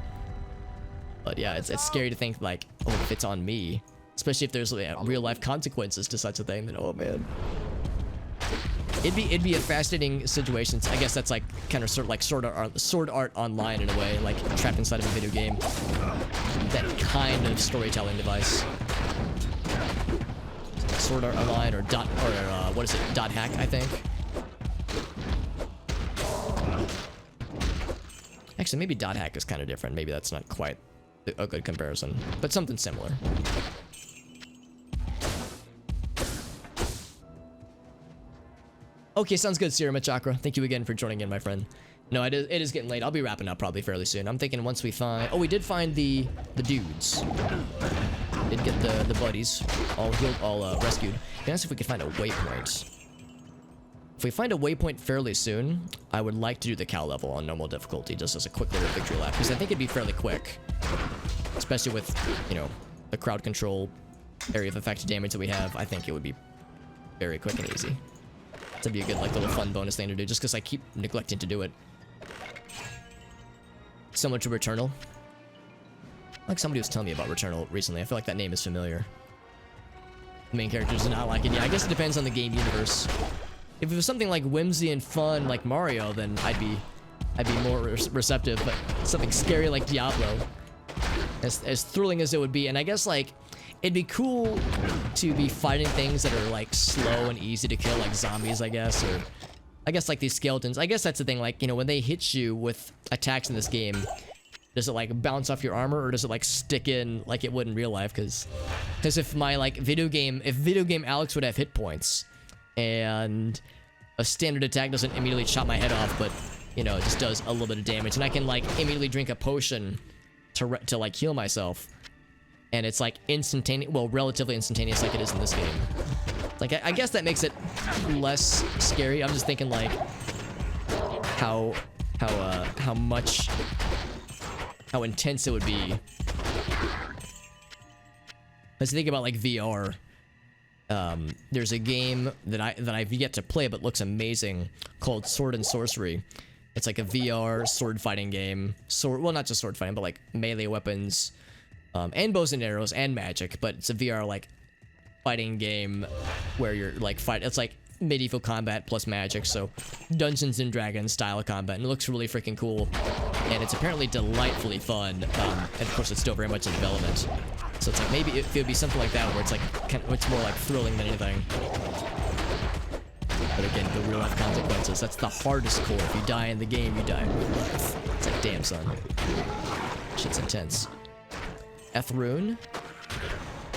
But yeah, it's scary to think like, oh, if it's on me. Especially if there's real life consequences to such a thing, then oh man. It'd be a fascinating situation. I guess that's like kind of sort of like sword art online in a way, like trapped inside of a video game. That kind of storytelling device. Sword art online or what is it? Dot hack, I think. Actually, maybe dot hack is kind of different. Maybe that's not quite a good comparison, but something similar. Okay, sounds good, Sirima Chakra. Thank you again for joining in, my friend. No, it is getting late. I'll be wrapping up probably fairly soon. I'm thinking once we find... Oh, we did find the dudes. Did get the buddies all healed, all rescued. Can I ask if we could find a waypoint? If we find a waypoint fairly soon, I would like to do the cow level on normal difficulty just as a quick little victory lap, because I think it'd be fairly quick. Especially with, you know, the crowd control area of effect damage that we have. I think it would be very quick and easy. That'd be a good, like, little fun bonus thing to do, just because I keep neglecting to do it. Similar to Returnal. Like somebody was telling me about Returnal recently. I feel like that name is familiar. The main character does not like it. Yeah, I guess it depends on the game universe. If it was something like whimsy and fun like Mario, then I'd be more receptive. But something scary like Diablo, as thrilling as it would be, and I guess like it'd be cool to be fighting things that are like slow and easy to kill, like zombies, I guess, or I guess like these skeletons. I guess that's the thing, like, you know, when they hit you with attacks in this game, does it like bounce off your armor or does it like stick in like it would in real life? Because if my like video game Alex would have hit points and a standard attack doesn't immediately chop my head off, but you know, it just does a little bit of damage, and I can like immediately drink a potion to like heal myself. And it's like instantaneous, well, relatively instantaneous like it is in this game. Like, I guess that makes it less scary. I'm just thinking like how intense it would be. Let's think about like VR. There's a game that I've yet to play but looks amazing called Sword and Sorcery. It's like a VR sword fighting game. Well, not just sword fighting, but like melee weapons. and bows and arrows and magic, but it's a VR like fighting game where you're like it's like medieval combat plus magic, so Dungeons and Dragons style of combat, and it looks really freaking cool, and it's apparently delightfully fun, and of course it's still very much in development, so it's like maybe it would be something like that where it's like it's more like thrilling than anything. But again, the real life consequences, that's the hardest core. If you die in the game, you die in real life. It's like, damn son, shit's intense. Ethrune,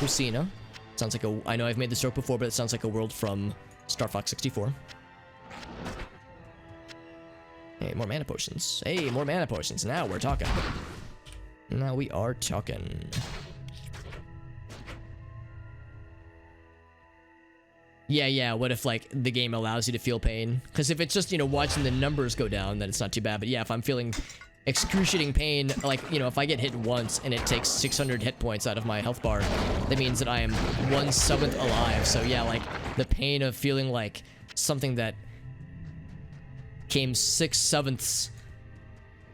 Lucina, sounds like I know I've made this joke before, but it sounds like a world from Star Fox 64. Hey, more mana potions. Hey, more mana potions. Now we're talking. Now we are talking. Yeah, what if, like, the game allows you to feel pain? Because if it's just, you know, watching the numbers go down, then it's not too bad. But yeah, if I'm feeling excruciating pain, like, you know, if I get hit once and it takes 600 hit points out of my health bar, that means that I am 1/7 alive. So yeah, like, the pain of feeling like something that came 6/7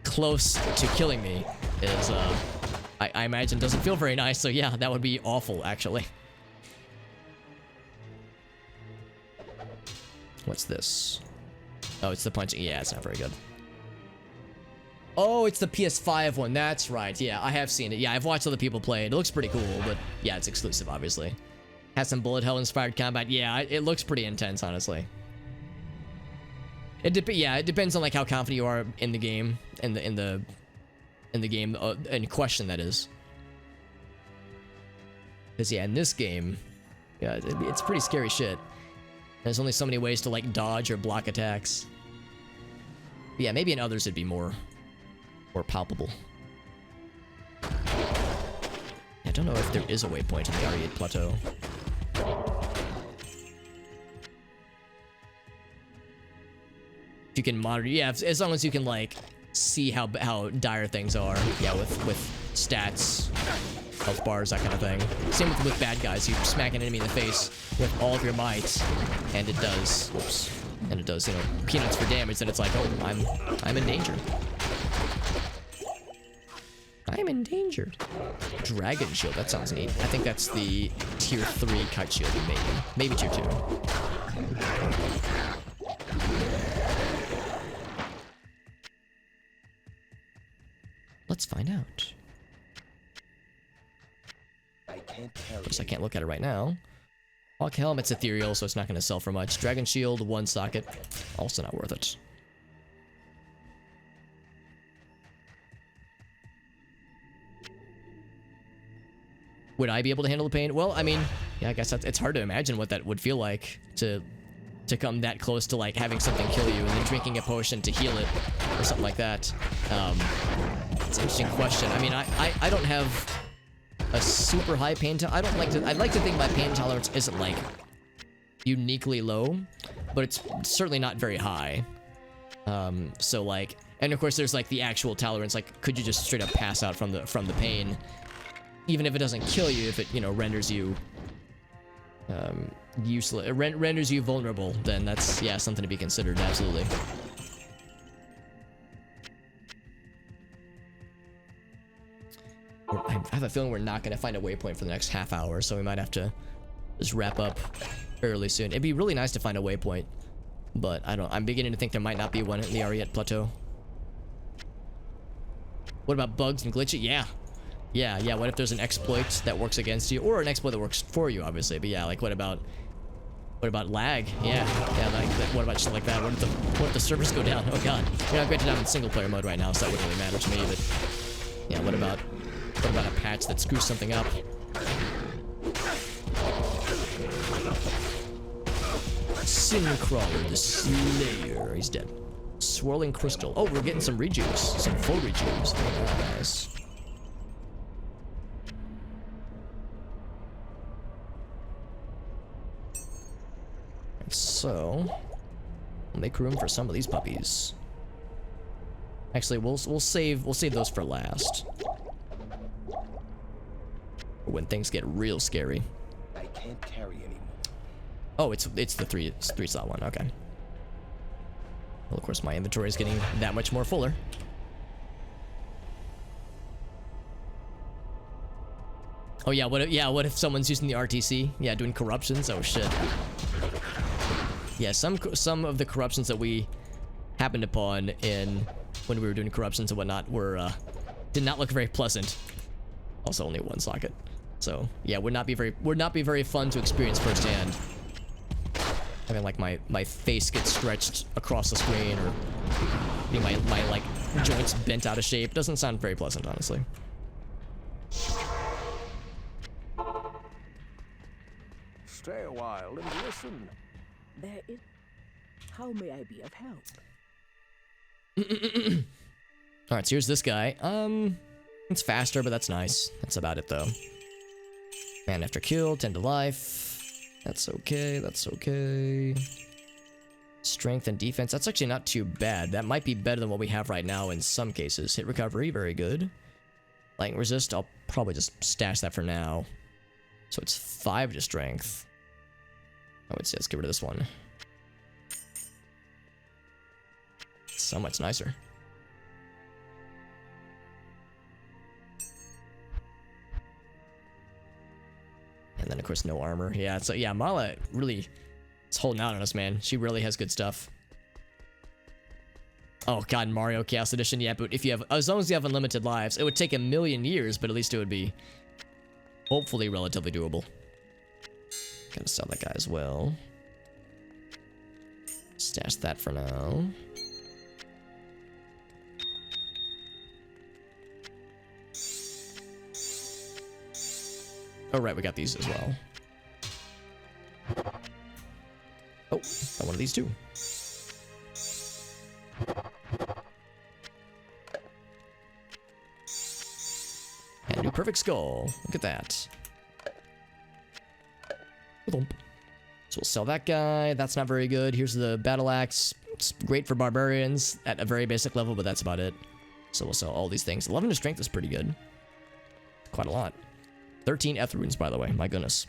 close to killing me is, I imagine doesn't feel very nice. So yeah, that would be awful, actually. What's this? Oh, it's the punching. Yeah, it's not very good. Oh, it's the PS5 one. That's right. Yeah, I have seen it. Yeah, I've watched other people play it. It looks pretty cool, but yeah, it's exclusive, obviously. Has some bullet hell inspired combat. Yeah, it looks pretty intense, honestly. It depends on like how confident you are in the game, in the game in question, that is. Because yeah, in this game, yeah, it's pretty scary shit. There's only so many ways to like dodge or block attacks. But yeah, maybe in others it'd be more palpable. I don't know if there is a waypoint in the Ariad Plateau. You can monitor, yeah, as long as you can like see how dire things are. Yeah, with stats, health bars, that kind of thing. Same with bad guys. You smack an enemy in the face with all of your might, and it does, whoops, and it does, you know, peanuts for damage. Then it's like, oh, I'm in danger. I'm endangered. Dragon shield, that sounds neat. I think that's the tier 3 kite shield, maybe tier 2. Let's find out. Of course, I can't look at it right now. Hawk helmet's ethereal, so it's not going to sell for much. Dragon shield, 1 socket, also not worth it. Would I be able to handle the pain? Well, I mean, yeah, I guess it's hard to imagine what that would feel like to come that close to like having something kill you and then drinking a potion to heal it or something like that. It's an interesting question. I mean, I don't have a super high pain tolerance. I'd like to think my pain tolerance isn't like uniquely low, but it's certainly not very high. So like, and of course there's like the actual tolerance. Like, could you just straight up pass out from the pain? Even if it doesn't kill you, if it, you know, renders you useless, renders you vulnerable, then that's, yeah, something to be considered, absolutely. I have a feeling we're not going to find a waypoint for the next half hour, so we might have to just wrap up fairly soon. It'd be really nice to find a waypoint, but I'm beginning to think there might not be one in the Ariad Plateau. What about bugs and glitches? Yeah, what if there's an exploit that works against you, or an exploit that works for you, obviously, but yeah, like what about lag? Yeah, like, what about shit like that? What if the servers go down? Oh god. You know, granted I'm in single player mode right now, so that wouldn't really matter to me, but yeah, what about a patch that screws something up? Sincrawler the Slayer, he's dead. Swirling Crystal. Oh, we're getting some rejuice, some full rejuice. Nice. So, we'll make room for some of these puppies. Actually, we'll save those for last. When things get real scary. I can't carry anymore. Oh, it's the three slot one. Okay. Well, of course, my inventory is getting that much more fuller. Oh yeah, what if someone's using the RTC? Yeah, doing corruptions. Oh shit. Yeah, some of the corruptions that we happened upon in when we were doing corruptions and whatnot were did not look very pleasant. Also, only one socket. So yeah, would not be very fun to experience firsthand. Having like my face get stretched across the screen, or my like joints bent out of shape doesn't sound very pleasant, honestly. Stay a while and listen. There is. How may I be of help? All right, so here's this guy. It's faster, but that's nice. That's about it though. Man after kill, 10 to life. That's okay, that's okay. Strength and defense, that's actually not too bad. That might be better than what we have right now in some cases. Hit recovery, very good. Lightning resist, I'll probably just stash that for now. So it's 5 to strength. I would say let's get rid of this one. So much nicer. And then of course no armor. Yeah, so yeah, Mala really is holding out on us, man. She really has good stuff. Oh god, Mario Chaos Edition. Yeah, but if you have, as long as you have unlimited lives, it would take a million years, but at least it would be hopefully relatively doable. Gotta sell that guy as well. Stash that for now. Oh right, we got these as well. Oh, got one of these too. And a new perfect skull. Look at that. So we'll sell that guy. That's not very good. Here's the battle axe. It's great for barbarians at a very basic level, but that's about it. So we'll sell all these things. 11 to strength is pretty good. Quite a lot. 13 F runes, by the way. My goodness.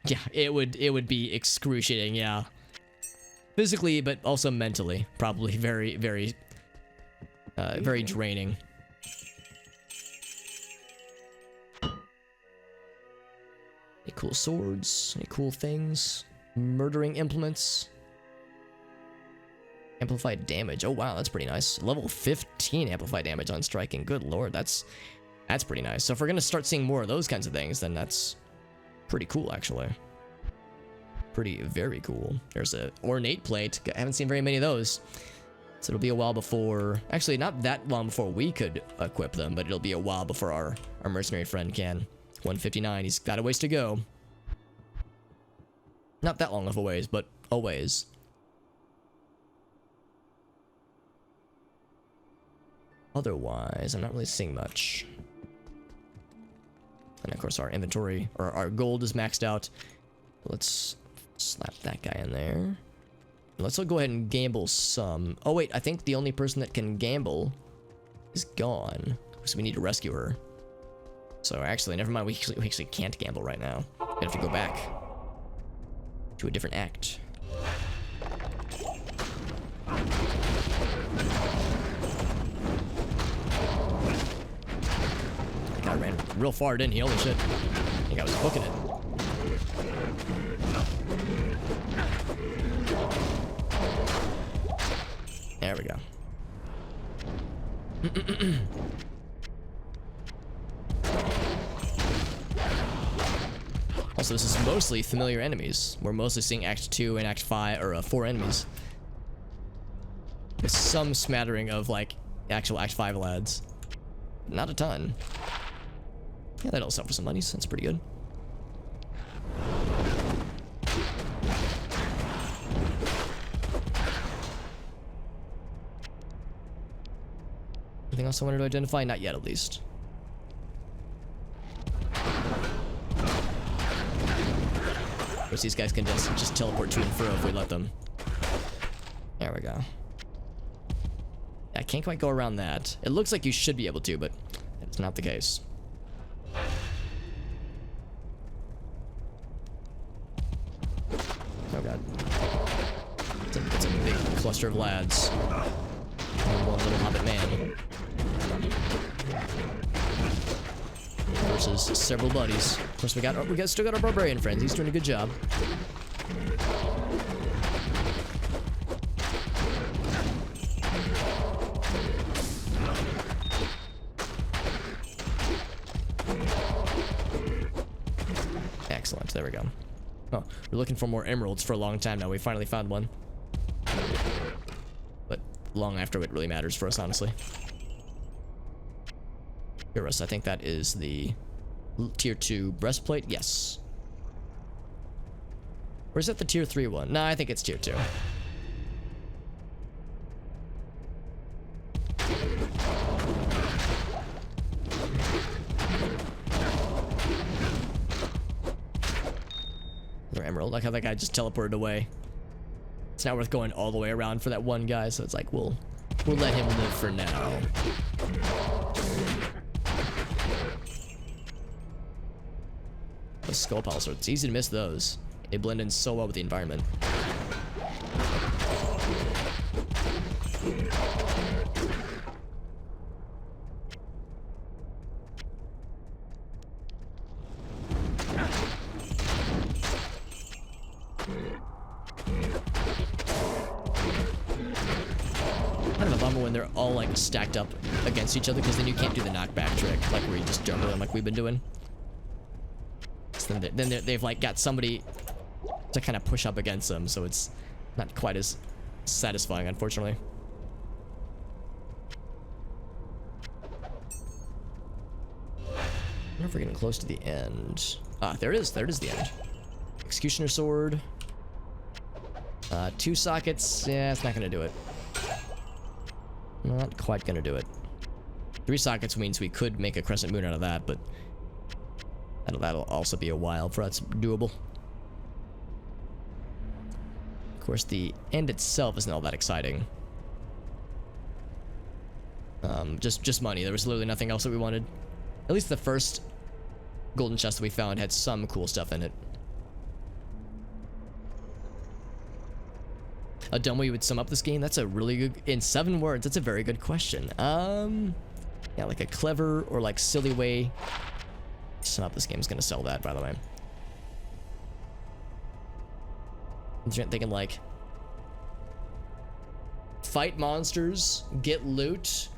Yeah, it would be excruciating, yeah. Physically, but also mentally. Probably very, very, very draining. Any cool swords? Any cool things? Murdering implements? Amplified damage. Oh wow, that's pretty nice. Level 15 amplified damage on striking. Good lord, that's pretty nice. So if we're gonna start seeing more of those kinds of things, then that's pretty cool, actually. Very cool. There's a ornate plate. I haven't seen very many of those. So it'll be a while before... Actually, not that long before we could equip them, but it'll be a while before our mercenary friend can. 159, he's got a ways to go. Not that long of a ways, but a ways. Otherwise, I'm not really seeing much. And of course our inventory, or our gold is maxed out. Let's slap that guy in there. Let's go ahead and gamble some. Oh wait, I think the only person that can gamble is gone. So we need to rescue her. So actually, never mind, we actually can't gamble right now. We have to go back to a different act. That guy ran real far, didn't he? Holy shit. I think I was hooking it. There we go. Also, this is mostly familiar enemies. We're mostly seeing Act 2 and Act 5, or 4 enemies. With some smattering of, like, actual Act 5 lads. Not a ton. Yeah, that'll sell for some monies. That's pretty good. Anything else I wanted to identify? Not yet, at least. Of course, these guys can just teleport to and fro if we let them. There we go. Yeah, I can't quite go around that. It looks like you should be able to, but it's not the case. Oh god. It's a big cluster of lads. And one little hobbit man. versus several buddies. Of course, still got our barbarian friends. He's doing a good job. Excellent. There we go. Oh, we're looking for more emeralds for a long time now. We finally found one. But long after it really matters for us, honestly. Eurus, I think that is the tier 2 breastplate. Yes. Or is that the tier 3 one? No, I think it's tier 2. Another emerald. Like how that guy just teleported away. It's not worth going all the way around for that one guy, so it's like we'll let him live for now. Those skull pulsar, it's easy to miss those. They blend in so well with the environment. Kind of a bummer when they're all like stacked up against each other, because then you can't do the knockback trick, like where you just juggle them like we've been doing. So then they've like got somebody to kind of push up against them, so it's not quite as satisfying, unfortunately. I wonder if we're getting close to the end. Ah, there it is. There it is, the end. Executioner sword. 2 sockets. Yeah, it's not gonna do it. Not quite gonna do it. 3 sockets means we could make a crescent moon out of that, but that'll also be a while before that's doable. Of course, the end itself isn't all that exciting. Just money. There was literally nothing else that we wanted. At least the first golden chest that we found had some cool stuff in it. A dumb way you would sum up this game? That's a really good... In 7 words, that's a very good question. Yeah, like a clever or like silly way to sum up this game is gonna sell that, by the way. I'm thinking like... Fight monsters, get loot,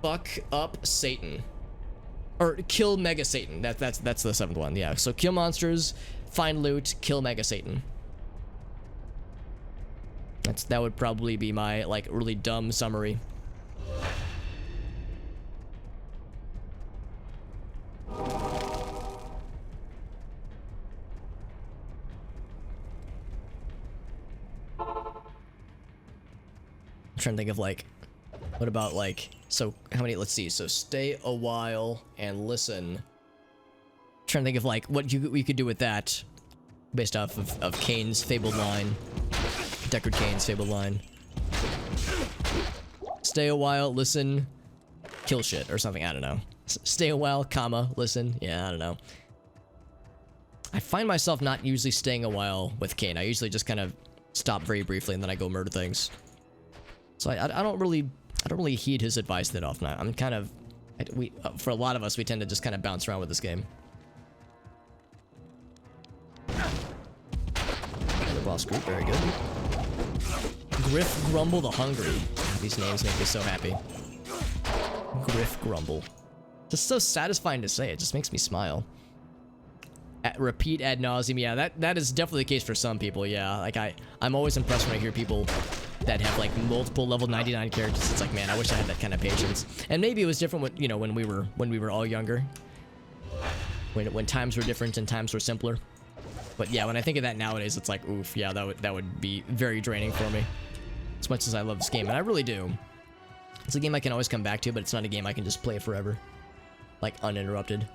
fuck up Satan. Or kill Mega Satan. That's the 7th one, yeah. So kill monsters, find loot, kill Mega Satan. That would probably be my, like, really dumb summary. I'm trying to think of, like, what about, like, so how many, let's see, so stay a while and listen. Trying to think of, like, what we could do with that based off of Kane's fabled line. Deckard Cain's fabled line. Stay a while, listen, kill shit, or something, I don't know. Stay a while, comma, listen, yeah, I don't know. I find myself not usually staying a while with Cain. I usually just kind of stop very briefly and then I go murder things. So I don't really heed his advice that often. I'm kind of, for a lot of us, we tend to just kind of bounce around with this game. The boss group, very good. Griff Grumble the Hungry. These names make me so happy. Griff Grumble. Just so satisfying to say. It just makes me smile. Repeat ad nauseum. Yeah, that is definitely the case for some people. Yeah, like I'm always impressed when I hear people that have like multiple level 99 characters. It's like, man, I wish I had that kind of patience. And maybe it was different when, you know, when we were all younger. When times were different and times were simpler. But yeah, when I think of that nowadays, it's like, oof, yeah, that would be very draining for me. As much as I love this game, and I really do. It's a game I can always come back to, but it's not a game I can just play forever. Like, uninterrupted.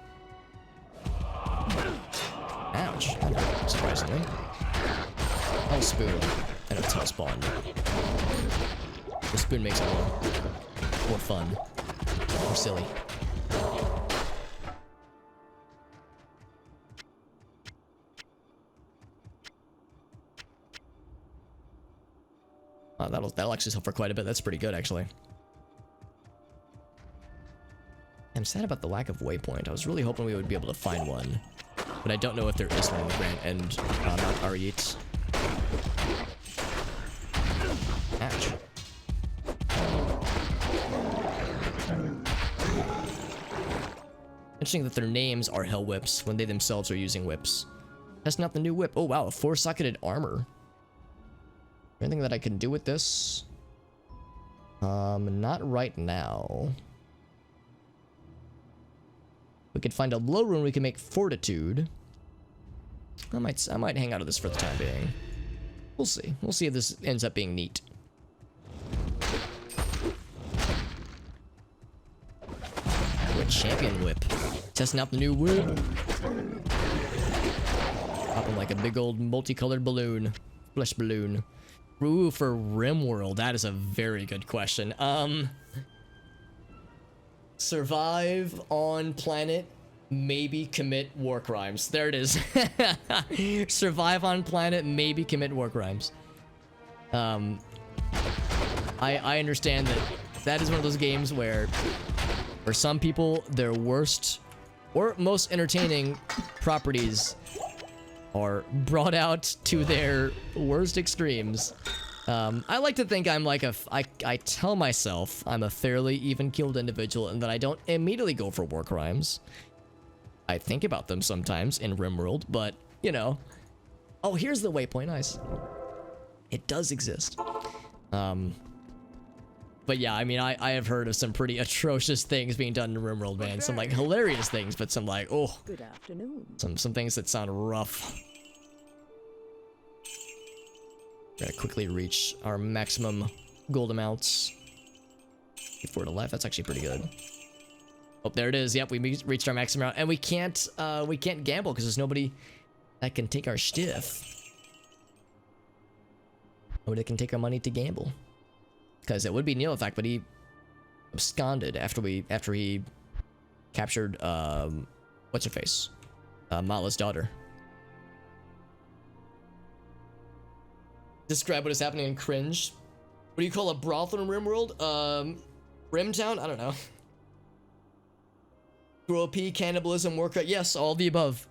Ouch. That hurt, surprisingly. Hell spoon. And a tail spawn. The spoon makes it more fun. More silly. That'll actually sell for quite a bit. That's pretty good, actually. I'm sad about the lack of waypoint. I was really hoping we would be able to find one. But I don't know if there is one in the Grand and not R8. Ouch. Interesting that their names are Hell Whips when they themselves are using whips. That's not the new whip. Oh wow, 4-socketed armor. Anything that I can do with this? Not right now. We could find a low rune we can make fortitude. I might hang out of this for the time being. We'll see. We'll see if this ends up being neat. What champion whip? Testing out the new whip. Popping like a big old multicolored balloon. Flesh balloon. Ooh, for RimWorld, that is a very good question. Survive on planet, maybe commit war crimes. There it is. Survive on planet, maybe commit war crimes. I understand that is one of those games where, for some people, their worst or most entertaining properties are brought out to their worst extremes. I like to think I'm like I tell myself I'm a fairly even-keeled individual and that I don't immediately go for war crimes. I think about them sometimes in RimWorld, but, you know. Oh, here's the waypoint, nice. It does exist. But yeah, I mean, I have heard of some pretty atrocious things being done in RimWorld, man. Some, like, hilarious things, but some, like, oh. Good afternoon. Some things that sound rough. Gotta quickly reach our maximum gold amounts. 4 to life, that's actually pretty good. Oh, there it is. Yep, we reached our maximum amount, and we can't gamble because there's nobody that can take our stiff. Nobody can take our money to gamble. Because it would be Neil, in fact, but he absconded after he captured what's her face, Mala's daughter. Describe what is happening in Cringe. What do you call a brothel in RimWorld? Rimtown? I don't know. Cruelty, cannibalism, workout. Yes, all the above.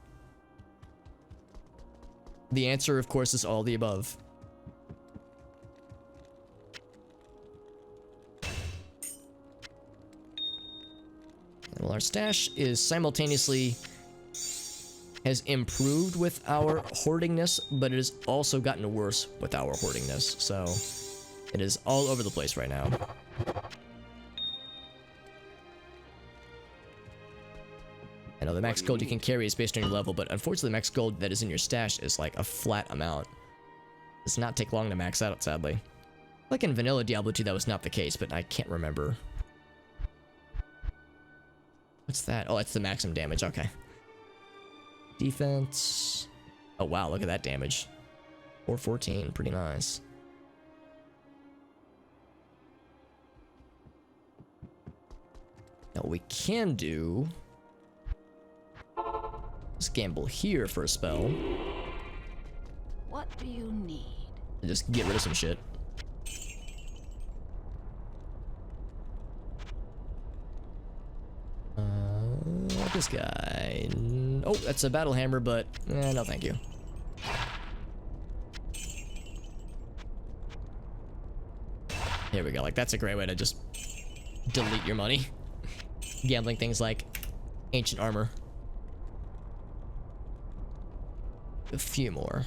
The answer, of course, is all the above. Well, our stash is simultaneously has improved with our hoardingness, but it has also gotten worse with our hoardingness. So it is all over the place right now. I know the max gold you can carry is based on your level, but unfortunately the max gold that is in your stash is like a flat amount. It does not take long to max out, sadly. Like in vanilla Diablo 2, that was not the case, but I can't remember. What's that? Oh, that's the maximum damage. Okay. Defense. Oh, wow. Look at that damage. 414. Pretty nice. Now, what we can do is gamble here for a spell. What do you need? And just get rid of some shit. This guy. Oh, that's a battle hammer, but no, thank you. Here we go. Like, that's a great way to just delete your money. Gambling things like ancient armor. A few more.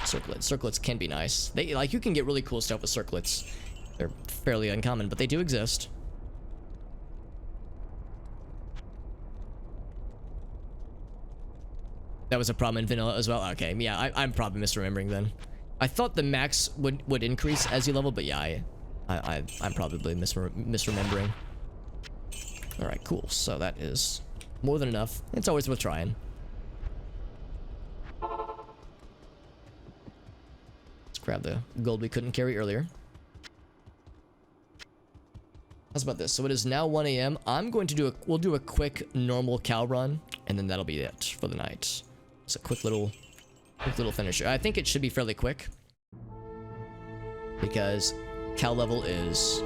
Circlets. Circlets can be nice. They, like, you can get really cool stuff with circlets. They're fairly uncommon, but they do exist. That was a problem in vanilla as well. Okay, yeah, I'm probably misremembering then. I thought the max would increase as you level, but yeah, I'm probably misremembering. All right, cool. So that is more than enough. It's always worth trying. Let's grab the gold we couldn't carry earlier. How's about this? So it is now 1 a.m. I'm going to we'll do a quick normal cow run, and then that'll be it for the night. It's a quick little finisher. I think it should be fairly quick because cow level is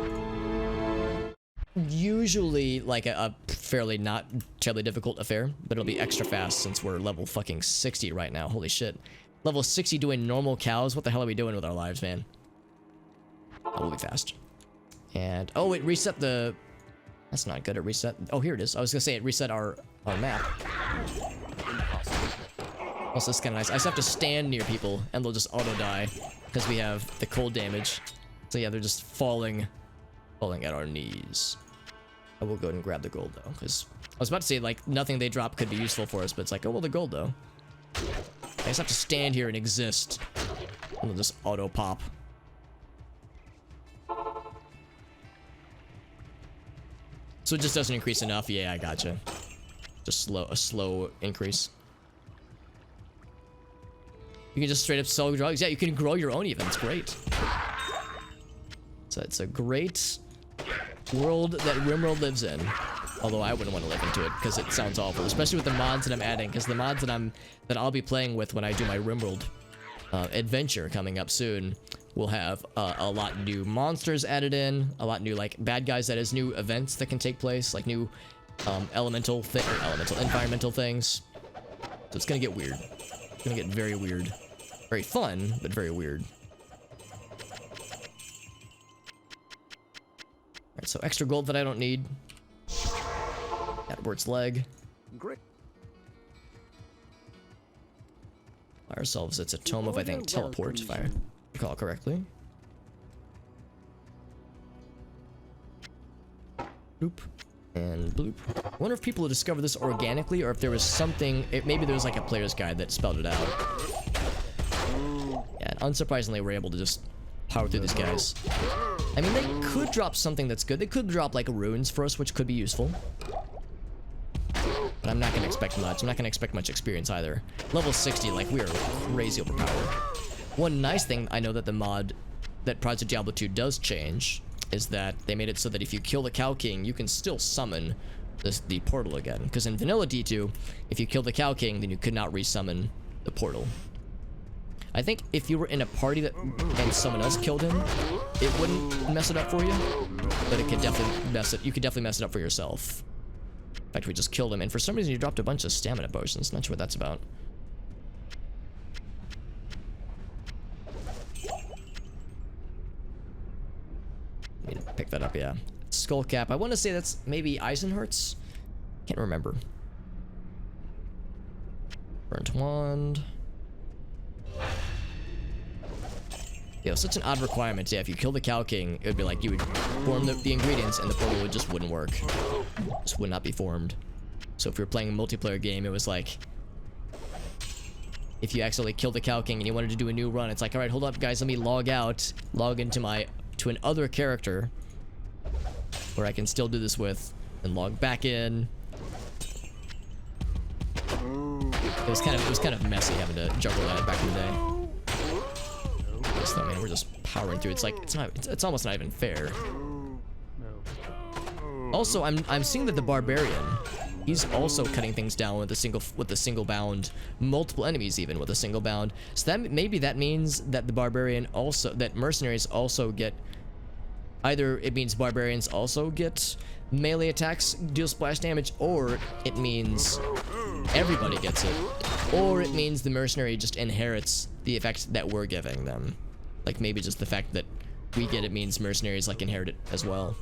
usually like a fairly not terribly difficult affair, but it'll be extra fast since we're level fucking 60 right now. Holy shit. Level 60 doing normal cows? What the hell are we doing with our lives, man? Oh, we'll be fast. And, oh, it reset the... That's not good, it reset... Oh, here it is. I was gonna say it reset our map. Also, this is kind of nice. I just have to stand near people, and they'll just auto-die, because we have the cold damage. So yeah, they're just falling at our knees. I will go ahead and grab the gold, though, because I was about to say, like, nothing they drop could be useful for us, but it's like, oh, well, the gold, though. I just have to stand here and exist, and they'll just auto-pop. So it just doesn't increase enough? Yeah, I gotcha. Just a slow increase. You can just straight up sell drugs. Yeah, you can grow your own even. It's great. So it's a great world that RimWorld lives in. Although I wouldn't want to live into it because it sounds awful, especially with the mods that I'm adding. Because the mods that I'll be playing with when I do my RimWorld adventure coming up soon will have a lot new monsters added in, a lot new like bad guys. That is new events that can take place, like new environmental things. So it's gonna get weird. It's gonna get very weird. Very fun, but very weird. Alright, so extra gold that I don't need. Edward's leg. Great. By ourselves, it's a tome of, I think, teleport, if I recall correctly. Bloop. And bloop. I wonder if people would discover this organically, or if there was something... maybe there was like a player's guide that spelled it out. Yeah, and unsurprisingly, we're able to just power through these guys. I mean, they could drop something that's good. They could drop, like, runes for us, which could be useful. But I'm not going to expect much. I'm not going to expect much experience either. Level 60, like, we are crazy overpowered. One nice thing I know that the mod that Project Diablo 2 does change is that they made it so that if you kill the Cow King, you can still summon the portal again. Because in vanilla D2, if you kill the Cow King, then you could not resummon the portal. I think if you were in a party and someone else killed him, it wouldn't mess it up for you. But it could definitely you could definitely mess it up for yourself. In fact, we just killed him, and for some reason you dropped a bunch of stamina potions. Not sure what that's about. Need to pick that up, yeah. Skull cap. I want to say that's maybe Eisenherz. Can't remember. Burnt wand. Yeah, such an odd requirement. Yeah, if you kill the Cow King, it would be like you would form the ingredients and the portal just wouldn't work. Just would not be formed. So if you're playing a multiplayer game, it was like... if you accidentally killed the Cow King and you wanted to do a new run, it's like, alright, hold up guys, let me log out, log into to an other character where I can still do this with, and log back in. It was kind of messy having to juggle that back in the day. I mean, we're just powering through. It's like it's almost not even fair. Also, I'm seeing that the barbarian, he's also cutting things down with a single bound, multiple enemies even with a single bound. So that maybe that means that the barbarian also, that mercenaries also get, either it means barbarians also get melee attacks deal splash damage, or it means everybody gets it, or it means the mercenary just inherits the effects that we're giving them. Like maybe just the fact that we get it means mercenaries like inherit it as well.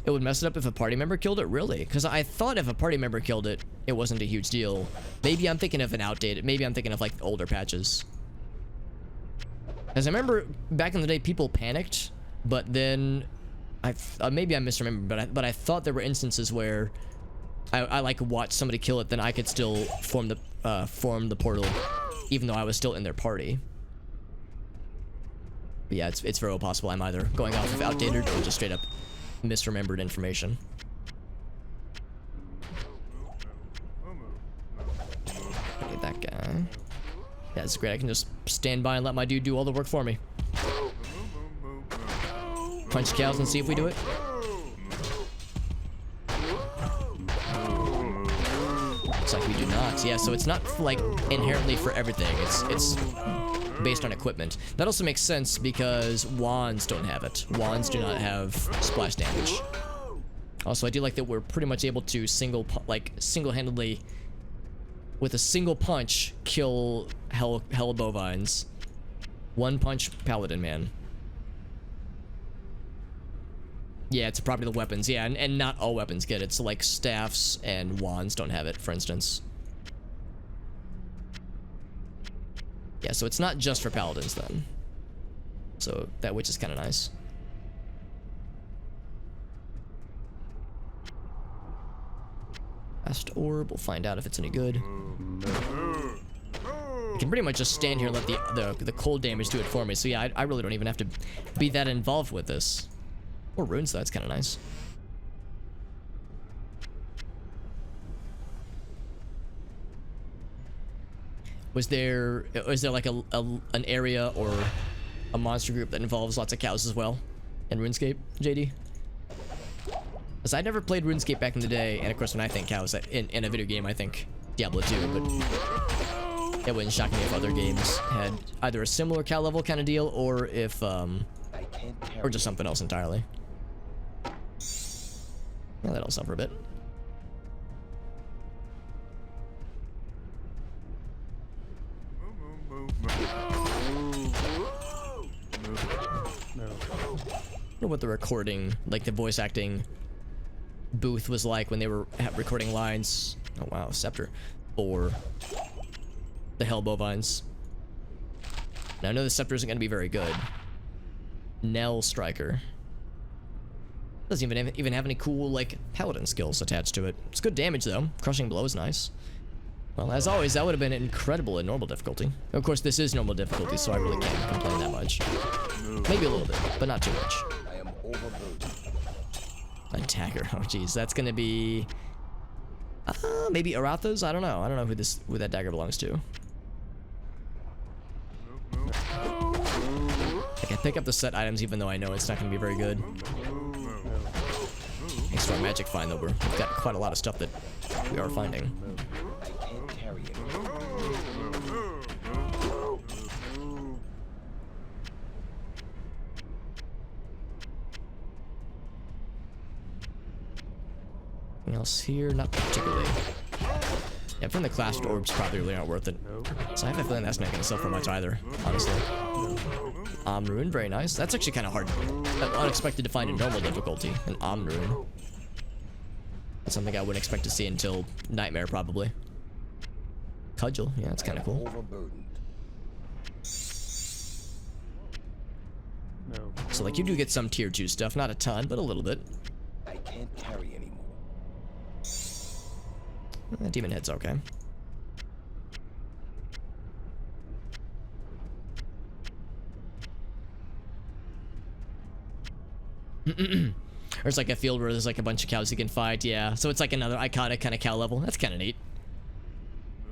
It would mess it up if a party member killed it? Really? Because I thought if a party member killed it, it wasn't a huge deal. Maybe I'm thinking of an outdated, maybe I'm thinking of like older patches. As I remember back in the day, people panicked, but then maybe I misremember, but I thought there were instances where I like watched somebody kill it, then I could still form the portal, even though I was still in their party. But yeah, it's very well possible I'm either going off of outdated or just straight up misremembered information. Okay, that guy. Yeah, it's great. I can just stand by and let my dude do all the work for me. Punch cows and see if we do it. Looks like we do not. Yeah, so it's not like inherently for everything. It's based on equipment. That also makes sense because wands don't have it. Wands do not have splash damage. Also, I do like that we're pretty much able to single-handedly, with a single punch, kill hell bovines. One punch paladin, man. Yeah, it's a property of the weapons. Yeah, and not all weapons get it. So like staffs and wands don't have it, for instance. Yeah, so it's not just for paladins then. So that, which is kind of nice. Last orb, we'll find out if it's any good. You can pretty much just stand here and let the cold damage do it for me. So yeah, I really don't even have to be that involved with this. Or runes, though, that's kind of nice. Is there like an area or a monster group that involves lots of cows as well in RuneScape, JD? Because I never played RuneScape back in the day, and of course when I think cows in a video game, I think Diablo 2, but it wouldn't shock me if other games had either a similar cow level kind of deal, or if or just something else entirely. Well, that'll suffer a bit. I don't know what the recording, like the voice acting booth was like when they were recording lines. Oh wow, scepter. Or the hell bovines. Now I know the scepter isn't going to be very good. Nell Striker. Doesn't even have any cool, like, paladin skills attached to it. It's good damage, though. Crushing blow is nice. Well, as always, that would have been incredible in normal difficulty. Of course, this is normal difficulty, so I really can't complain that much. Maybe a little bit, but not too much. I am overburdened. A dagger. Oh, jeez. That's going to be... maybe Aratha's? I don't know. I don't know who that dagger belongs to. Like, I pick up the set items even though I know it's not going to be very good. Thanks to our magic find, though, we've got quite a lot of stuff that we are finding. I can't carry it. Anything else here? Not particularly. Yeah, from the clasped orbs probably really aren't worth it. So I have a feeling that's not going to sell for much either, honestly. Rune, very nice. That's actually kind of hard. Unexpected to find in normal difficulty. An Rune. That's something I wouldn't expect to see until Nightmare, probably. Cudgel, yeah, that's kind of cool. So, like, you do get some tier 2 stuff. Not a ton, but a little bit. I can't carry anymore. Demon Head's okay. There's like a field where there's like a bunch of cows you can fight, yeah. So it's like another iconic kind of cow level. That's kind of neat. I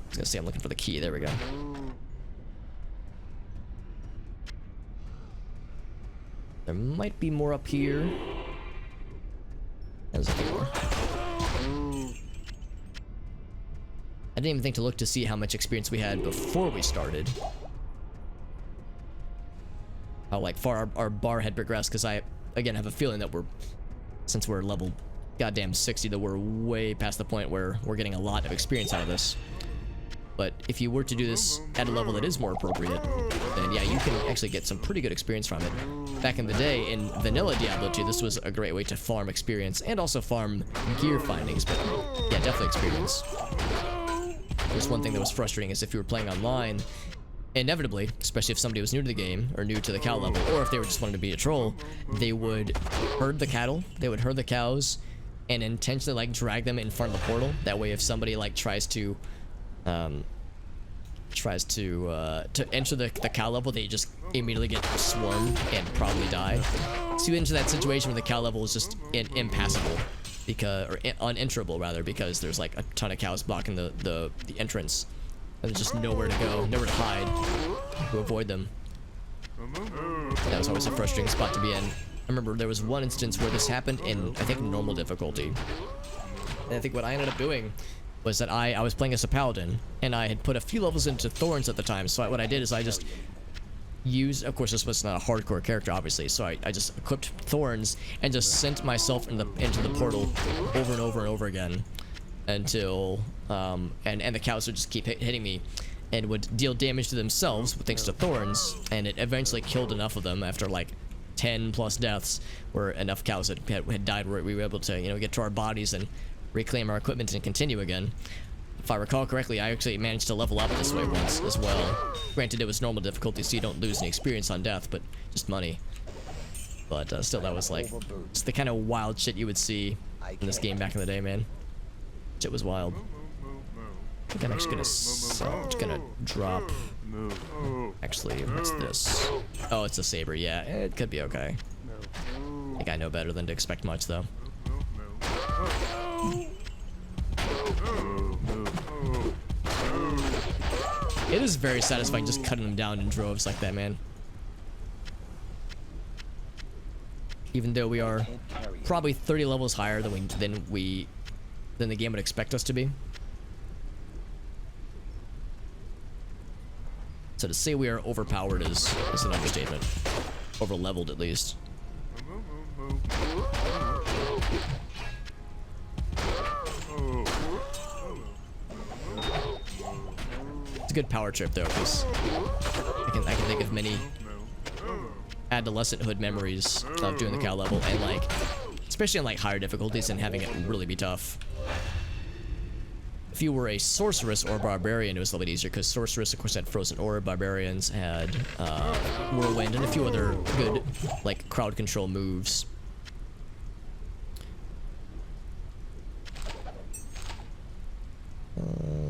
was gonna say I'm looking for the key. There we go. There might be more up here. There's a few more. I didn't even think to look to see how much experience we had before we started. How like far our bar had progressed, because I again have a feeling that since we're level goddamn 60, that we're way past the point where we're getting a lot of experience out of this. But if you were to do this at a level that is more appropriate, then yeah, you can actually get some pretty good experience from it. Back in the day, in vanilla Diablo 2, this was a great way to farm experience and also farm gear findings, but yeah, definitely experience. There's one thing that was frustrating is if you were playing online, inevitably, especially if somebody was new to the game, or new to the cow level, or if they were just wanting to be a troll, they would herd the cattle, they would herd the cows, and intentionally like drag them in front of the portal. That way if somebody like tries to enter the cow level, they just immediately get swarmed and probably die. So you get into that situation where the cow level is just impassable, or unenterable rather, because there's like a ton of cows blocking the entrance. There's just nowhere to go, nowhere to hide to avoid them. That was always a frustrating spot to be in. I remember there was one instance where this happened in, I think, normal difficulty. And I think what I ended up doing was that I was playing as a paladin, and I had put a few levels into thorns at the time. So what I did is I just used, of course this was not a hardcore character obviously, so I just equipped thorns and just sent myself into the portal over and over and over again until and the cows would just keep hitting me and would deal damage to themselves thanks to thorns, and it eventually killed enough of them after like 10 plus deaths where enough cows had died where we were able to, you know, get to our bodies and reclaim our equipment and continue again. If I recall correctly, I actually managed to level up this way once as well. Granted, it was normal difficulty, so you don't lose any experience on death, but just money. But still, that was like just the kind of wild shit you would see in this game back in the day, man. Shit was wild. I think I'm actually gonna drop. Actually, what's this? Oh, it's a saber. Yeah, it could be okay. I think I know better than to expect much, though. It is very satisfying just cutting them down in droves like that, man. Even though we are probably 30 levels higher than the game would expect us to be. So to say we are overpowered is an understatement. Over-leveled, at least. It's a good power trip, though, because I can think of many adolescenthood memories of doing the cow level, and like, especially on like higher difficulties and having it really be tough. If you were a sorceress or barbarian, it was a little bit easier, because sorceress, of course, had frozen orb, barbarians had whirlwind, and a few other good like crowd control moves.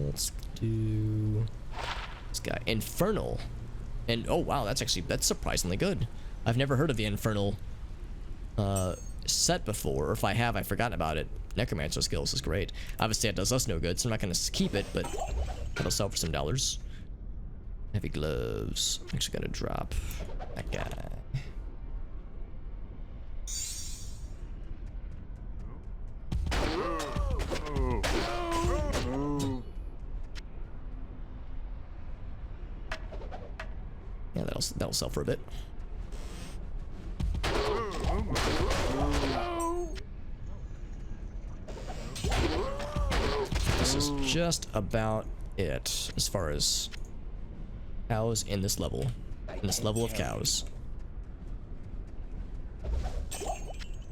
Let's do this guy, Infernal, and oh wow, that's surprisingly good. I've never heard of the Infernal set before, or if I have, I've forgotten about it. Necromancer skills is great. Obviously, it does us no good, so I'm not gonna keep it, but it'll sell for some dollars. Heavy gloves. I'm actually gonna drop that guy. Yeah, that'll sell for a bit. This is just about it as far as cows in this level. In this level of cows.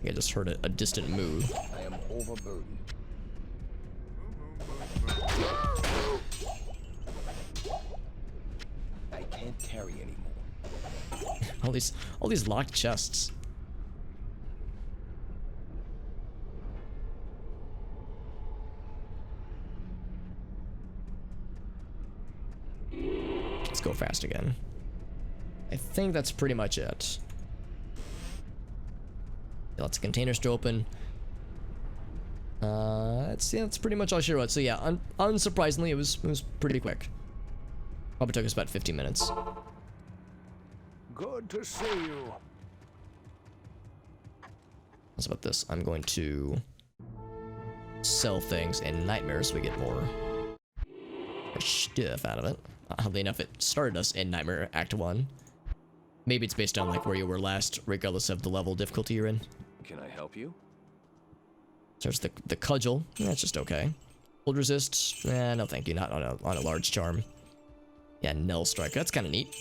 I just heard a distant moo. I am overburdened. I can't carry anymore. all these locked chests. Let's go fast again. I think that's pretty much it. Lots of containers to open. That's pretty much all she wrote. So yeah, unsurprisingly, it was pretty quick. Probably took us about 15 minutes. Good to see you. What's about this? I'm going to sell things in Nightmares so we get more stuff out of it. Oddly enough, it started us in Nightmare Act 1. Maybe it's based on like where you were last, regardless of the level of difficulty you're in. Can I help you? There's the cudgel. That's just okay. Hold resist. No thank you. Not on a large charm. Yeah, Null Strike. That's kind of neat.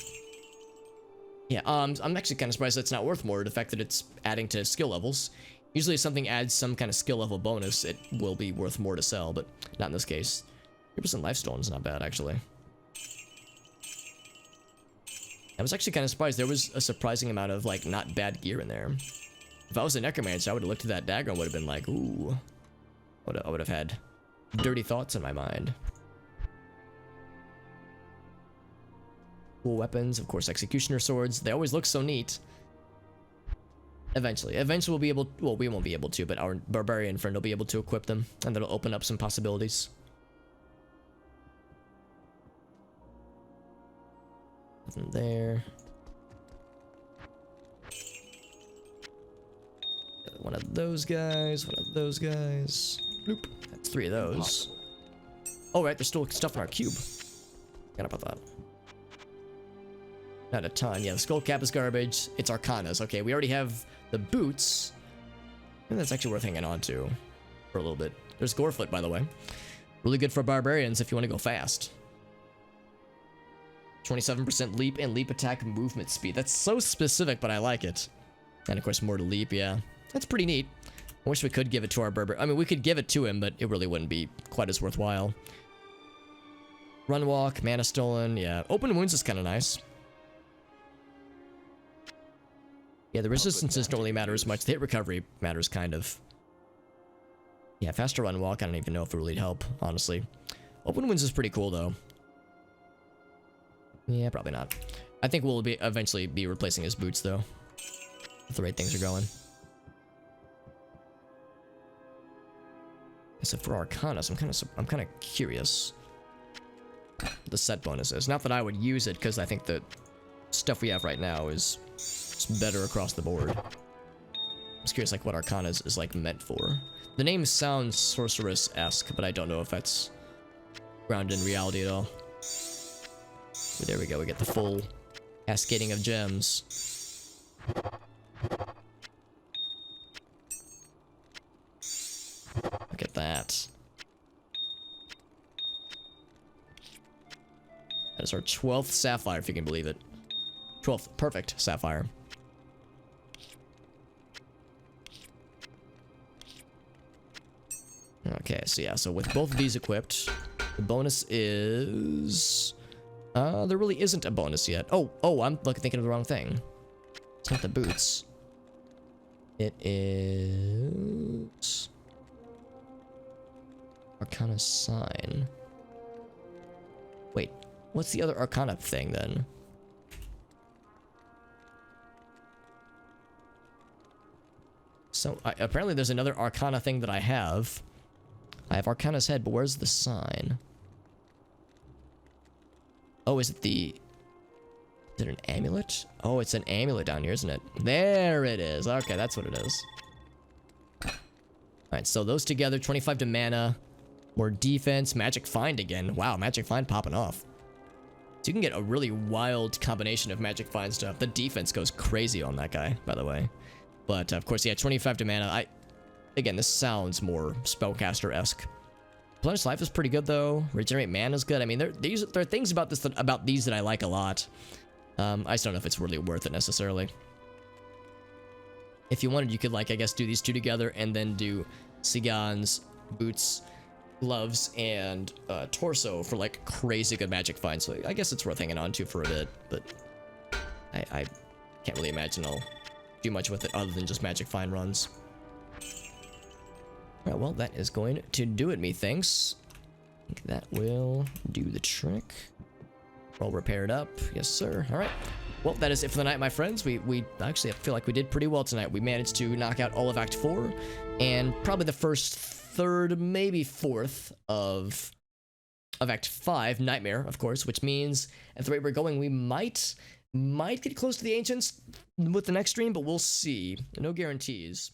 Yeah, I'm actually kind of surprised that's not worth more. The fact that it's adding to skill levels. Usually if something adds some kind of skill level bonus, it will be worth more to sell, but not in this case. 3% lifestone is not bad, actually. I was actually kind of surprised. There was a surprising amount of, like, not bad gear in there. If I was a necromancer, I would have looked at that dagger and would have been like, ooh. I would have had dirty thoughts in my mind. Cool weapons, of course, executioner swords. They always look so neat. Eventually we'll be able, well, we won't be able to, but our barbarian friend will be able to equip them, and that'll open up some possibilities. Nothing there. One of those guys, one of those guys. Bloop. That's 3 of those. Oh, right, there's still stuff in our cube. Forgot about that. Not a ton. Yeah, the skull cap is garbage. It's Arcanas. Okay, we already have the boots. And that's actually worth hanging on to for a little bit. There's Gorefoot, by the way. Really good for barbarians if you want to go fast. 27% leap and leap attack movement speed. That's so specific, but I like it. And of course, more to leap, yeah. That's pretty neat. I wish we could give it to our Berber. I mean, we could give it to him, but it really wouldn't be quite as worthwhile. Run walk, mana stolen, yeah. Open wounds is kind of nice. Yeah, the resistances don't really matter as much. The hit recovery matters kind of. Yeah, faster run walk, I don't even know if it really help, honestly. Open wounds is pretty cool, though. Yeah, probably not. I think we'll eventually be replacing his boots, though. If the right things are going. So for Arcanas, I'm kind of curious. The set bonuses. Not that I would use it, because I think the stuff we have right now is better across the board. I'm just curious, like, what Arcanas is like meant for. The name sounds sorceress-esque, but I don't know if that's grounded in reality at all. But there we go. We get the full cascading of gems. Look at that. That is our 12th sapphire, if you can believe it. 12th perfect sapphire. Okay, so yeah, so with both of these equipped, the bonus is... there really isn't a bonus yet. Oh, I'm thinking of the wrong thing. It's not the boots. It is... Arcana sign. Wait, what's the other Arcana thing then? So, apparently there's another Arcana thing that I have. I have Arcana's head, but where's the sign? Oh, is it the... Is it an amulet? Oh, it's an amulet down here, isn't it? There it is. Okay, that's what it is. Alright, so those together, 25 to mana, more defense, magic find again. Wow, magic find popping off. So you can get a really wild combination of magic find stuff. The defense goes crazy on that guy, by the way. But, of course, yeah, 25 to mana. Again, this sounds more spellcaster-esque. Replenish life is pretty good, though. Regenerate mana is good. I mean, there are things about these that I like a lot. I just don't know if it's really worth it, necessarily. If you wanted, you could, like, I guess, do these two together and then do Sigan's boots, gloves, and torso for, like, crazy good magic finds. So I guess it's worth hanging on to for a bit, but I can't really imagine I'll do much with it other than just magic find runs. Alright, well, that is going to do it, methinks. I think that will do the trick. All repaired up. Yes, sir. Alright. Well, that is it for the night, my friends. We actually, I feel like we did pretty well tonight. We managed to knock out all of Act 4, and probably the first third, maybe fourth of Act 5, Nightmare, of course, which means at the rate we're going, we might get close to the Ancients with the next stream, but we'll see. No guarantees.